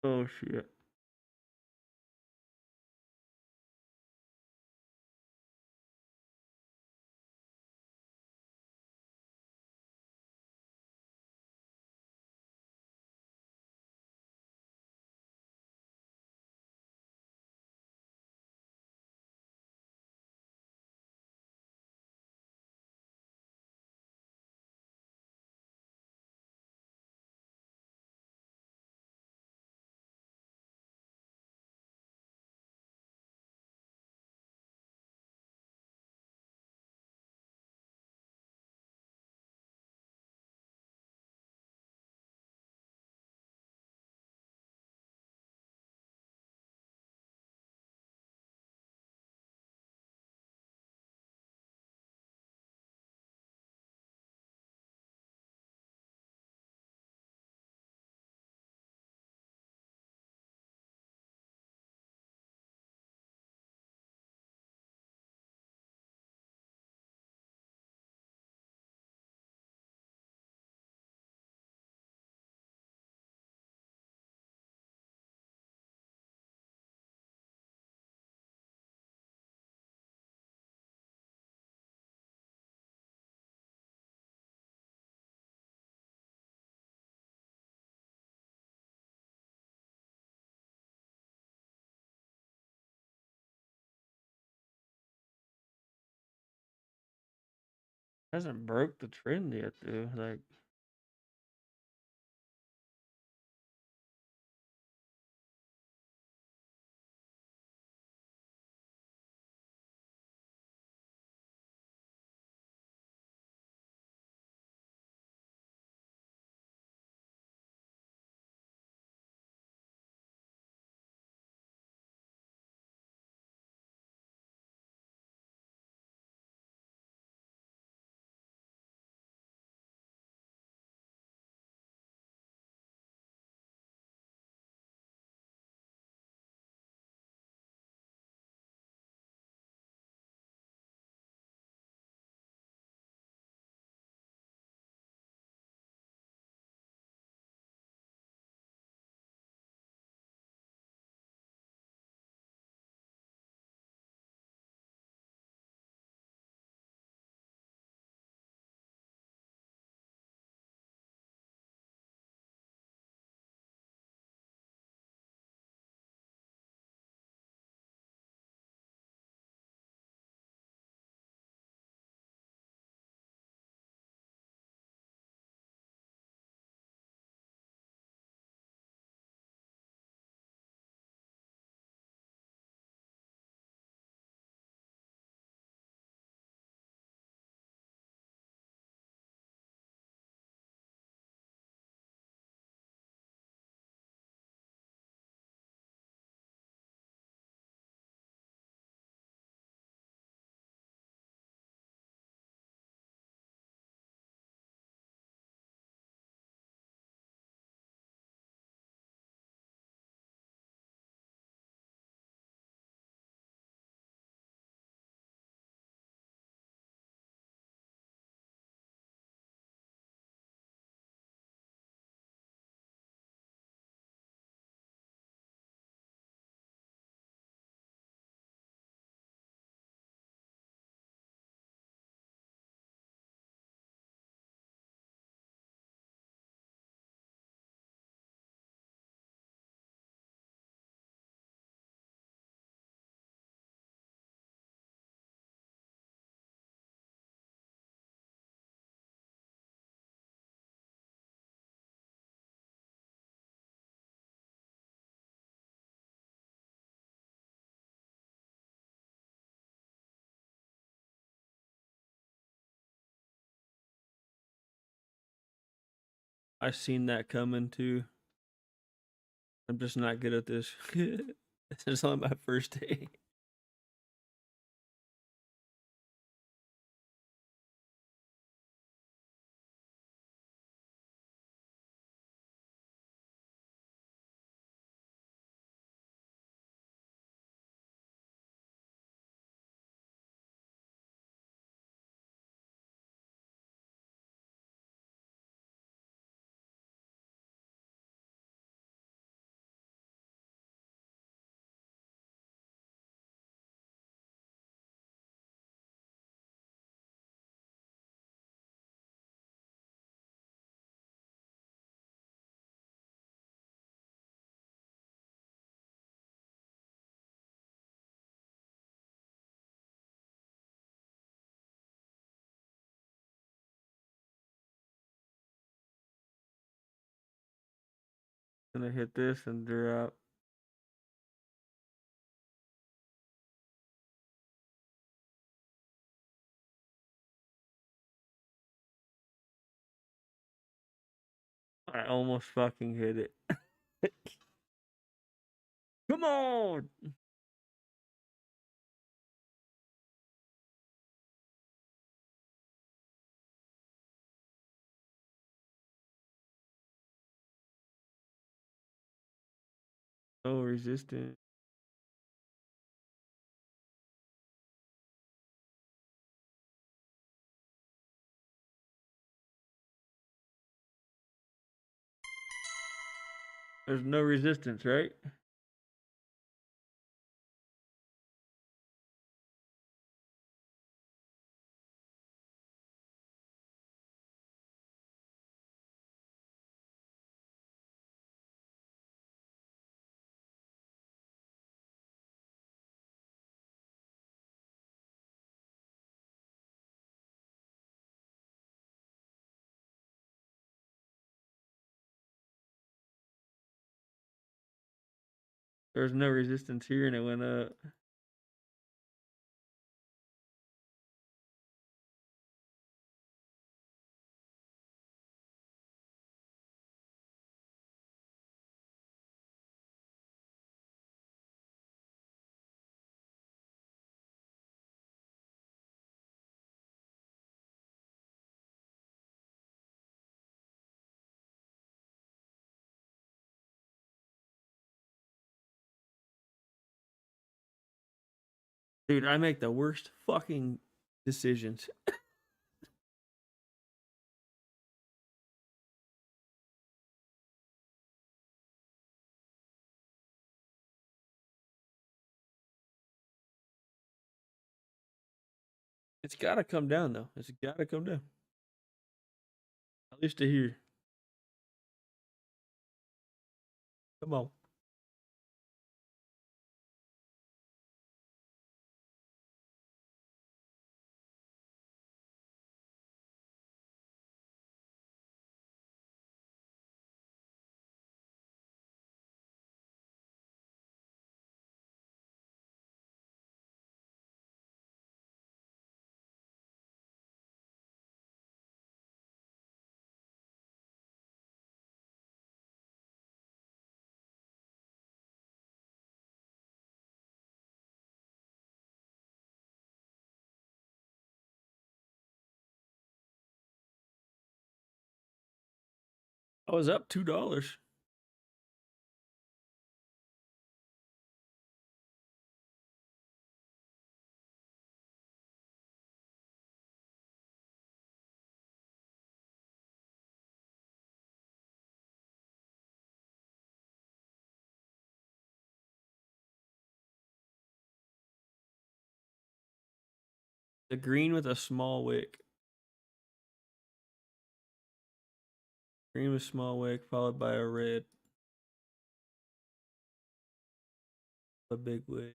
Oh shit. Hasn't broke the trend yet, though. Like, I seen that coming too. I'm just not good at this. This is only my first day. Gonna hit this and drop. I almost fucking hit it. Come on! No resistance. There's no resistance, right? There's no resistance here and it went up. Dude, I make the worst fucking decisions. It's gotta come down though. It's gotta come down. At least to here. Come on. I was up $2. The green with a small wick. Green with small wick followed by a red. A big wick.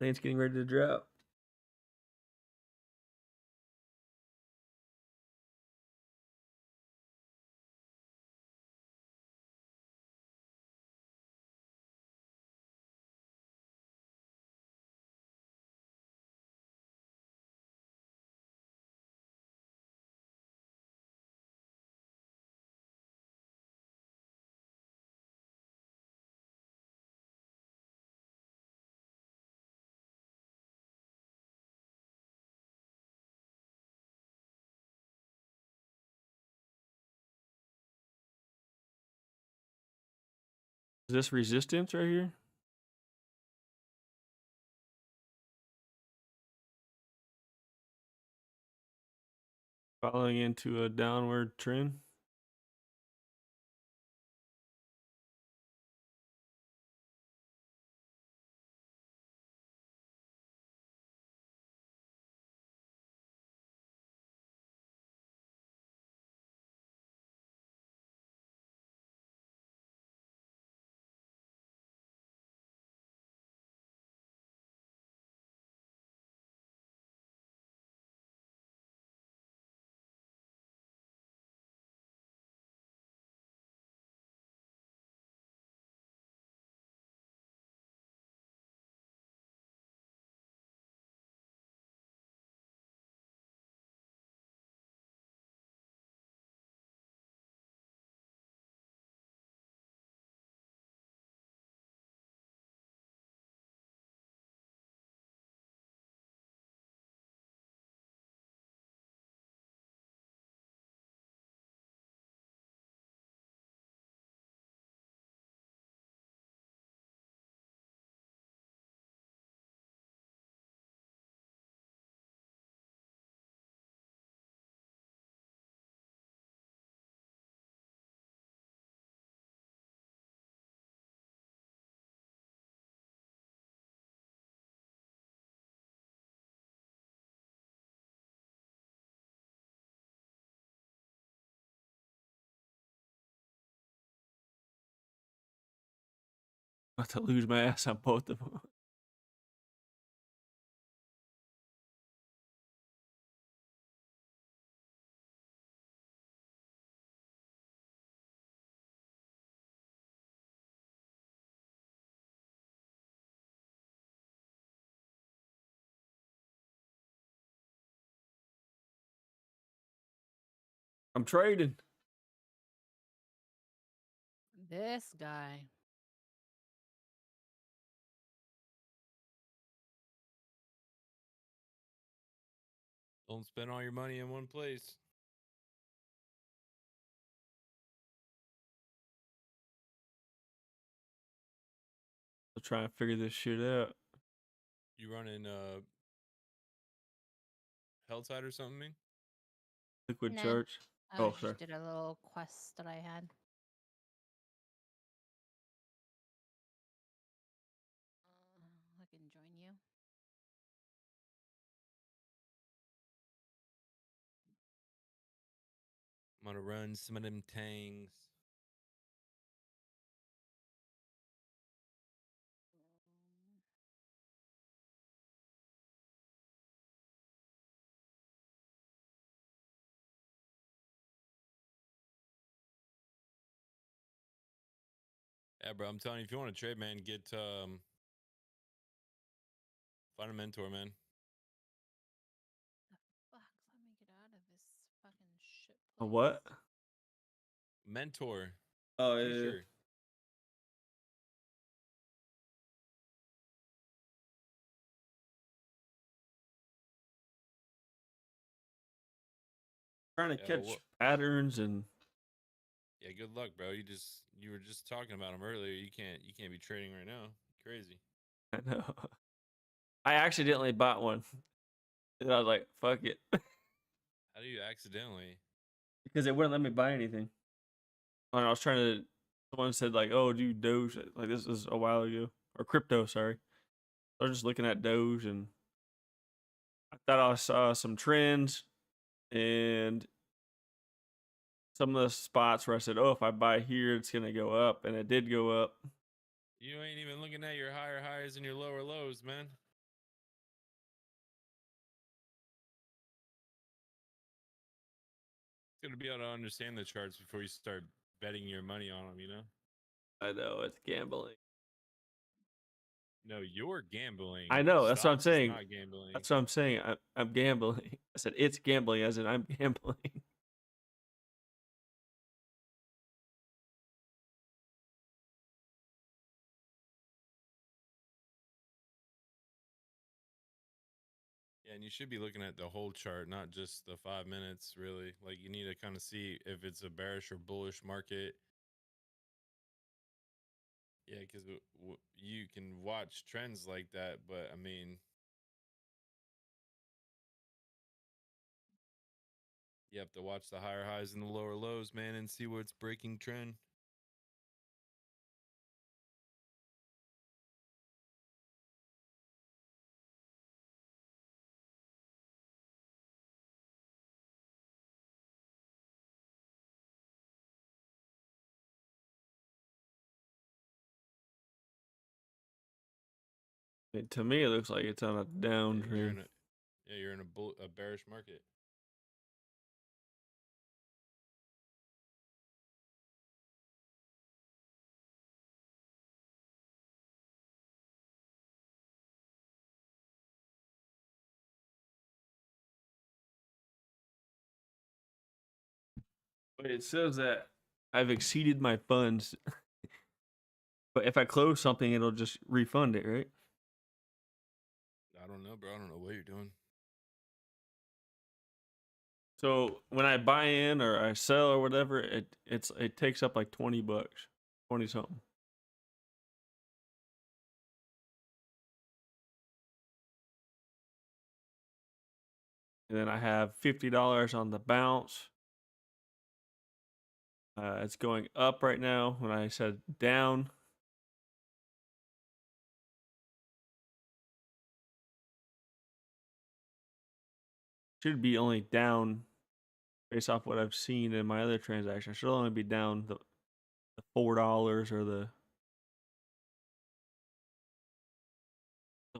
I think it's getting ready to drop. Is this resistance right here? Following into a downward trend. About to lose my ass on both of them. I'm trading. This guy. Don't spend all your money in one place. I'll try and figure this shit out. You running Helltide or something? Man? Liquid No, charge. I Oh, just sorry. did a little quest that I had. I can join you. I'm gonna run some of them tanks. Yeah, bro. I'm telling you, if you want to trade, man, get find a mentor, man. Fuck, let me get out of this fucking shit A place. what? Mentor. Oh, yeah. T-shirt. Trying to Yeah, catch patterns and yeah, good luck, bro. You were just talking about them earlier. You can't be trading right now. Crazy. I know. I accidentally bought one. And I was like, fuck it. How do you accidentally? Because it wouldn't let me buy anything. And I was trying to, someone said like, oh, do Doge. Like this is a while ago. Or crypto, sorry. I was just looking at Doge and I thought I saw some trends and some of the spots where I said, oh, if I buy here, it's going to go up. And it did go up. You ain't even looking at your higher highs and your lower lows, man. It's gonna be able to understand the charts before you start betting your money on them, you know? I know, it's gambling. No, you're gambling. I know, that's what I'm Stocks is saying. not gambling. That's what I'm saying. I'm gambling. I said it's gambling as in I'm gambling. Yeah, and you should be looking at the whole chart, not just the 5 minutes, really. Like, you need to kind of see if it's a bearish or bullish market. Yeah, because you can watch trends like that, but I mean, you have to watch the higher highs and the lower lows, man, and see what's breaking trend. To me, it looks like it's on a downtrend. You're in a bearish market. But it says that I've exceeded my funds. But if I close something, it'll just refund it, right? I don't know, bro. I don't know what you're doing. So when I buy in or I sell or whatever, it takes up like $20, 20 something. And then I have $50 on the bounce. It's going up right now. When I said down, should be only down based off what I've seen in my other transactions. Should only be down the $4 or the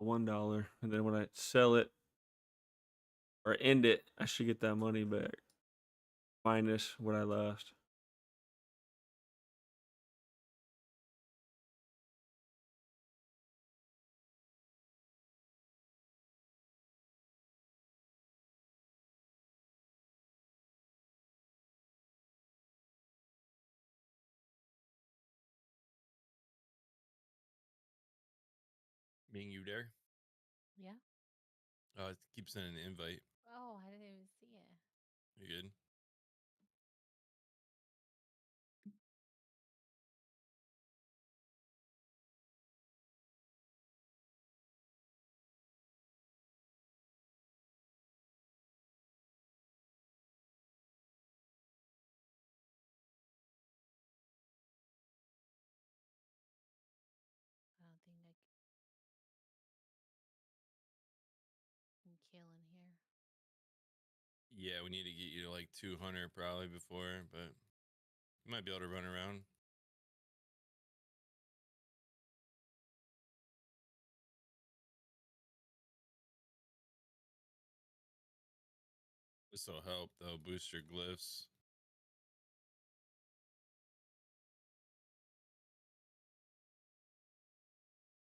$1, and then when I sell it or end it, I should get that money back minus what I lost. Being you there? Yeah. It keeps sending an invite. Oh, I didn't even see it. You good? I don't think I can kill in here. Yeah, we need to get you to like 200 probably before, but you might be able to run around. This will help though, boost your glyphs.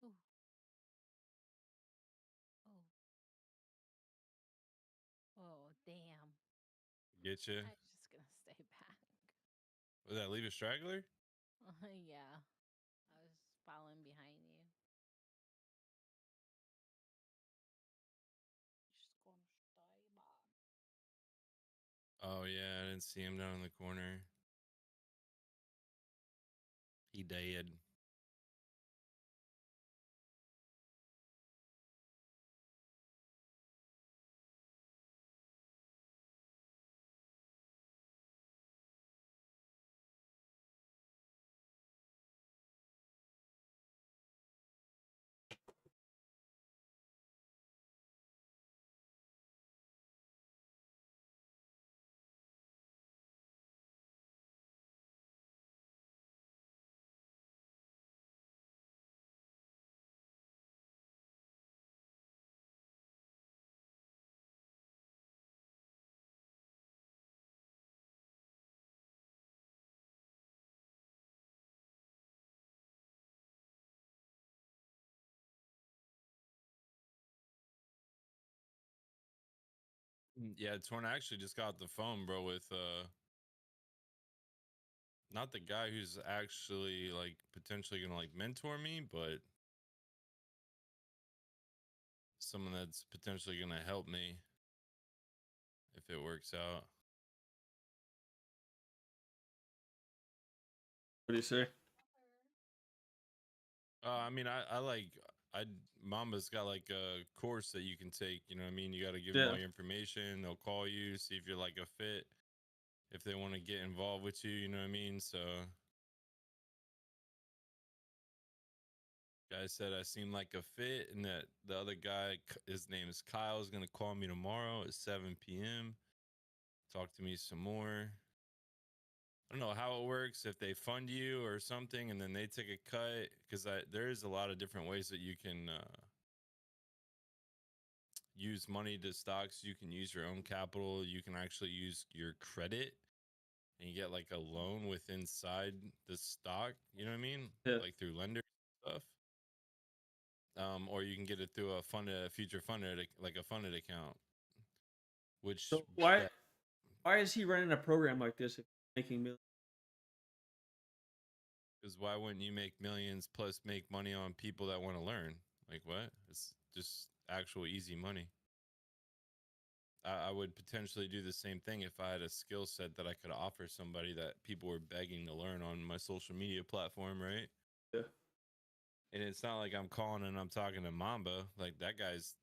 Ooh. Oh. Oh, damn. Get you. I'm just gonna stay back. Was that leave a straggler? Yeah. I was following behind you. Just gonna stay back. Oh yeah, I didn't see him down in the corner. He dead. Yeah, Torn actually just got the phone, bro, with not the guy who's actually like potentially gonna like mentor me, but someone that's potentially gonna help me if it works out. What do you say? I mean, I like Mamba's got like a course that you can take. You know what I mean? You got to give them Yeah. all your information. They'll call you, see if you're like a fit, if they want to get involved with you. You know what I mean? So, guy said I seem like a fit, and that the other guy, his name is Kyle, is gonna call me tomorrow at 7 p.m. Talk to me some more. I don't know how it works, if they fund you or something and then they take a cut, because there is a lot of different ways that you can use money to stocks. You can use your own capital. You can actually use your credit and you get like a loan with inside the stock. You know what I mean? Yeah. Like through lenders and stuff. Or you can get it through a future funded, like a funded account. Which So why is he running a program like this if he's making millions? Because why wouldn't you make millions plus make money on people that want to learn? Like what? It's just actual easy money. I would potentially do the same thing if I had a skill set that I could offer somebody that people were begging to learn on my social media platform, right? Yeah. And it's not like I'm calling and I'm talking to Mamba. Like that guy's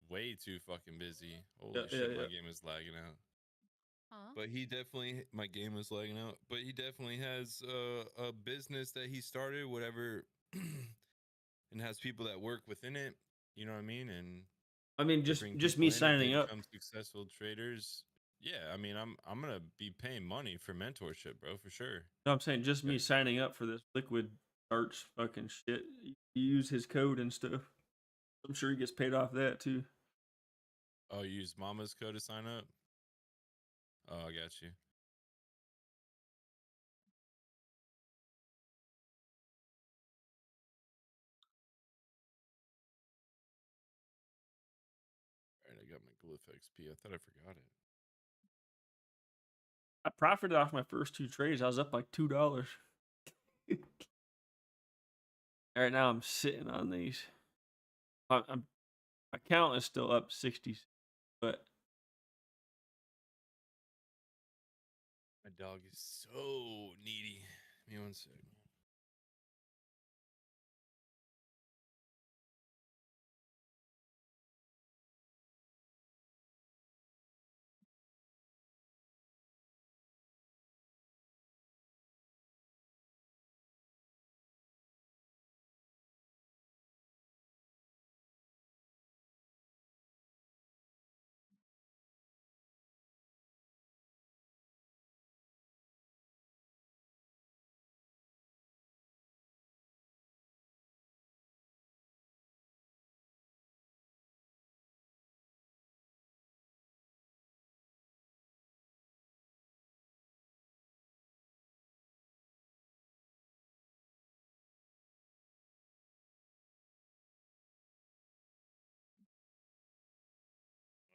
way too fucking busy. Holy shit, my game is lagging out. Huh? But he definitely, my game is lagging out. But he definitely has a business that he started, whatever, and has people that work within it. You know what I mean? And I mean, they just bring just people me in if they signing up. become successful traders. Yeah, I mean, I'm gonna be paying money for mentorship, bro, for sure. No, I'm saying just me signing up for this liquid arts fucking shit. You use his code and stuff. I'm sure he gets paid off that too. Oh, you use Mama's code to sign up? Oh, I got you. All right, I got my Glyph XP. I thought I forgot it. I profited off my first 2 trades. I was up like $2. All right, now I'm sitting on these. My count is still up 60s, but My dog is so needy. Give me one second.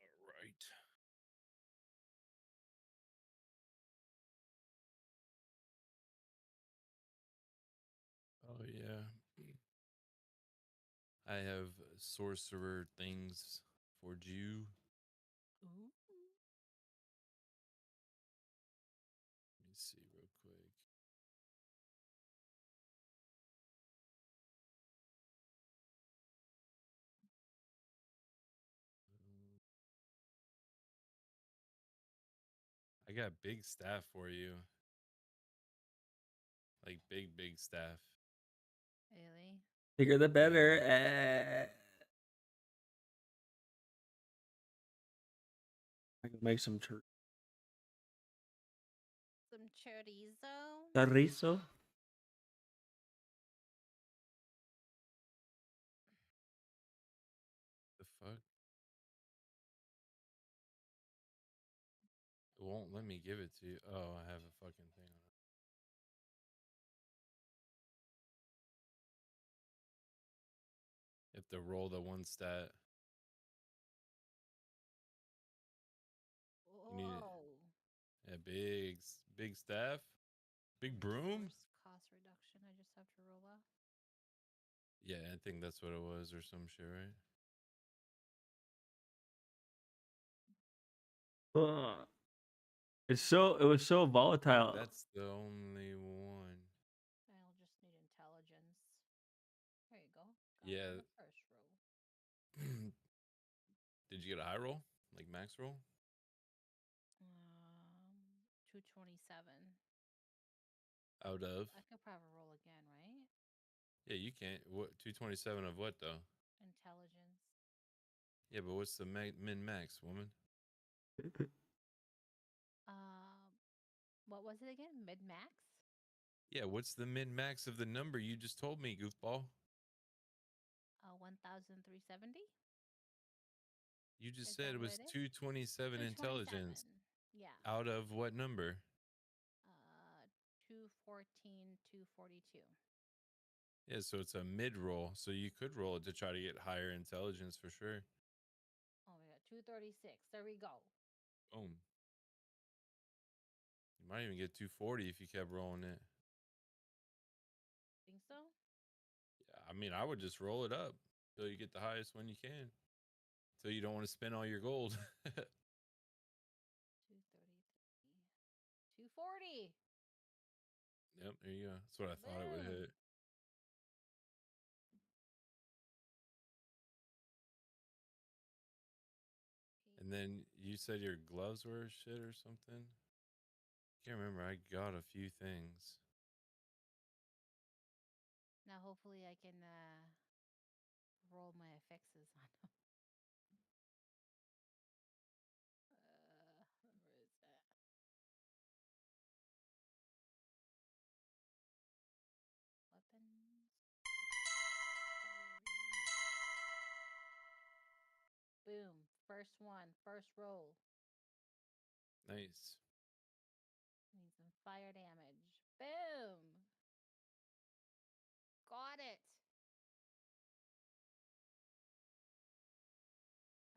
All right. Oh yeah. I have sorcerer things for Jew. Ooh. Let me see real quick. I got big staff for you. Like big staff. Really? bigger the better. I can make some Some chorizo. chorizo. The fuck? It won't let me give it to you. Oh, I have a fucking thing on it. You have to roll the one stat. You need it. Whoa. Yeah, big staff. Big broom? Force cost reduction. I just have to roll off. Yeah, I think that's what it was or some shit, right? It was so volatile. That's the only one. I'll just need intelligence. There you go. Got Yeah. the first roll. Did you get a high roll? Like max roll? 227. Out of? I could probably roll again, right? Yeah, you can't. What 227 of what though? Intelligence. Yeah, but what's the min max, woman? What was it again? Mid max? Yeah, what's the min max of the number you just told me, goofball? 1,370. You just Is said that it what was it is? 227 intelligence. Yeah. Out of what number? 214, 242. Yeah, so it's a mid roll. So you could roll it to try to get higher intelligence for sure. Oh my god, 236. There we go. Boom. You might even get 240 if you kept rolling it. Think so? Yeah, I mean, I would just roll it up till you get the highest one you can. So you don't want to spend all your gold. 233. 240. Yep, there you go. That's what I thought it would Boom. hit. And then you said your gloves were shit or something? Can't remember. I got a few things. Now hopefully I can roll my affixes on them. Where is that? Weapons. Boom. First one. First roll. Nice. Need some fire damage. Boom. Got it.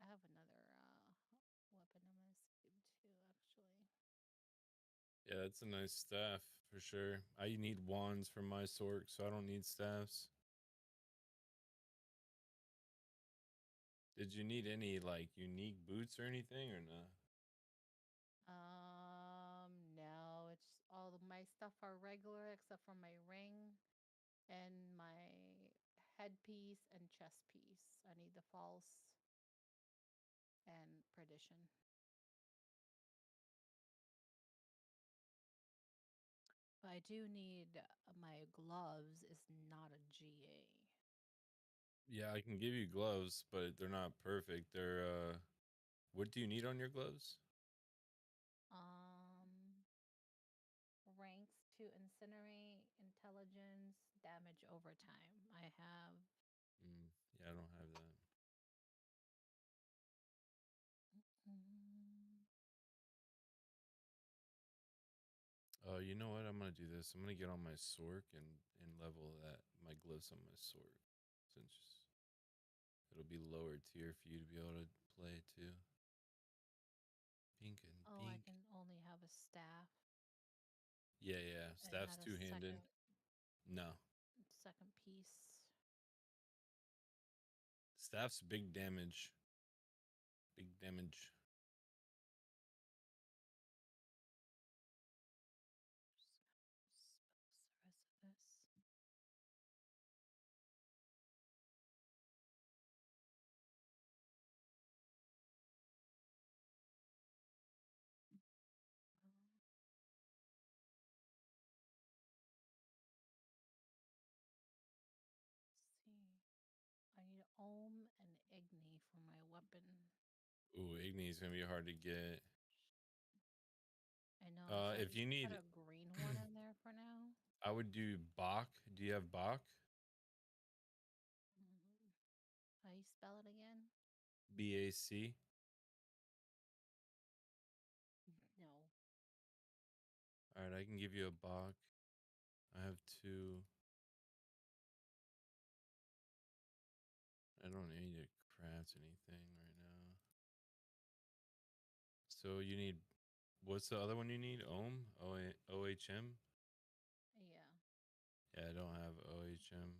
I have another weapon I'm gonna save too, actually. Yeah, it's a nice staff for sure. I need wands for my sword, so I don't need staffs. Did you need any like unique boots or anything or not? No, it's all of my stuff are regular except for my ring and my headpiece and chest piece. I need the false and perdition. But I do need my gloves is not a GA. Yeah, I can give you gloves, but they're not perfect. They're what do you need on your gloves? Ranks to incinerate, intelligence, damage over time. I have Yeah, I don't have that. mm, You know what? I'm gonna do this. I'm gonna get on my sword and level that my gloves on my sword, since it'll be lower tier for you to be able to play too. Pink and oh, I pink. can only have a staff. Yeah, yeah. And Staff's not a two handed. No, second piece. staff's big damage. Big damage. Spell service. See. I need Ohm and Igni for my weapon. Ooh, Igni's gonna be hard to get. I know. Should I If just you put need, a green one in there for now? I would do Bach. Do you have Bach? How you spell it again? BAC. No. All right, I can give you a Bach. I have two. I don't need to craft anything right now. So you need, what's the other one you need? Ohm? OHM? Yeah. Yeah, I don't have OHM.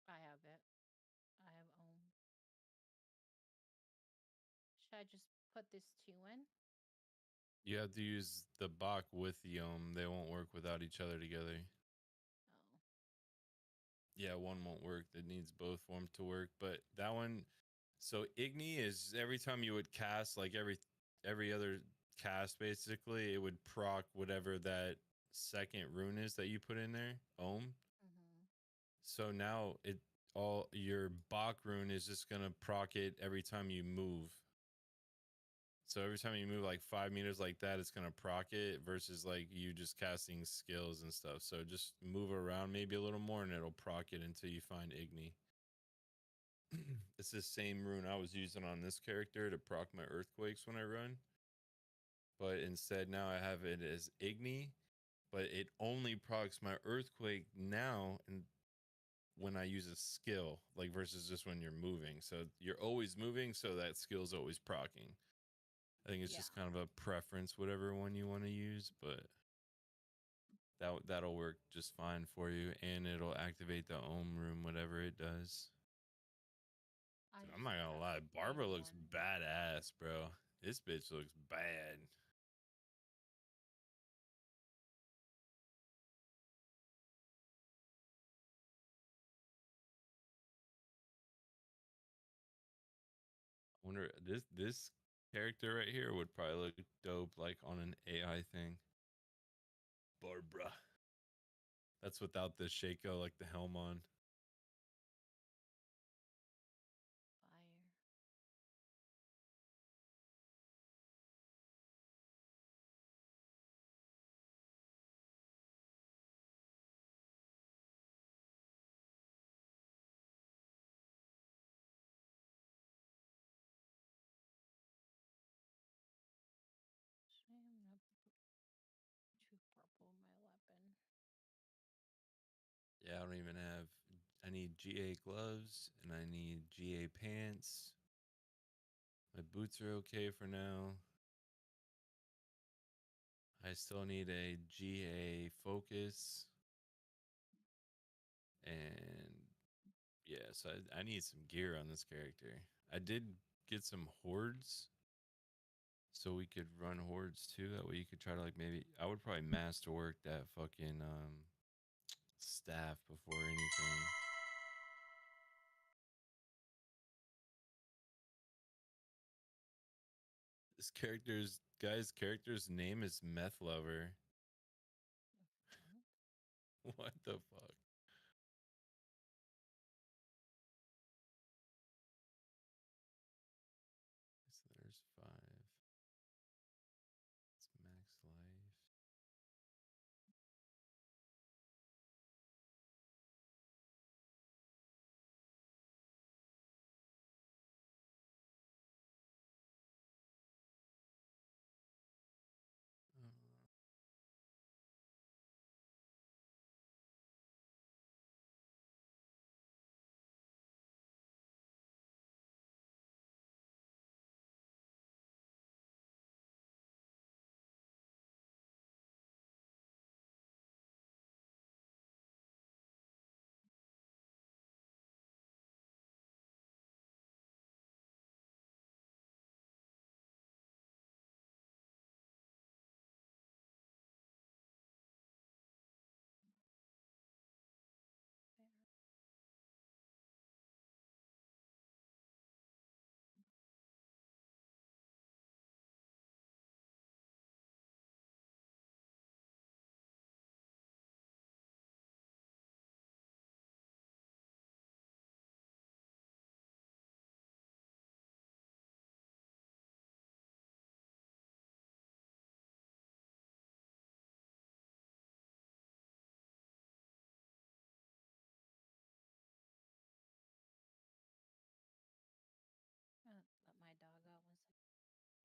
I have it. I have Ohm. Should I just put this two in? You have to use the Bach with the Ohm. They won't work without each other together. Oh. Yeah, one won't work. It needs both for them to work. But that one, so Igni is every time you would cast, like every other cast, basically, it would proc whatever that second rune is that you put in there, Ohm. So now it all your Bach rune is just gonna proc it every time you move. So every time you move like 5 meters like that, it's gonna proc it versus like you just casting skills and stuff. So just move around maybe a little more and it'll proc it until you find Igni. It's the same rune I was using on this character to proc my earthquakes when I run. But instead now I have it as Igni, but it only procs my earthquake now and when I use a skill, like versus just when you're moving. So you're always moving, so that skill's always procking. I think it's just kind of a preference, whatever one you want to use, but that'll work just fine for you, and it'll activate the Ohm room, whatever it does. I'm not gonna lie, Barbara looks badass, bro. This bitch looks bad. I wonder this character right here would probably look dope, like on an AI thing. Barbara. That's without the Shaco, like the helm on. Fire. don't even have. I need GA gloves and I need GA pants. My boots are okay for now. I still need a GA focus. And yeah, so I need some gear on this character. I did get some hordes so we could run hordes too. That way you could try to like maybe I would probably master work that fucking staff before anything. This character's name is Meth Lover. What the fuck? So there's 5. It's max life. Let my dog out 1 second.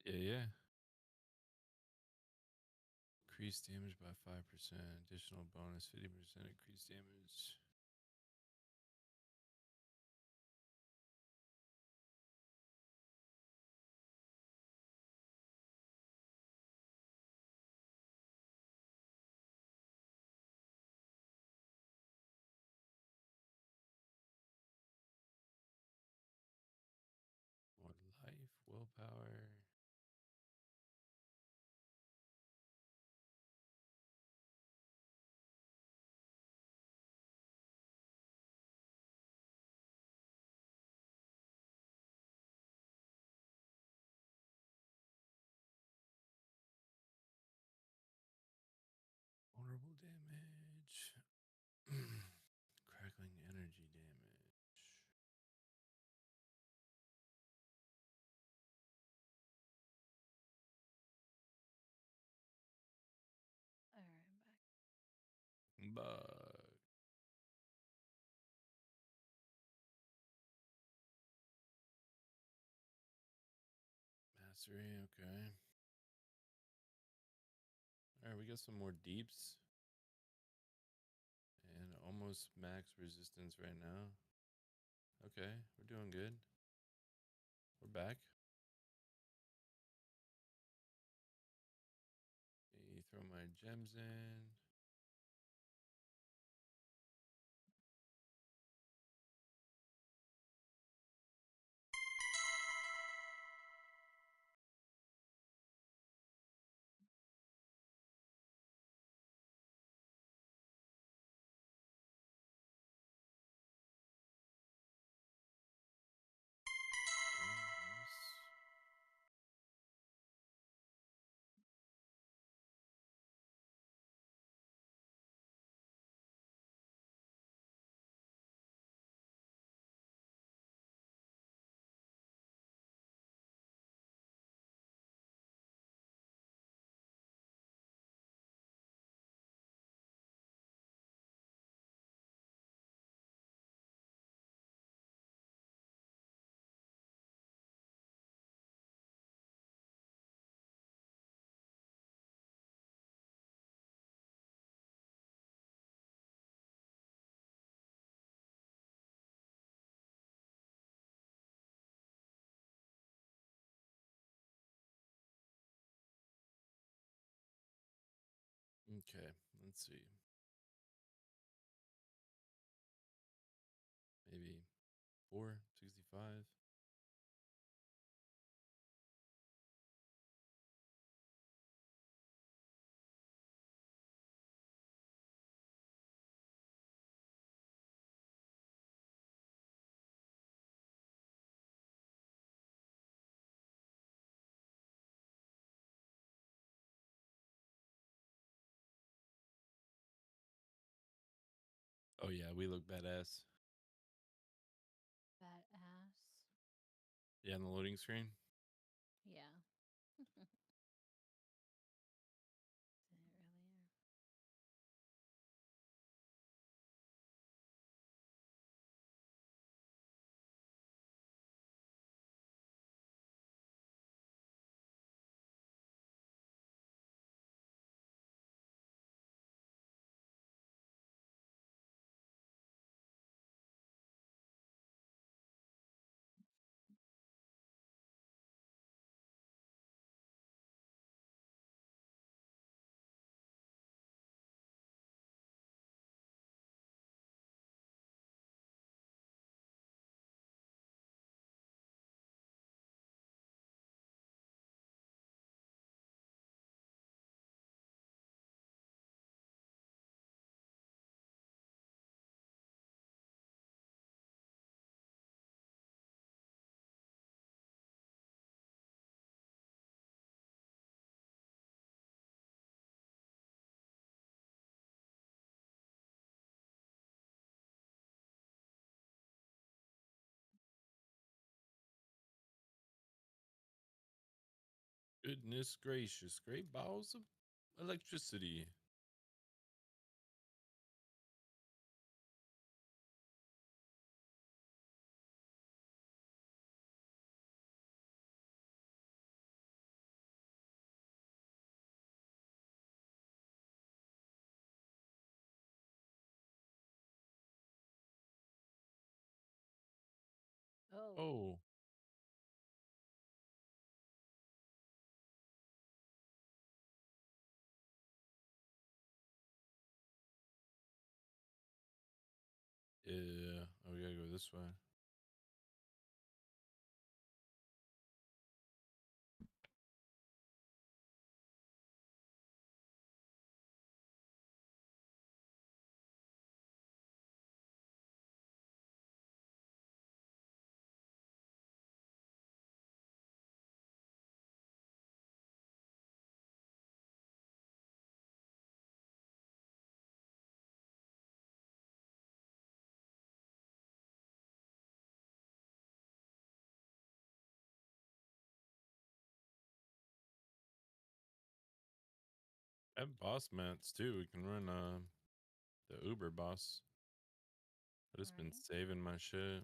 Yeah. Increase damage by 5%. Additional bonus 50% increase damage. More life, willpower. Vulnerable damage. Crackling energy damage. Alright, I'm back. Bug. Mastery, okay. Alright, we got some more deeps. And almost max resistance right now. Okay, we're doing good. We're back. Okay, throw my gems in. Okay, let's see. Maybe 465. Oh yeah, we look badass. Badass. Yeah, on the loading screen. Yeah. Did it earlier. Goodness gracious, great balls of electricity. Oh. Oh. Yeah. Oh, we gotta go this way. I have boss mats too. We can run the Uber boss. I just been saving my shit.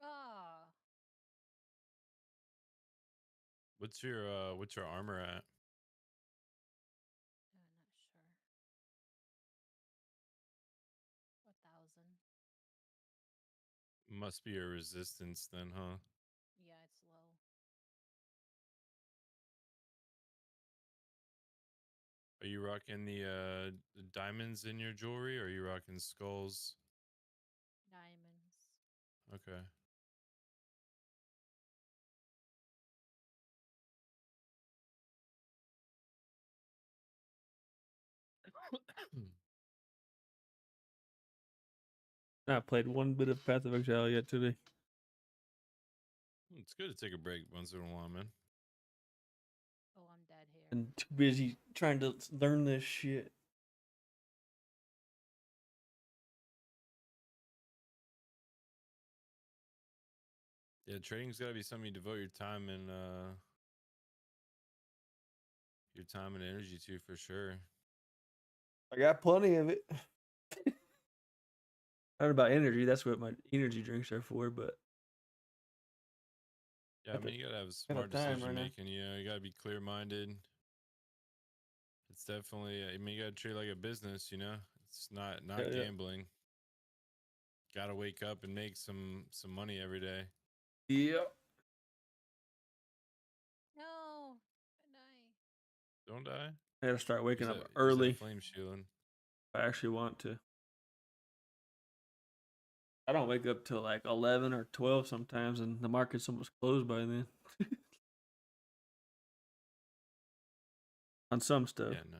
Ah. What's your armor at? I'm not sure. 1,000. Must be your resistance then, huh? Yeah, it's low. Are you rocking the diamonds in your jewelry, or are you rocking skulls? Diamonds. Okay. Not played one bit of Path of Exile yet today. It's good to take a break once in a while, man. Oh, I'm dead here. And too busy trying to learn this shit. Yeah, trading's got to be something you devote your time and energy to for sure. I got plenty of it. Not about energy. That's what my energy drinks are for. But Yeah, I mean, you gotta have At a smart time decision right now. making. You know, you gotta be clear minded. It's definitely. I mean, you gotta treat it like a business. You know, it's not Yeah, yeah. gambling. Gotta wake up and make some money every day. Yep. No, I die. Don't die. I gotta start waking up Use early. that flame shielding. If I actually want to. I don't wake up till like 11 or 12 sometimes, and the market's almost closed by then. On some stuff. Yeah, no.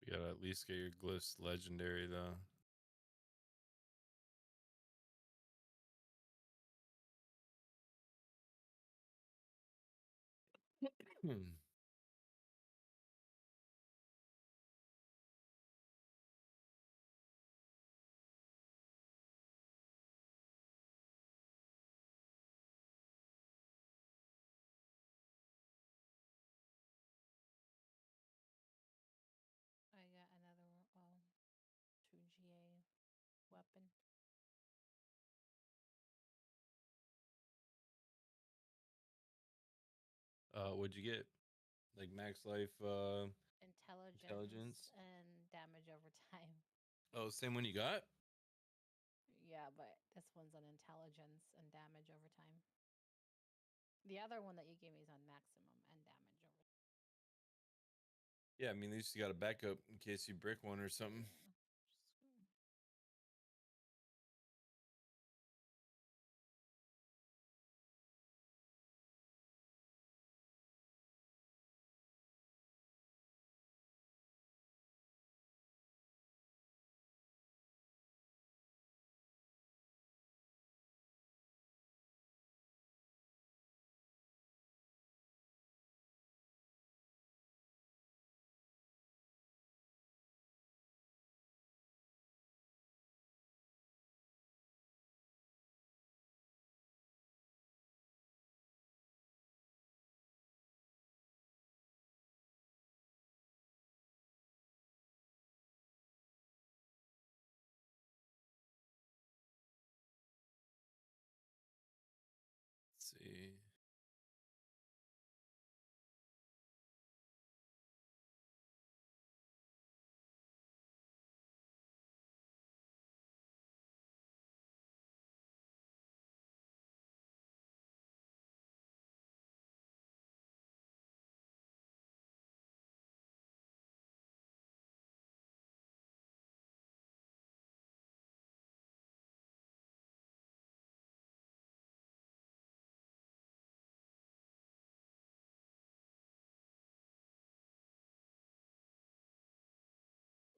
You gotta at least get your glyphs legendary though. Hmm. I got another 2GA weapon. What'd you get? Like max life intelligence? And damage over time. Oh, same one you got? Yeah, but this one's on intelligence and damage over time. The other one that you gave me is on maximum and damage over time. Yeah, I mean, at least you got a backup in case you brick one or something. Let's see.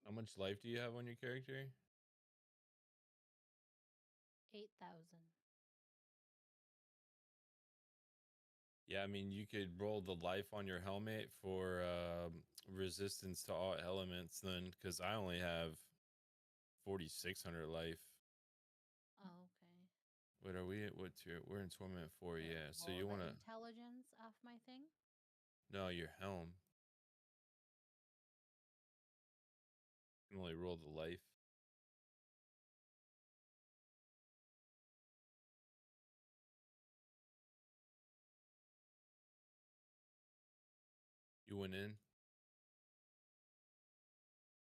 How much life do you have on your character? 8,000. Yeah, I mean, you could roll the life on your helmet for resistance to all elements then, because I only have 4,600 life. Oh, okay. What are we at? What tier? We're in torment 4, yeah. So you Roll want the to... intelligence off my thing? No, your helm. You can only roll the life. You went in?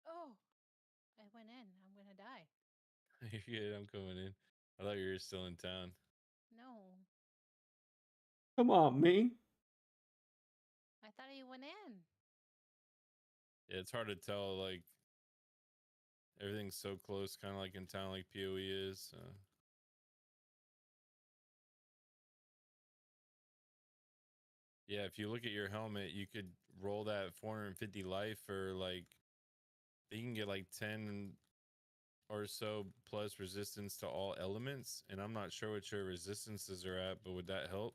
Oh, I went in. I'm gonna die. Yeah, I'm coming in. I thought you were still in town. No, Come on, me. I thought he went in. Yeah, it's hard to tell, like, everything's so close, kind of like in town, like PoE is. Yeah, if you look at your helmet, you could roll that 450 life for, like, you can get like 10 or so plus resistance to all elements. And I'm not sure what your resistances are at, but would that help?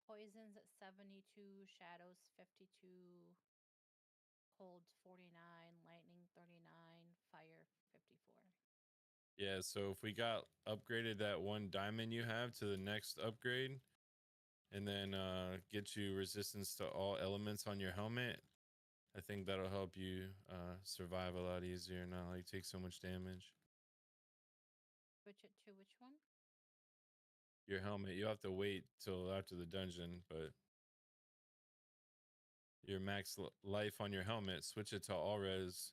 Poison's at 72, 52, shadows 52, cold 49, lightning 39, fire 54. Yeah, so if we got upgraded that one diamond you have to the next upgrade, and then get you resistance to all elements on your helmet, I think that'll help you survive a lot easier, not like take so much damage. Switch it to which one? Your helmet, you have to wait till after the dungeon, but your max life on your helmet, switch it to all res.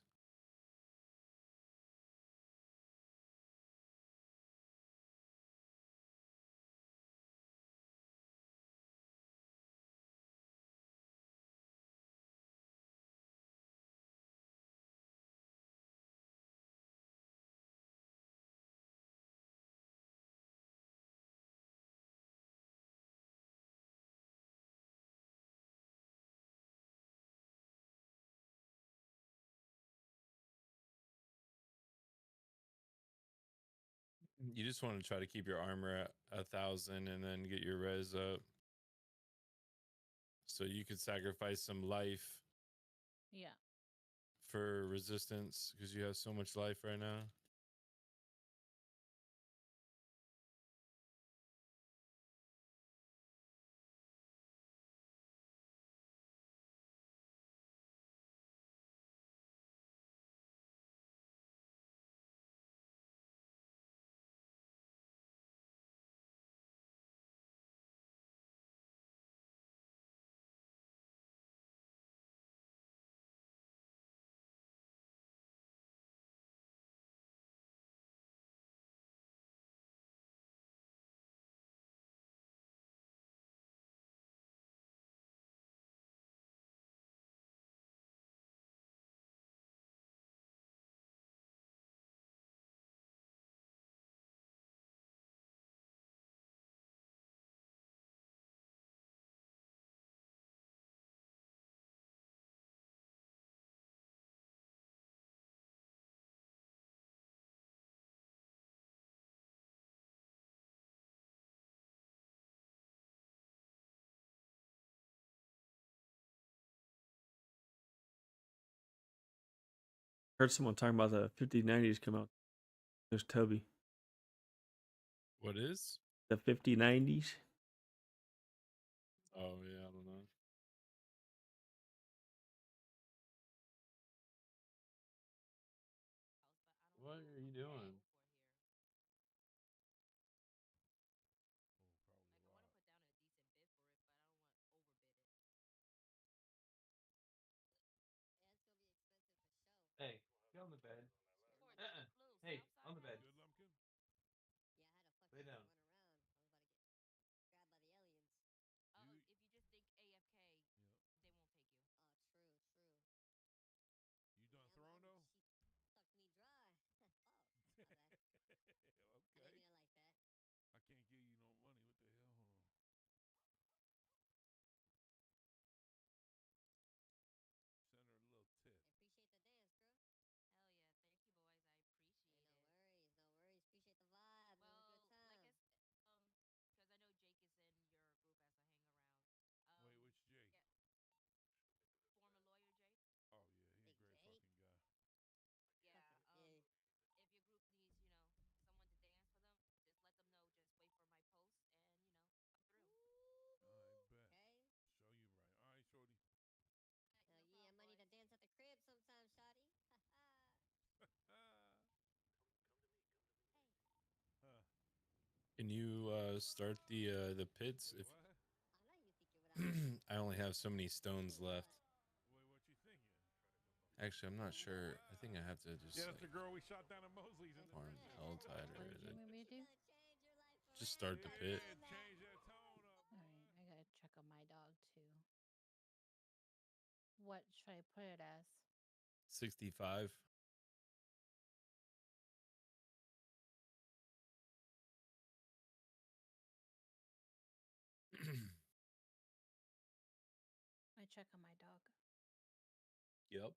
You just want to try to keep your armor at 1,000 and then get your res up. So you could sacrifice some life Yeah. for resistance because you have so much life right now. Heard someone talking about the 5090s come out. There's Toby. What is? The 5090s. Oh, yeah, I don't know. What are you doing? Hey, get on the bed. Hey, on the bed. Good, Lumpkin? Yeah, I had to Lay fucking down. run around. I was about to get grabbed by the aliens. You- If you just think AFK, Yep. they won't take you. Oh, true, true. You done Damn, throwing though? she sucked me dry. Fuck. My bad. I Okay. didn't mean it like that. I can't give you no money. What the hell? Hold on. Send her a little tip. I appreciate the dance, girl. Hell yeah, thank you, boys. I appreciate Hey, no it. worries, no worries. Appreciate the vibe. It was a good Well, time. like because I know Jake is in your group as a hang around. Wait, which Jake? Yeah, former lawyer Jake. Oh yeah, he's a Big great Jake. fucking guy. Yeah. Yeah. If your group needs, someone to dance for them, just let them know. Just wait for my post, and come through. I bet. Okay. Show you right. All right, shorty. Hell yeah, I might need to dance at the crib sometime, shawty. Hey. Huh. Can you start the pits? Wait, If what? I know you think you're without me. I only have so many stones What? left. Wait, what you thinking? Actually, I'm not sure. I think I have to just Yeah, that's like the girl we shot down at Mosley's in the farm prison. hell tighter. What did you want me to do? Change your life Just forever start the by pit. doing that. Change that tone up, boy. Alright, I gotta check on my dog too. What should I put it as? 65. I check on my dog. Yep.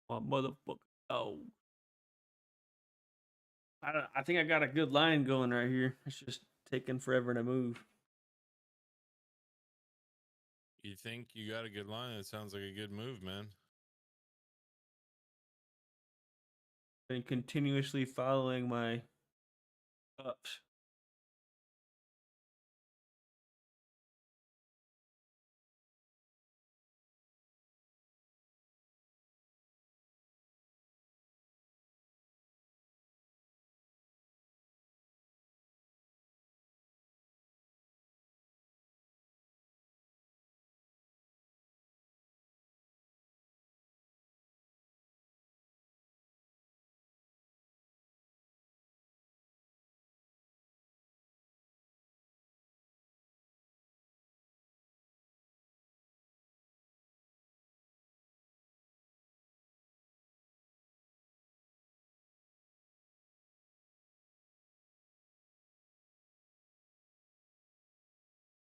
My motherfucker. Oh. I think I got a good line going right here. It's just taking forever to move. You think you got a good line? It sounds like a good move, man. And continuously following my ups.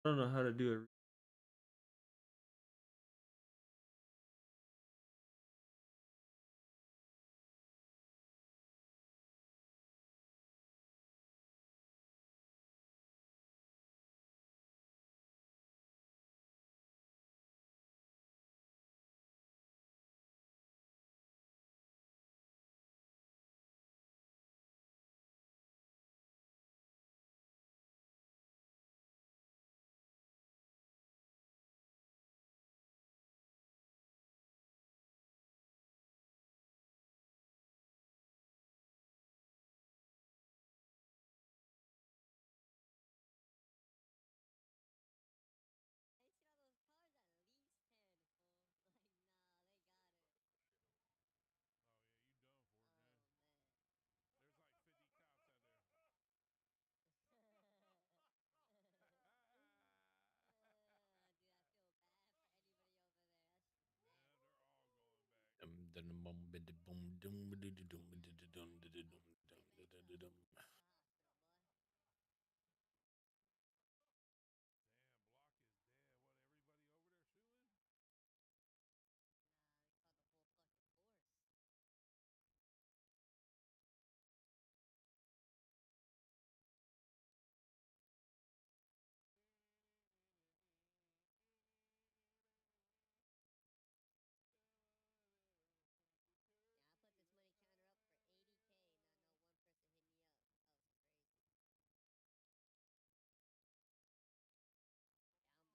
I don't know how to do it.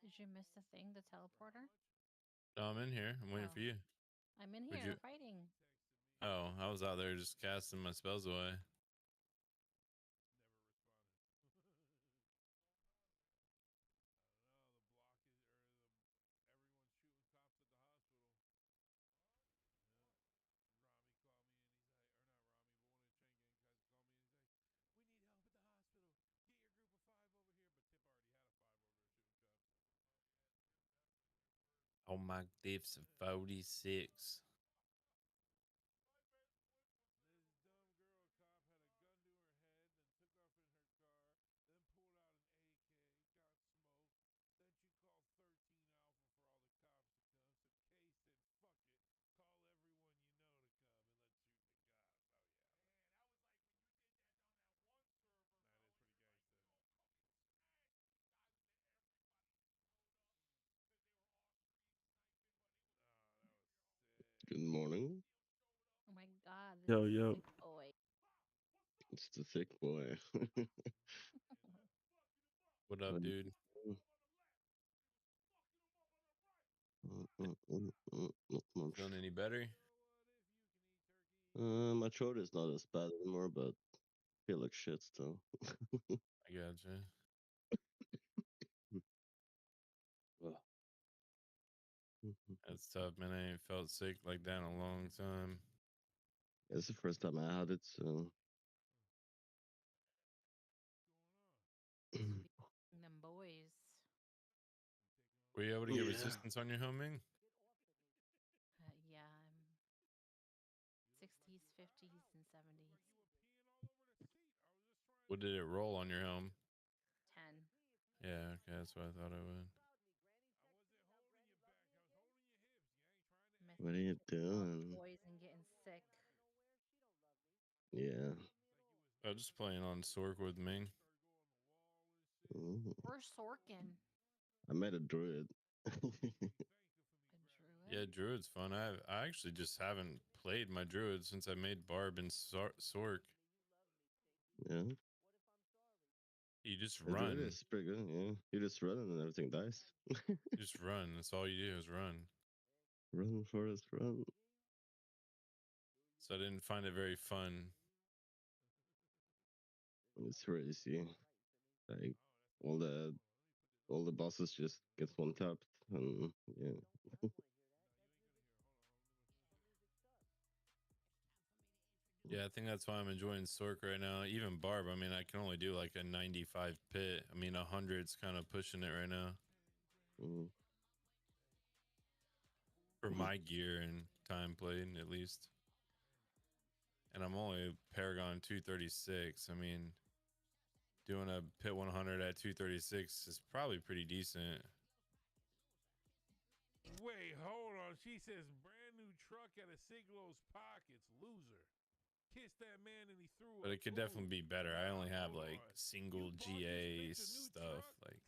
Did you miss the thing, the teleporter? No, I'm in here. I'm waiting Oh. for you. I'm in Would here you? fighting. Oh, I was out there just casting my spells away. Oh my dips 46. Good morning. Oh my god, this Yo, is yo. sick boy. It's the thick boy. What up, dude? Feeling any better? My throat is not as bad anymore, but I feel like shit still. I gotcha. That's tough, man. I ain't felt sick like that in a long time. It's the first time I had it, so. Them boys. Were you able to get Yeah. resistance on your homing? Yeah, I'm 60s, 50s, and 70s. What did it roll on your home? 10. Yeah, okay, that's what I thought it would. What are you doing? Boys and getting Yeah. I was just playing on Sork with Ming. Ooh. Where's Sorkin? I met a druid. Yeah, Druid's fun. I actually just haven't played my Druid since I made Barb and Sork. Yeah. You just A druid run. is pretty good. Yeah. You just run and everything dies. Just run. That's all you do is run. Run, Forest, run. So I didn't find it very fun. It's crazy. Like all the bosses just gets one tapped and yeah. Yeah, I think that's why I'm enjoying Sork right now. Even Barb, I mean, I can only do like a 95 pit. I mean, 100's kind of pushing it right now. For my gear and time played, at least. And I'm only Paragon 236. I mean, doing a pit 100 at 236 is probably pretty decent. Wait, hold on. She says brand new truck at a Siglo's pockets. Loser. Kissed that man and he threw But up. it could definitely be better. I only have like single GA stuff, like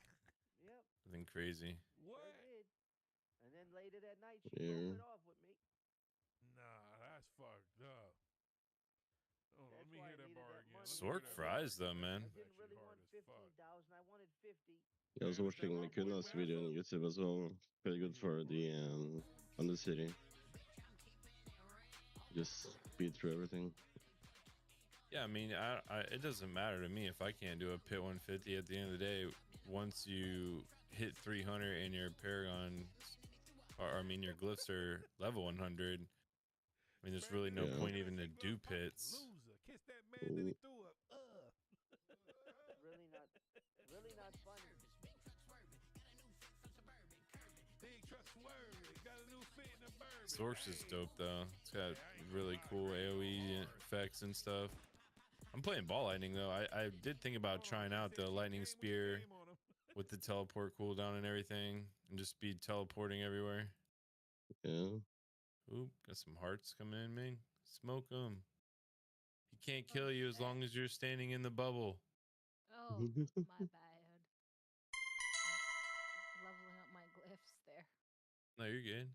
Yep. nothing crazy. What? Sure did. And then later that night, she Yeah. broke it off with me. Nah, that's fucked up. Hold on, let me why hear I that needed bar that again. money. Let me hear Sork that fries bar though, again. man. I That's didn't actually really hard want as fuck. 15,000. I wanted 50. I was Man, is that watching my boy Makuna's video on Massa? YouTube as well. Pretty good for the on the city. Just speed through everything. Yeah, I mean, it doesn't matter to me if I can't do a pit 150 at the end of the day. Once you hit 300 and your Paragon, or I mean, your glyphs are level 100. I mean, there's really no Yeah. point even to do pits. Loser. Kissed that man, then he threw up. Really not funny. Big truck swerving. Got a new fit in the bourbon. Source is dope though. It's got really cool AoE effects and stuff. I'm playing ball lightning though. I did think about trying out the lightning spear with the teleport cooldown and everything, and just be teleporting everywhere. Yeah. Ooh, got some hearts coming in, man. Smoke them. He can't kill you as long as you're standing in the bubble. Oh, my bad. Leveling up my glyphs there. No, you're good.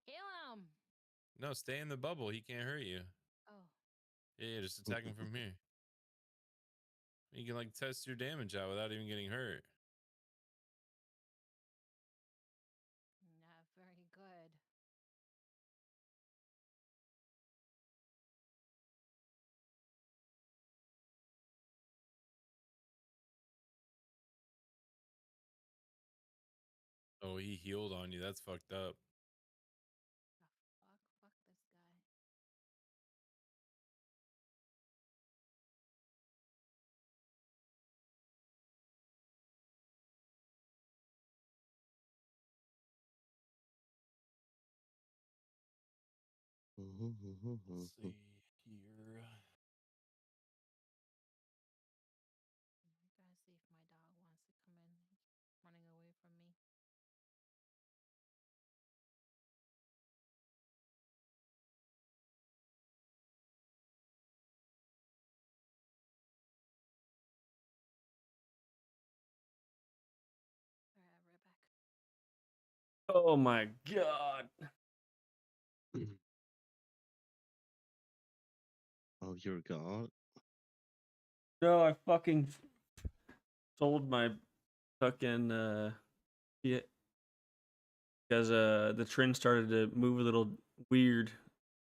Kill him. No, stay in the bubble. He can't hurt you. Oh. Yeah, just attack him from here. You can like test your damage out without even getting hurt. Not very good. Oh, he healed on you. That's fucked up. Fuck this guy. Let's see here. I gotta see if my dog wants to come in. He's running away from me. Alright, right back. Oh my god. Oh, you're God. No, I fucking sold my fucking yeah, because the trend started to move a little weird.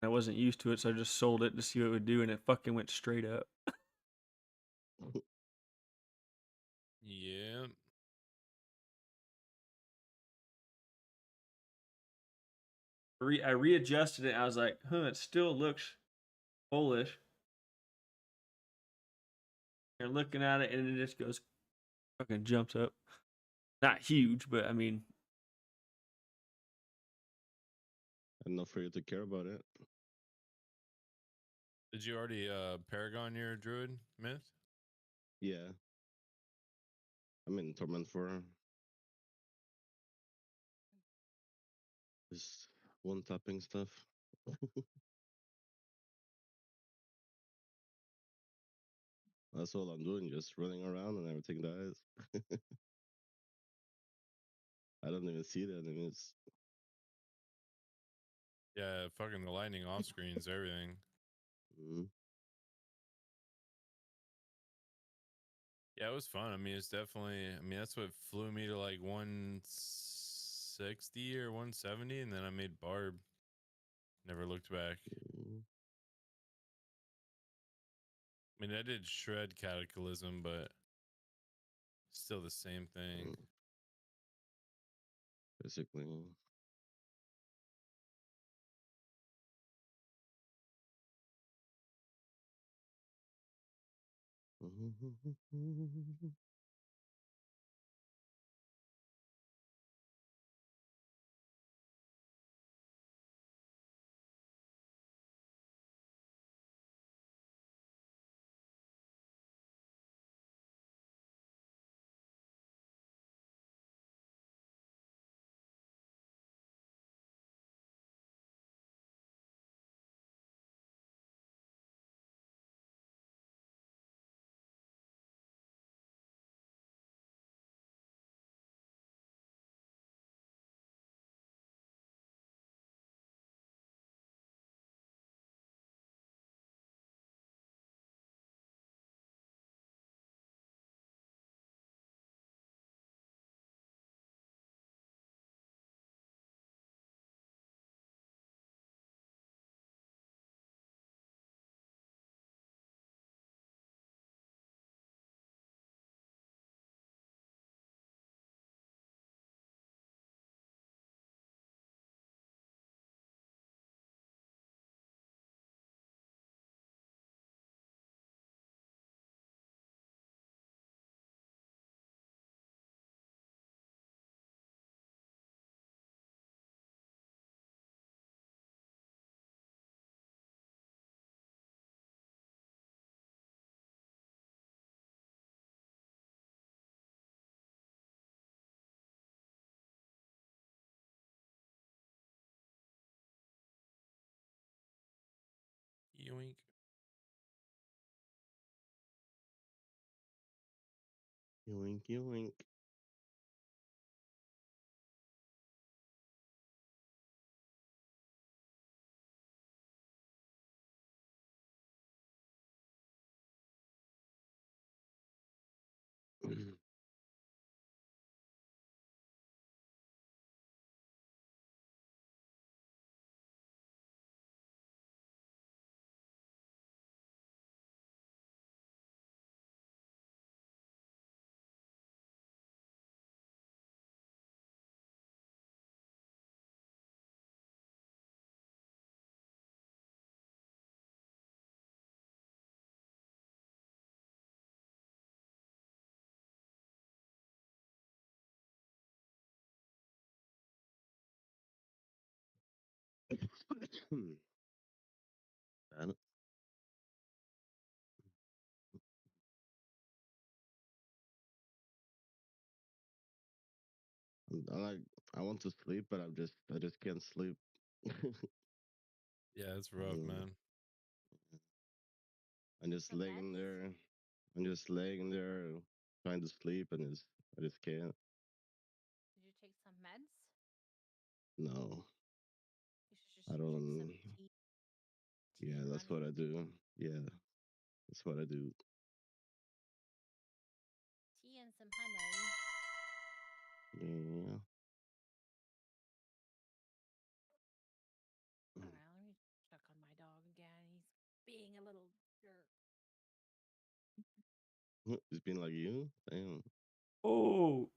I wasn't used to it, so I just sold it to see what it would do, and it fucking went straight up. Yeah. I readjusted it. I was like, huh, it still looks bullish. You're looking at it, and it just goes, fucking jumps up. Not huge, but I mean, Enough for you to care about it. Did you already Paragon your druid myth? Yeah. I'm in Torment 4. Just one tapping stuff. That's all I'm doing, just running around and everything dies. I don't even see the enemies. Yeah, fucking the lightning off screens, everything. Mm. Yeah, it was fun. I mean, it's definitely. I mean, that's what flew me to like 160 or 170, and then I made Barb. Never looked back. Mm. I mean, I did Shred Cataclysm, but still the same thing. Mm. Basically. Yoink. Yoink, yoink. Bad. I like. I want to sleep, but I just can't sleep. Yeah, it's rough, Mm. man. I'm just Some laying meds? there. I'm just laying there trying to sleep, and I just can't. Did you take some meds? No, You should I just drink some don't. tea Yeah, and that's what honey. I do. Yeah, that's what I do. Tea and some honey. Yeah. Alright, let me check on my dog again. He's being a little jerk. It's been like you. Damn. Oh,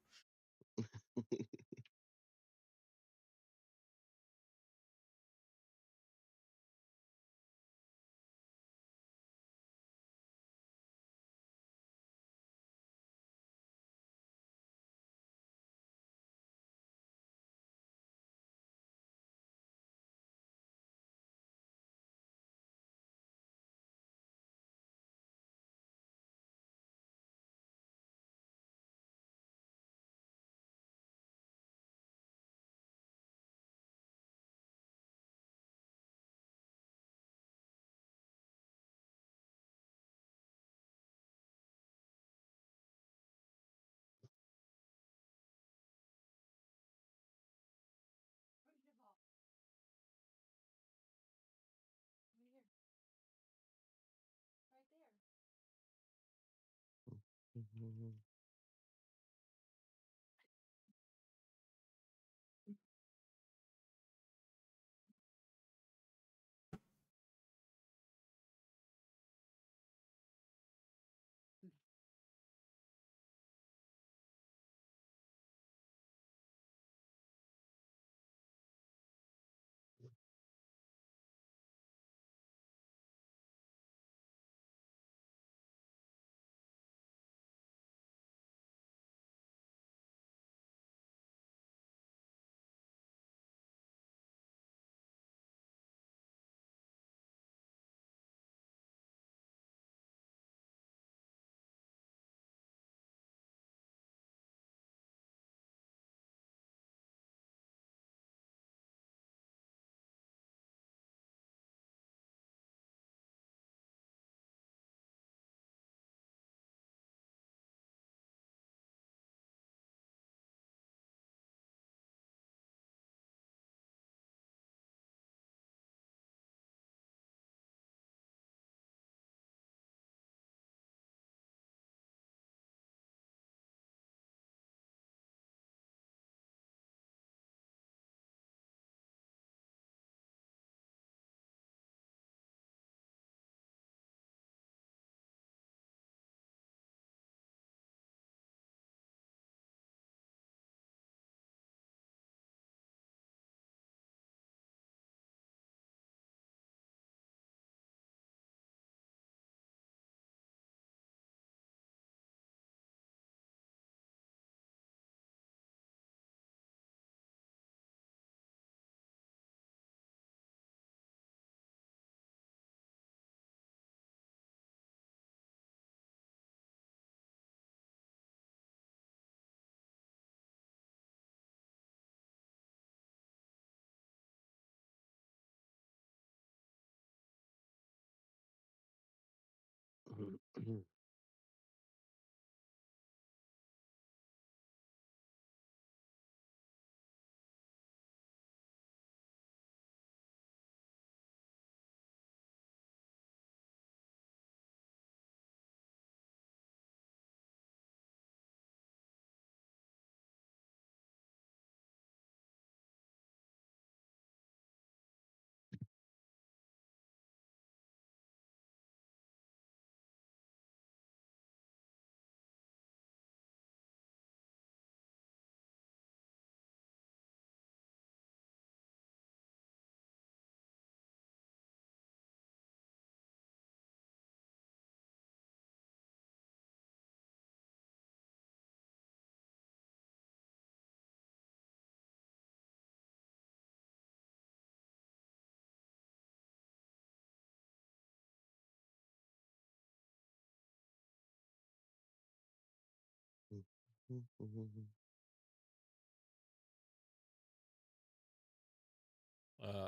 I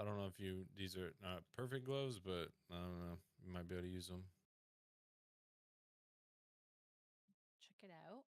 don't know if these are not perfect gloves, but I don't know. You might be able to use them. Check it out.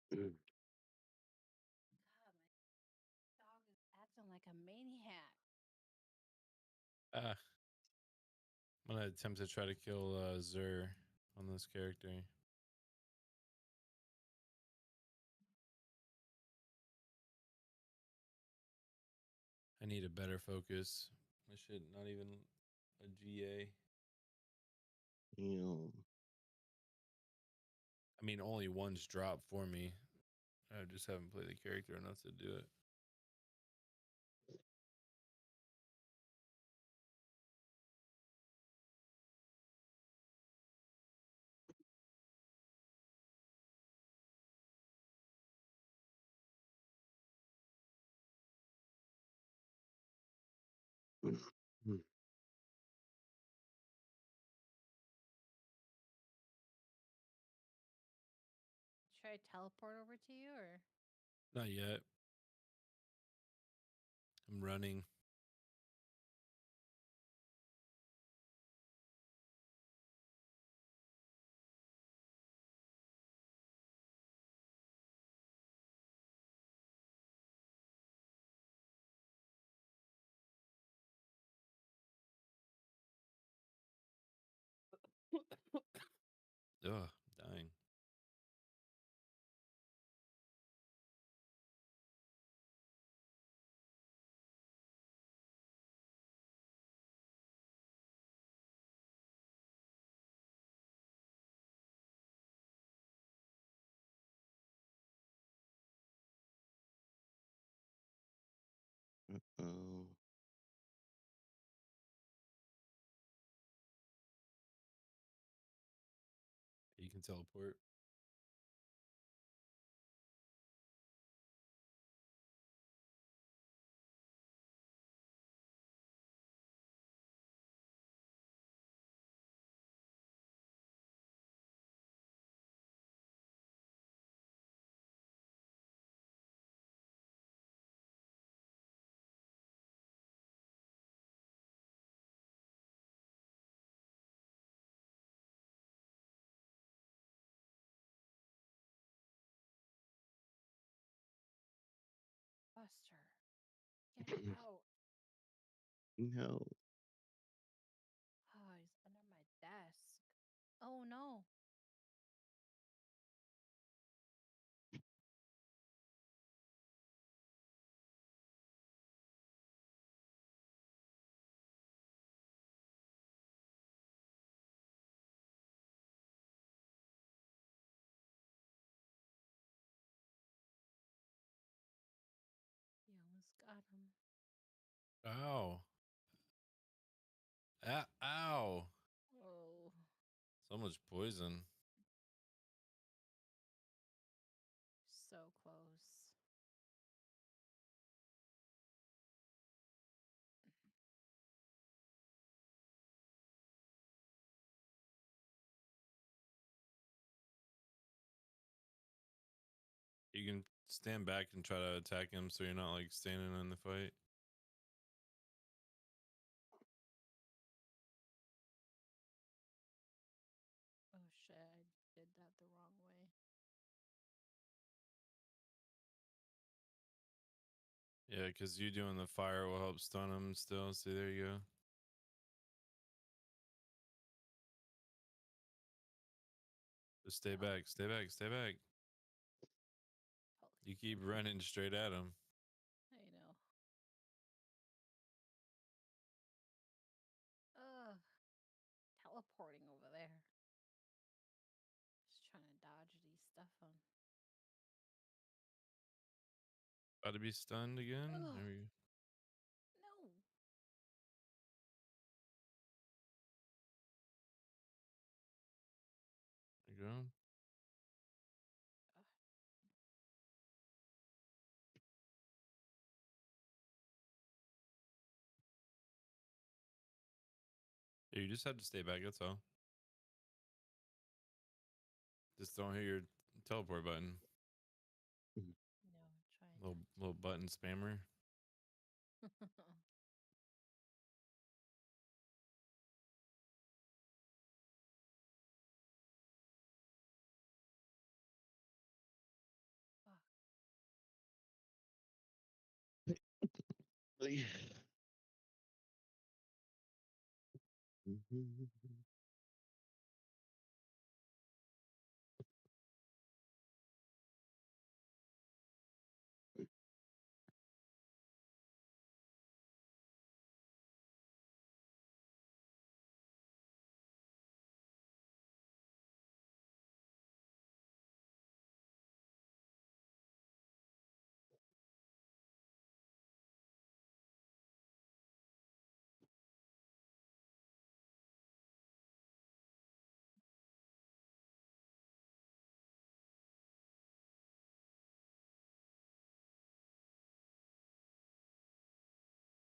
God, my dog is acting like a maniac. Ah, I'm gonna attempt to try to kill Zur on this character. I need a better focus. This shit not even a GA. Yeah. I mean, only one's dropped for me. I just haven't played the character enough to do it. Should I teleport over to you or? Not yet. I'm running. Ugh, dying. Oh. You can teleport. Buster, get out. No. Oh, he's under my desk. Oh no. You almost got him. Ow. Ah, ow. Oh. So much poison. So close. You can stand back and try to attack him so you're not like standing in the fight. Oh shit, I did that the wrong way. Yeah, because you doing the fire will help stun him still. See, there you go. Just stay back, stay back, stay back. You keep running straight at him. I know. Ugh. Teleporting over there. Just trying to dodge these stuff on. About to be stunned again. Ugh. There we go. No. There you go. Yeah, you just have to stay back. That's all. Just don't hit your teleport button. No, trying Little button spammer. not.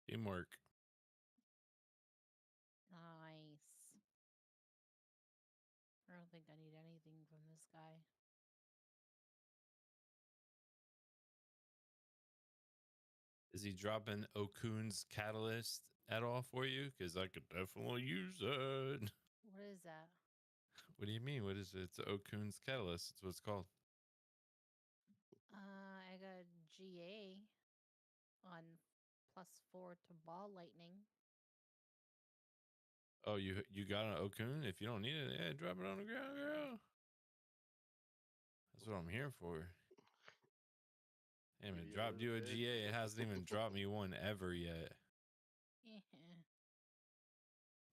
Teamwork. Nice. I don't think I need anything from this guy. Is he dropping Okun's catalyst at all for you? Because I could definitely use it. What is that? What do you mean? What is it? It's Okun's catalyst. It's what it's called. I got GA on +4 to ball lightning. Oh, you got an Okun? If you don't need it, yeah, drop it on the ground, girl. That's what I'm here for. Damn, it dropped you a GA. It hasn't even dropped me one ever yet. Yeah.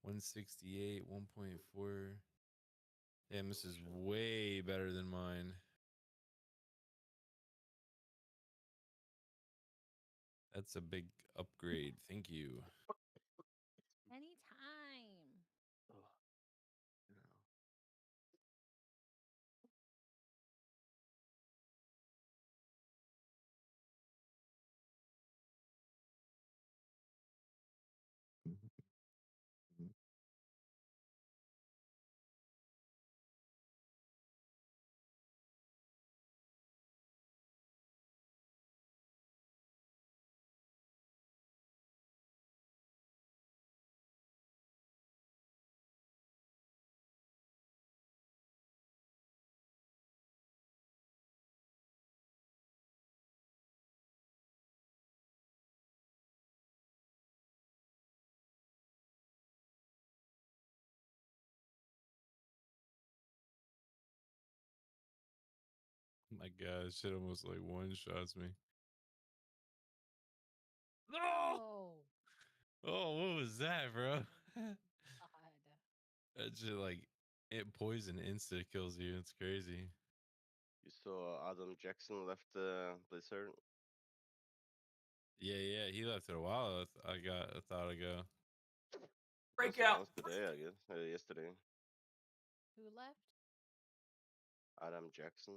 168, 1.4. Damn, this is way better than mine. That's a big upgrade. Thank you. Anytime. My God, shit almost like one shots me. No! Oh. Oh, what was that, bro? God. That shit like it poison insta kills you. It's crazy. You saw Adam Jackson left Blizzard. Yeah, he left it a while. I thought ago. Breakout today, I guess. Yesterday. Who left? Adam Jackson.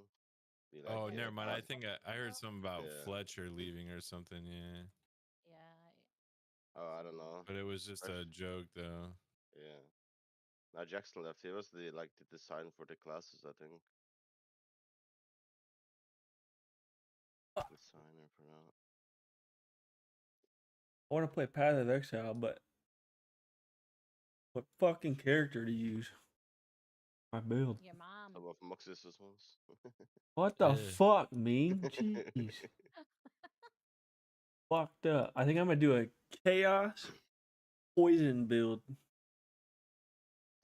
Oh, never mind. I think I heard something about Yeah. Fletcher leaving or something. Yeah. Yeah. Oh, I don't know. But it was just a joke, though. Yeah. Now Jackson left. He was the design for the classes, I think. Designer for that. I want to play Path of Exile, but what fucking character to use? My build. Your mom. Some of Mox's ones. What the fuck, Ming? Jeez. fucked up. I think I'm gonna do a chaos poison build.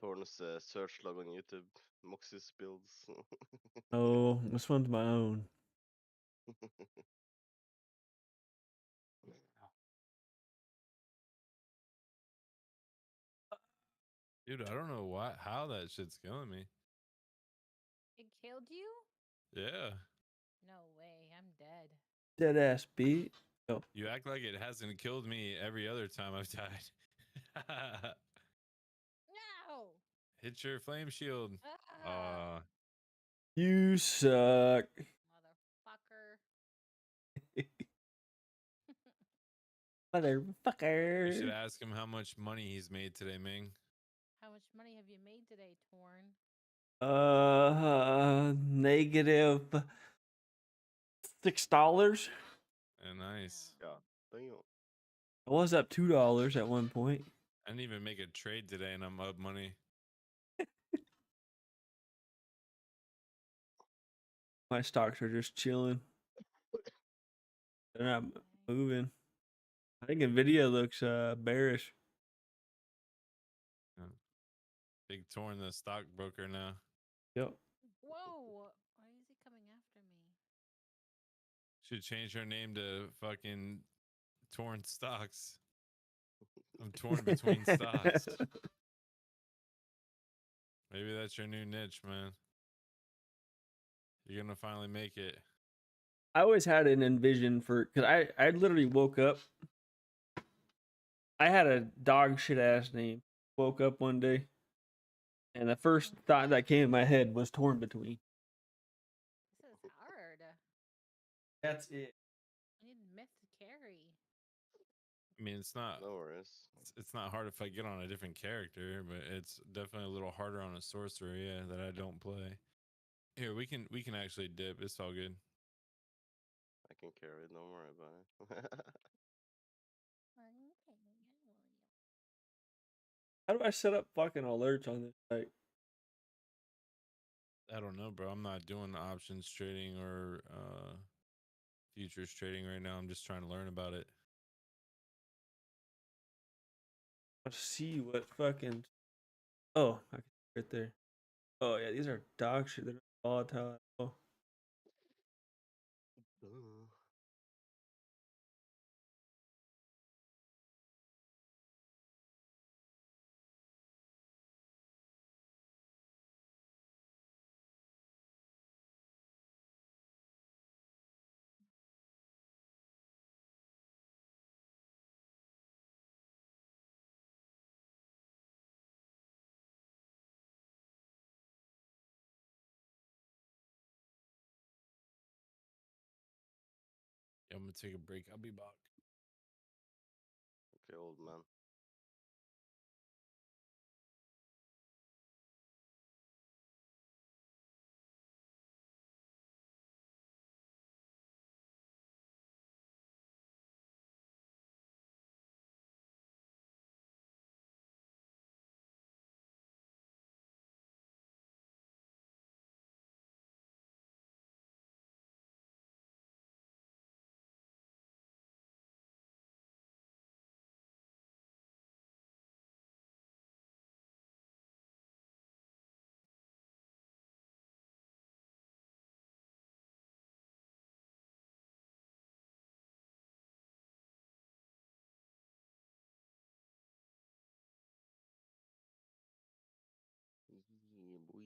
Torn's search log on YouTube. Moxie's builds. Oh, this one's my own. Dude, I don't know how that shit's killing me. It killed you? Yeah. No way. I'm dead. Dead ass beat. Oh. You act like it hasn't killed me every other time I've died. No. Hit your flame shield. You suck. Motherfucker. Motherfucker. You should ask him how much money he's made today, Ming. How much money have you made today, Torn? Negative $6. Nice. Yeah. Damn. I was up $2 at one point. I didn't even make a trade today, and I'm up money. My stocks are just chilling. They're not moving. I think Nvidia looks bearish. Yeah. Big Torn, the stockbroker now. Yep. Whoa. Why is he coming after me? Should change her name to fucking Torn Stocks. I'm torn between stocks. Maybe that's your new niche, man. You're gonna finally make it. I always had an envision for, because I literally woke up. I had a dog shit ass name. Woke up one day, and the first thought that came in my head was torn between. This is hard. That's it. I need myth to carry. I mean, it's not. No worries. It's not hard if I get on a different character, but it's definitely a little harder on a sorcerer, yeah, that I don't play. Here, we can actually dip. It's all good. I can carry it. Don't worry about it. How do I set up fucking alerts on this site? I don't know, bro. I'm not doing options trading or futures trading right now. I'm just trying to learn about it. Let's see what fucking. Oh, I can see right there. Oh yeah, these are dog shit. They're volatile. Oh. Yeah, I'm gonna take a break. I'll be back. Okay, old man. Yeah, boy.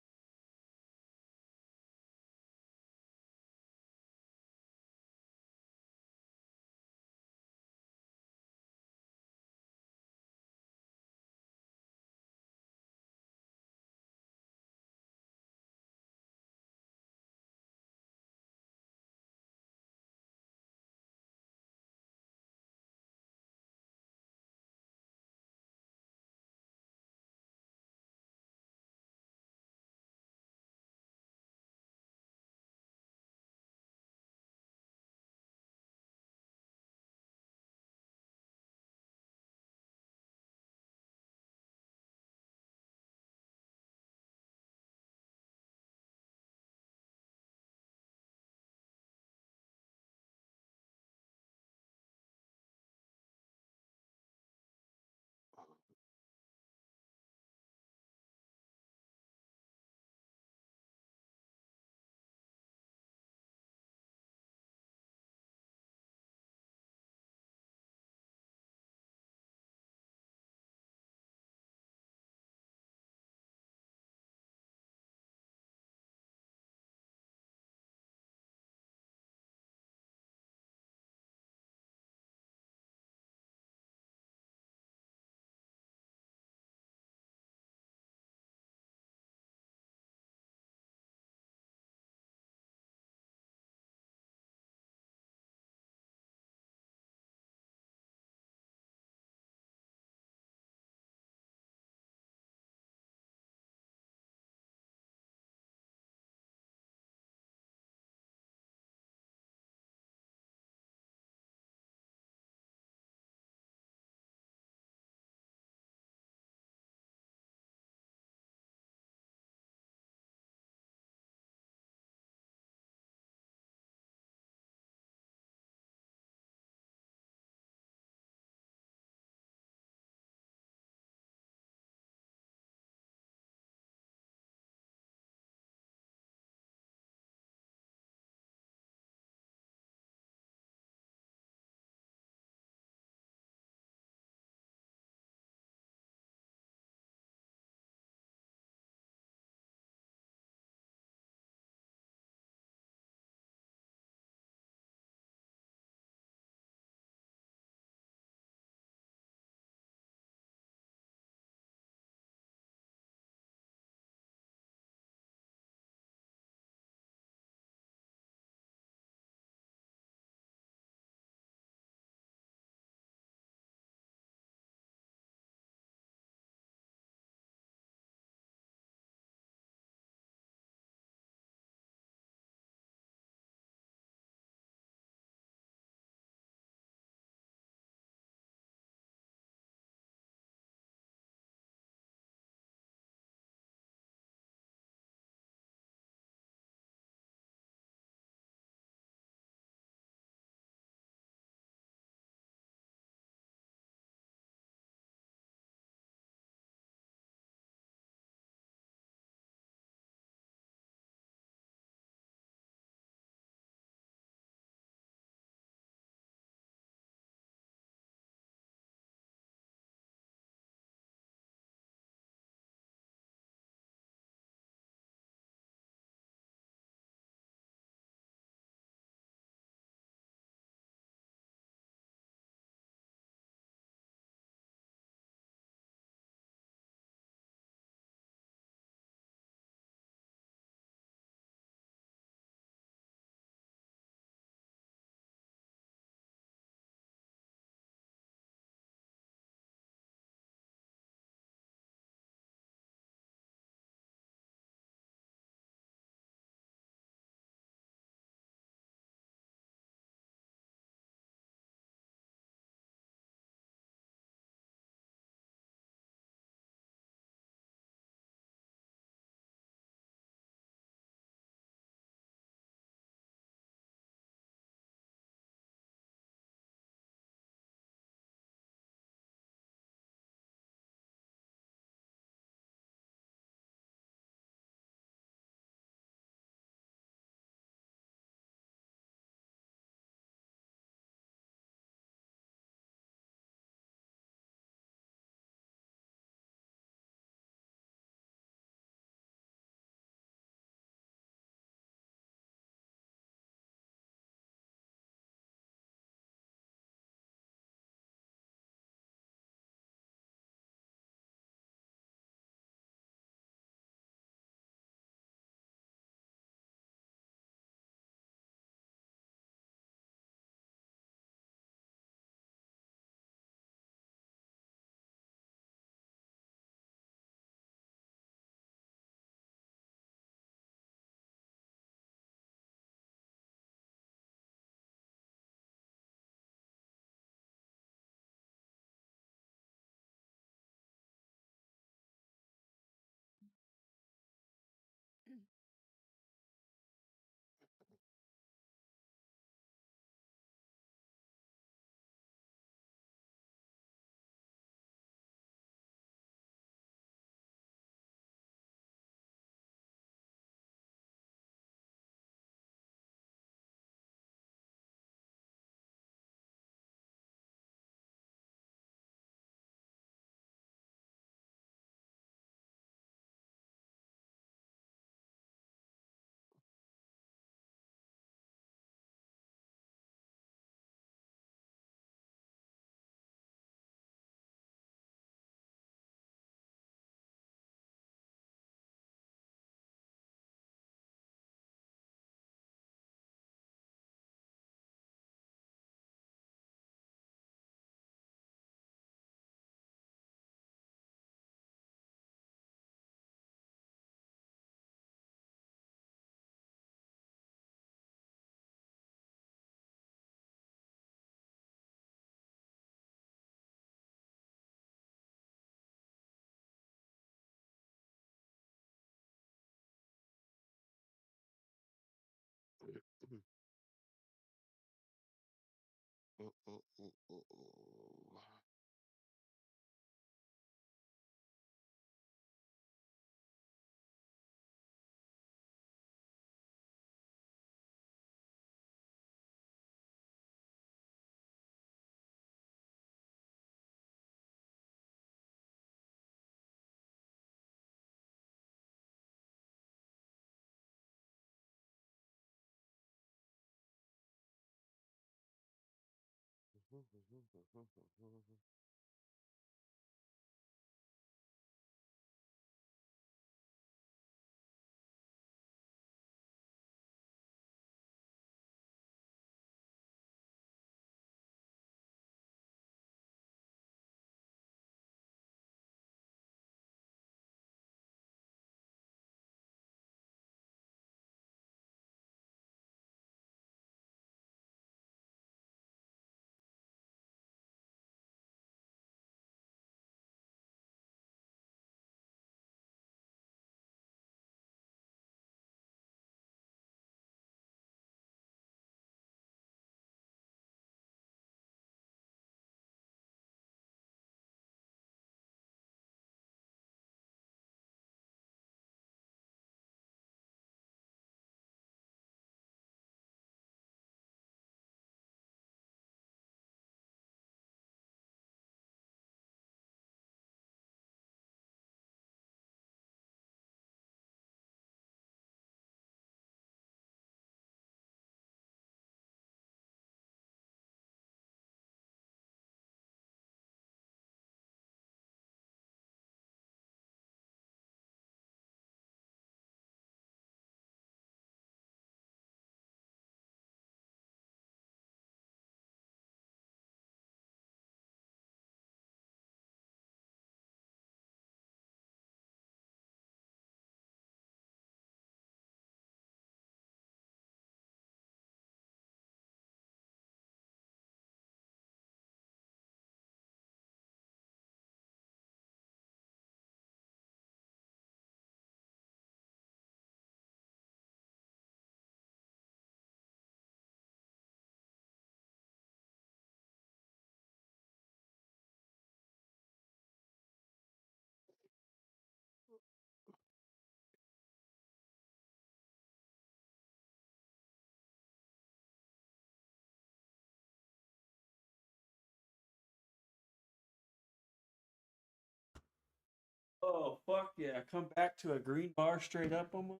Oh fuck yeah! Come back to a green bar straight up almost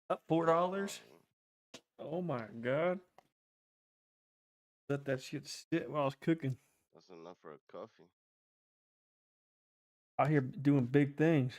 up $4. Oh my god! Let that shit sit while I was cooking. That's enough for a coffee. Out here doing big things.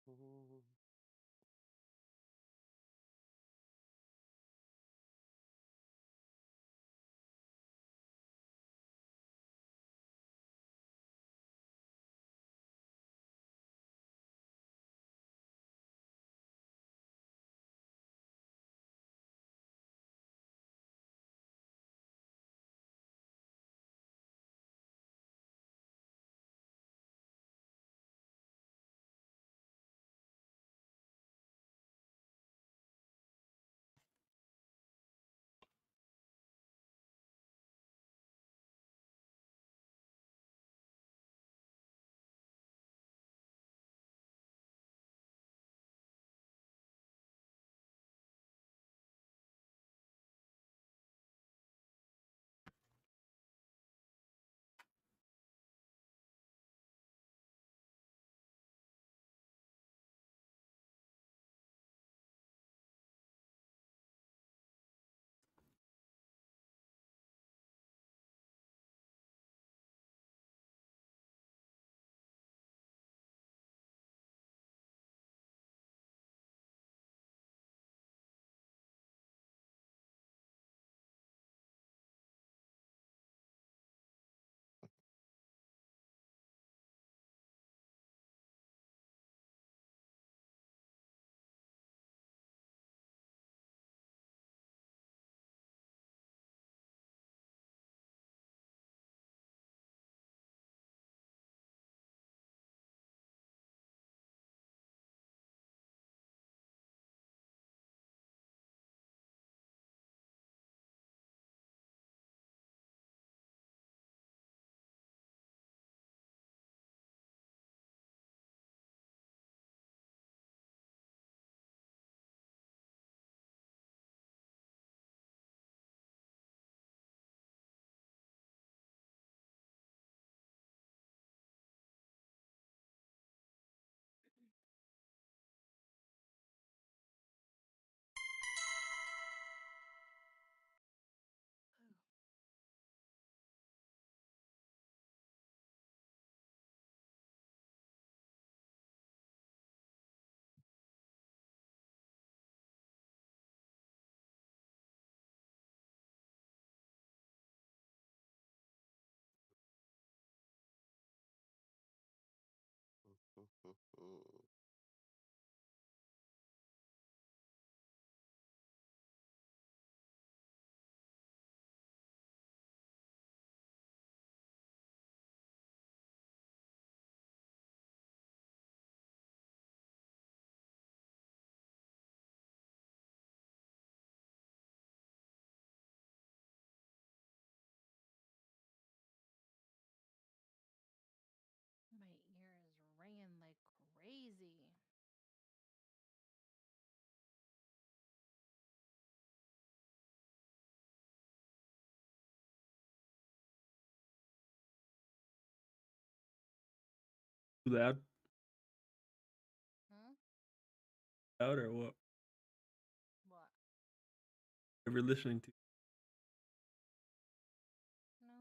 My ear is ringing like crazy. Too loud? Hmm? Loud or what? What? Ever listening to? No.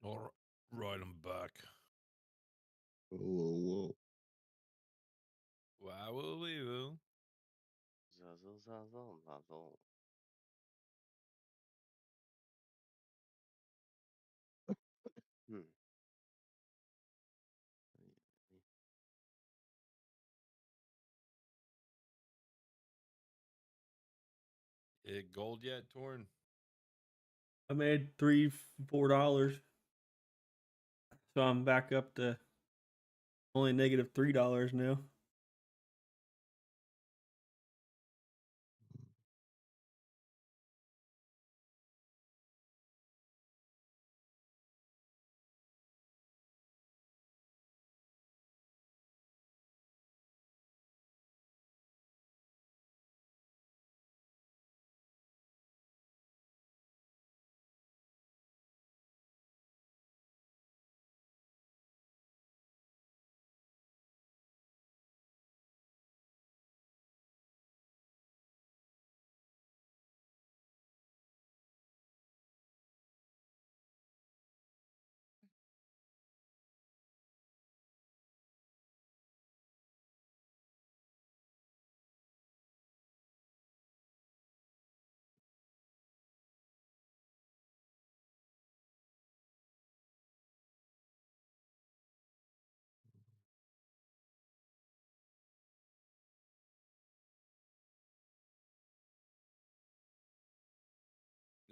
All right, I'm back. Whoa. Wow, we will. Zazzle, zazzle, zazzle. Hmm. Gold yet, Torn? I made $3-4, so I'm back up to only negative $3 now.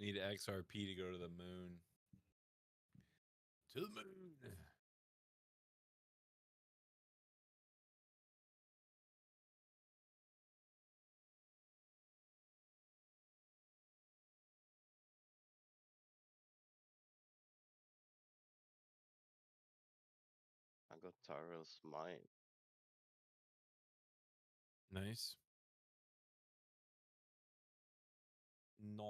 Need XRP to go to the moon. To the moon. I got Tara's mine. Nice. Nice.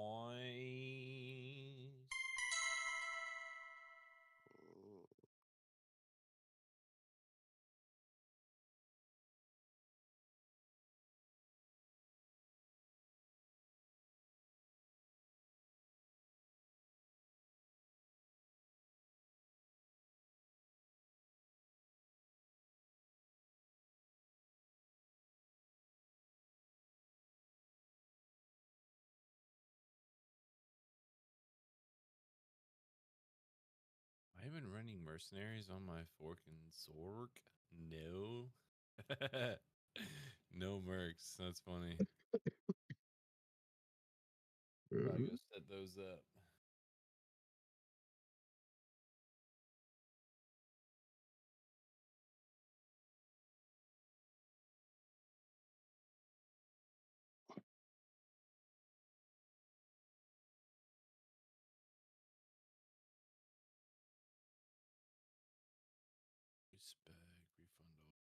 I have been running mercenaries on my fork and Zork. No. No mercs. That's funny. Gotta go set those up. Respect, refund all.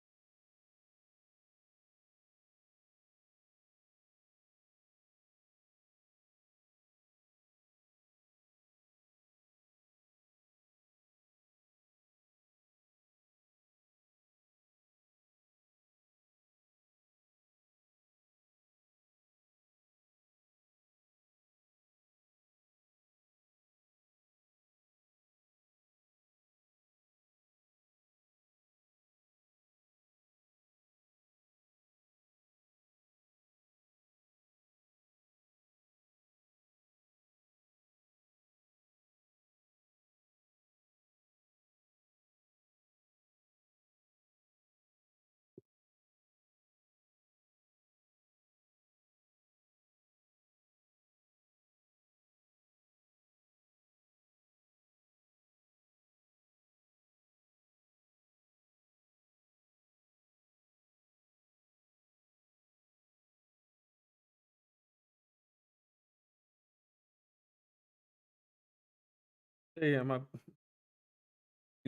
Yeah,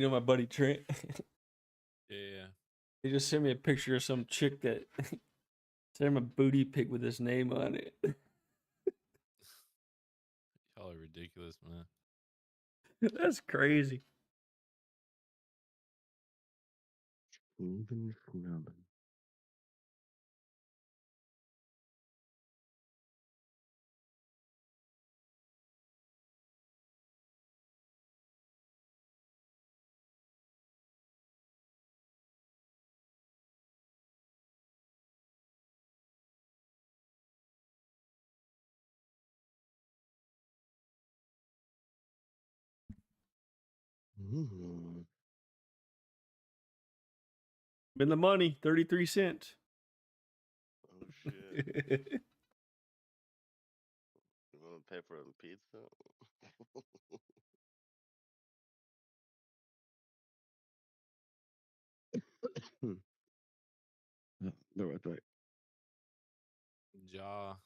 my buddy Trent. Yeah. He just sent me a picture of some chick that sent him a booty pic with his name on it. Y'all are ridiculous, man. That's crazy. Even snubbing. In the money, 33 cents. Oh shit. You wanna pay for a pizza? No, right. Jaw.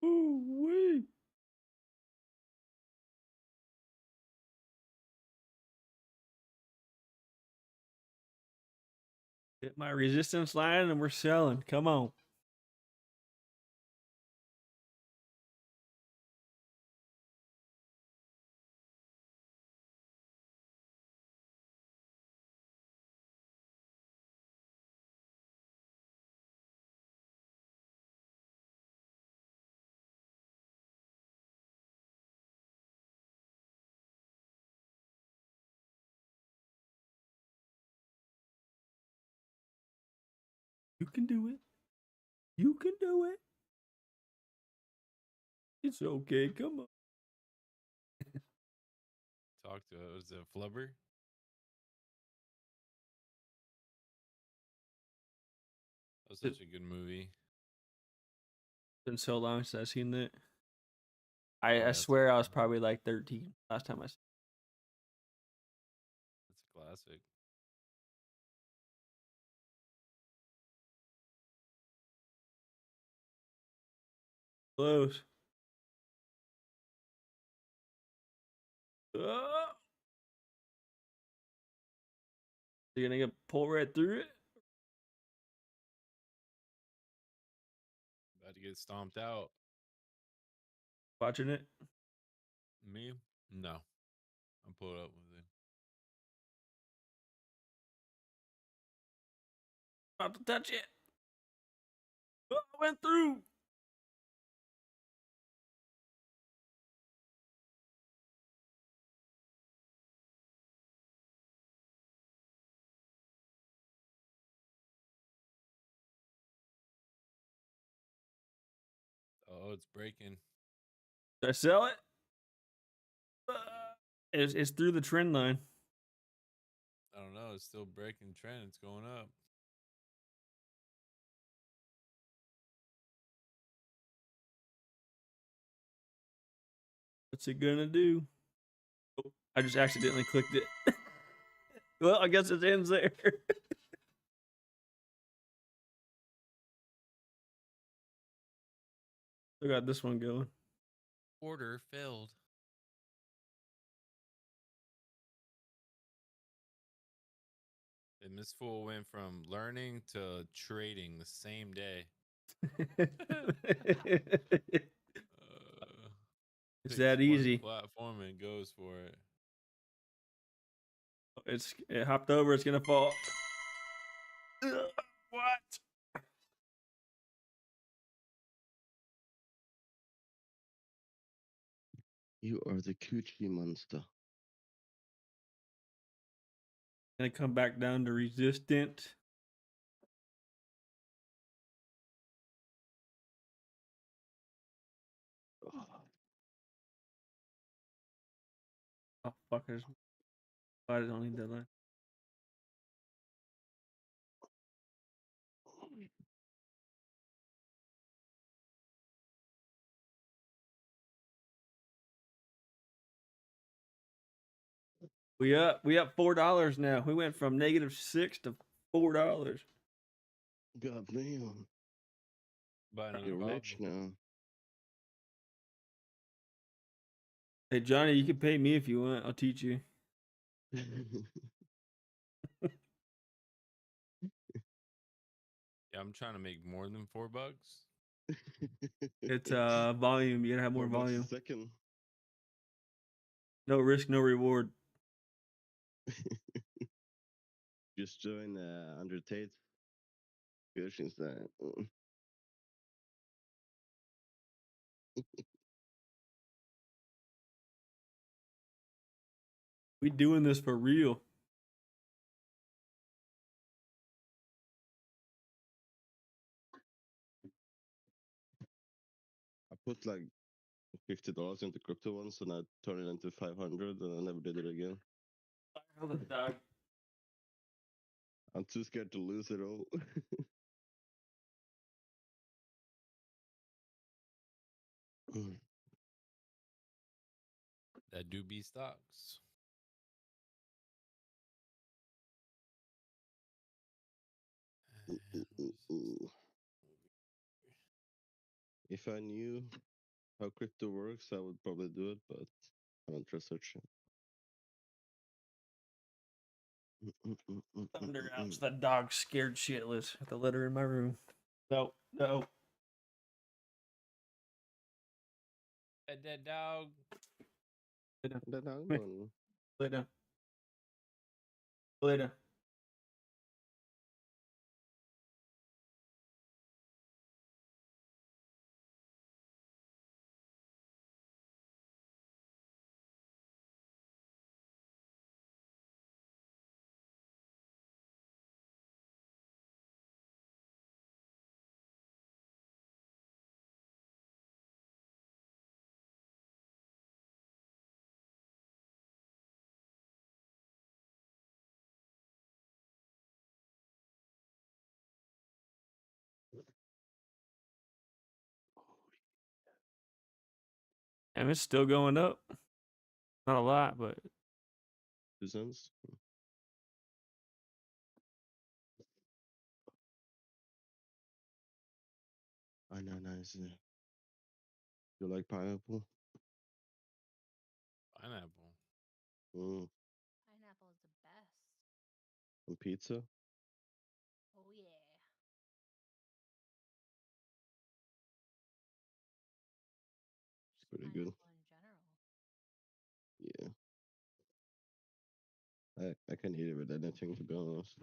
Ooh-wee. Hit my resistance line and we're selling. Come on. You can do it. You can do it. It's okay. Come on. Talk to it. Was it Flubber? That was such a good movie. Been so long since I've seen it. Oh, I yeah, it's swear I was probably like 13 last time I saw It's a classic. it. Close. Oh. You're gonna get pulled right through it. About to get stomped out. Watching it. Me? No. I'm pulled up with it. About to touch it. Oh, I went through. Oh, it's breaking. Did I sell it? It's through the trend line. I don't know. It's still breaking trend. It's going up. What's it gonna do? Oh, I just accidentally clicked it. Well, I guess it ends there. Still got this one going. Order filled. And this fool went from learning to trading the same day. It's Picks that easy. one platform and goes for it. It hopped over. It's gonna fall. What? You are the coochie monster. Gonna come back down to resistant. Oh fuckers! I don't need that line. We up $4 now. We went from -6 to $4. God damn. Buy another You're rich bottle. now. Hey Johnny, you can pay me if you want. I'll teach you. Yeah, I'm trying to make more than $4. It's volume. You gotta have more $4 a volume. second. No risk, no reward. Just join Andrew Tate. Versions that. We doing this for real. I put like $50 into crypto once and I turned it into 500 and I never did it again. I'm too scared to lose it all. That do be stocks. If I knew how crypto works, I would probably do it, but I don't research it. Thunder ouch, that dog scared shitless. I have to let her in my room. No. Pet that dog. Lay down. That dog Come here. one. Lay down. Lay down. And it's still going up. Not a lot, but 2 cents. Ananas. You like pineapple? Pineapple. Pineapple is the best. On pizza? Oh yeah. It's pretty good. Pineapple in general. Yeah. I can eat it with anything, to be honest.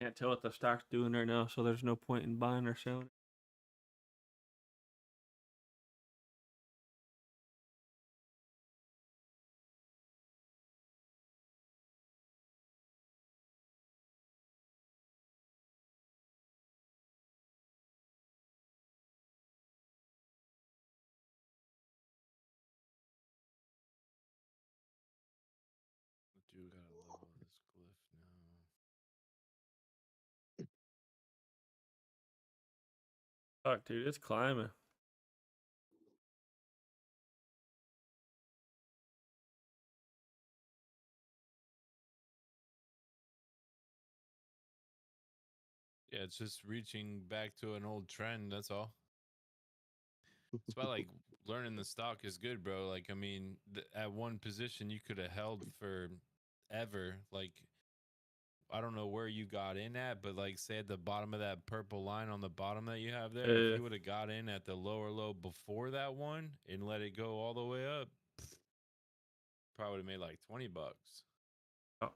can't tell what the stock's doing right now, so there's no point in buying or selling. Do gotta level this glyph now. Fuck, dude, it's climbing. Yeah, it's just reaching back to an old trend. That's all. It's about like learning the stock is good, bro. Like, I mean, at one position you could have held for ever. Like, I don't know where you got in at, but like, say at the bottom of that purple line on the bottom that you have there, if you would have got in at the lower low before that one and let it go all the way up, probably would have made like $20. Oh.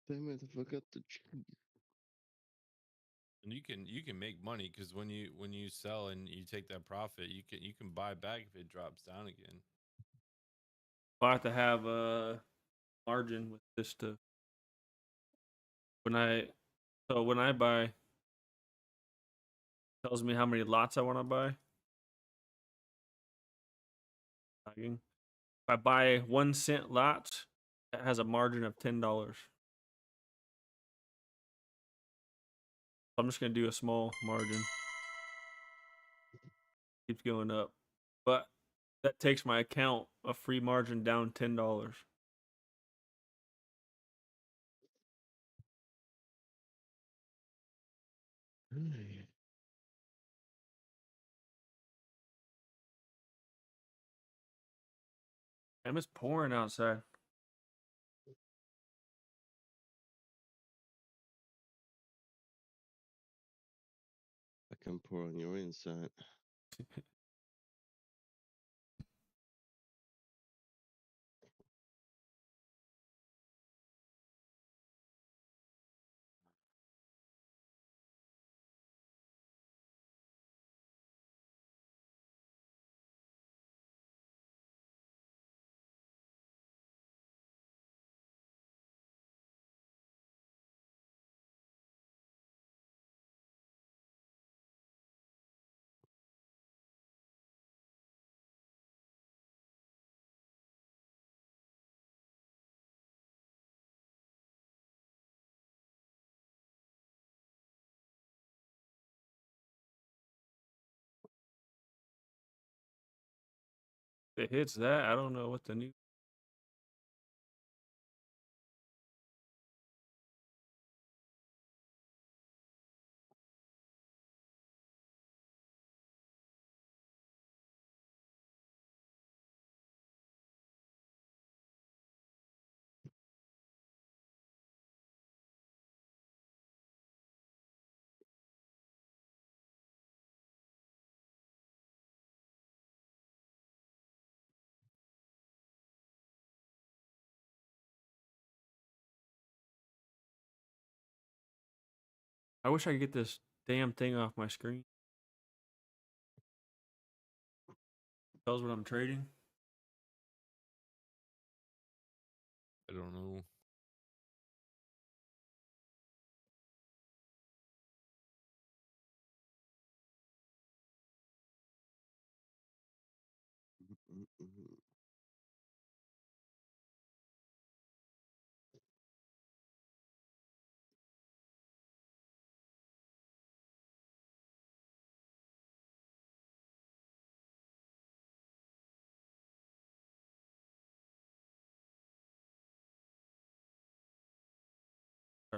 Damn it, I forgot the cheese. And you can make money because when you sell and you take that profit, you can buy back if it drops down again. I have to have a margin with this to when I buy, it tells me how many lots I want to buy. If I buy 1 cent lots, it has a margin of $10. I'm just gonna do a small margin. Keeps going up, but that takes my account a free margin down $10. Damn, it's pouring outside. I can pour on your inside. If it hits that, I don't know what the new. I wish I could get this damn thing off my screen. Tells what I'm trading. I don't know.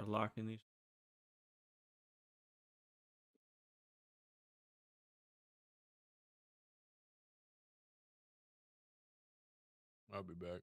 start locking these. I'll be back.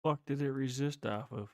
fuck did it resist off of?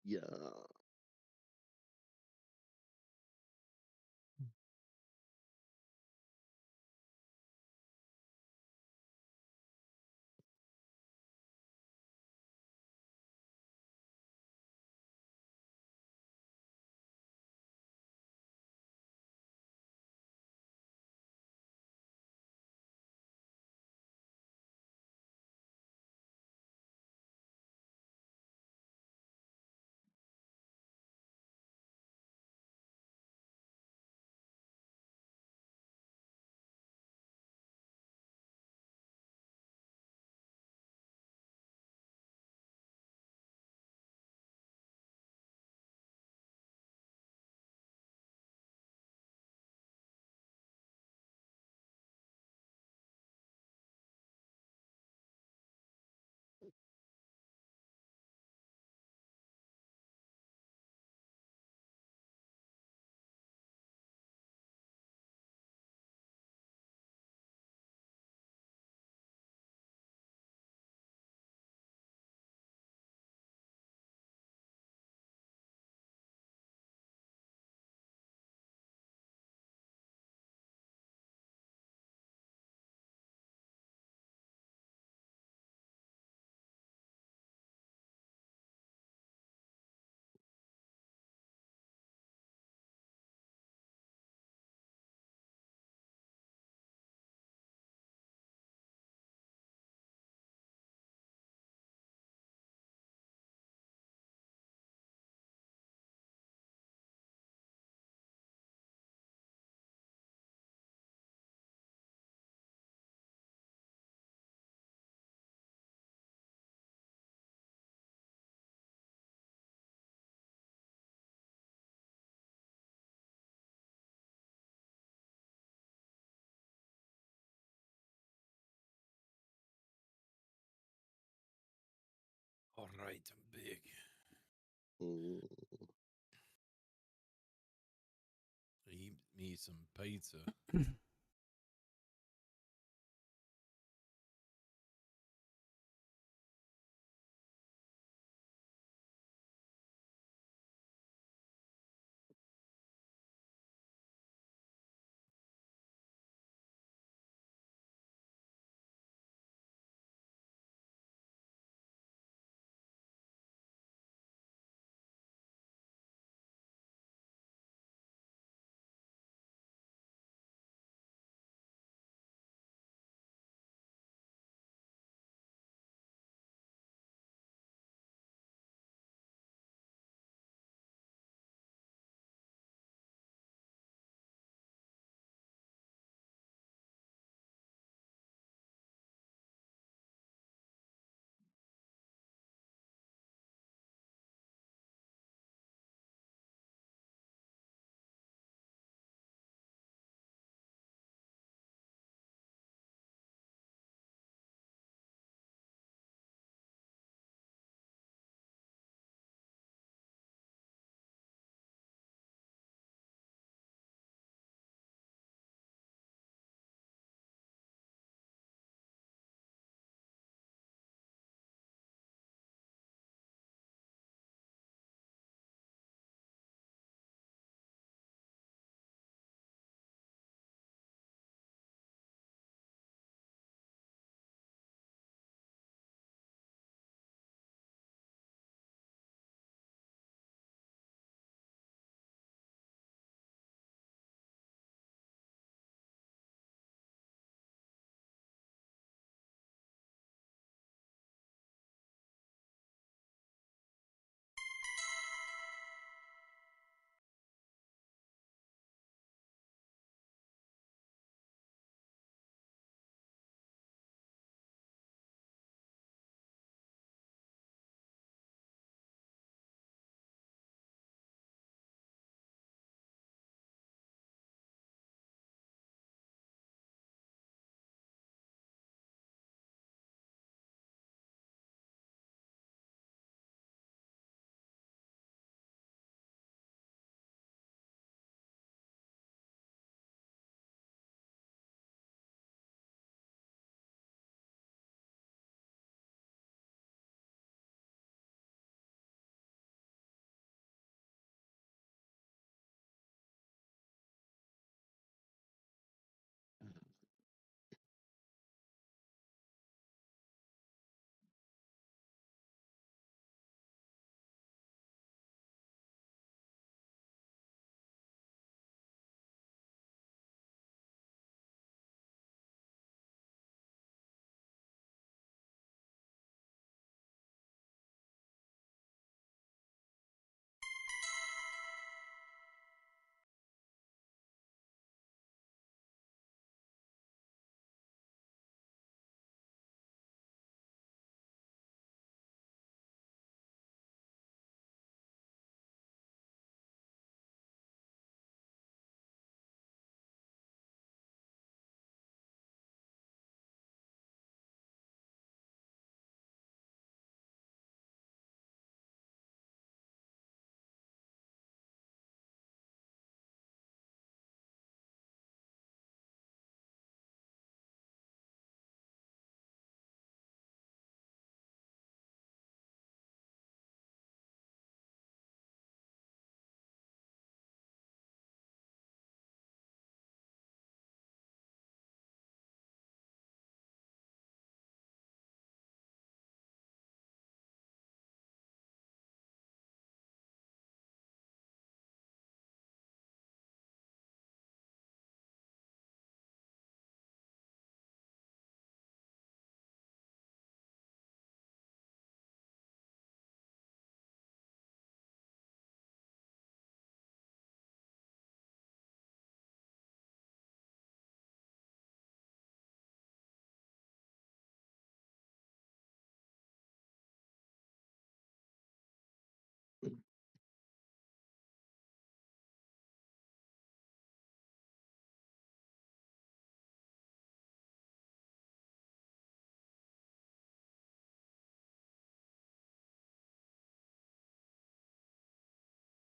Yeah. All right, I'm big. Mm. Eat me some pizza.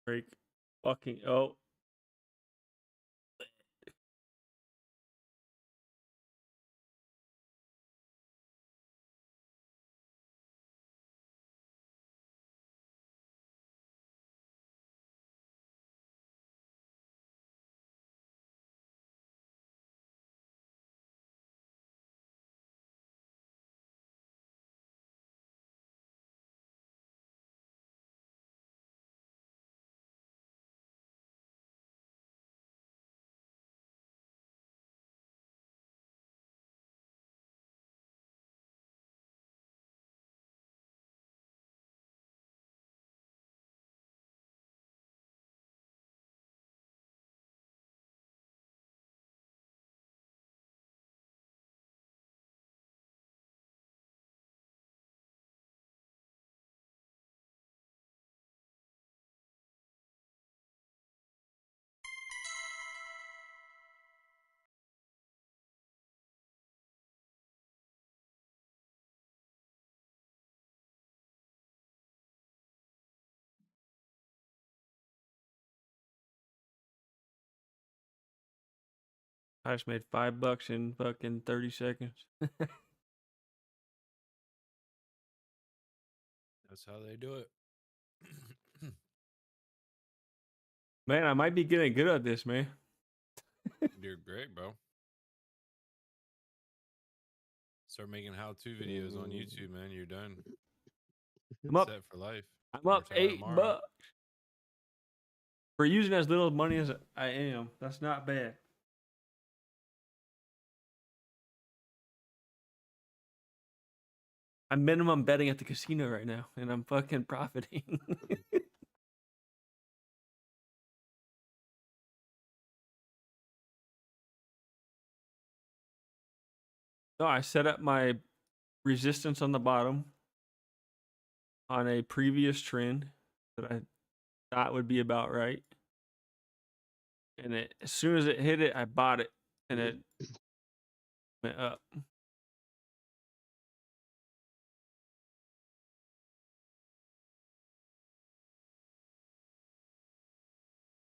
Break. Fucking. Oh. I just made $5 in fucking 30 seconds. That's how they do it. Man, I might be getting good at this, man. You're great, bro. Start making how-to videos on YouTube, man. You're done. I'm up. Set for life. I'm up Retire tomorrow. $8 for using as little money as I am. That's not bad. I'm minimum betting at the casino right now, and I'm fucking profiting. No, I set up my resistance on the bottom on a previous trend that I thought would be about right. And as soon as it hit it, I bought it, and it went up.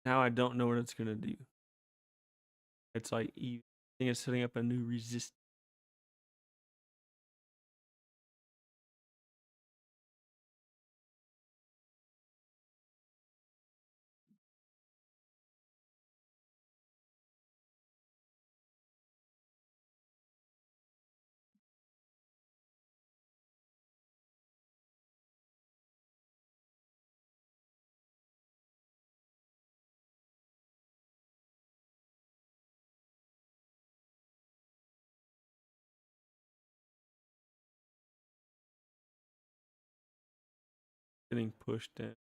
Now I don't know what it's gonna do. It's like I think it's setting up a new resistance. Getting pushed in.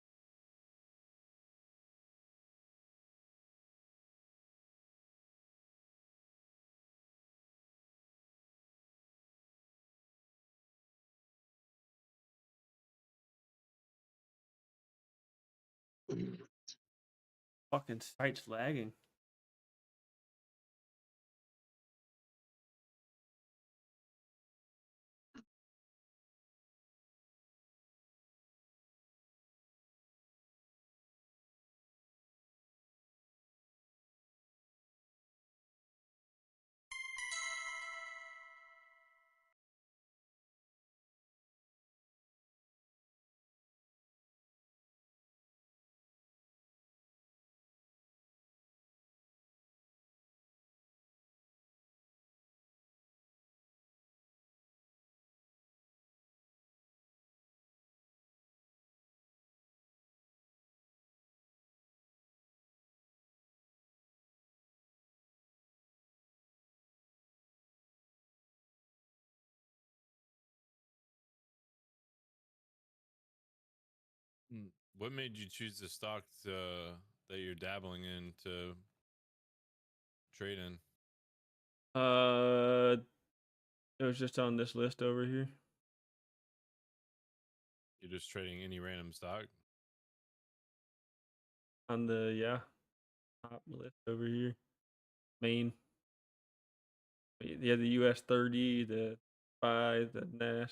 Fucking site's lagging. What made you choose the stock that you're dabbling in to trade in? It was just on this list over here. You're just trading any random stock? On the top list over here. Main. Yeah, the US 30, the 5, the NAS.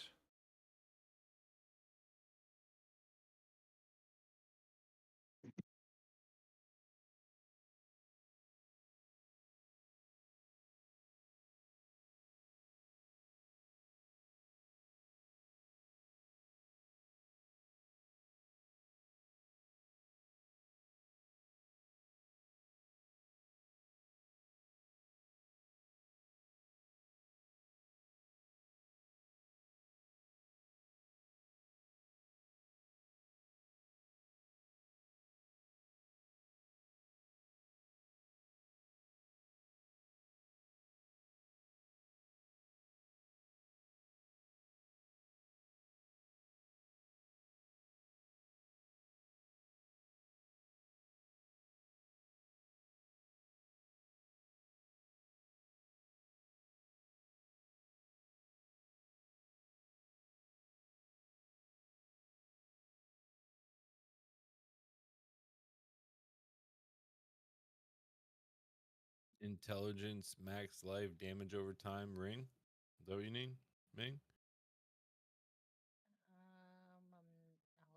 intelligence, max life, damage over time ring. Is that what you need, Ming? Hold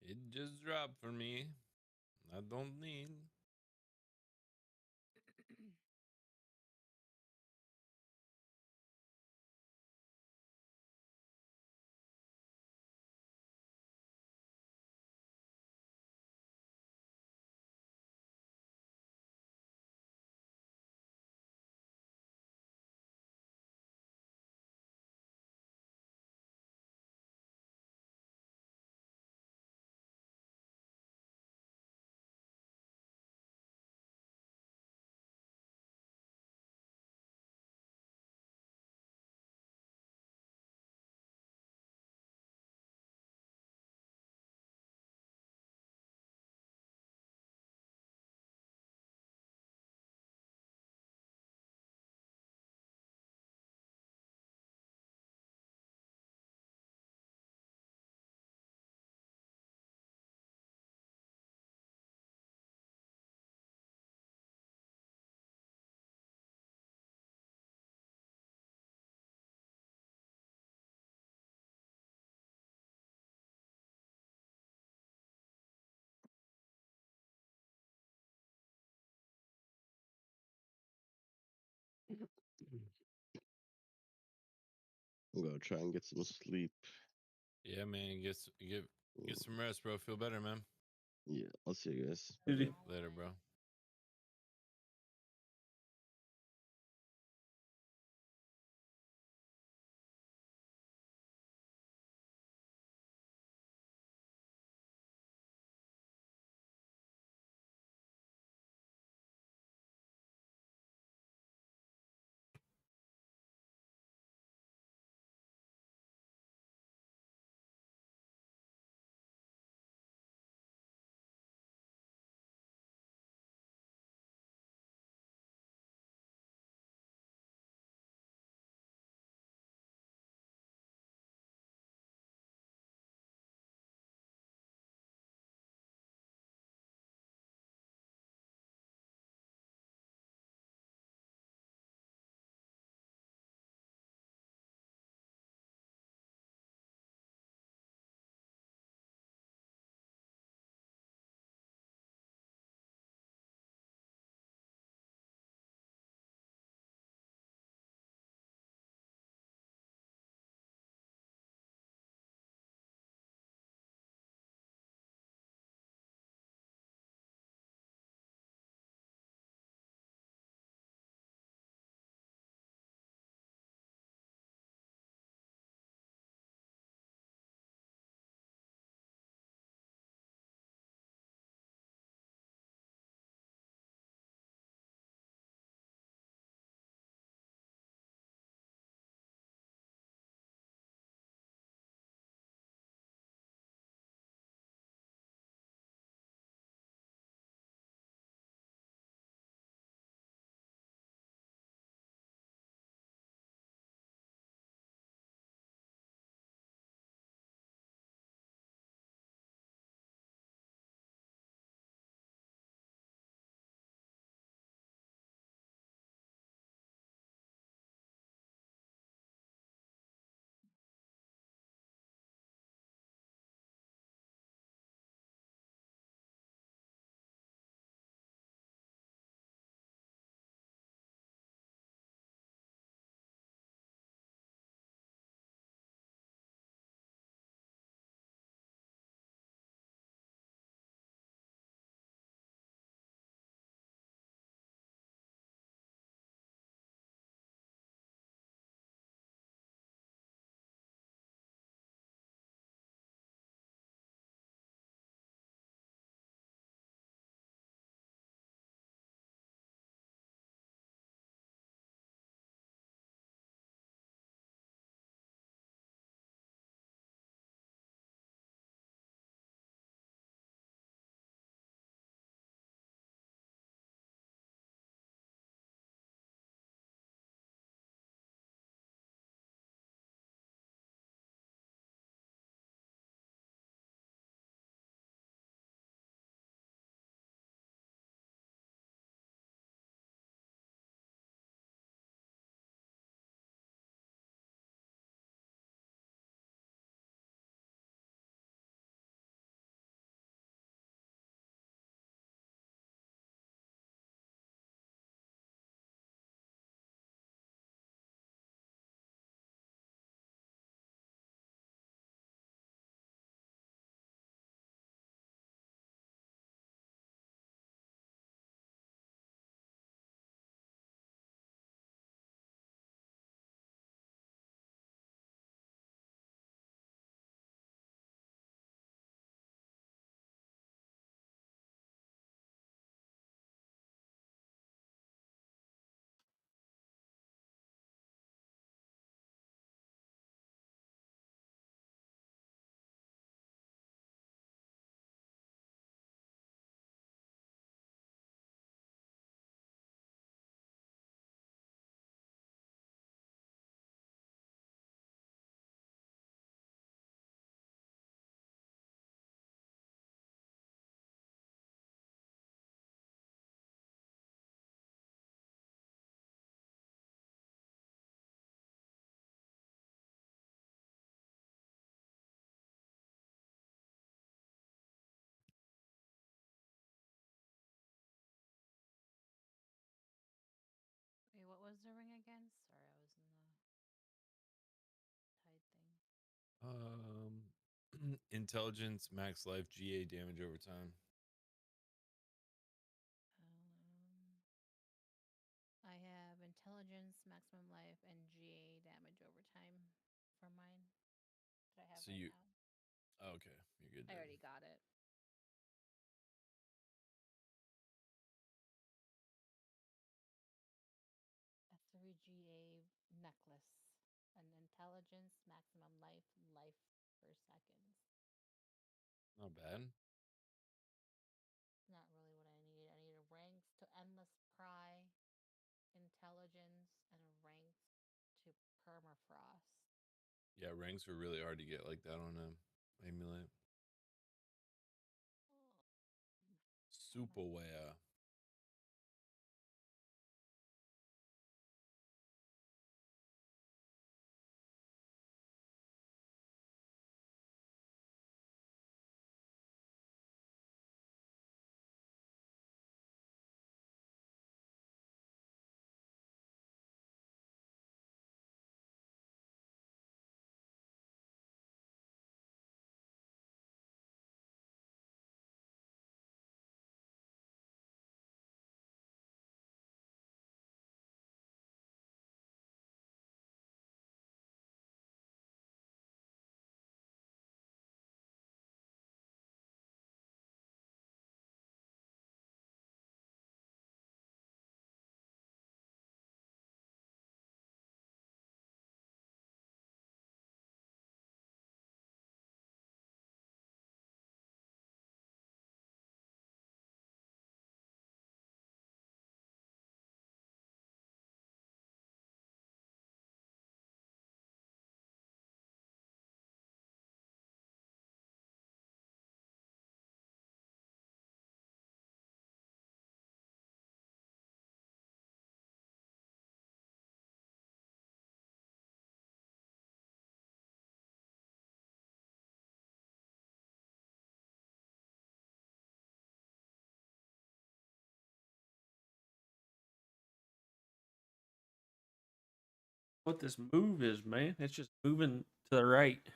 on. It just dropped for me. I don't need. I'm gonna try and get some sleep. Yeah, man. Get some rest, bro. Feel better, man. Yeah, I'll see you guys. Later, bro. again? Sorry, I was in the tide thing. Intelligence, max life, GA damage over time. I have intelligence, maximum life, and GA damage over time for mine that I have So right you, now. okay, you're good. I Then. already got it. A 3 GA necklace, an intelligence, maximum life, life per seconds. Not bad. Not really what I need. I need a ranks to endless pry, intelligence, and a ranks to permafrost. Yeah, ranks were really hard to get like that on emulate. Super wear. What this move is, man? It's just moving to the right.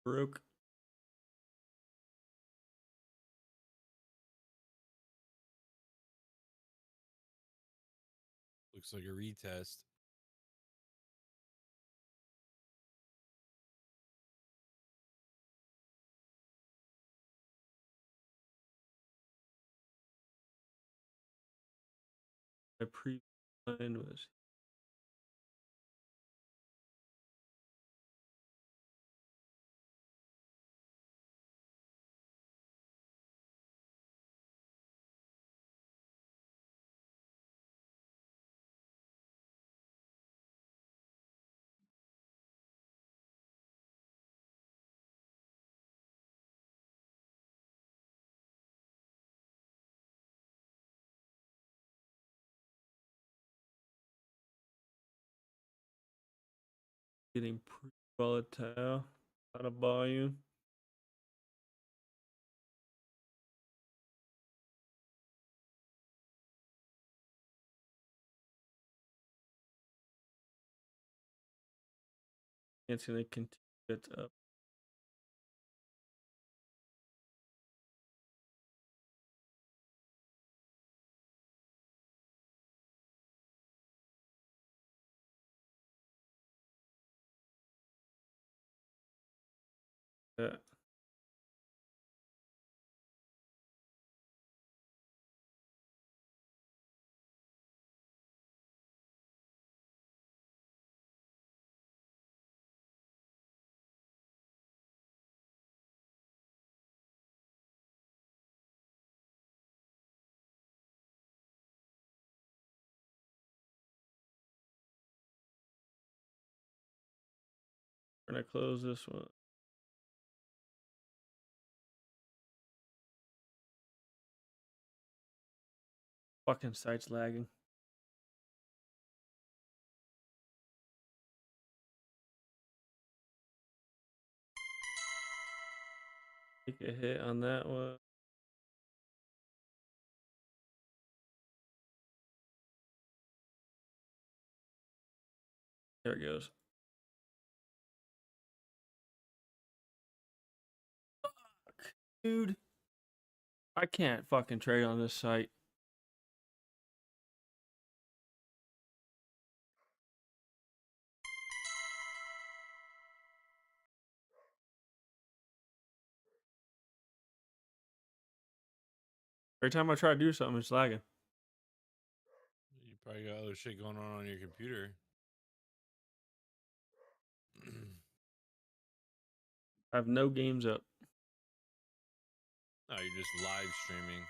Broke. Looks like a retest. My previous line was getting pretty volatile. Out of volume. It's gonna continue it up. Yeah. We're gonna close this one. Fucking site's lagging. Take a hit on that one. There it goes. Fuck, dude. I can't fucking trade on this site. Every time I try to do something, it's lagging. You probably got other shit going on your computer. I have no games up. No, you're just live streaming.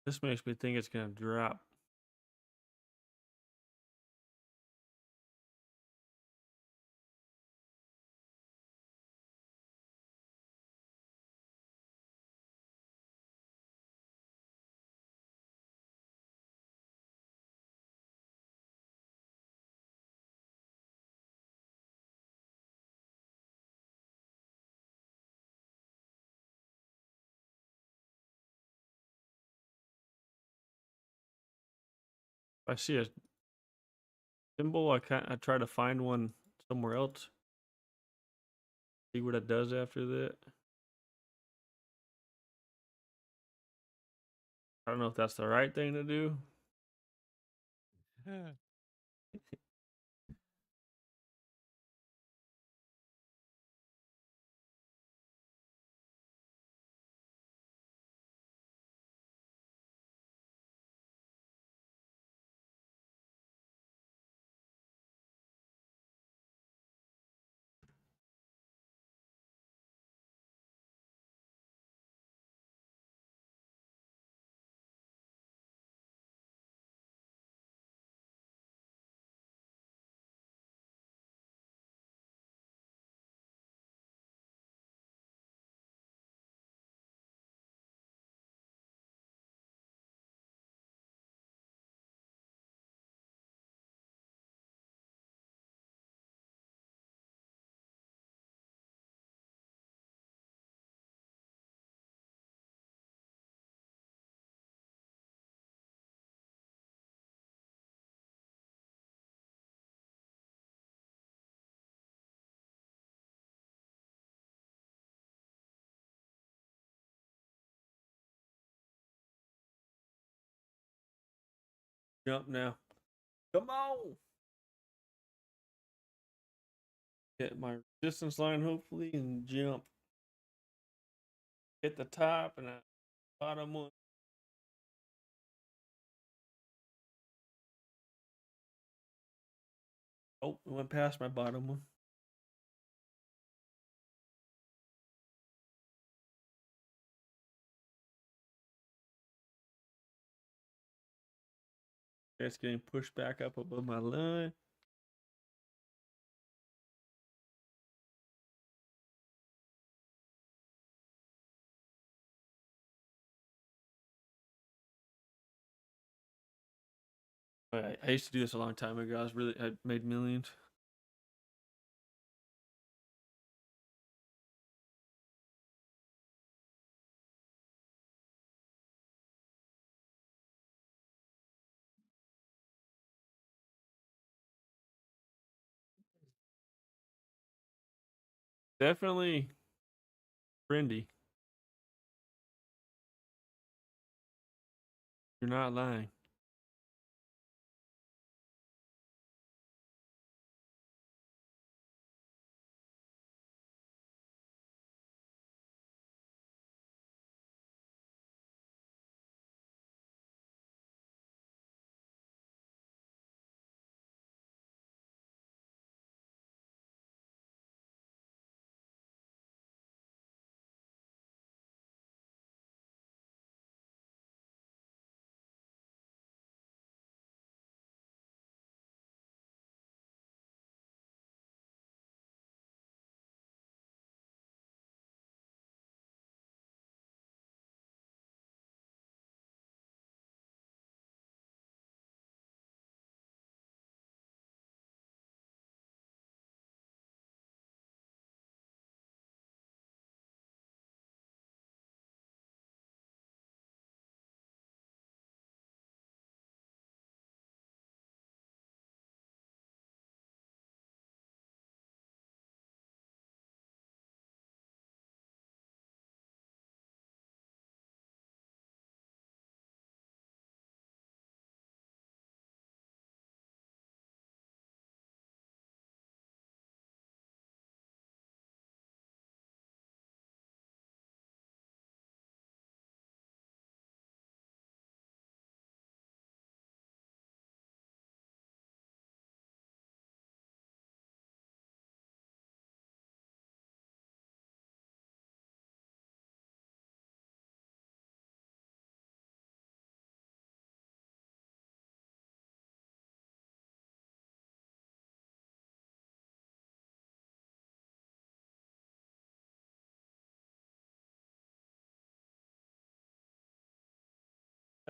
This makes me think it's gonna drop. If I see a symbol, I try to find one somewhere else. See what it does after that. I don't know if that's the right thing to do. Jump now. Come on. Hit my resistance line, hopefully, and jump. Hit the top and the bottom one. Oh, it went past my bottom one. It's getting pushed back up above my line. I used to do this a long time ago. I made millions. Definitely friendly. You're not lying.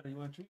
You want a treat?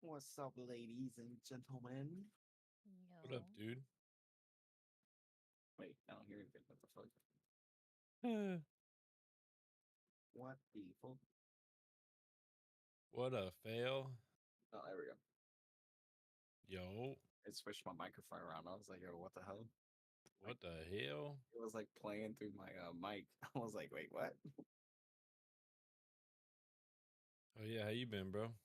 What's up, ladies and gentlemen? What up, dude? Wait, I don't hear anything. What the fuck? What the fuck? What a fail. Oh, there we go. Yo. It switched my microphone around. I was like, yo, what the hell? What the hell? It was like playing through my mic. I was like, wait, what? Oh yeah, how you been, bro?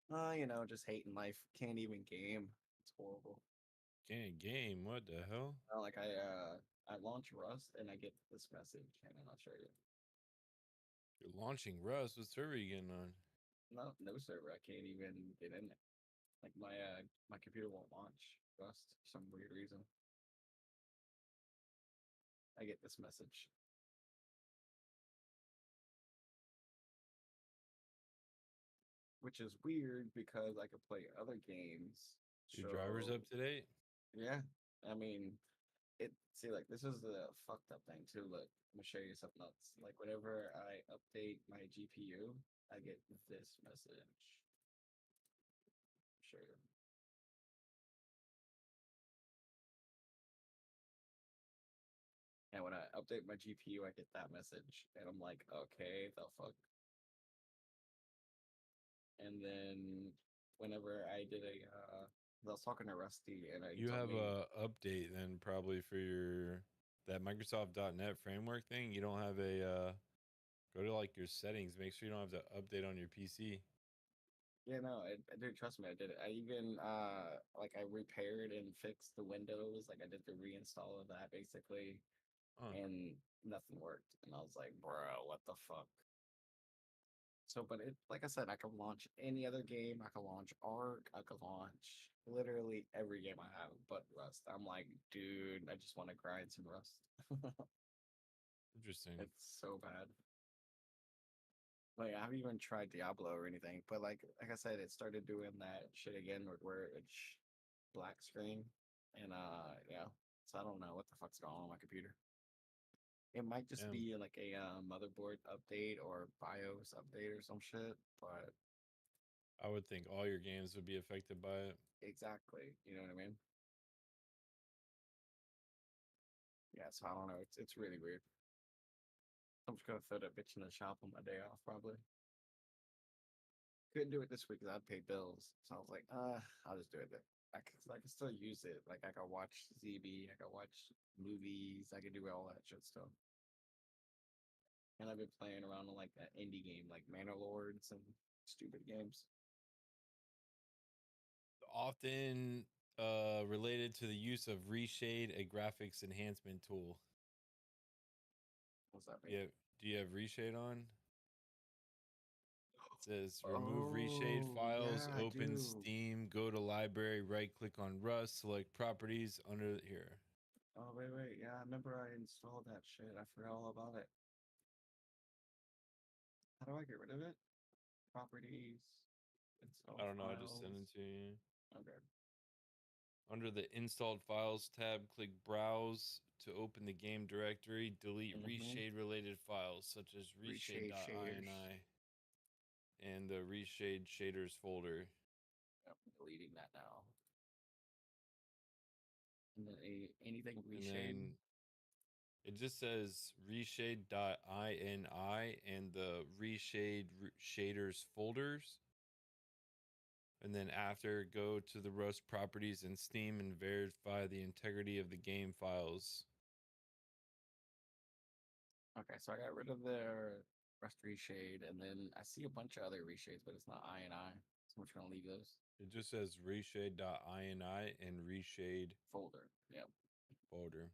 You know, just hating life. Can't even game. It's horrible. Can't game. What the hell? Like I launch Rust and I get this message, and I'll show you. You're launching Rust. What server you getting on? No server. I can't even get in it. Like my computer won't launch Rust for some weird reason. I get this message. Which is weird because I could play other games. Your driver's up to date? Yeah. I mean, see, like, this is the fucked up thing too. Look, I'm gonna show you something else. Like, whenever I update my GPU, I get this message. Show you. And when I update my GPU, I get that message, and I'm like, okay, the fuck. And then whenever I did I was talking to Rusty, and he You told have me, a update then probably for your that Microsoft.NET framework thing. You don't have a go to like your settings. Make sure you don't have to update on your PC. yeah, no, I did. Trust me, I did it. I even like I repaired and fixed the Windows. Like I did the reinstall of that basically, and nothing worked. And I was like, bro, what the fuck? So, but it, like I said, I can launch any other game. I can launch Ark. I can launch literally every game I have, but Rust. I'm like, dude, I just want to grind some Rust. Interesting. It's so bad. Like I haven't even tried Diablo or anything, but like I said, it started doing that shit again where it's black screen, and yeah. So I don't know what the fuck's going on my computer. It might just be like a motherboard update or BIOS update or some shit, but I would think all your games would be affected by it. exactly, you know what I mean? Yeah, so I don't know. It's really weird. I'm just gonna throw that bitch in the shop on my day off, probably. Couldn't do it this week because I'd pay bills. So I was like, I'll just do it then. I can still use it. Like I can watch ZB, I can watch movies, I can do all that shit still. And I've been playing around on like that indie game, like Manor Lords and stupid games. Often related to the use of Reshade, a graphics enhancement tool. What's that mean? Yeah, do you have Reshade on? It says remove Reshade files, yeah, open Steam, go to library, right click on Rust, select properties under here. Oh wait, yeah, I remember I installed that shit. I forgot all about it. How do I get rid of it? Properties. Install I don't know, I files. just sent it to you. Okay. Under the installed files tab, click browse to open the game directory. Delete Reshade related files such as reshade.ini and the Reshade shaders folder. Yep, deleting that now. And then anything And reshade. then it just says reshade.ini and the reshade shaders folders. And then after, go to the Rust properties in Steam and verify the integrity of the game files. Okay, so I got rid of the Rust reshade, and then I see a bunch of other reshades, but it's not INI. So I'm just gonna leave those. It just says reshade.ini and reshade folder. Yep. Folder.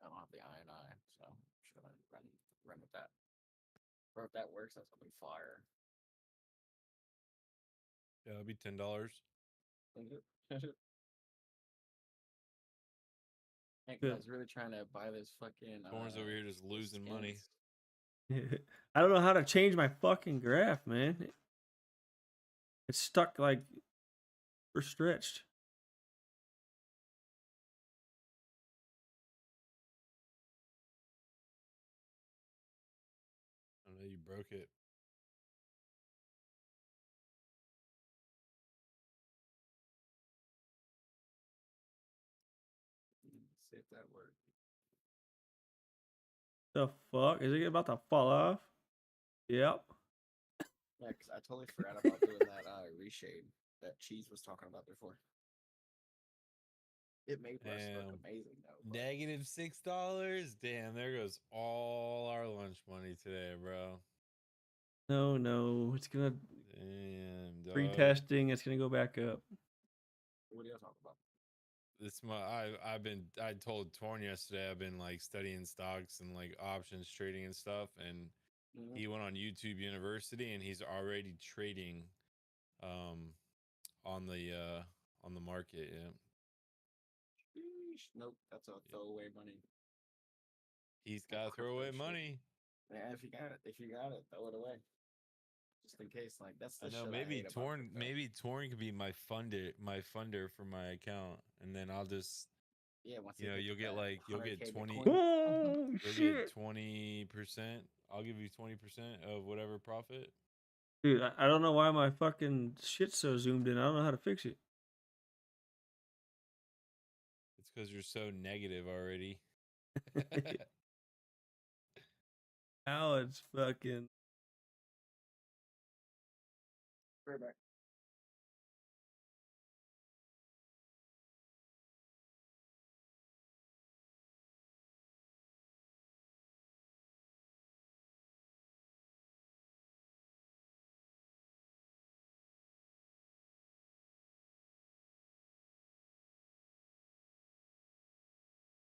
I don't have the INI, so I'm just gonna run with that. Or if that works, that's gonna be fire. Yeah, it'll be $10. Hey, 'cause I was really trying to buy this fucking. Thorn's over here just losing money. I don't know how to change my fucking graph, man. It's stuck like or stretched. I know you broke it. See if that works. The fuck? Is it about to fall off? Yep. Yeah, because I totally forgot about doing that reshade that Cheese was talking about before. It made Russ look amazing though. But... -$6. Damn, there goes all our lunch money today, bro. No, it's gonna Damn, dog. retesting. It's gonna go back up. What are you talking about? I told Torn yesterday I've been like studying stocks and like options trading and stuff, and he went on YouTube University and he's already trading on the market. Yeah. Sheesh, nope, that's a throwaway money. He's got to throw away money. Yeah, if you got it, throw it away. Just in case, like that's the I know shit maybe I hate Torn about maybe Torn could be my funder for my account, and then I'll just once you'll get like you'll get 20 Oh, you'll shit. get 20%. I'll give you 20% of whatever profit. Dude, I don't know why my fucking shit's so zoomed in. I don't know how to fix it. It's because you're so negative already. Now it's fucking. Right back.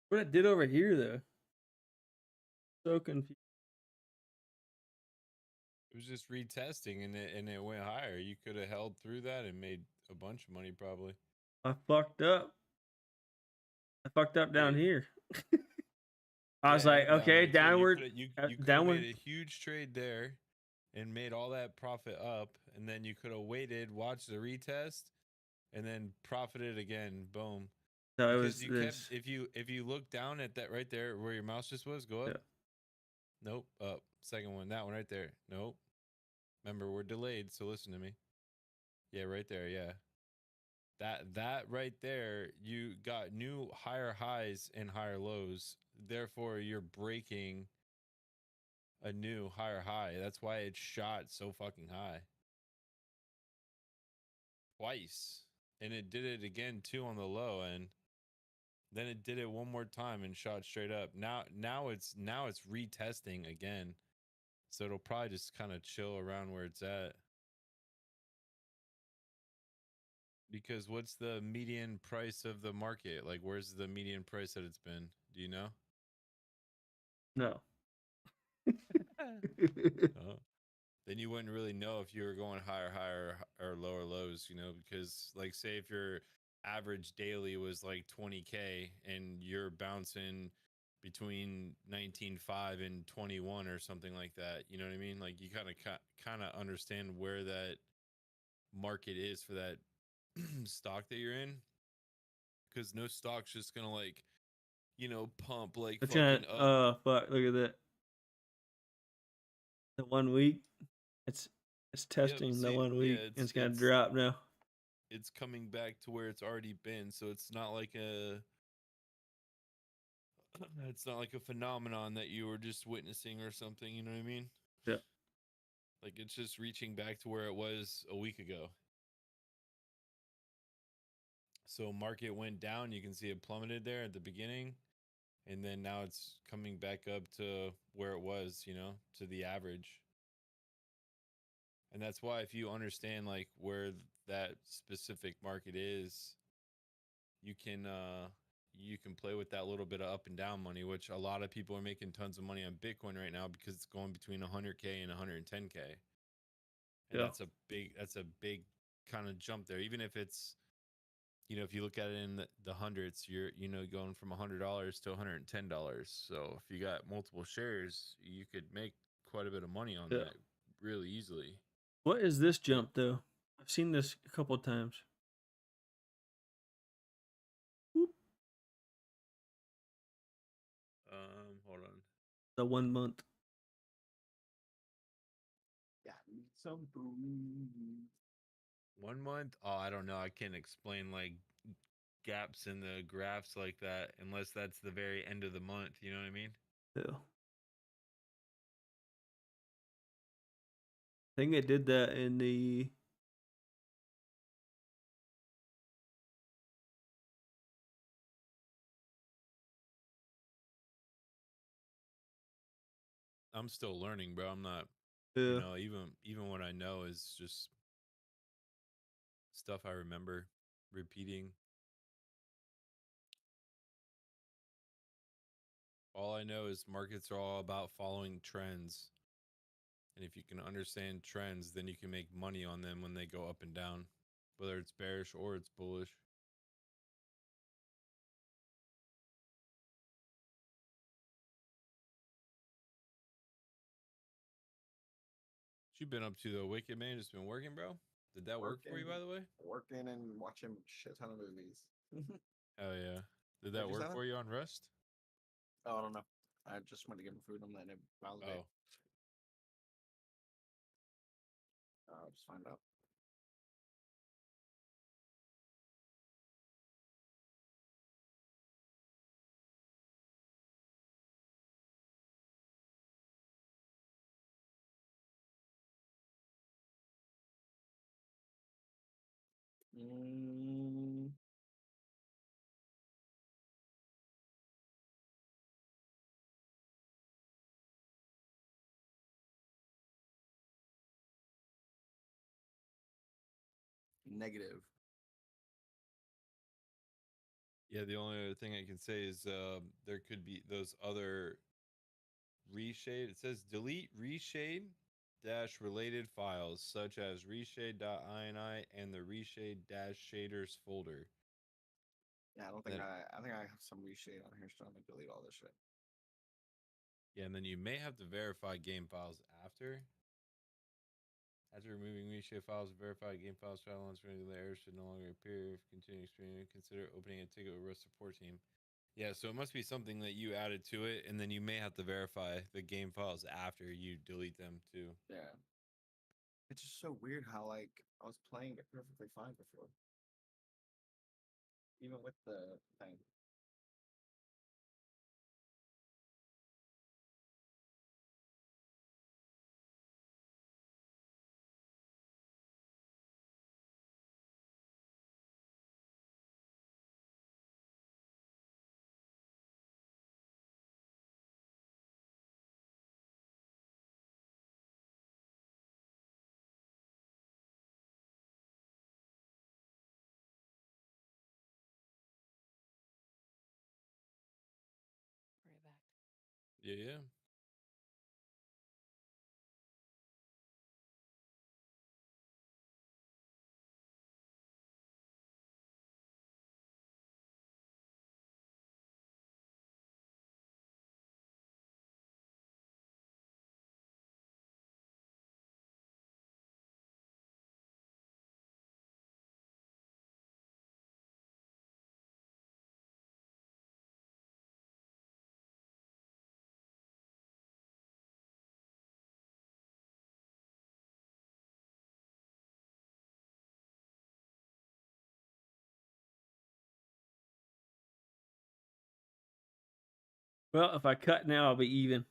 What it did over here though. So confused. It was just retesting and it went higher. You could have held through that and made a bunch of money probably. I fucked up. Down here. I was like, okay, downward. You could have downward. made a huge trade there and made all that profit up, and then you could have waited, watched the retest, and then profited again. Boom. No, it Because was you this. kept if you look down at that right there where your mouse just was, go up. Yeah. Nope. Up. Second one. That one right there. Nope. Remember, we're delayed, so listen to me. Yeah, right there. Yeah. That right there, you got new higher highs and higher lows. Therefore, you're breaking a new higher high. That's why it shot so fucking high. Twice. And it did it again too on the low end. Then it did it one more time and shot straight up. Now it's retesting again. So it'll probably just kind of chill around where it's at. Because what's the median price of the market? Like, where's the median price that it's been? Do you know? No. Oh. Then you wouldn't really know if you were going higher or lower lows, because like say if your average daily was like 20K and you're bouncing between 19.5 and 21 or something like that, you know what I mean? Like you kind of understand where that market is for that stock that you're in, because no stock's just gonna like pump like It's fucking gonna, up. fuck, look at that. The 1 week, it's testing the 1 week. It's gonna drop now. It's coming back to where it's already been, so it's not like a phenomenon that you were just witnessing or something, you know what I mean? Yeah. Like it's just reaching back to where it was a week ago. So market went down, you can see it plummeted there at the beginning, and then now it's coming back up to where it was, to the average. And that's why if you understand like where that specific market is, you can play with that little bit of up and down money, which a lot of people are making tons of money on Bitcoin right now because it's going between 100K and 110K. And Yeah. that's a big kind of jump there. Even if it's, if you look at it in the hundreds, you're, going from $100 to $110. So if you got multiple shares, you could make quite a bit of money on that really easily. What is this jump though? I've seen this a couple of times. Hold on. The 1 month. Yeah, some boom. 1 month? Oh, I don't know. I can't explain like gaps in the graphs like that unless that's the very end of the month. You know what I mean? Yeah. I think it did that in the. I'm still learning, bro. I'm not. Yeah. You know, even what I know is just stuff I remember repeating. All I know is markets are all about following trends. And if you can understand trends, then you can make money on them when they go up and down, whether it's bearish or it's bullish. What you been up to though, Wicked Man? Just been working, bro? Did that work for you, by the way? Working and watching a shit ton of movies. Hell yeah. Did What'd that you work say? for you on Rust? Oh, I don't know. I just went to get him food. I'm letting it validate. Oh. I'll just find out. Mm. Negative. Yeah, the only other thing I can say is there could be those other reshade. It says delete reshade dash related files such as reshade.ini and the reshade dash shaders folder. Yeah, I don't think That, I think I have some reshade on here, so I'm gonna delete all this shit. yeah, and then you may have to verify game files after. After removing reshade files, verified game files, trial launch the errors should no longer appear. If continuing streaming, consider opening a ticket with Rust support team. Yeah, so it must be something that you added to it, and then you may have to verify the game files after you delete them too. Yeah. It's just so weird how like I was playing it perfectly fine before. Even with the thing. Right back. Yeah, yeah. Well, if I cut now, I'll be even.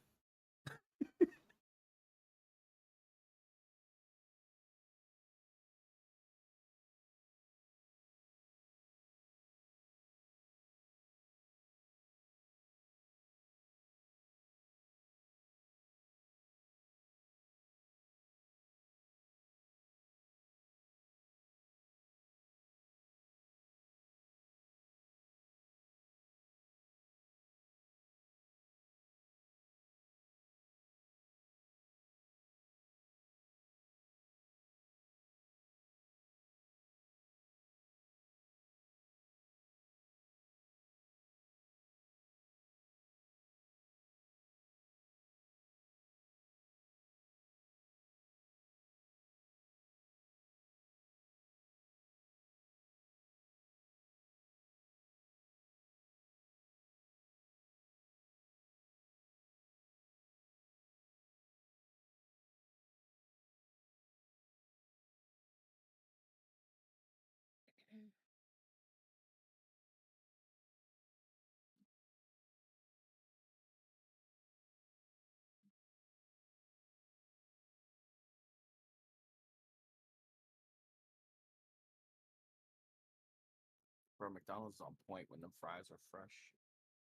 Bro, McDonald's is on point when the fries are fresh.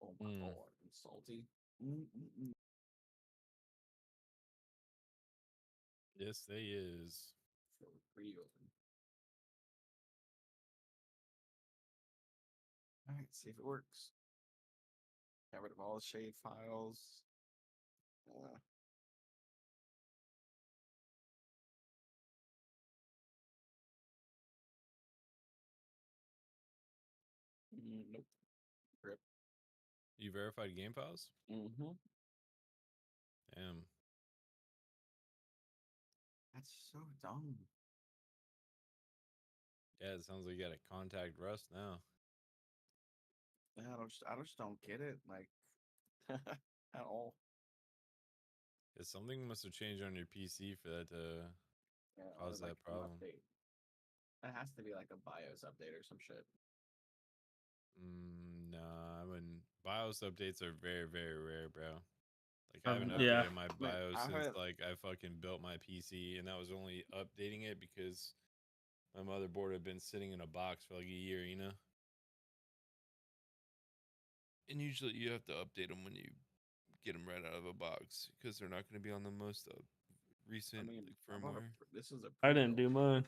Oh my lord, and salty. Mm-mm-mm. Yes, they is. For real. All right, see if it works. Got rid of all the shade files. Nope. Rip. You verified game files? Mm-hmm. Damn. That's so dumb. Yeah, it sounds like you got to contact Russ now. Yeah, I just don't get it, like at all. Yeah, something must have changed on your PC for that to Yeah, or cause like that an problem. update. It has to be like a BIOS update or some shit. Nah, I wouldn't. BIOS updates are very, very rare, bro. Like, I haven't Yeah. updated my BIOS since, like, I fucking built my PC, and that was only updating it because my motherboard had been sitting in a box for, like, a year, you know? And usually you have to update them when you get them right out of a box because they're not going to be on the most recent like, firmware. This is a I didn't do mine.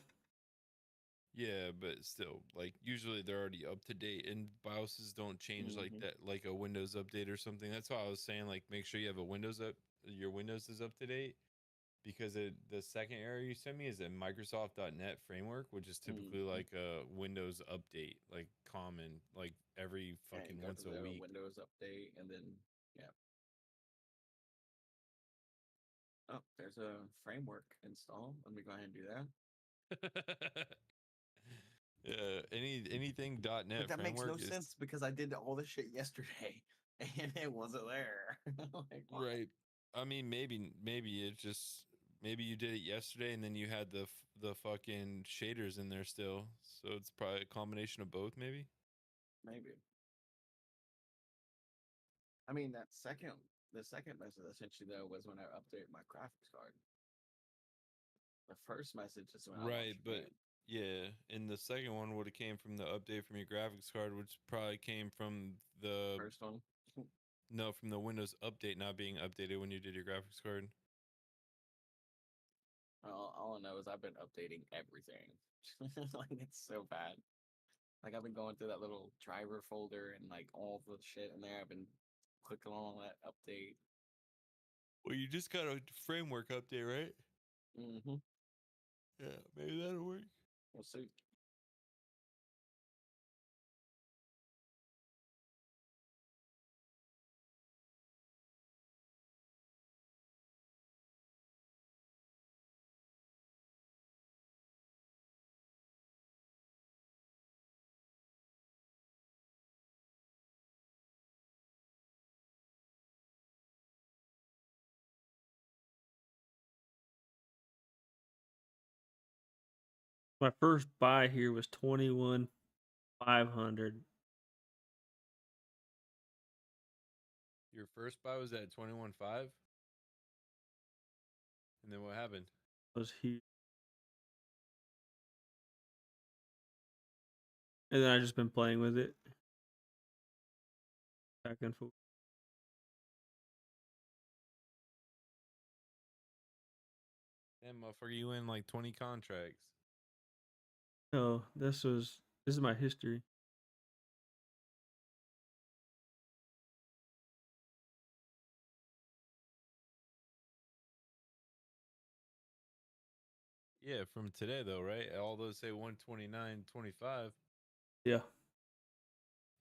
Yeah, but still, like usually they're already up to date, and BIOSes don't change like that, like a Windows update or something. That's why I was saying, like, make sure you have a Windows up, your Windows is up to date, because the second error you sent me is a Microsoft.NET framework, which is typically like a Windows update, like common, like every fucking Go once to a the week. Windows update, and then yeah. Oh, there's a framework install. Let me go ahead and do that. Yeah, anything .NET But that makes framework no is sense because I did all this shit yesterday and it wasn't there. Like, why? right. I mean, maybe it just maybe you did it yesterday and then you had the fucking shaders in there still. So it's probably a combination of both, maybe. Maybe. I mean, the second message essentially though was when I updated my graphics card. The first message is when I Right, launched your but game. yeah, and the second one would have came from the update from your graphics card, which probably came from the First one. no, from the Windows update not being updated when you did your graphics card. All I know is I've been updating everything. Like, it's so bad. Like, I've been going through that little driver folder and like all the shit in there. I've been clicking on that update. Well, you just got a framework update, right? Mm-hmm. Yeah, maybe that'll work. We'll see. My first buy here was 21,500. Your first buy was at 21.5, and then what happened? Was huge. And then I just been playing with it. Back and forth. Damn, motherfucker, you in like 20 contracts. No, this is my history. Yeah, from today though, right? All those say 129.25. Yeah.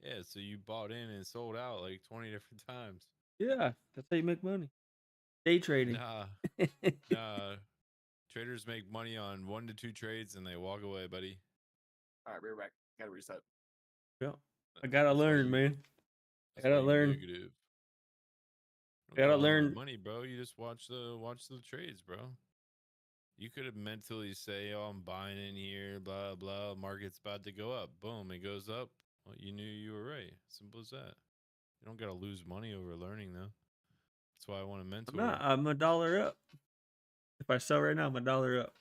Yeah, so you bought in and sold out like 20 different times. Yeah, that's how you make money. Day trading. Nah. Traders make money on 1 to 2 trades and they walk away, buddy. All right, we're back. Gotta reset. Yeah. I gotta That's why learn, you- man. I That's why gotta you learn. negative. You Gotta don't gotta lose learn. money, bro. You just watch the trades, bro. You could have mentally say, "Oh, I'm buying in here, blah blah. Market's about to go up. Boom, it goes up. Well, you knew you were right. Simple as that. You don't gotta lose money over learning, though. That's why I want a mentor. I'm not. I'm $1 up. If I sell right now, I'm $1 up.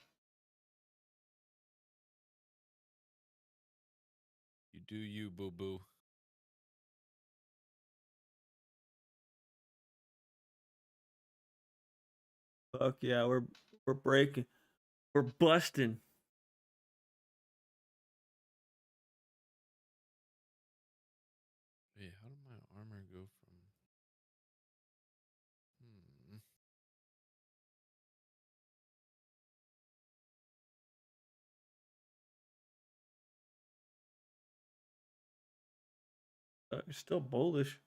You You do you, boo boo. Fuck yeah, we're breaking. We're busting. Wait, how did my armor go from? Hmm. Still bullish.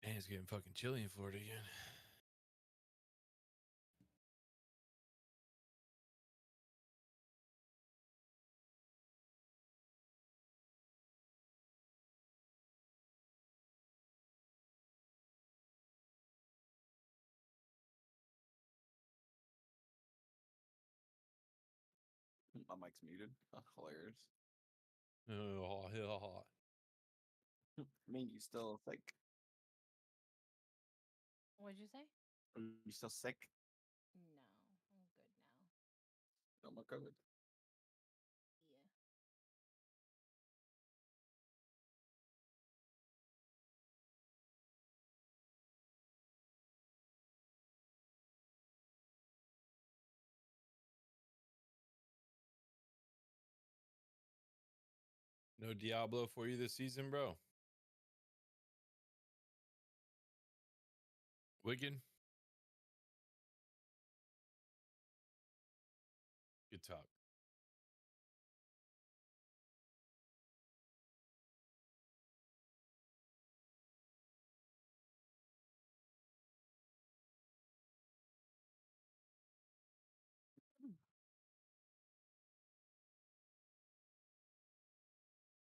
Man, it's getting fucking chilly in Florida again. My mic's muted. That's hilarious. Oh, hot. I mean, you still like? What'd you say? Are you still sick? No, I'm good now. No more COVID. Yeah. No Diablo for you this season, bro. Wigan. Good talk.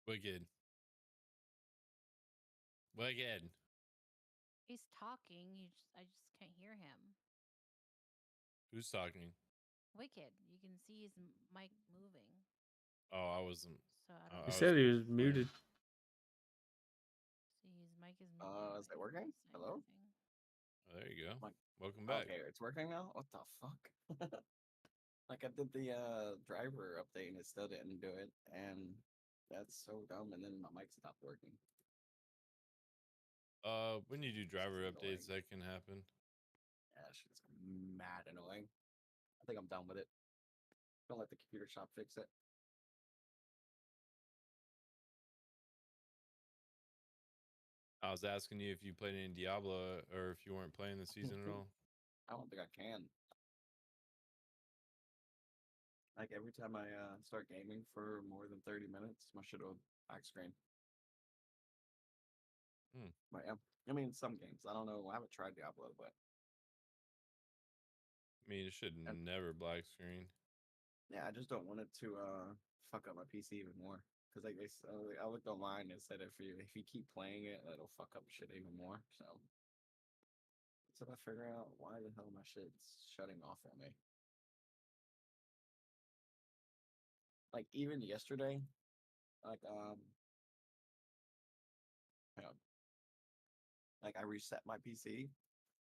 Wicked. Wicked. He's talking. I just can't hear him. Who's talking? Wicked. You can see his mic moving. Oh, I wasn't. So I I don't He know. said he was muted. See, his mic is moving. Is it working? Hello? Oh, there you go. Mic. Welcome back. Okay, it's working now? What the fuck? Like I did the driver update and it still didn't do it, and that's so dumb. And then my mic stopped working. When you do driver updates, that can happen. Yeah, shit's mad annoying. I think I'm done with it. Don't let the computer shop fix it. I was asking you if you played any Diablo or if you weren't playing the season at all. I don't think I can. Like every time I start gaming for more than 30 minutes, my shit will back screen. But yeah, I mean some games. I don't know. I haven't tried Diablo, but I mean, it should never black screen. yeah, I just don't want it to fuck up my PC even more. Cause like I looked online and said if you keep playing it, it'll fuck up shit even more. So until I figure out why the hell my shit's shutting off on me. Like even yesterday, like hang on. Like I reset my PC,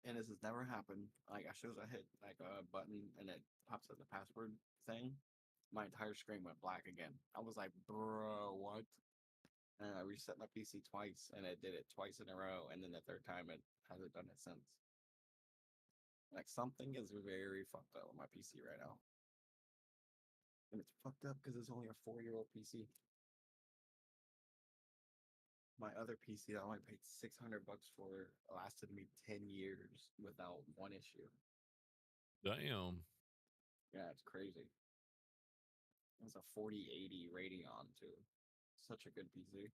and this has never happened. Like as soon as I hit like a button and it pops up the password thing, my entire screen went black again. I was like, bro, what? And I reset my PC twice, and it did it twice in a row, and then the third time it hasn't done it since. Like something is very fucked up with my PC right now, and it's fucked up because it's only a 4-year-old PC. My other PC that I only paid $600 for lasted me 10 years without one issue. Damn. Yeah, it's crazy. It was a 4080 Radeon too. Such a good PC.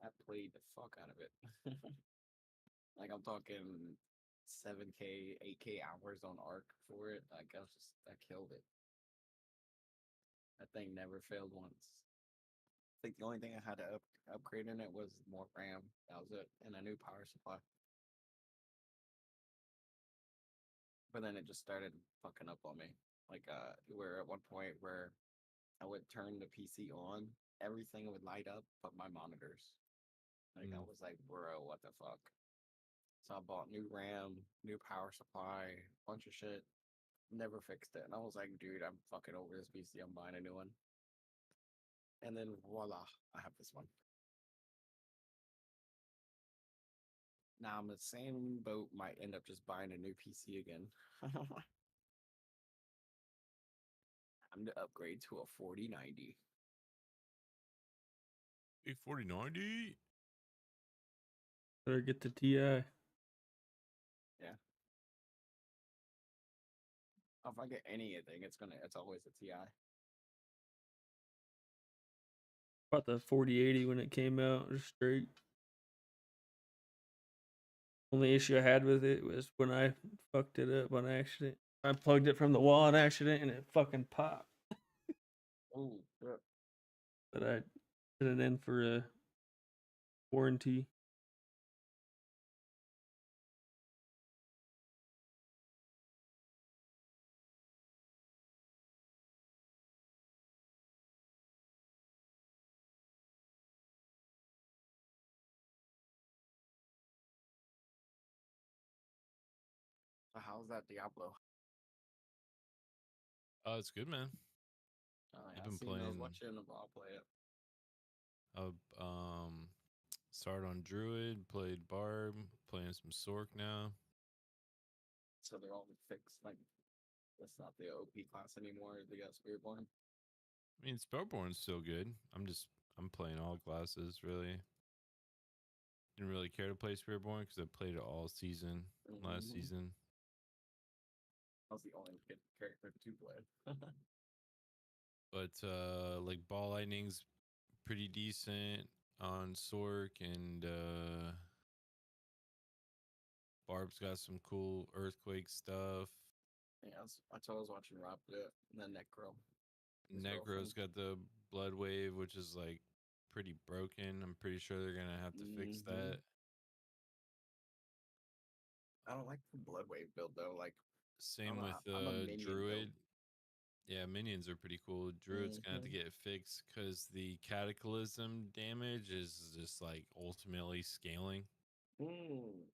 I played the fuck out of it. Like I'm talking 7K, 8K hours on Arc for it. Like I killed it. That thing never failed once. I think the only thing I had to upgrade in it was more RAM. That was it, and a new power supply. But then it just started fucking up on me. Like we're at one point where I would turn the PC on, everything would light up, but my monitors. Like I was like, bro, what the fuck? So I bought new RAM, new power supply, bunch of shit. Never fixed it. And I was like, dude, I'm fucking over this PC. I'm buying a new one. And then voila, I have this one. Now I'm in the same boat, might end up just buying a new PC again. I'm to upgrade to a 4090. Big 4090. Better get the TI. Yeah. If I get anything, it's always a TI. Bought the 4080 when it came out, just straight. Only issue I had with it was when I fucked it up on accident. I plugged it from the wall on accident and it fucking popped. Oh, yeah. But I put it in for a warranty. So how's that Diablo? Oh, it's good, man. Yeah, I've been I playing. was watching the ball play it. Started on Druid, played Barb, playing some Sork now. So they're all fixed. Like that's not the OP class anymore. They got Spiritborn. I mean, Spellborn's still good. I'm playing all classes really. Didn't really care to play Spiritborn because I played it all season last season. I was the only good character to play. But like Ball Lightning's pretty decent on Sork, and Barb's got some cool earthquake stuff. Yeah, I was watching Rob do it, and then Necro. His Necro's girlfriend. got the blood wave, which is like pretty broken. I'm pretty sure they're gonna have to fix Mhm. that. I don't like the blood wave build though. Like, Same with I'm a minion build. Druid. Yeah, minions are pretty cool. Druid's gonna have to Mhm. get fixed because the Cataclysm damage is just like ultimately scaling. Mm.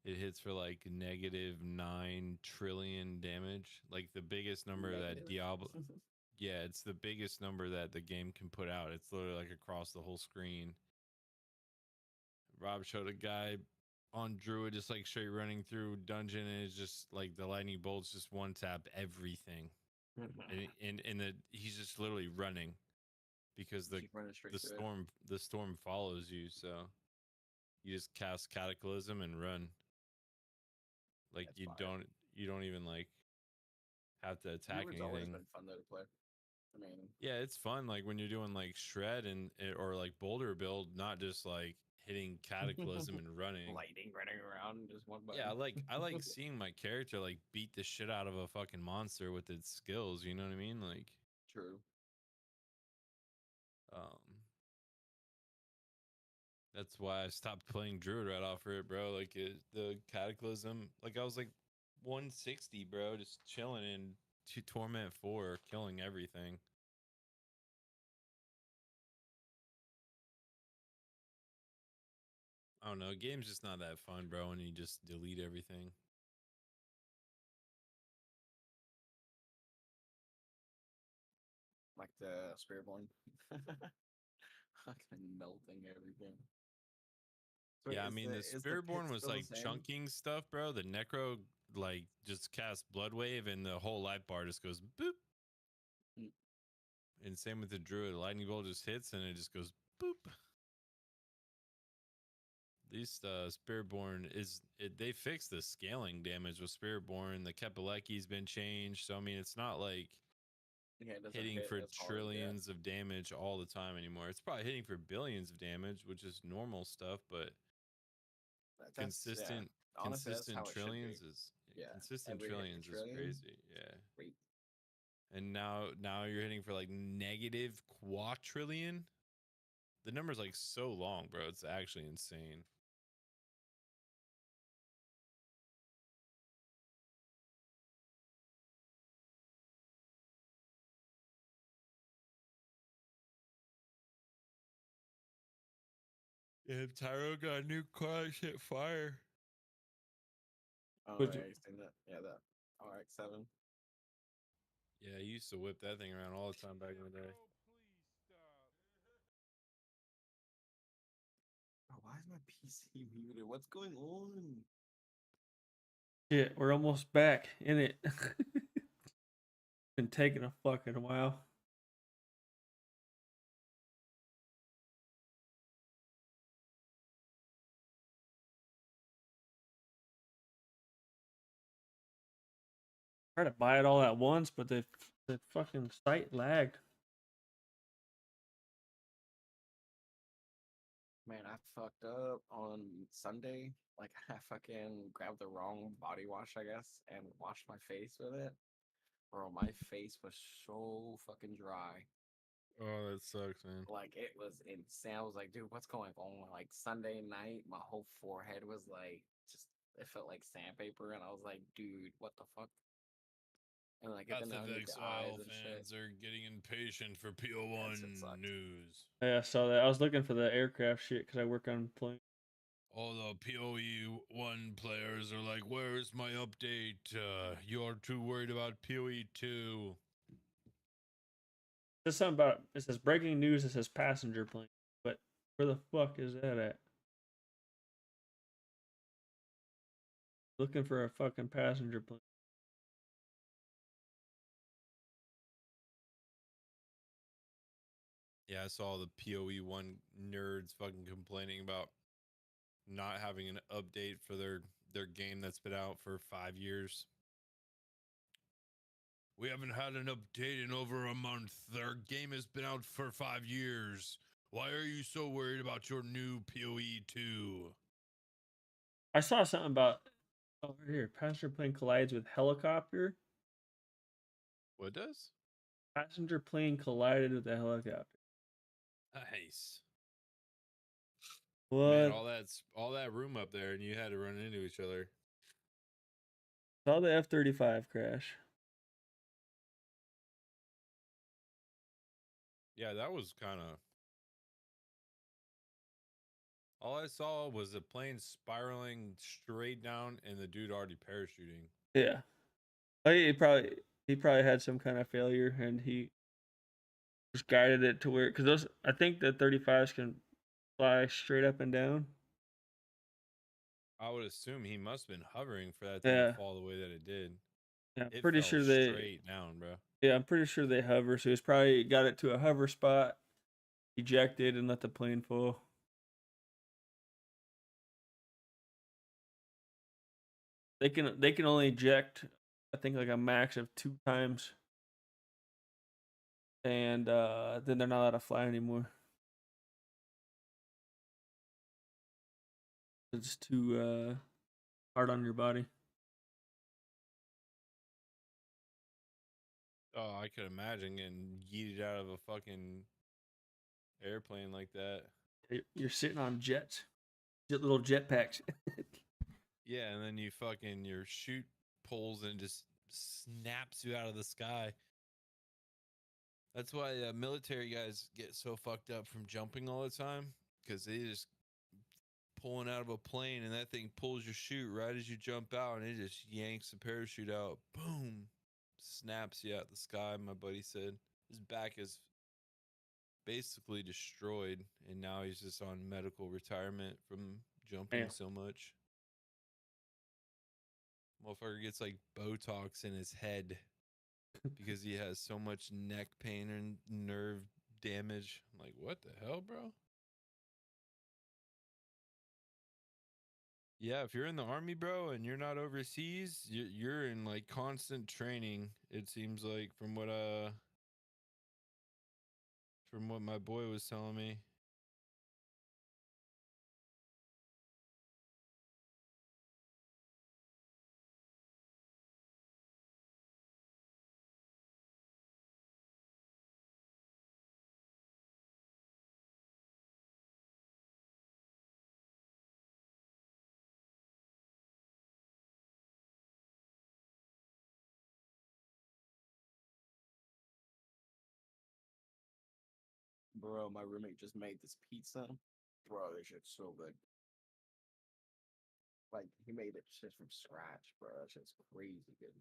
It hits for like -9 trillion damage. Like the biggest number that Negative. Diablo. Yeah, it's the biggest number that the game can put out. It's literally like across the whole screen. Rob showed a guy on Druid just like straight running through dungeon, and it's just like the lightning bolts just one tap everything. And he's just literally running because Keep running straight the through it. storm follows you, so you just cast Cataclysm and run. Like That's fire. you don't even like have to attack Druid's always anything. been fun though to play. I mean, Yeah, it's fun like when you're doing like shred or like boulder build, not just like hitting Cataclysm and running. lightning running around, just one Yeah, button. I like seeing my character like beat the shit out of a fucking monster with its skills, you know what I mean? Like True. um that's why I stopped playing Druid right off it, bro. Like the Cataclysm, like I was like 160, bro, just chilling in Torment 4, killing everything. I don't know. Game's just not that fun, bro, when you just delete everything. Like the Spiritborn. Fucking melting everything. So wait, Yeah, I mean the is the pit Spiritborn was still the like same? chunking stuff, bro. The Necro like just casts Blood Wave and the whole life bar just goes boop. Mm. And same with the Druid. Lightning Bolt just hits and it just goes boop. These Spiritborn they fixed the scaling damage with Spiritborn. The Kepeleki's been changed, so I mean it's not like Yeah, it doesn't hitting hit for as hard. Yeah. trillions of damage all the time anymore. It's probably hitting for billions of damage, which is normal stuff, but That's yeah. Honestly, that's consistent how it should be. trillions is Yeah. consistent Every hit for trillions is trillion. crazy. Yeah. Wait. And now you're hitting for like negative quadrillion. The number's like so long, bro. It's actually insane. Yeah, Tyro got a new car, shit fire. Oh Which, yeah, you seen that? Yeah, that RX-7. yeah, he used to whip that thing around all the time back in the day. Oh, why is my PC muted? What's going on? Shit, we're almost back in it. Been taking a fucking while. Try to buy it all at once, but the fucking site lagged. Man, I fucked up on Sunday. Like, I fucking grabbed the wrong body wash, I guess, and washed my face with it. Bro, my face was so fucking dry. Oh, that sucks, man. Like, it was insane. I was like, dude, what's going on? Like, Sunday night, my whole forehead was like, just, it felt like sandpaper. And I was like, dude, what the fuck? And like, That's then the underneath Vex the eyes Oil and shit. fans are getting impatient for That shit PO1 sucked. news. Yeah, I saw that. I was looking for the aircraft shit because I work on plane. All the PoE1 players are like, where's my update? You're too worried about PoE2. There's something about it says breaking news. It says passenger plane, but where the fuck is that at? Looking for a fucking passenger plane. Yeah, I saw the PoE1 nerds fucking complaining about not having an update for their game that's been out for 5 years. We haven't had an update in over a month. Their game has been out for 5 years. Why are you so worried about your new PoE2? I saw something about over here. Passenger plane collides with helicopter. What does? Passenger plane collided with the helicopter. Nice. What? Man, all that room up there, and you had to run into each other. Saw the F-35 crash. Yeah, that was kind of. All I saw was the plane spiraling straight down, and the dude already parachuting. Yeah. He probably had some kind of failure, and he just guided it to where, because I think the 35s can fly straight up and down. I would assume he must have been hovering for that thing Yeah. to fall the way that it did. Yeah, I'm It pretty fell sure they straight down, bro. Yeah, I'm pretty sure they hover. So he's probably got it to a hover spot, ejected, and let the plane fall. They can only eject, I think, like a max of 2 times, and then they're not allowed to fly anymore. It's too hard on your body. Oh, I could imagine getting yeeted out of a fucking airplane like that. You're sitting on jets, little jetpacks. Yeah, and then your chute pulls and just snaps you out of the sky. That's why military guys get so fucked up from jumping all the time, because they just pulling out of a plane and that thing pulls your chute right as you jump out, and it just yanks the parachute out. Boom, snaps you out the sky. My buddy said his back is basically destroyed, and now he's just on medical retirement from jumping so much. Motherfucker gets like Botox in his head because he has so much neck pain and nerve damage. I'm like, what the hell, bro? Yeah, if you're in the army, bro, and you're not overseas, you're in like constant training. It seems like from what my boy was telling me. Bro, my roommate just made this pizza. Bro, this shit's so good. Like, he made it shit from scratch, bro. That shit's crazy good.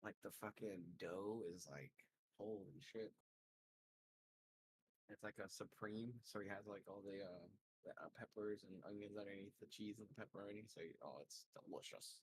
Like, the fucking dough is like, holy shit. It's like a supreme, so he has like all the peppers and onions underneath the cheese and the pepperoni. So, oh, it's delicious.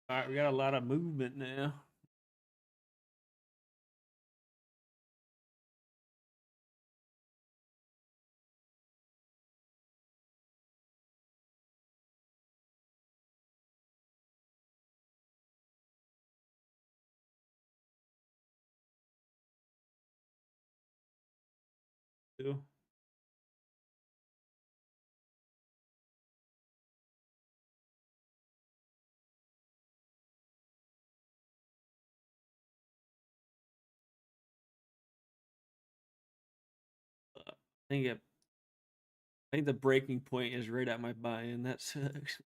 All right, we got a lot of movement now. Too. I think the breaking point is right at my buy-in. That sucks.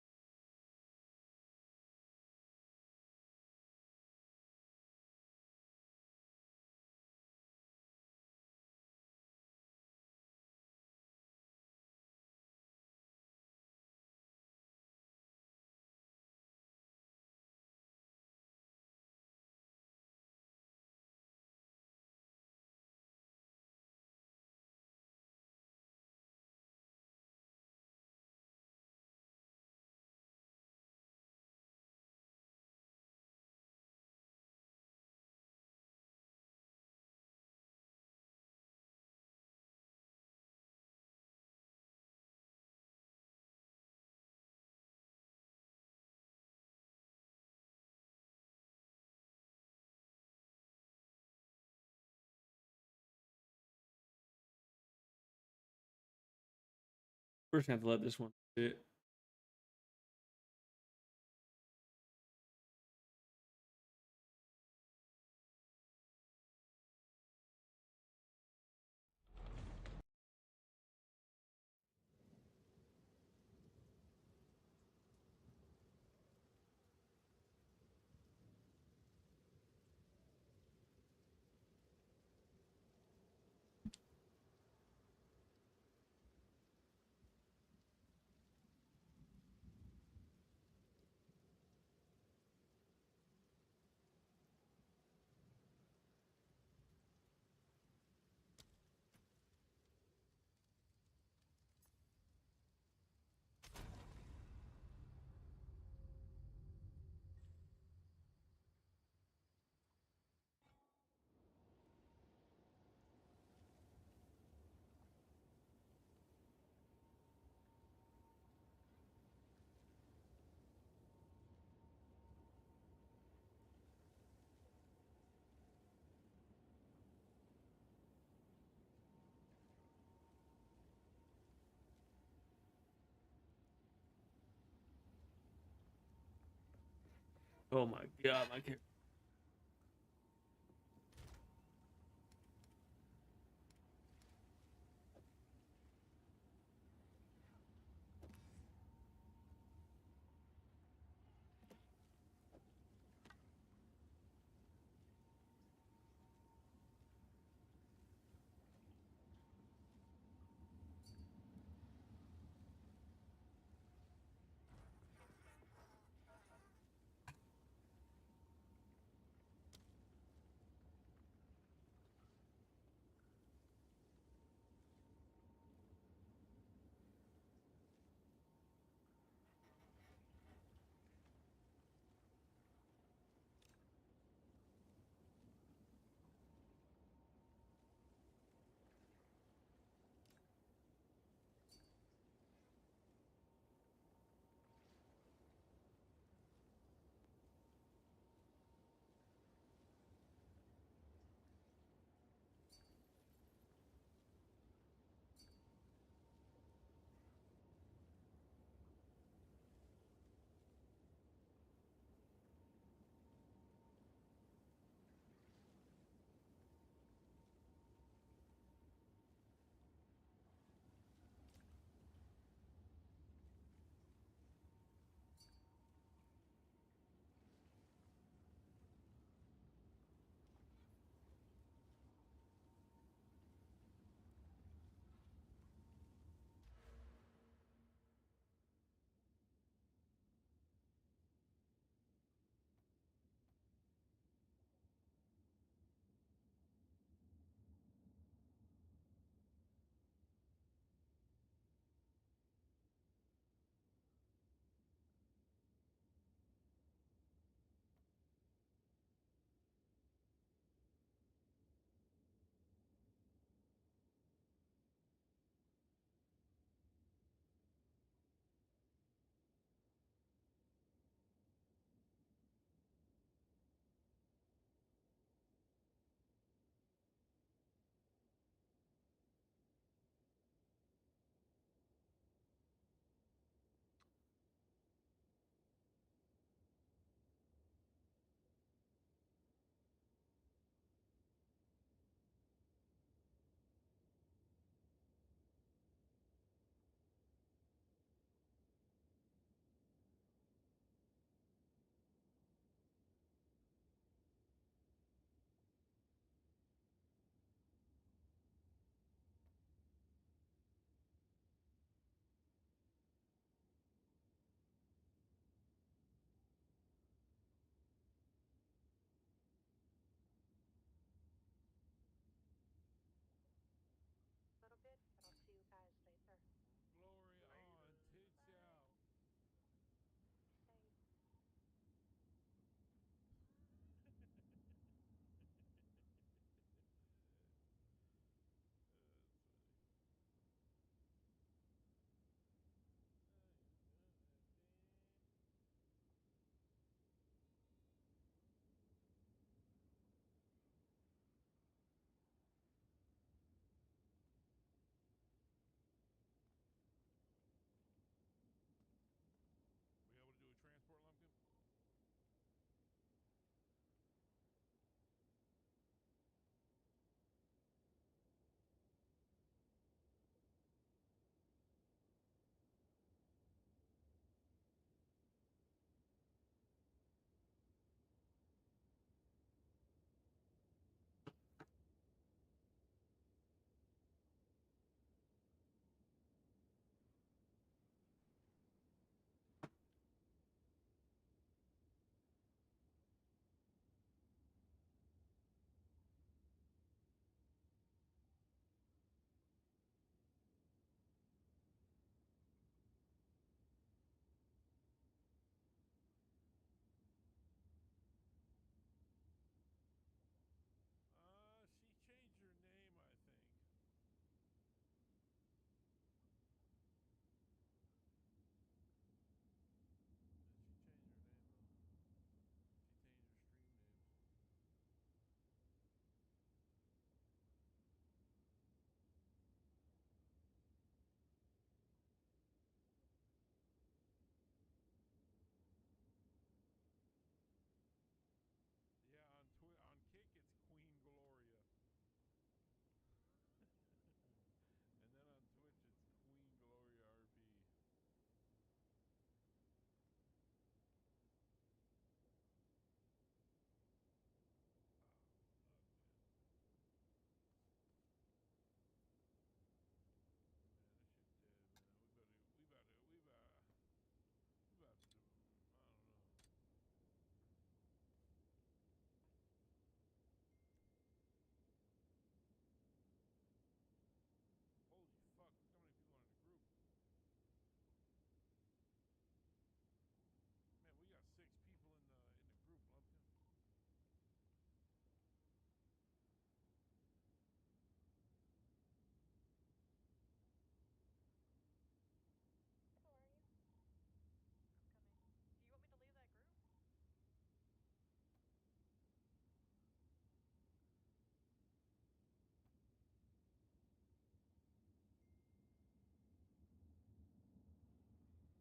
We're just gonna have to let this one sit. Oh my god, my character.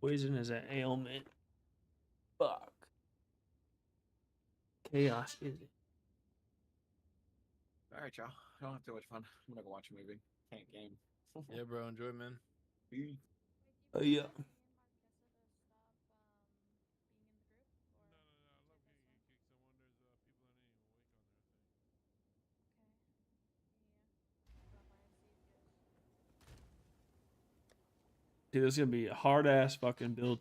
Poison is an ailment. Fuck. Chaos is it. All right, y'all. I don't have too much fun. I'm gonna go watch a movie. Can't game. Yeah, bro. Enjoy, man. Peace. Yeah. Dude, this is gonna be a hard ass fucking build.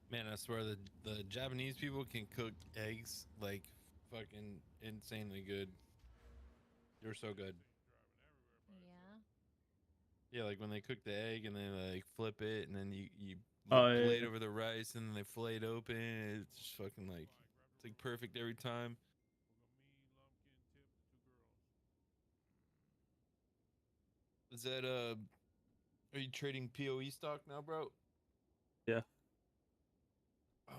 Man, I swear the Japanese people can cook eggs like fucking insanely good. They're so good. Yeah. Yeah, like when they cook the egg and then like flip it and then you Oh yeah. blade over the rice and then they fillet it open. It's just fucking like it's like perfect every time. Is that are you trading POE stock now, bro? Yeah. Oh.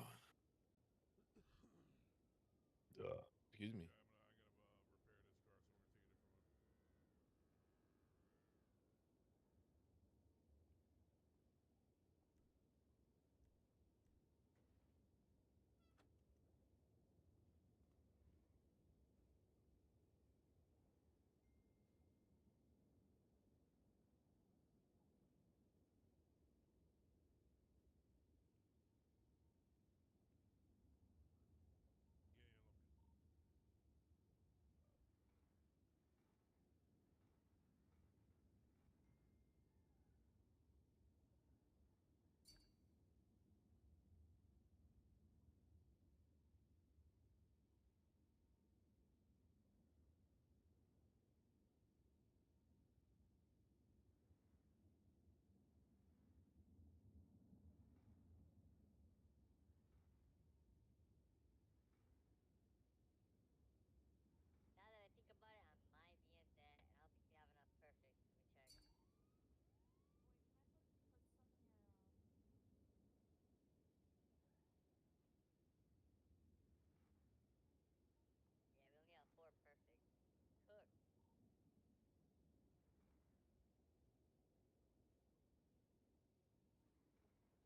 Excuse me.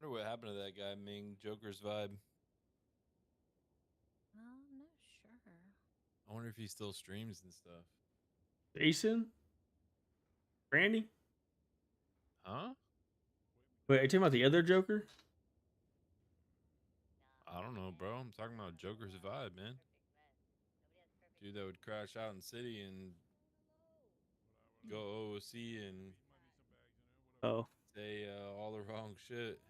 Wonder what happened to that guy, Ming. Joker's vibe. I'm not sure. I wonder if he still streams and stuff. Jason? Randy? Huh? Wait, are you talking about the other Joker? I don't know, bro. I'm talking about Joker's vibe, man. Dude that would crash out in city and go OOC and Oh. say all the wrong shit.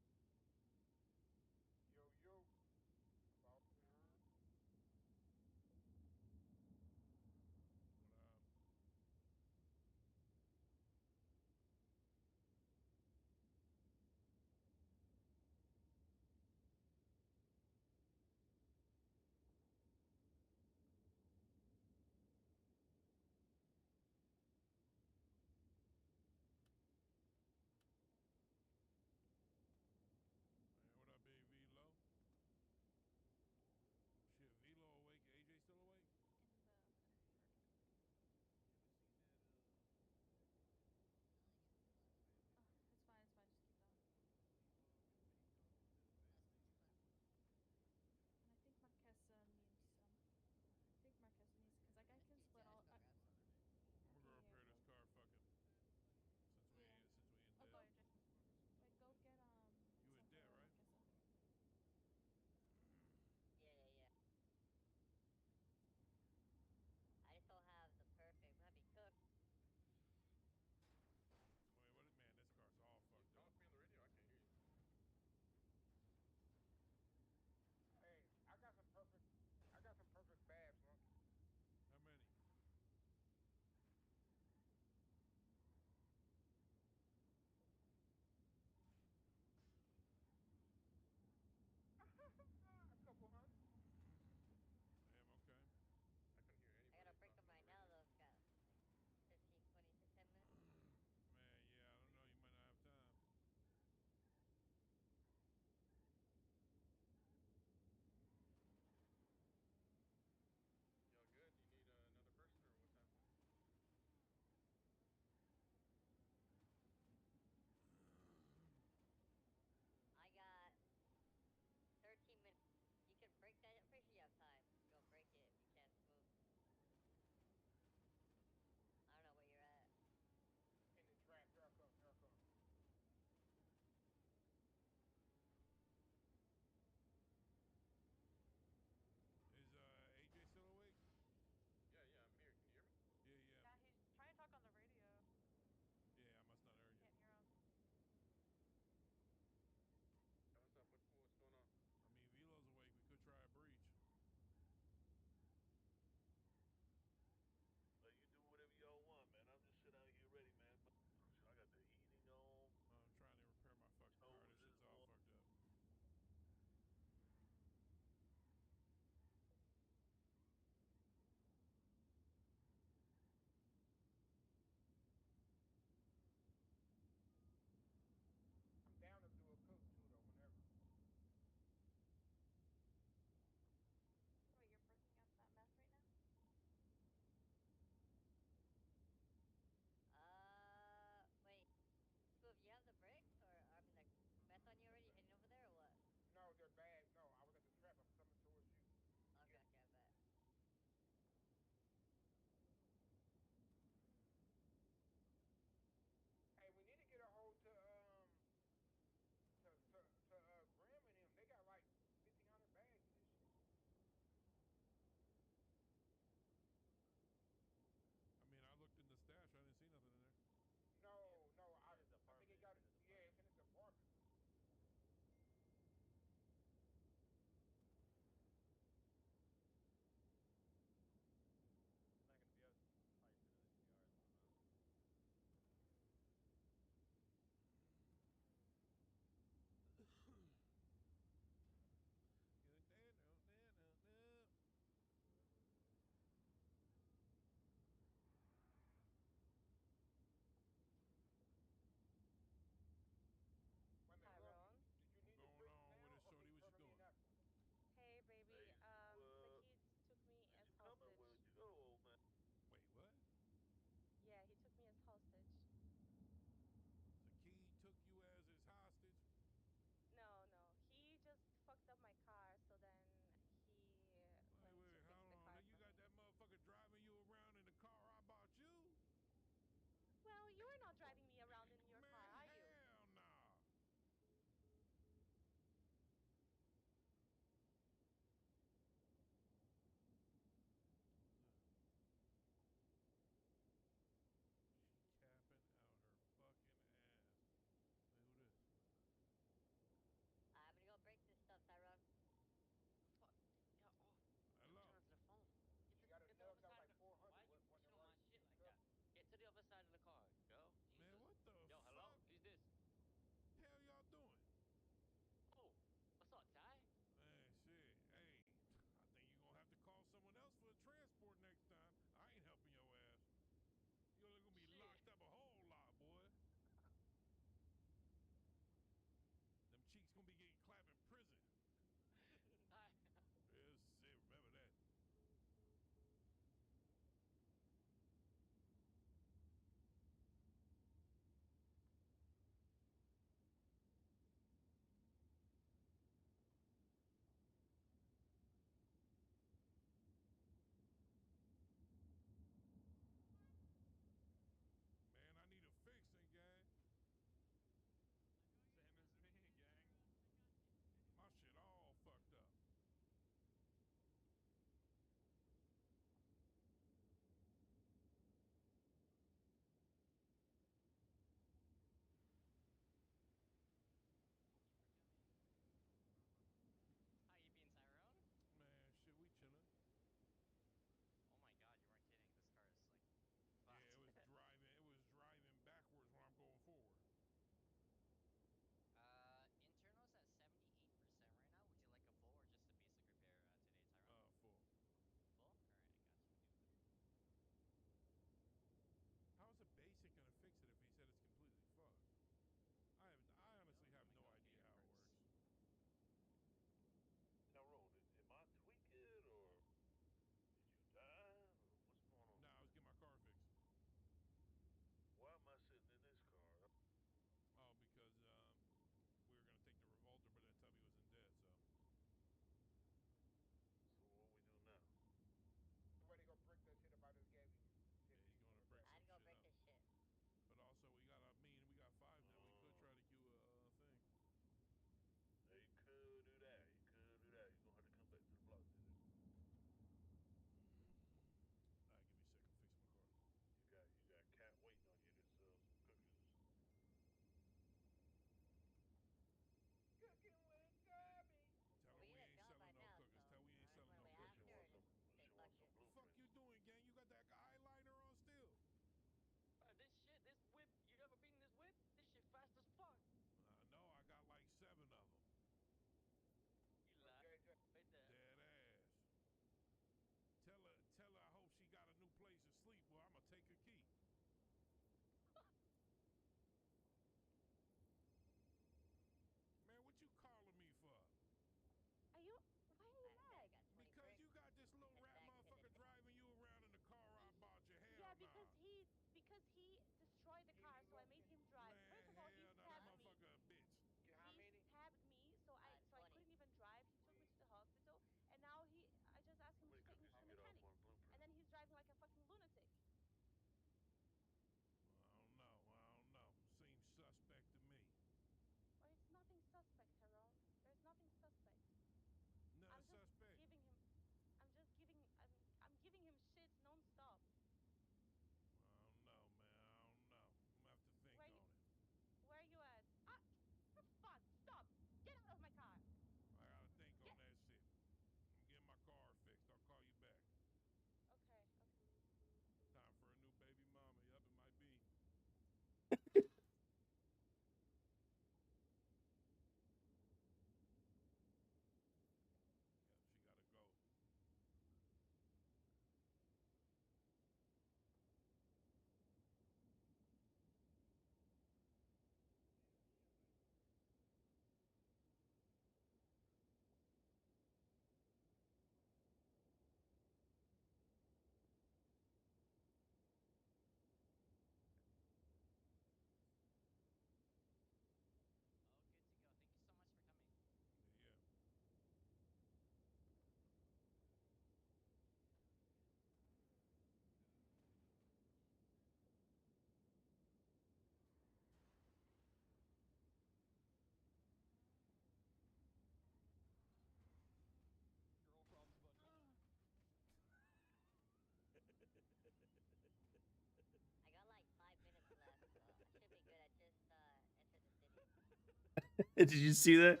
Did you see that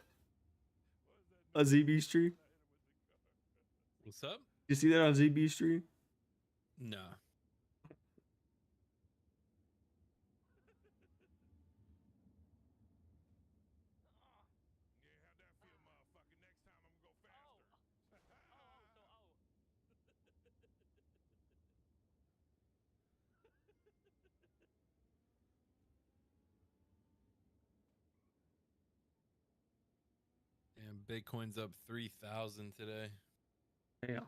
on ZB stream? What's up? You see that on ZB stream? No. And Bitcoin's up 3,000 today. Yeah.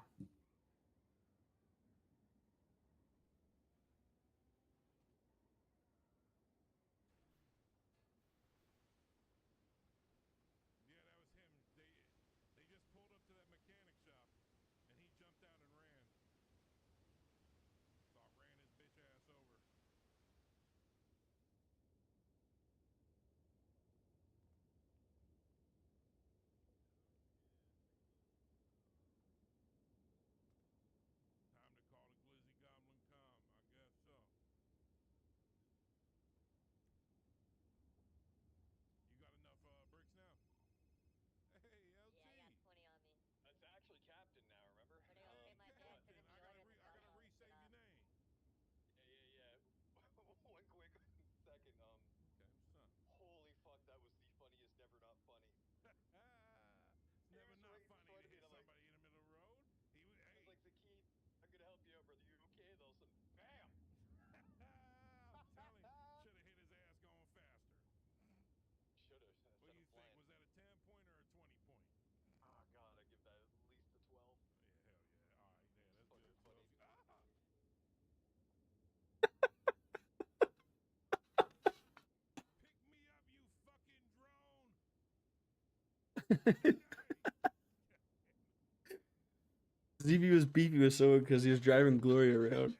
ZB was beefy with someone because he was driving Gloria around.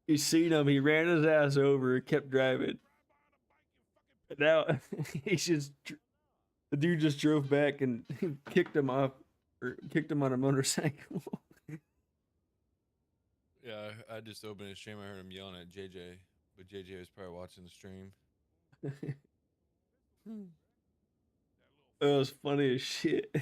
He seen him, he ran his ass over, kept driving. And now he's just the dude just drove back and kicked him off or kicked him on a motorcycle. Yeah, I just opened his stream. I heard him yelling at JJ, but JJ was probably watching the stream. It was funny as shit.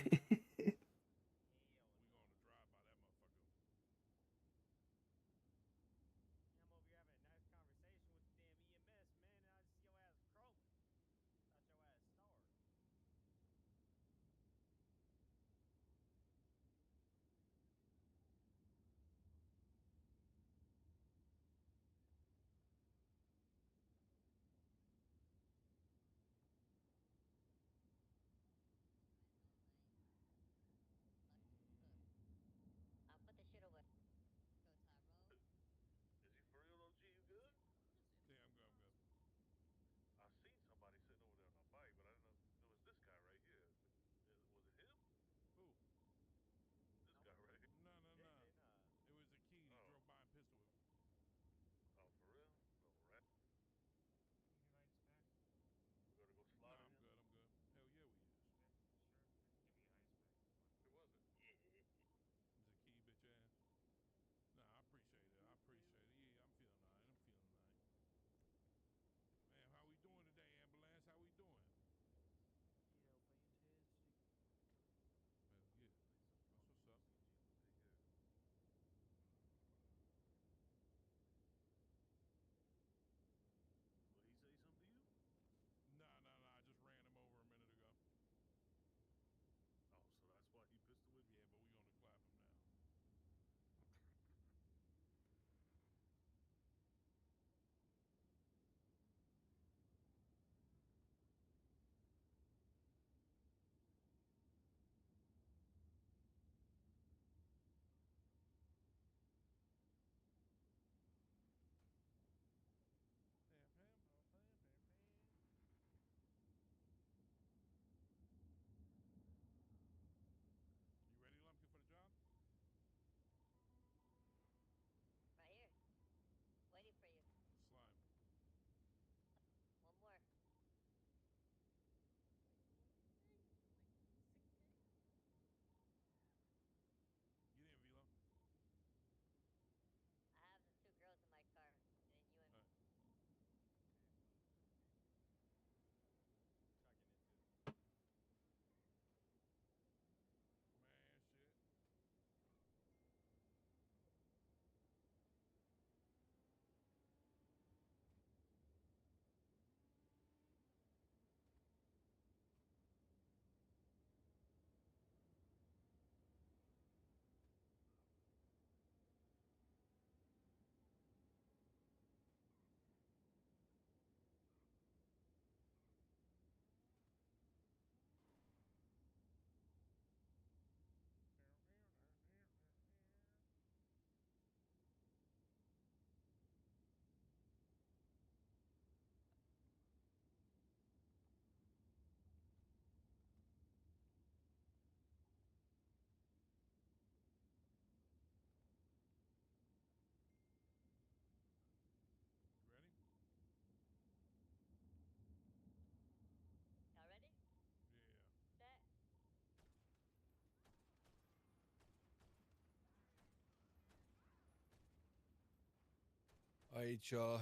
All right, y'all.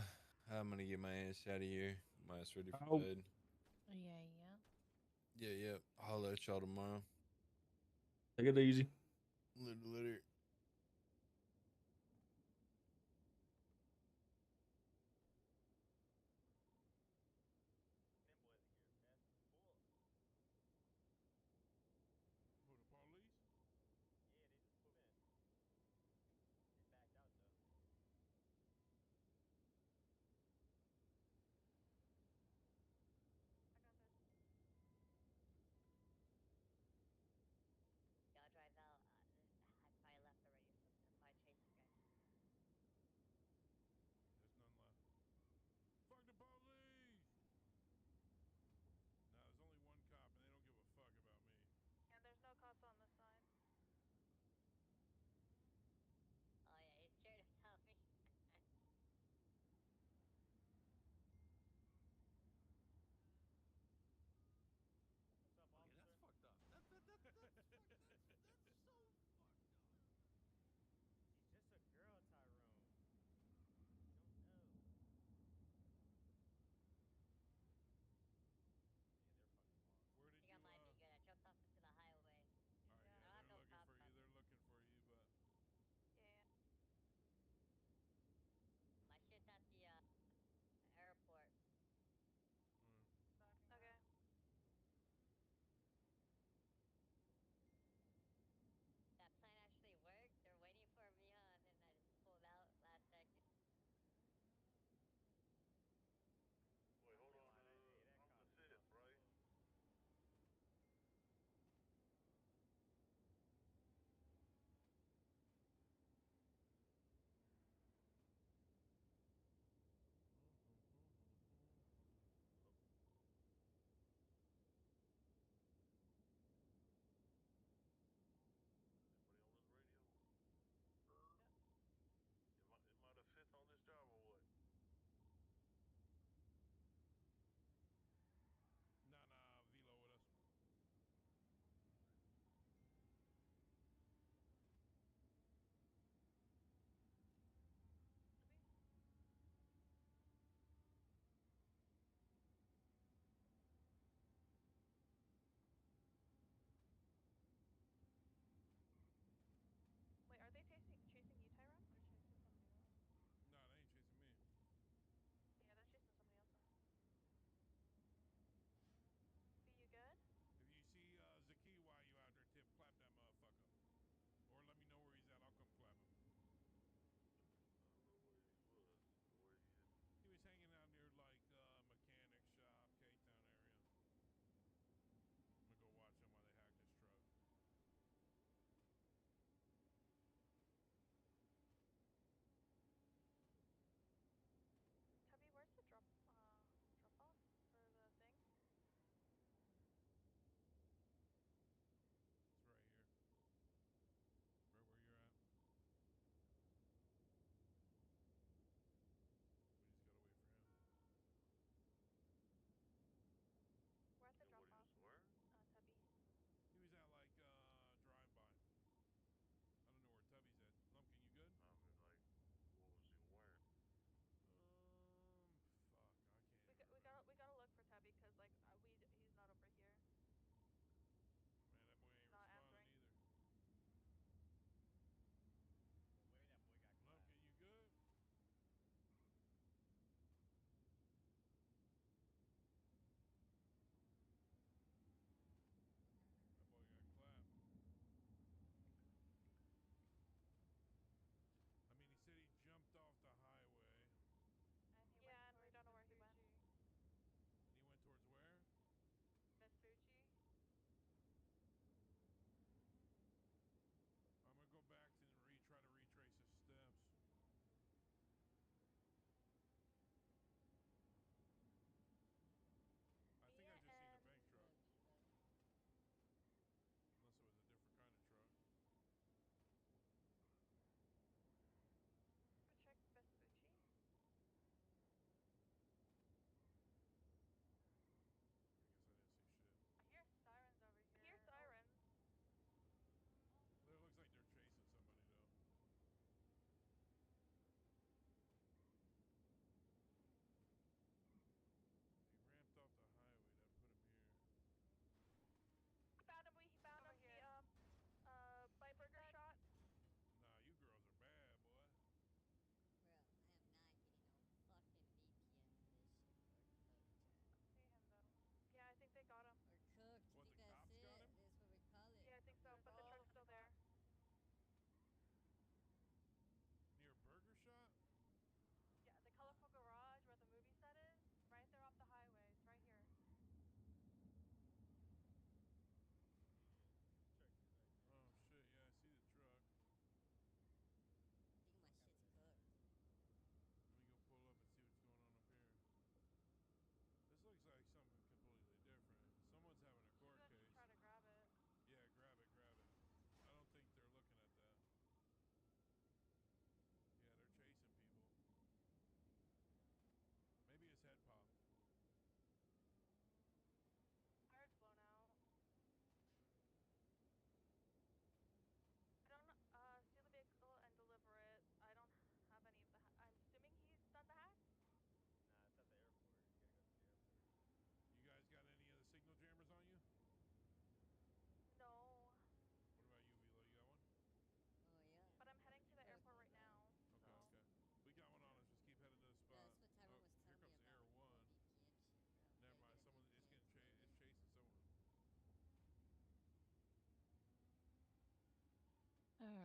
I'm gonna get my ass out of here. My ass ready for Oh. bed. Yeah. Yeah. I'll let y'all tomorrow. Take it easy. Later. For the police? Y'all drive out. I'd probably left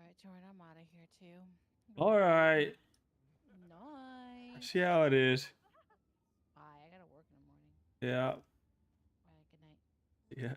right, Jordan, I'm out of here too. All right. I Nice. see how it is. Bye. I gotta work in the morning. Yeah. All right, good night. Yeah.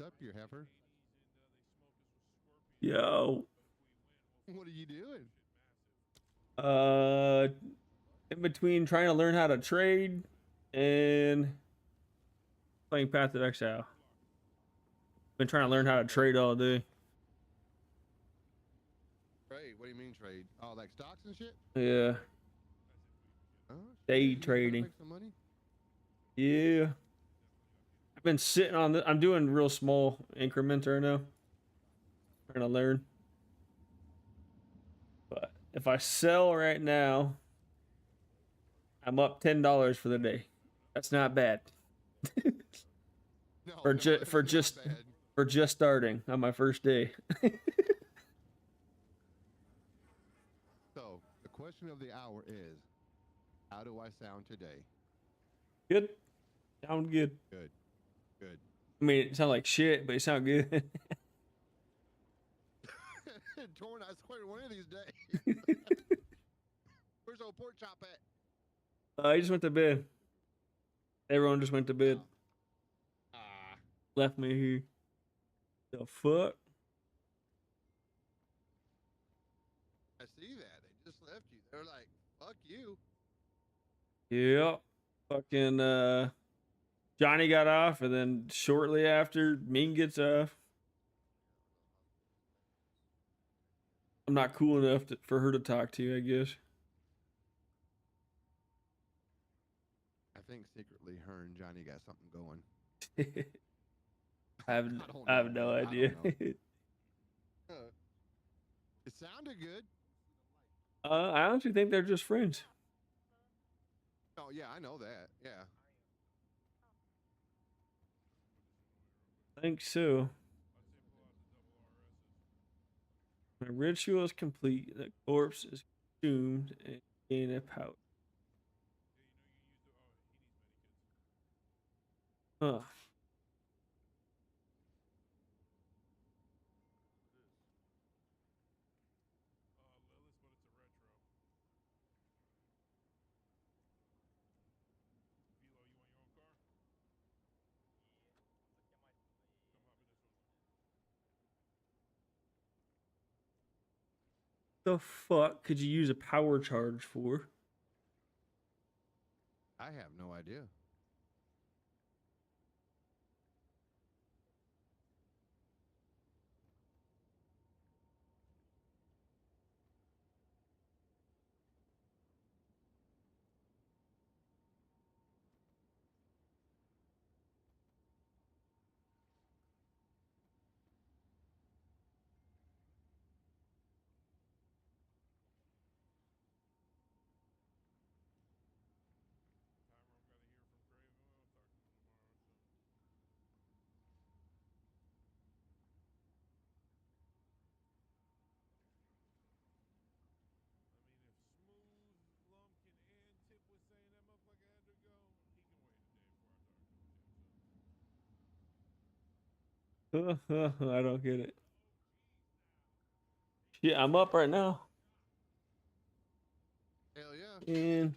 up, you heifer? Yo. What are you doing? In between trying to learn how to trade and playing Path of Exile. Been trying to learn how to trade all day. Trade? What do you mean trade? Oh, like stocks and shit? Yeah. Oh, Day shit, you trying to trading. make some money? Yeah. I've been sitting on the. I'm doing real small increments right now. Trying to learn. But if I sell right now, I'm up $10 for the day. That's not bad. No, for no, it's not bad. for just starting on my first day. So the question of the hour is, how do I sound today? Good. Sound good. Good. Good. I mean, it sound like shit, but it sound good. Torn, I swear, one of these days. Where's old pork chop at? I just went to bed. Everyone just went to bed. Ah. Left me here. The fuck? I see that. They just left you. They're like, fuck you. Yeah. Fucking Johnny got off, and then shortly after, Ming gets off. I'm not cool enough for her to talk to, I guess. I think secretly her and Johnny got something going. I have no idea. It sounded good. I honestly think they're just friends. Oh yeah, I know that. Yeah. I think so. My ritual is complete. The corpse is consumed and in a pouch. Huh. The fuck could you use a power charge for? I have no idea. I don't get it. Yeah, I'm up right now. Hell yeah. And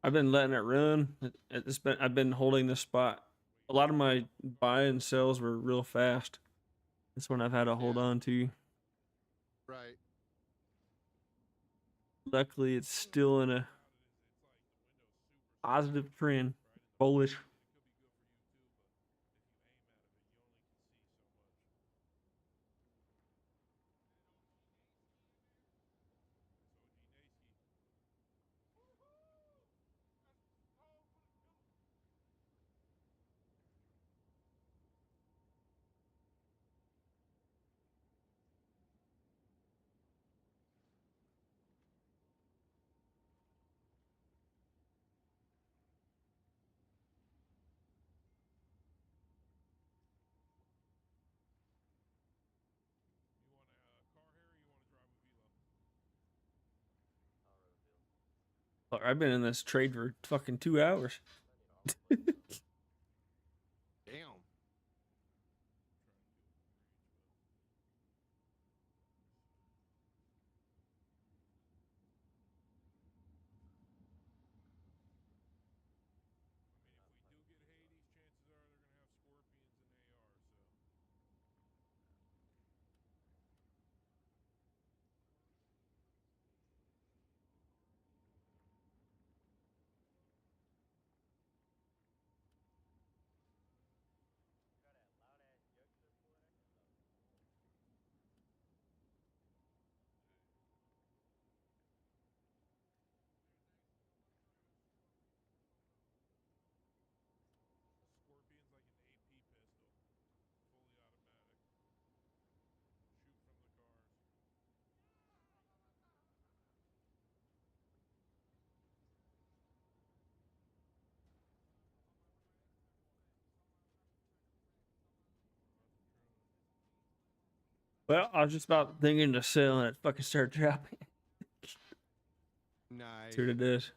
I've been letting it run. I've been holding this spot. A lot of my buy and sells were real fast. This one I've had to hold on to. Right. Luckily, it's still in a positive trend. Bullish. Look, I've been in this trade for fucking 2 hours. Damn. Well, I was just about thinking to sell and it fucking started dropping. Nice. See what it is.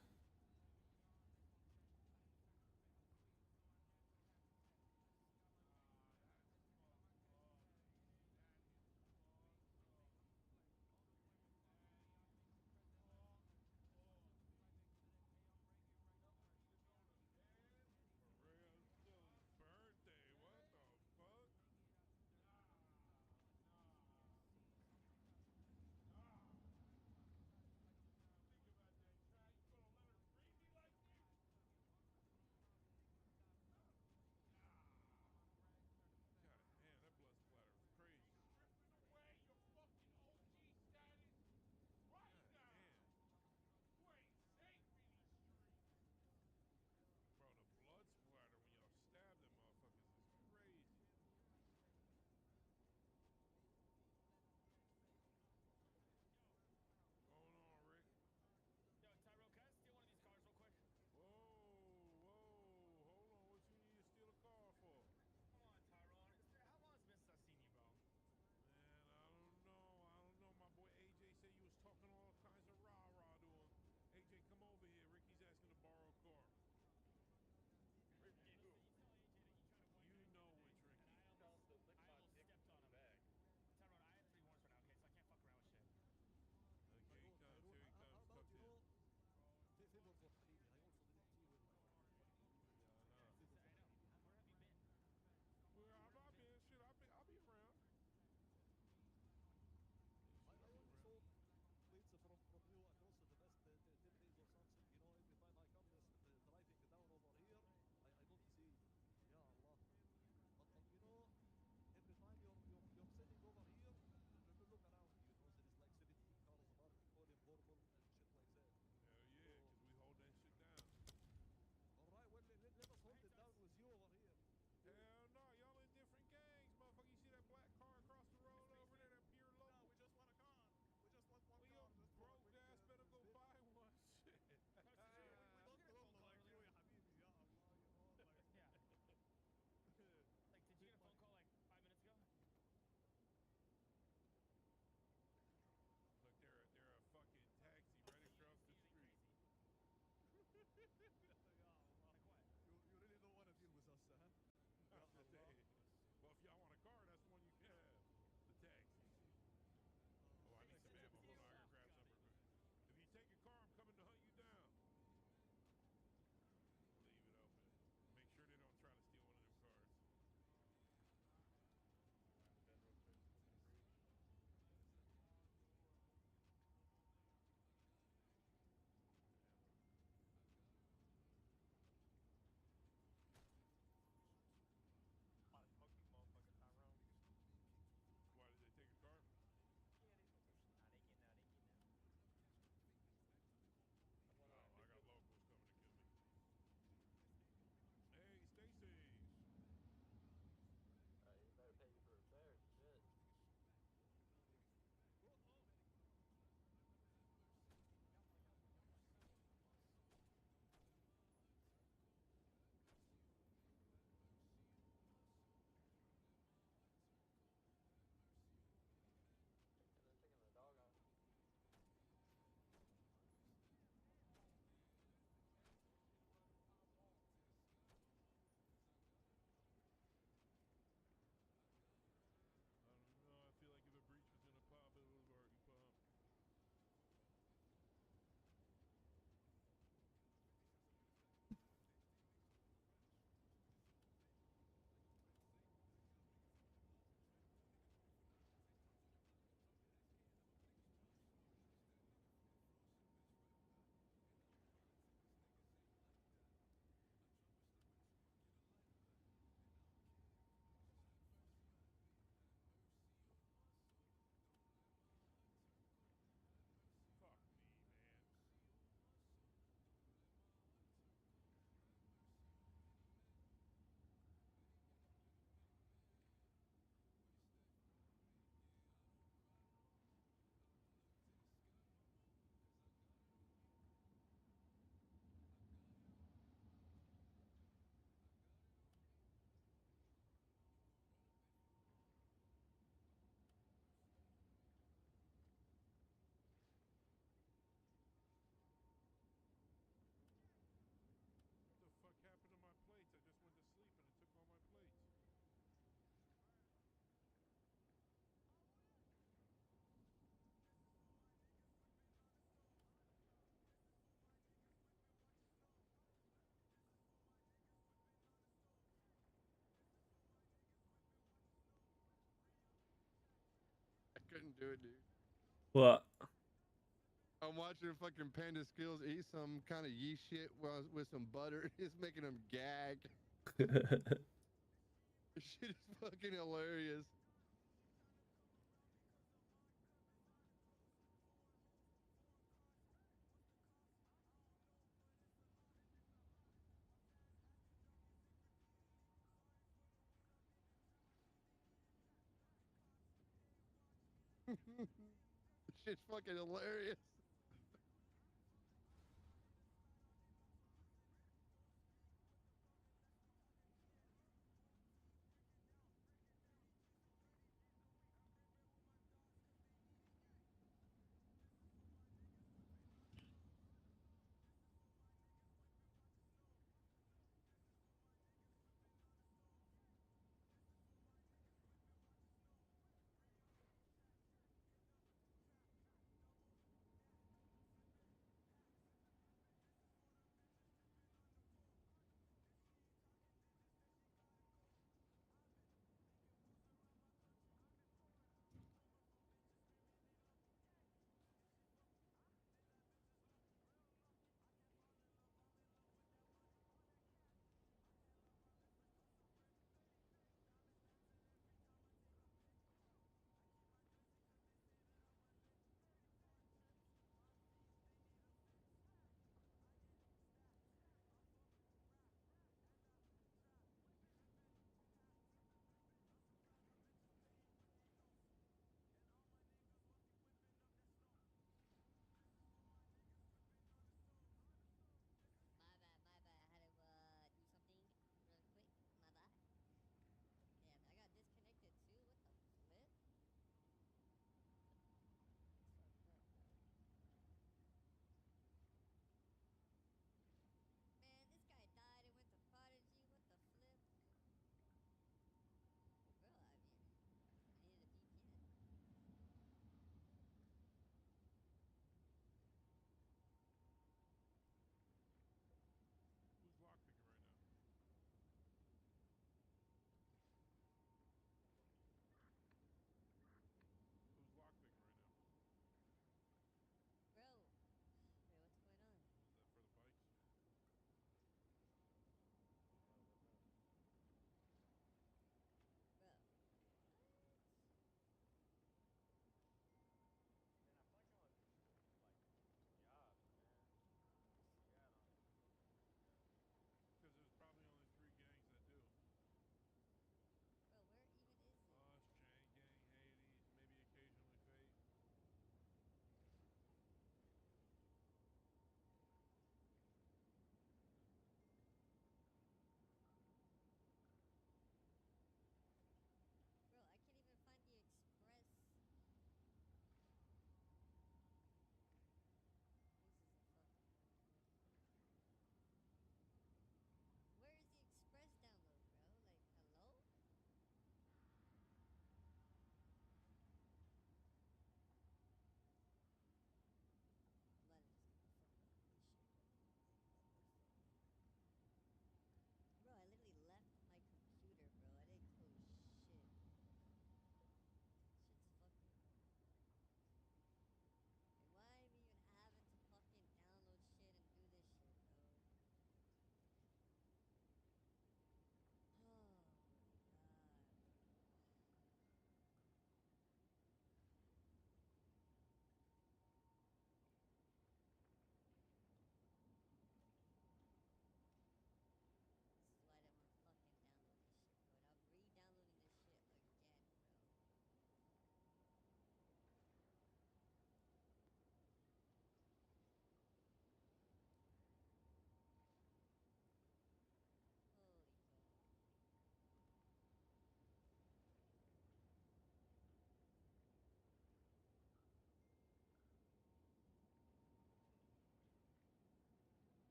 couldn't do it, dude. What? I'm watching fucking Panda Skills eat some kind of yeast shit with some butter. It's making him gag. This shit is fucking hilarious. Shit's fucking hilarious.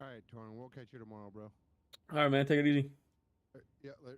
All right, Torn. We'll catch you tomorrow, bro. All right, man. Take it easy. Yeah. Later.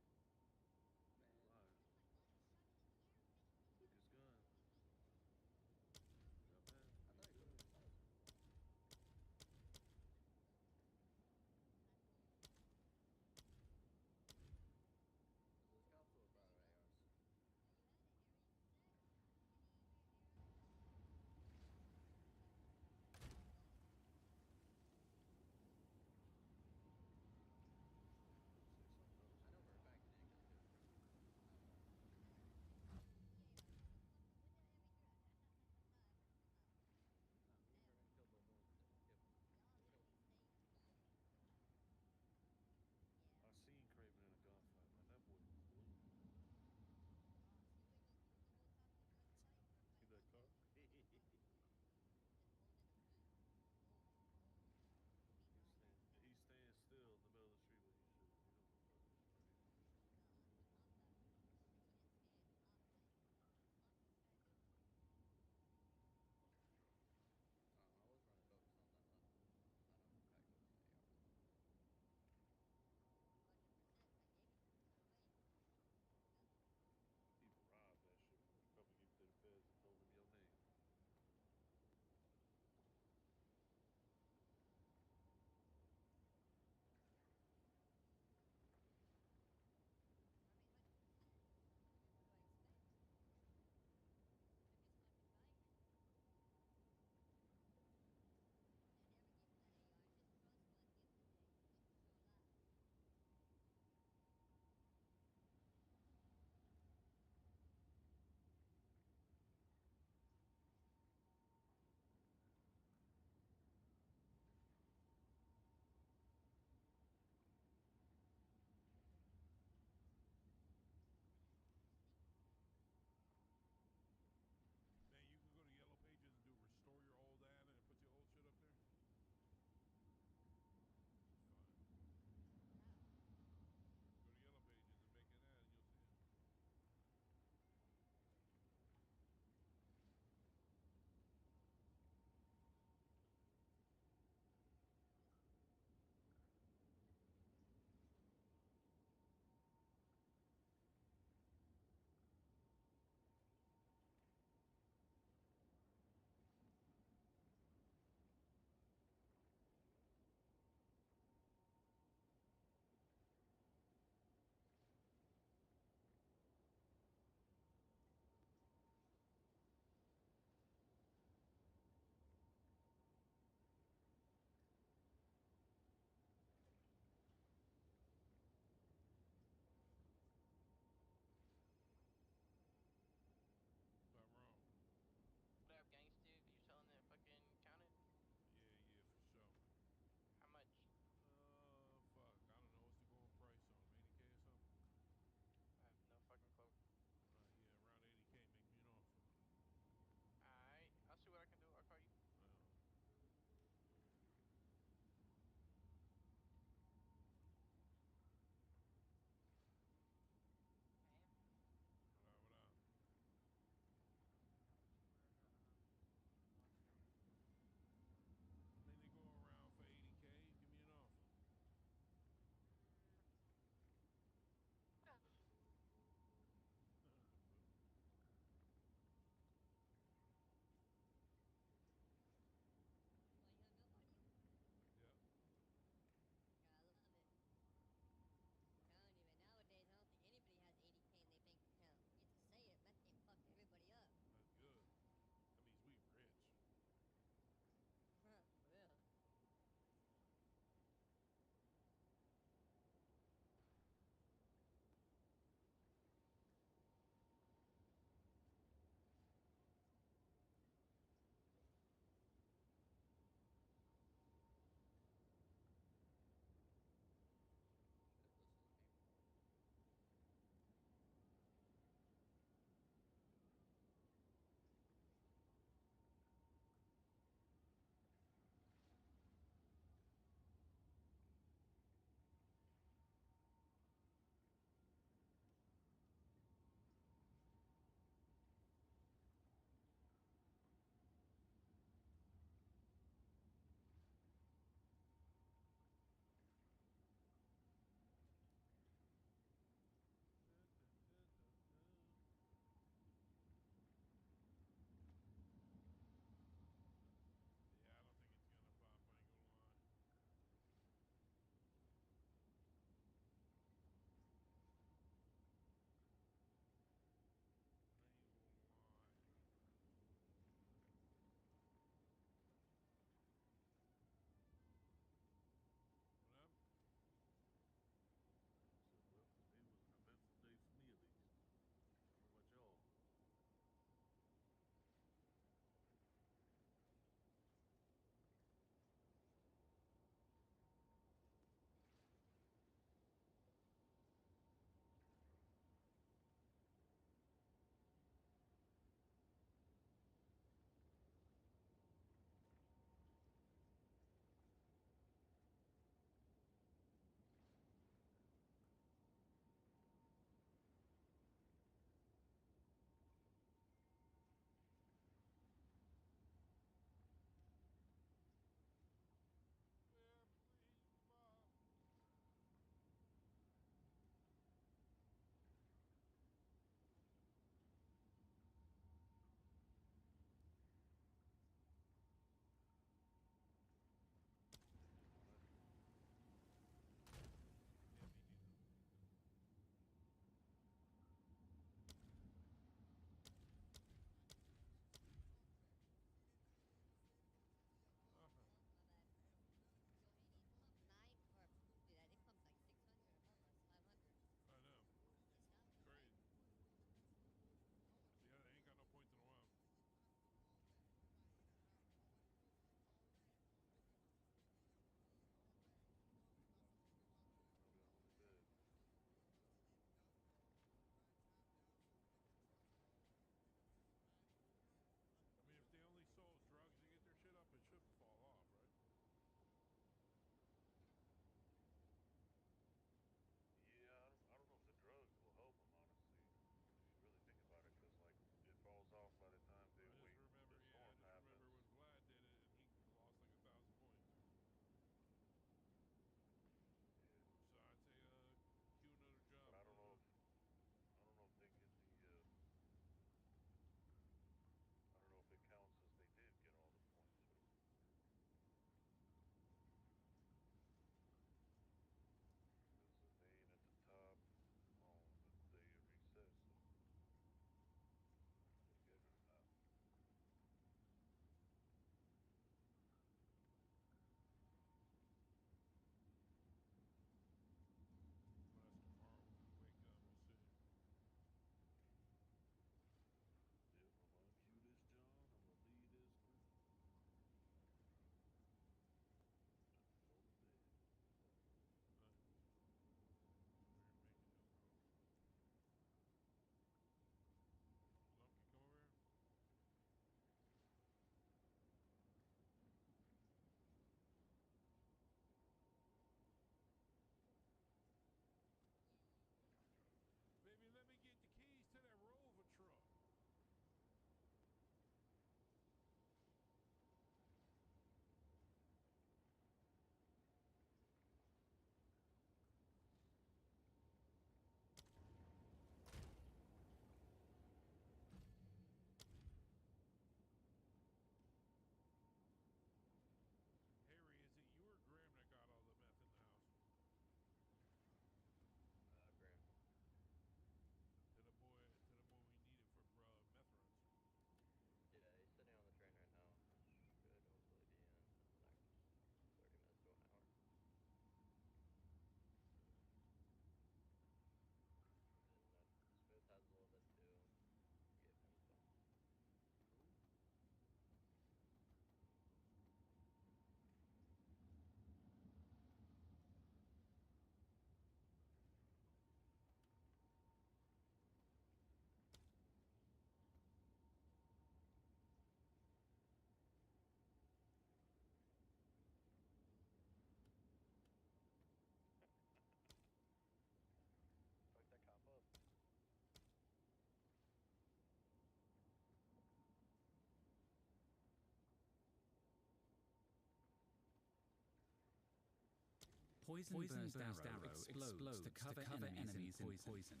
Poison burst arrow explodes to cover enemies in poison.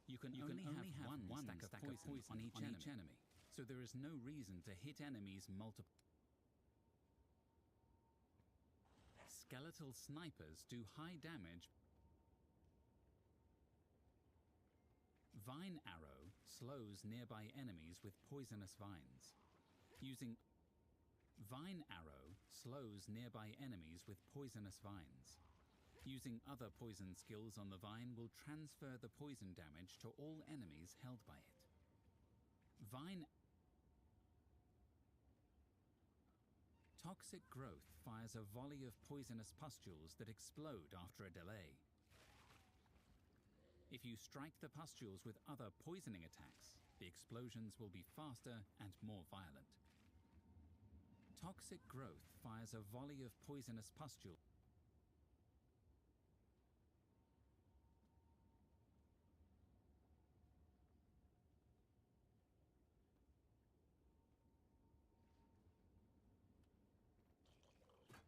You can only have one stack of poison on each enemy, so there is no reason to hit enemies multiple. Skeletal snipers do high damage. Vine arrow slows nearby enemies with poisonous vines. Using Vine arrow slows nearby enemies with poisonous vines. Using other poison skills on the vine will transfer the poison damage to all enemies held by it. Vine Toxic growth fires a volley of poisonous pustules that explode after a delay. If you strike the pustules with other poisoning attacks, the explosions will be faster and more violent. Toxic growth fires a volley of poisonous pustules.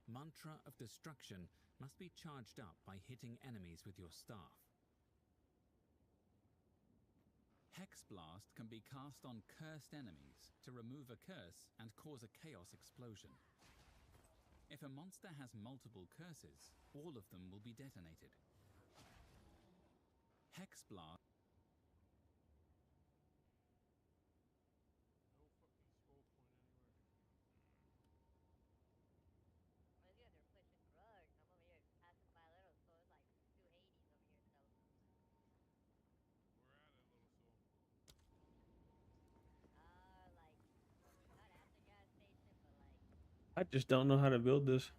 Mantra of Destruction must be charged up by hitting enemies with your staff. Hex Blast can be cast on cursed enemies to remove a curse and cause a chaos explosion. If a monster has multiple curses, all of them will be detonated. Hex Blast I just don't know how to build this.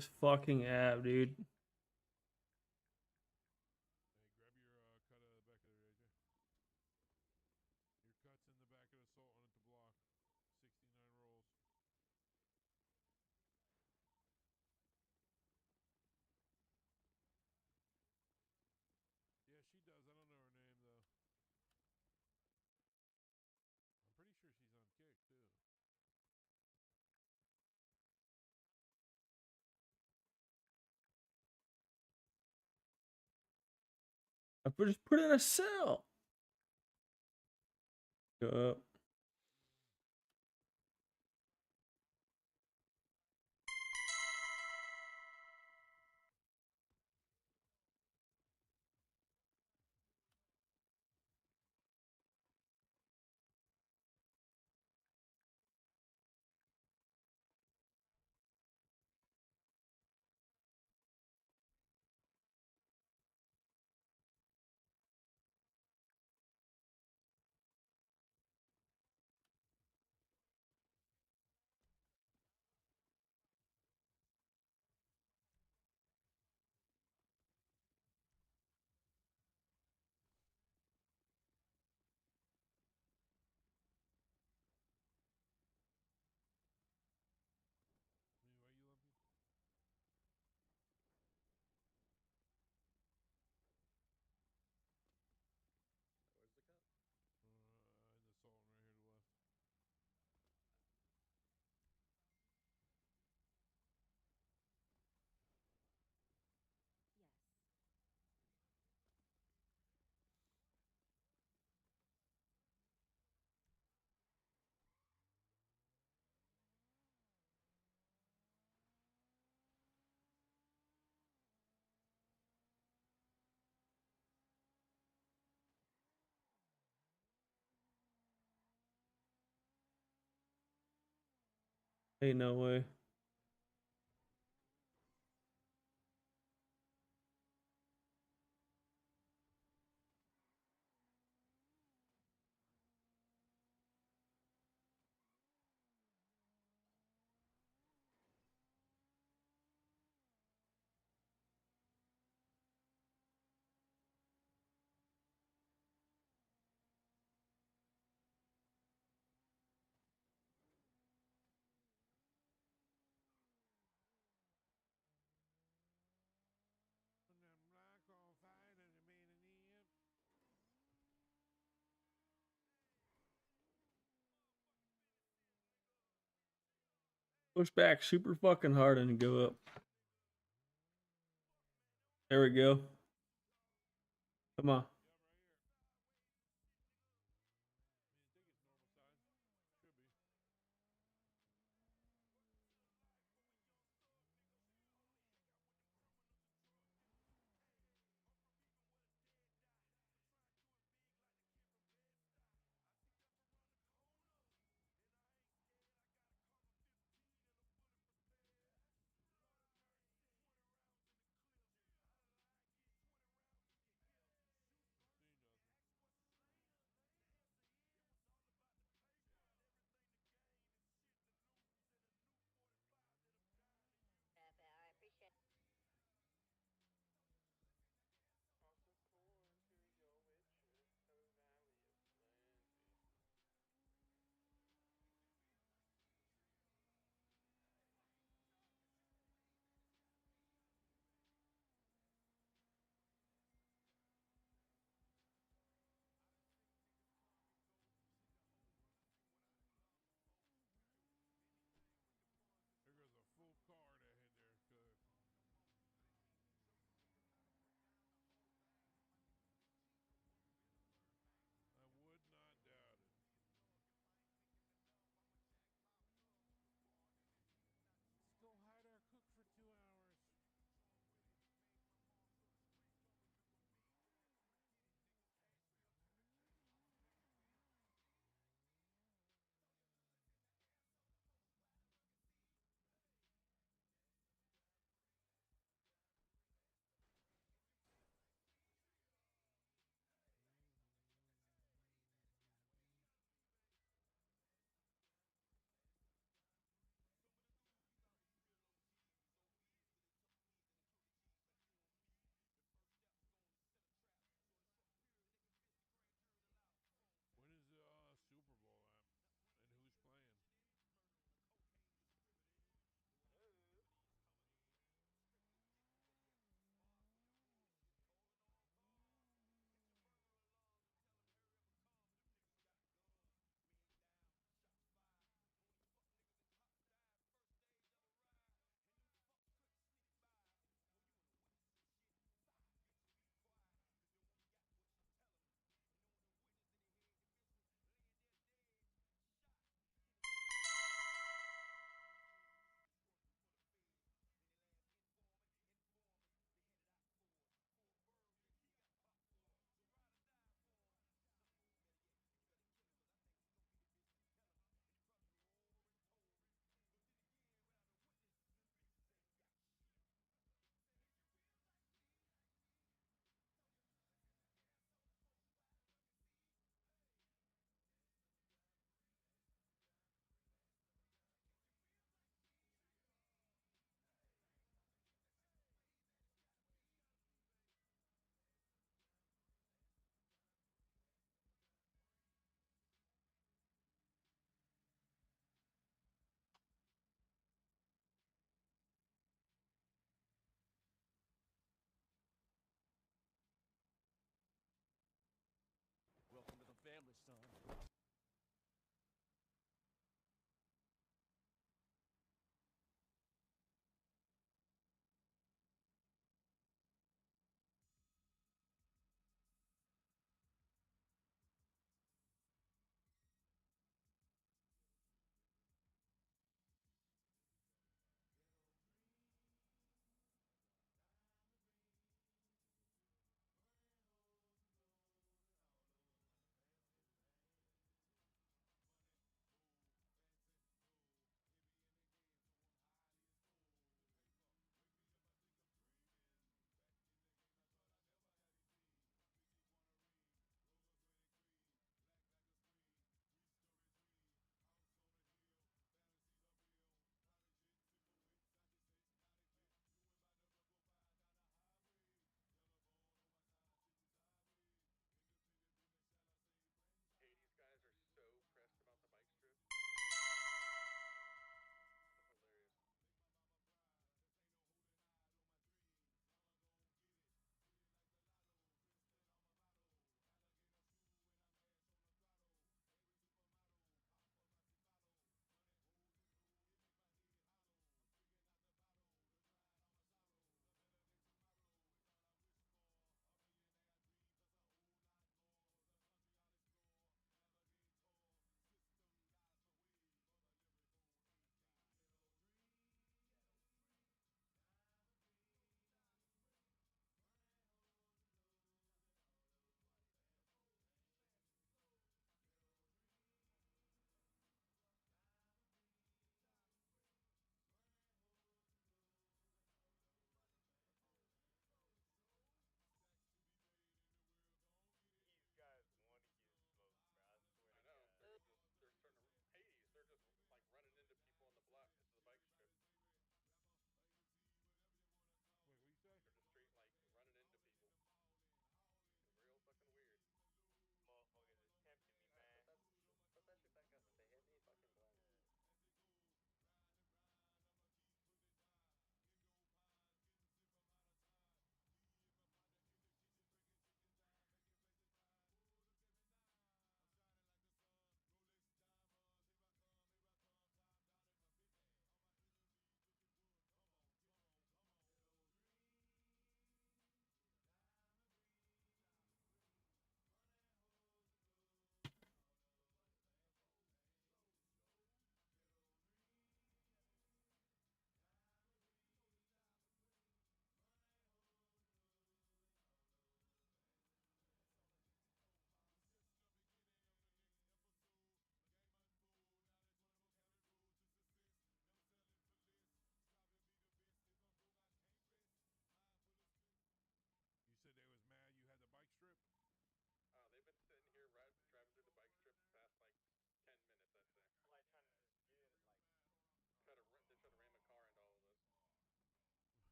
This fucking app, dude. I just put in a cell. Go up. Ain't no way. Push back super fucking hard and go up. There we go. Come on.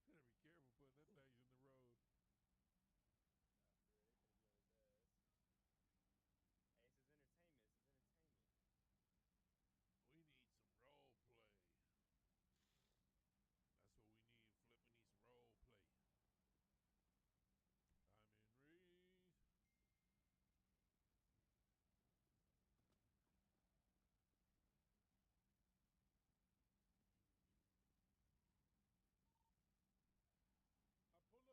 Better be careful putting them things in the road. Nah, for real, they finna be on his ass. Hey, this is entertainment. This is entertainment. We need some role play. That's what we need, Flip. We need some role play. Diamond Ray. I pull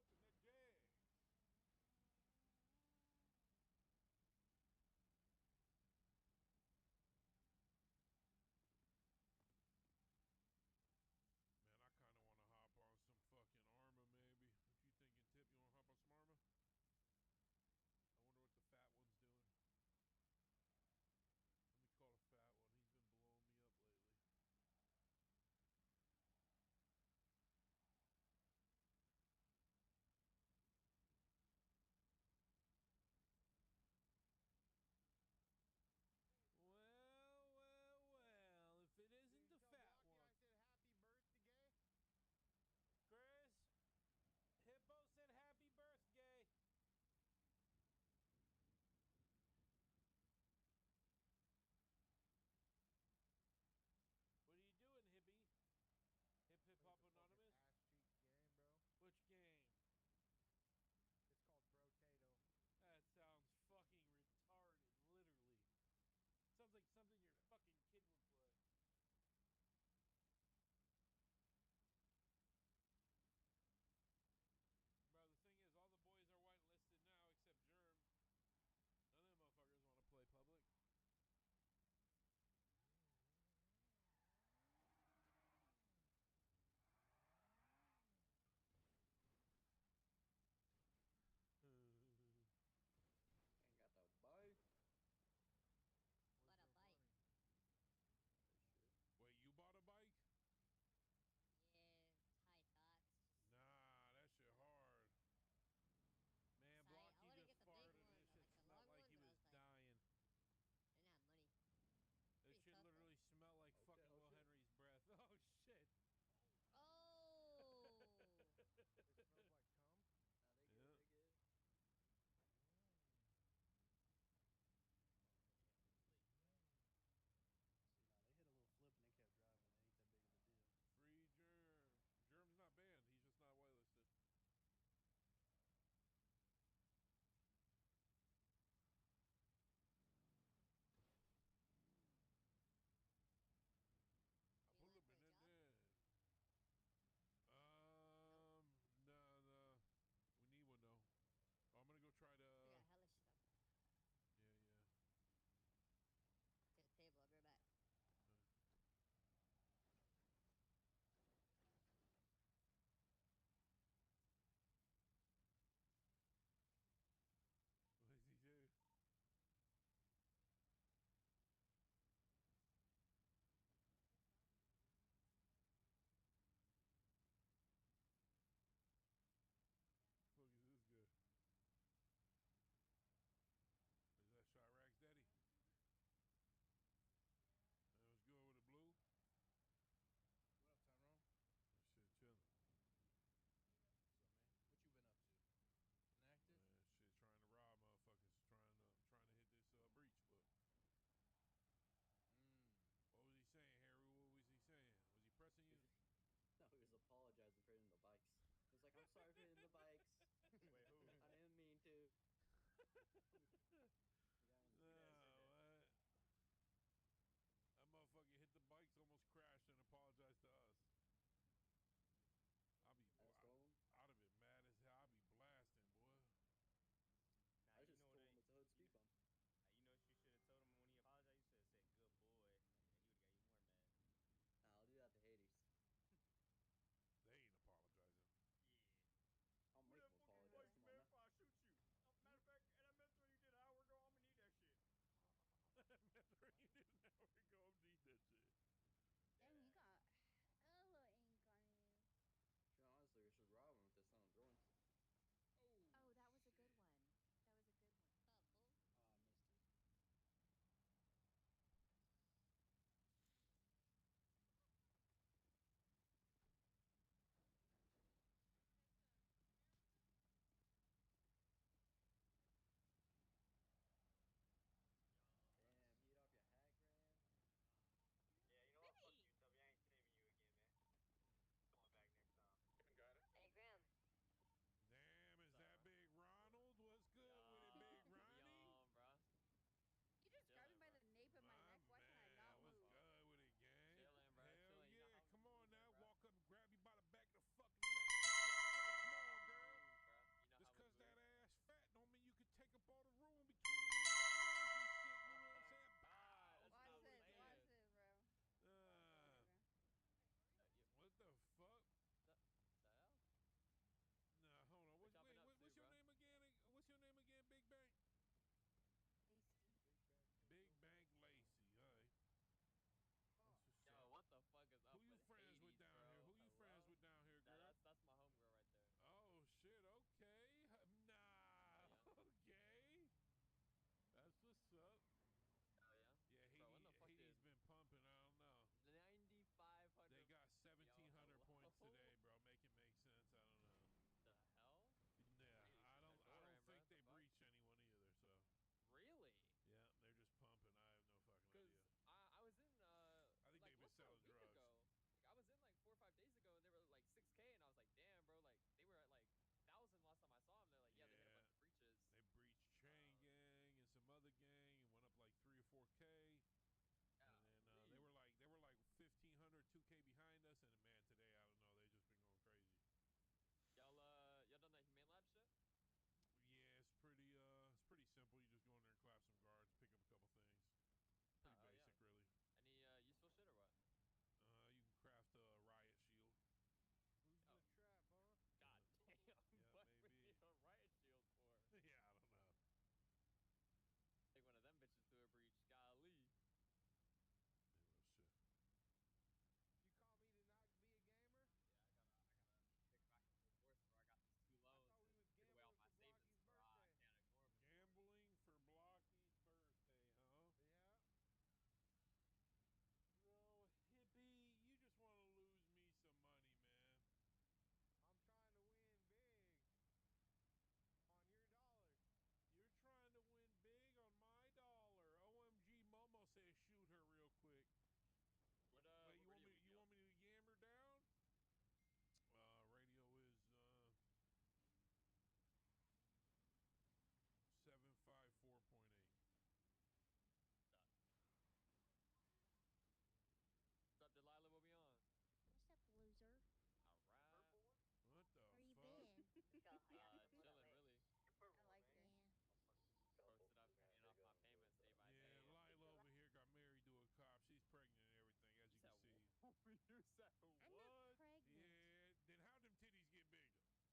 You said I'm not pregnant. Yeah. Then how them titties get bigger? I don't know.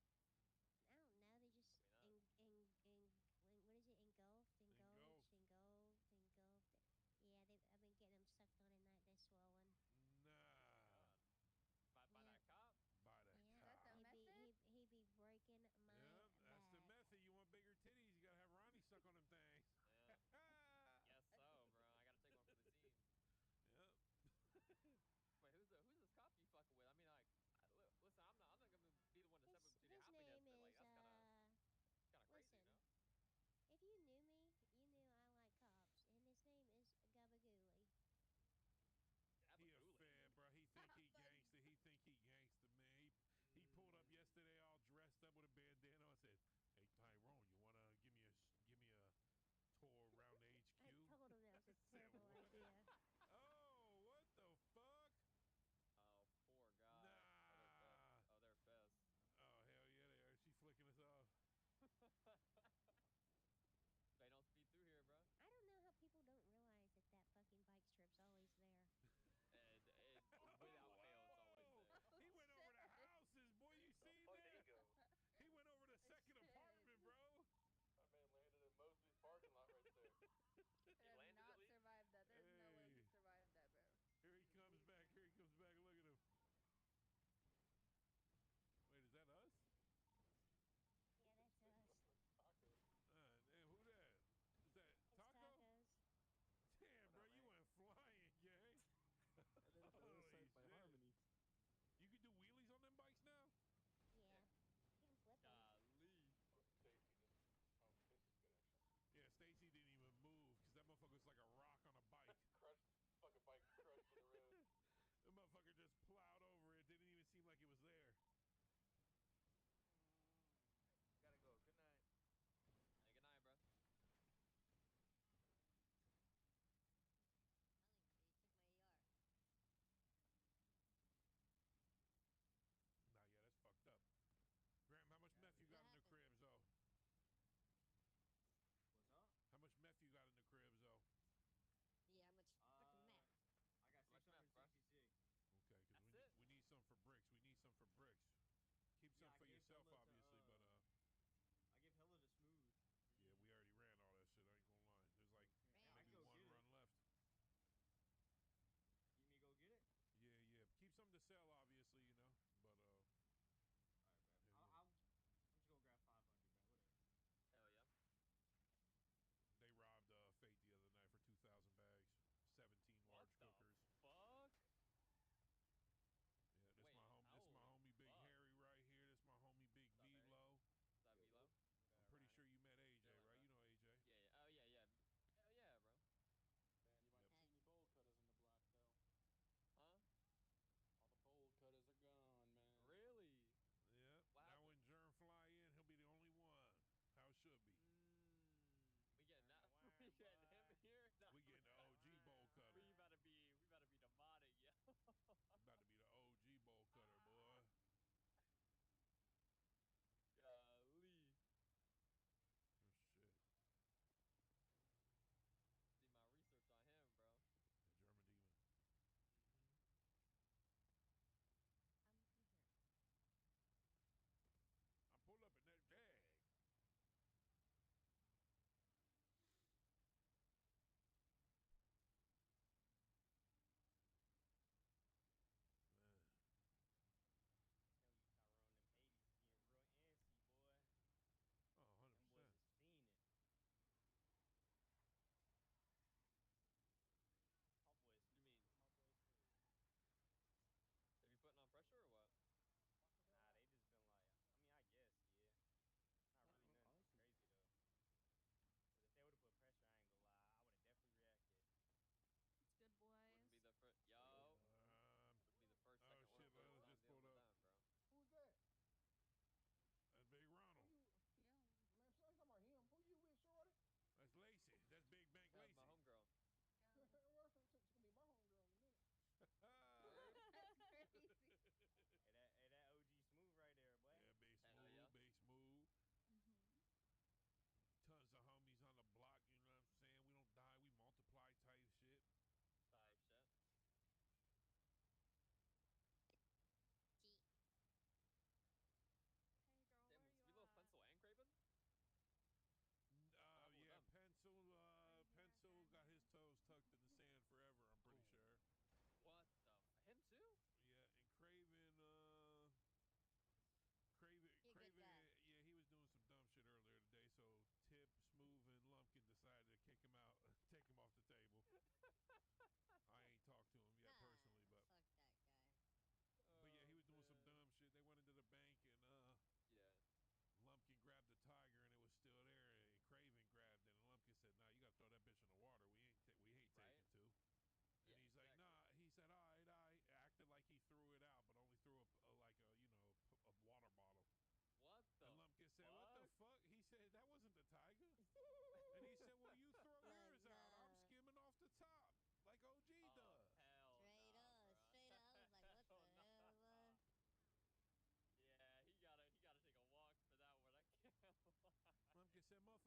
They just what is it? Engulfed. Yeah, I've been getting them sucked on at night. They're swollen. Nah. By that cop? By the Yeah. cop. He be breaking my Yeah, that's the back. method. You want bigger titties, you gotta have Ronnie suck on them things. Yeah. Guess so, bro. I gotta take one for the team. Yep. Wait, who's this cop you fucking with? I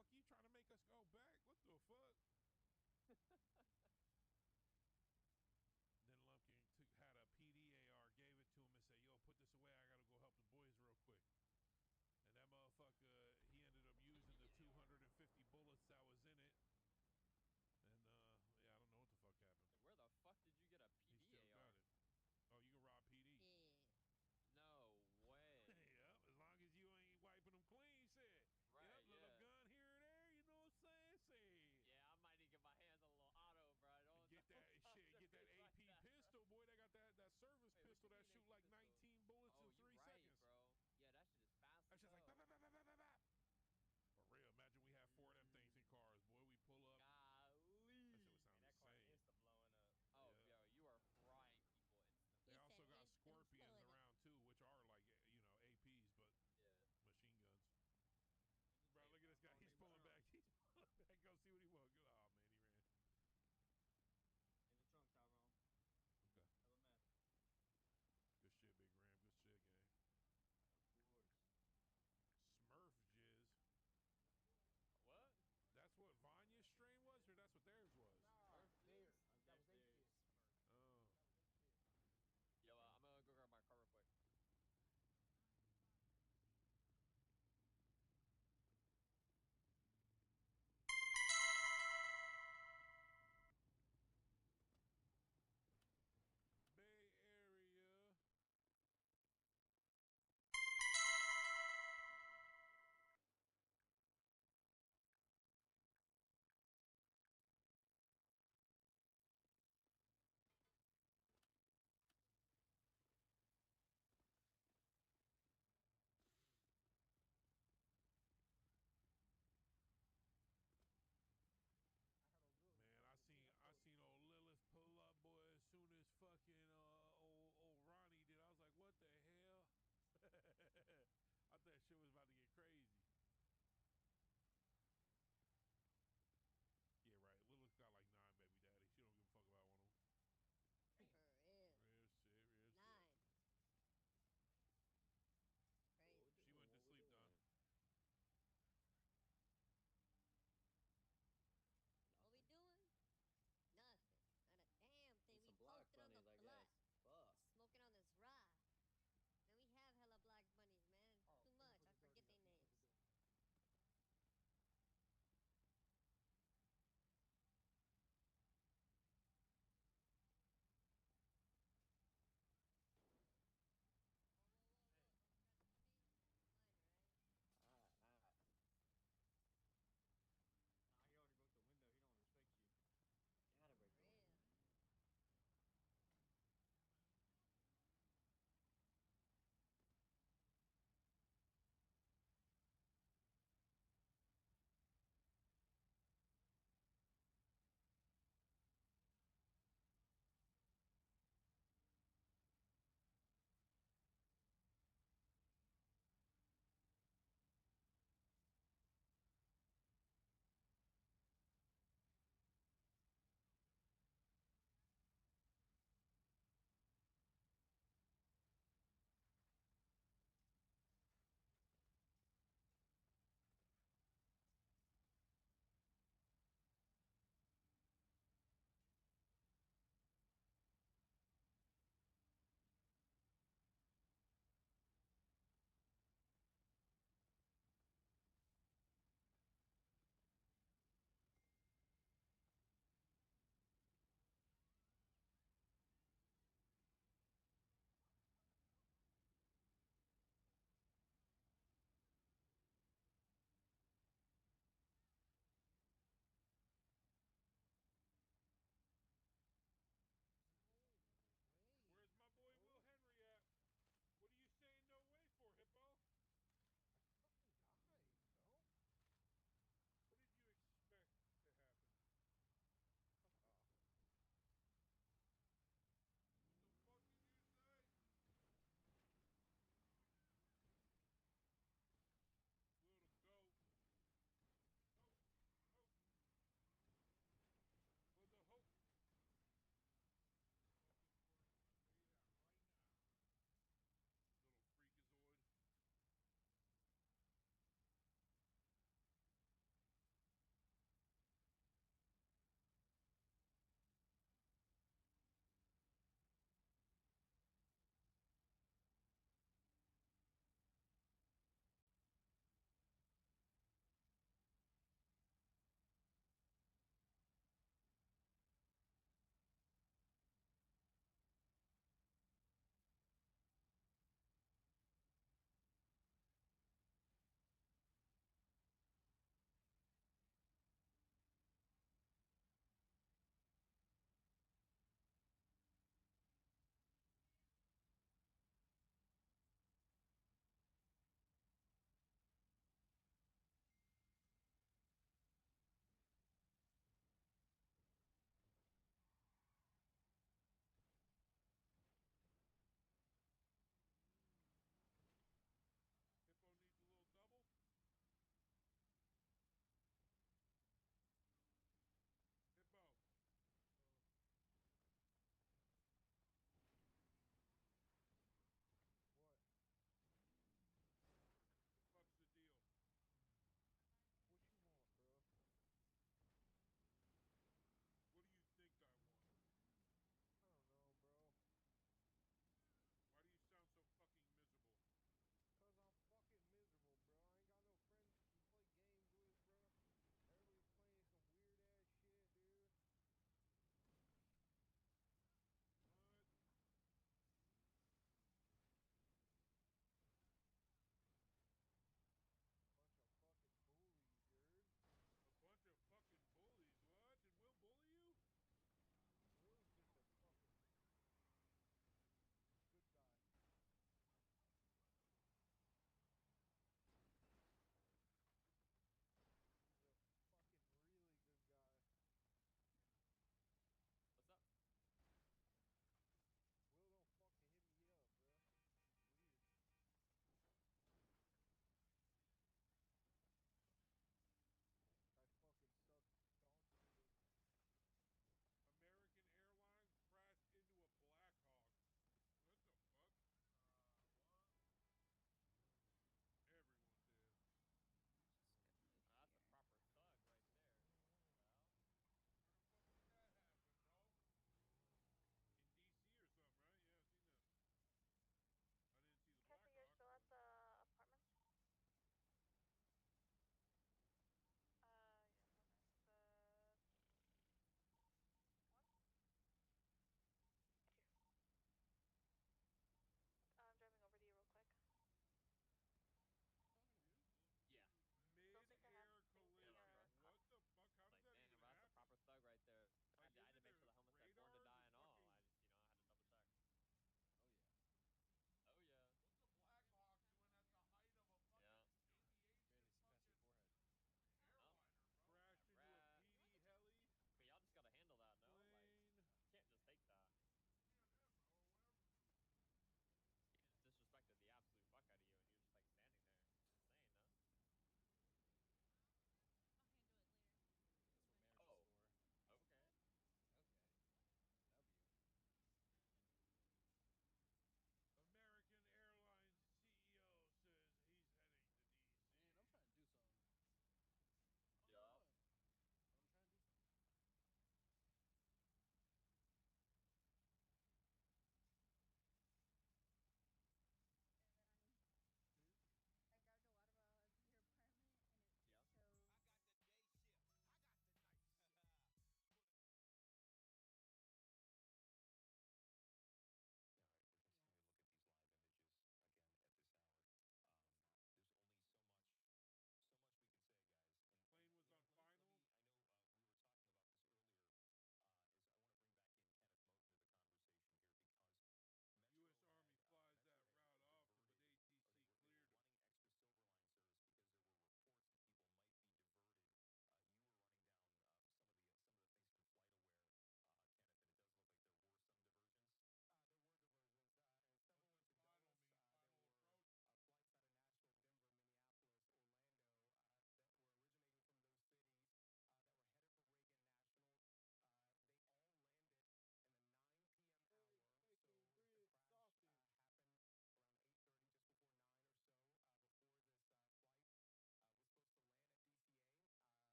Fuck, you trying to make us go back? What the fuck? Then Lumpkin had a PDAR, gave it to him, and said, "Yo, put this away. I gotta go help the boys real quick." And that motherfucker, he ended up using the 250 bullets that was in it. And yeah, I don't know what the fuck happened. Where the fuck did you get a He still PDAR? got it. Oh, you can rob PD. Yeah. No way. Yep, as long as you ain't wiping them clean, shit. Right, Yep, little yeah. gun here and there, you know what I'm saying? Say. Yeah, I'm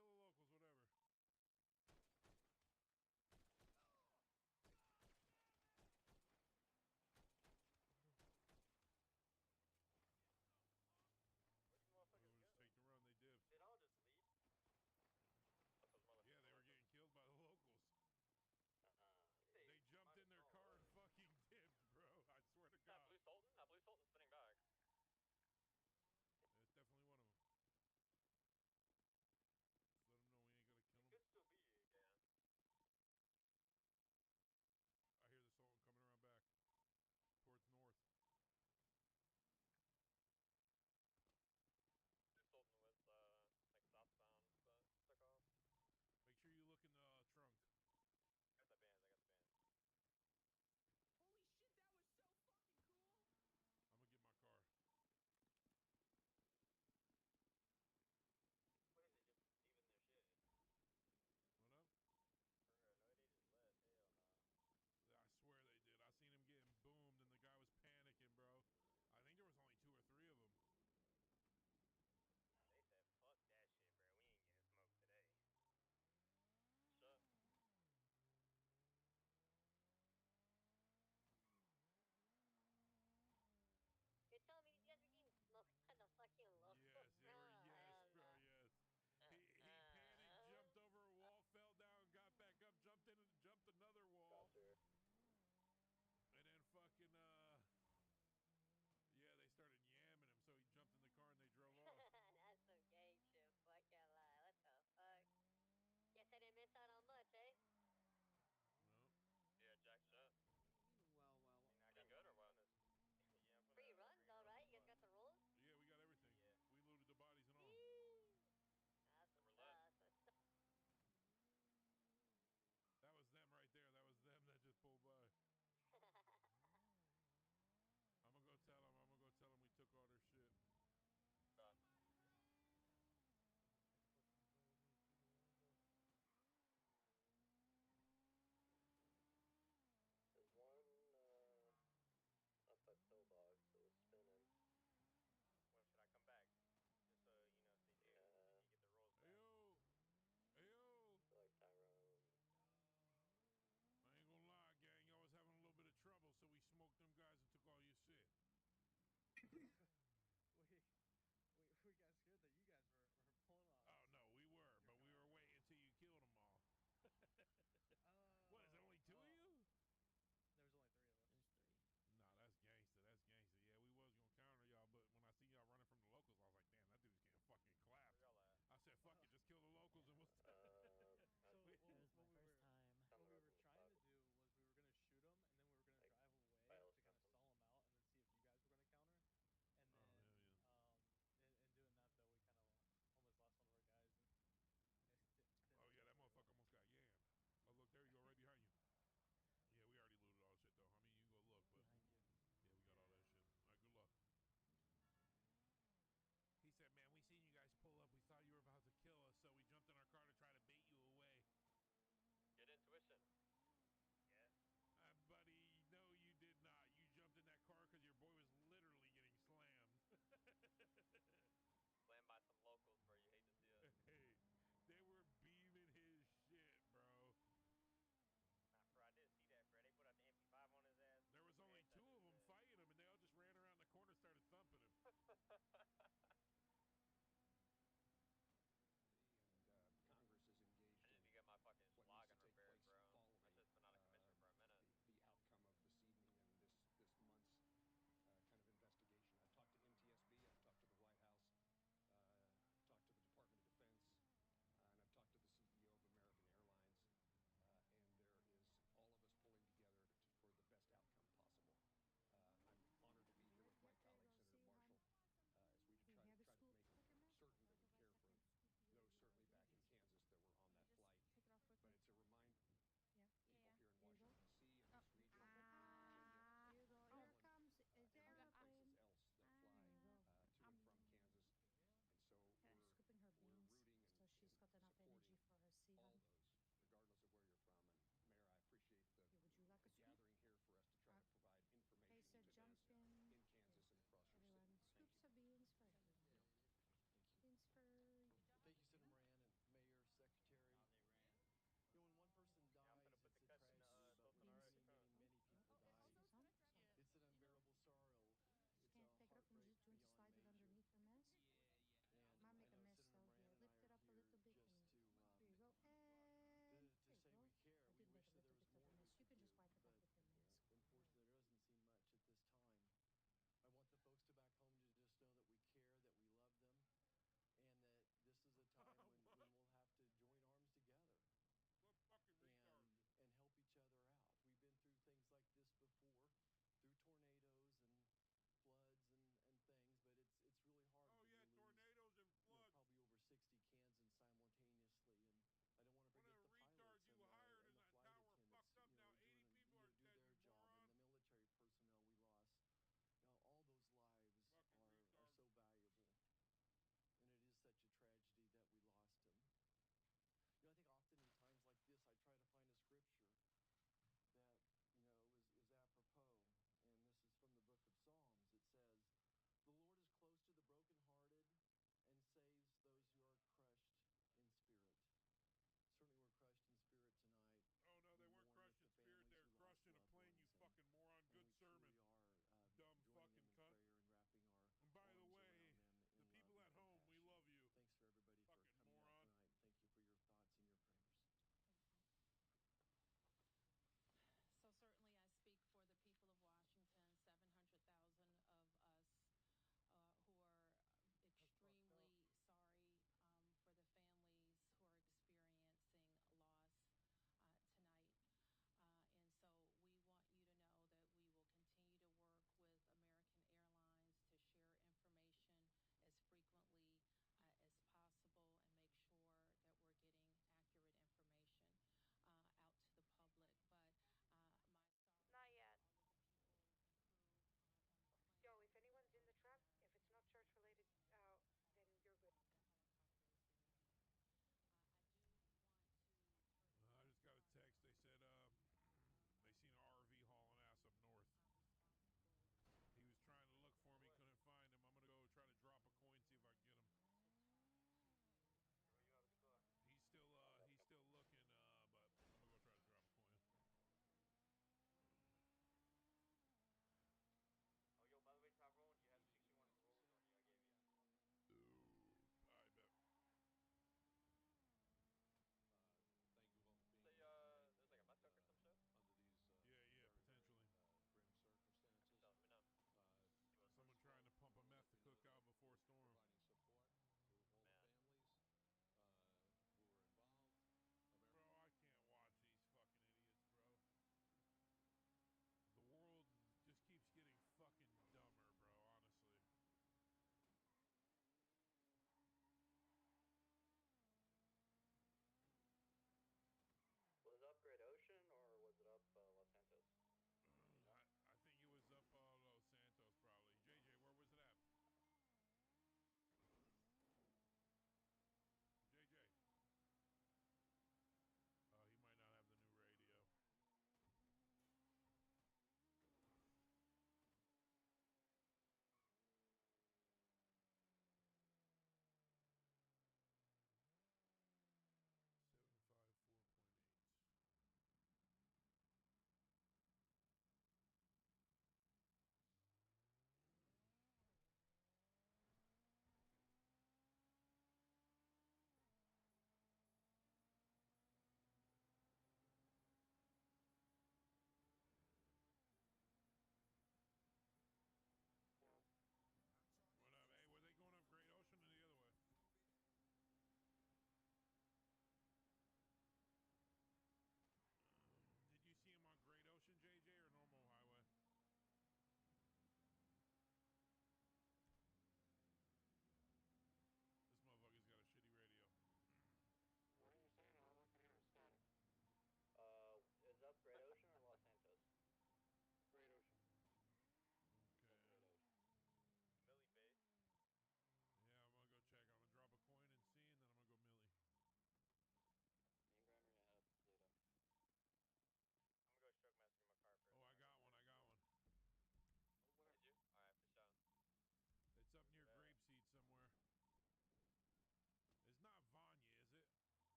kill the locals, whatever. Where'd these They motherfuckers would go? just take the run. They dipped. They'd all just leave. Yeah, they were getting killed by the locals. They jumped in their car and fucking dipped, bro. I swear to God. That blue Sultan's spinning back. It's definitely one of them. Let them know we ain't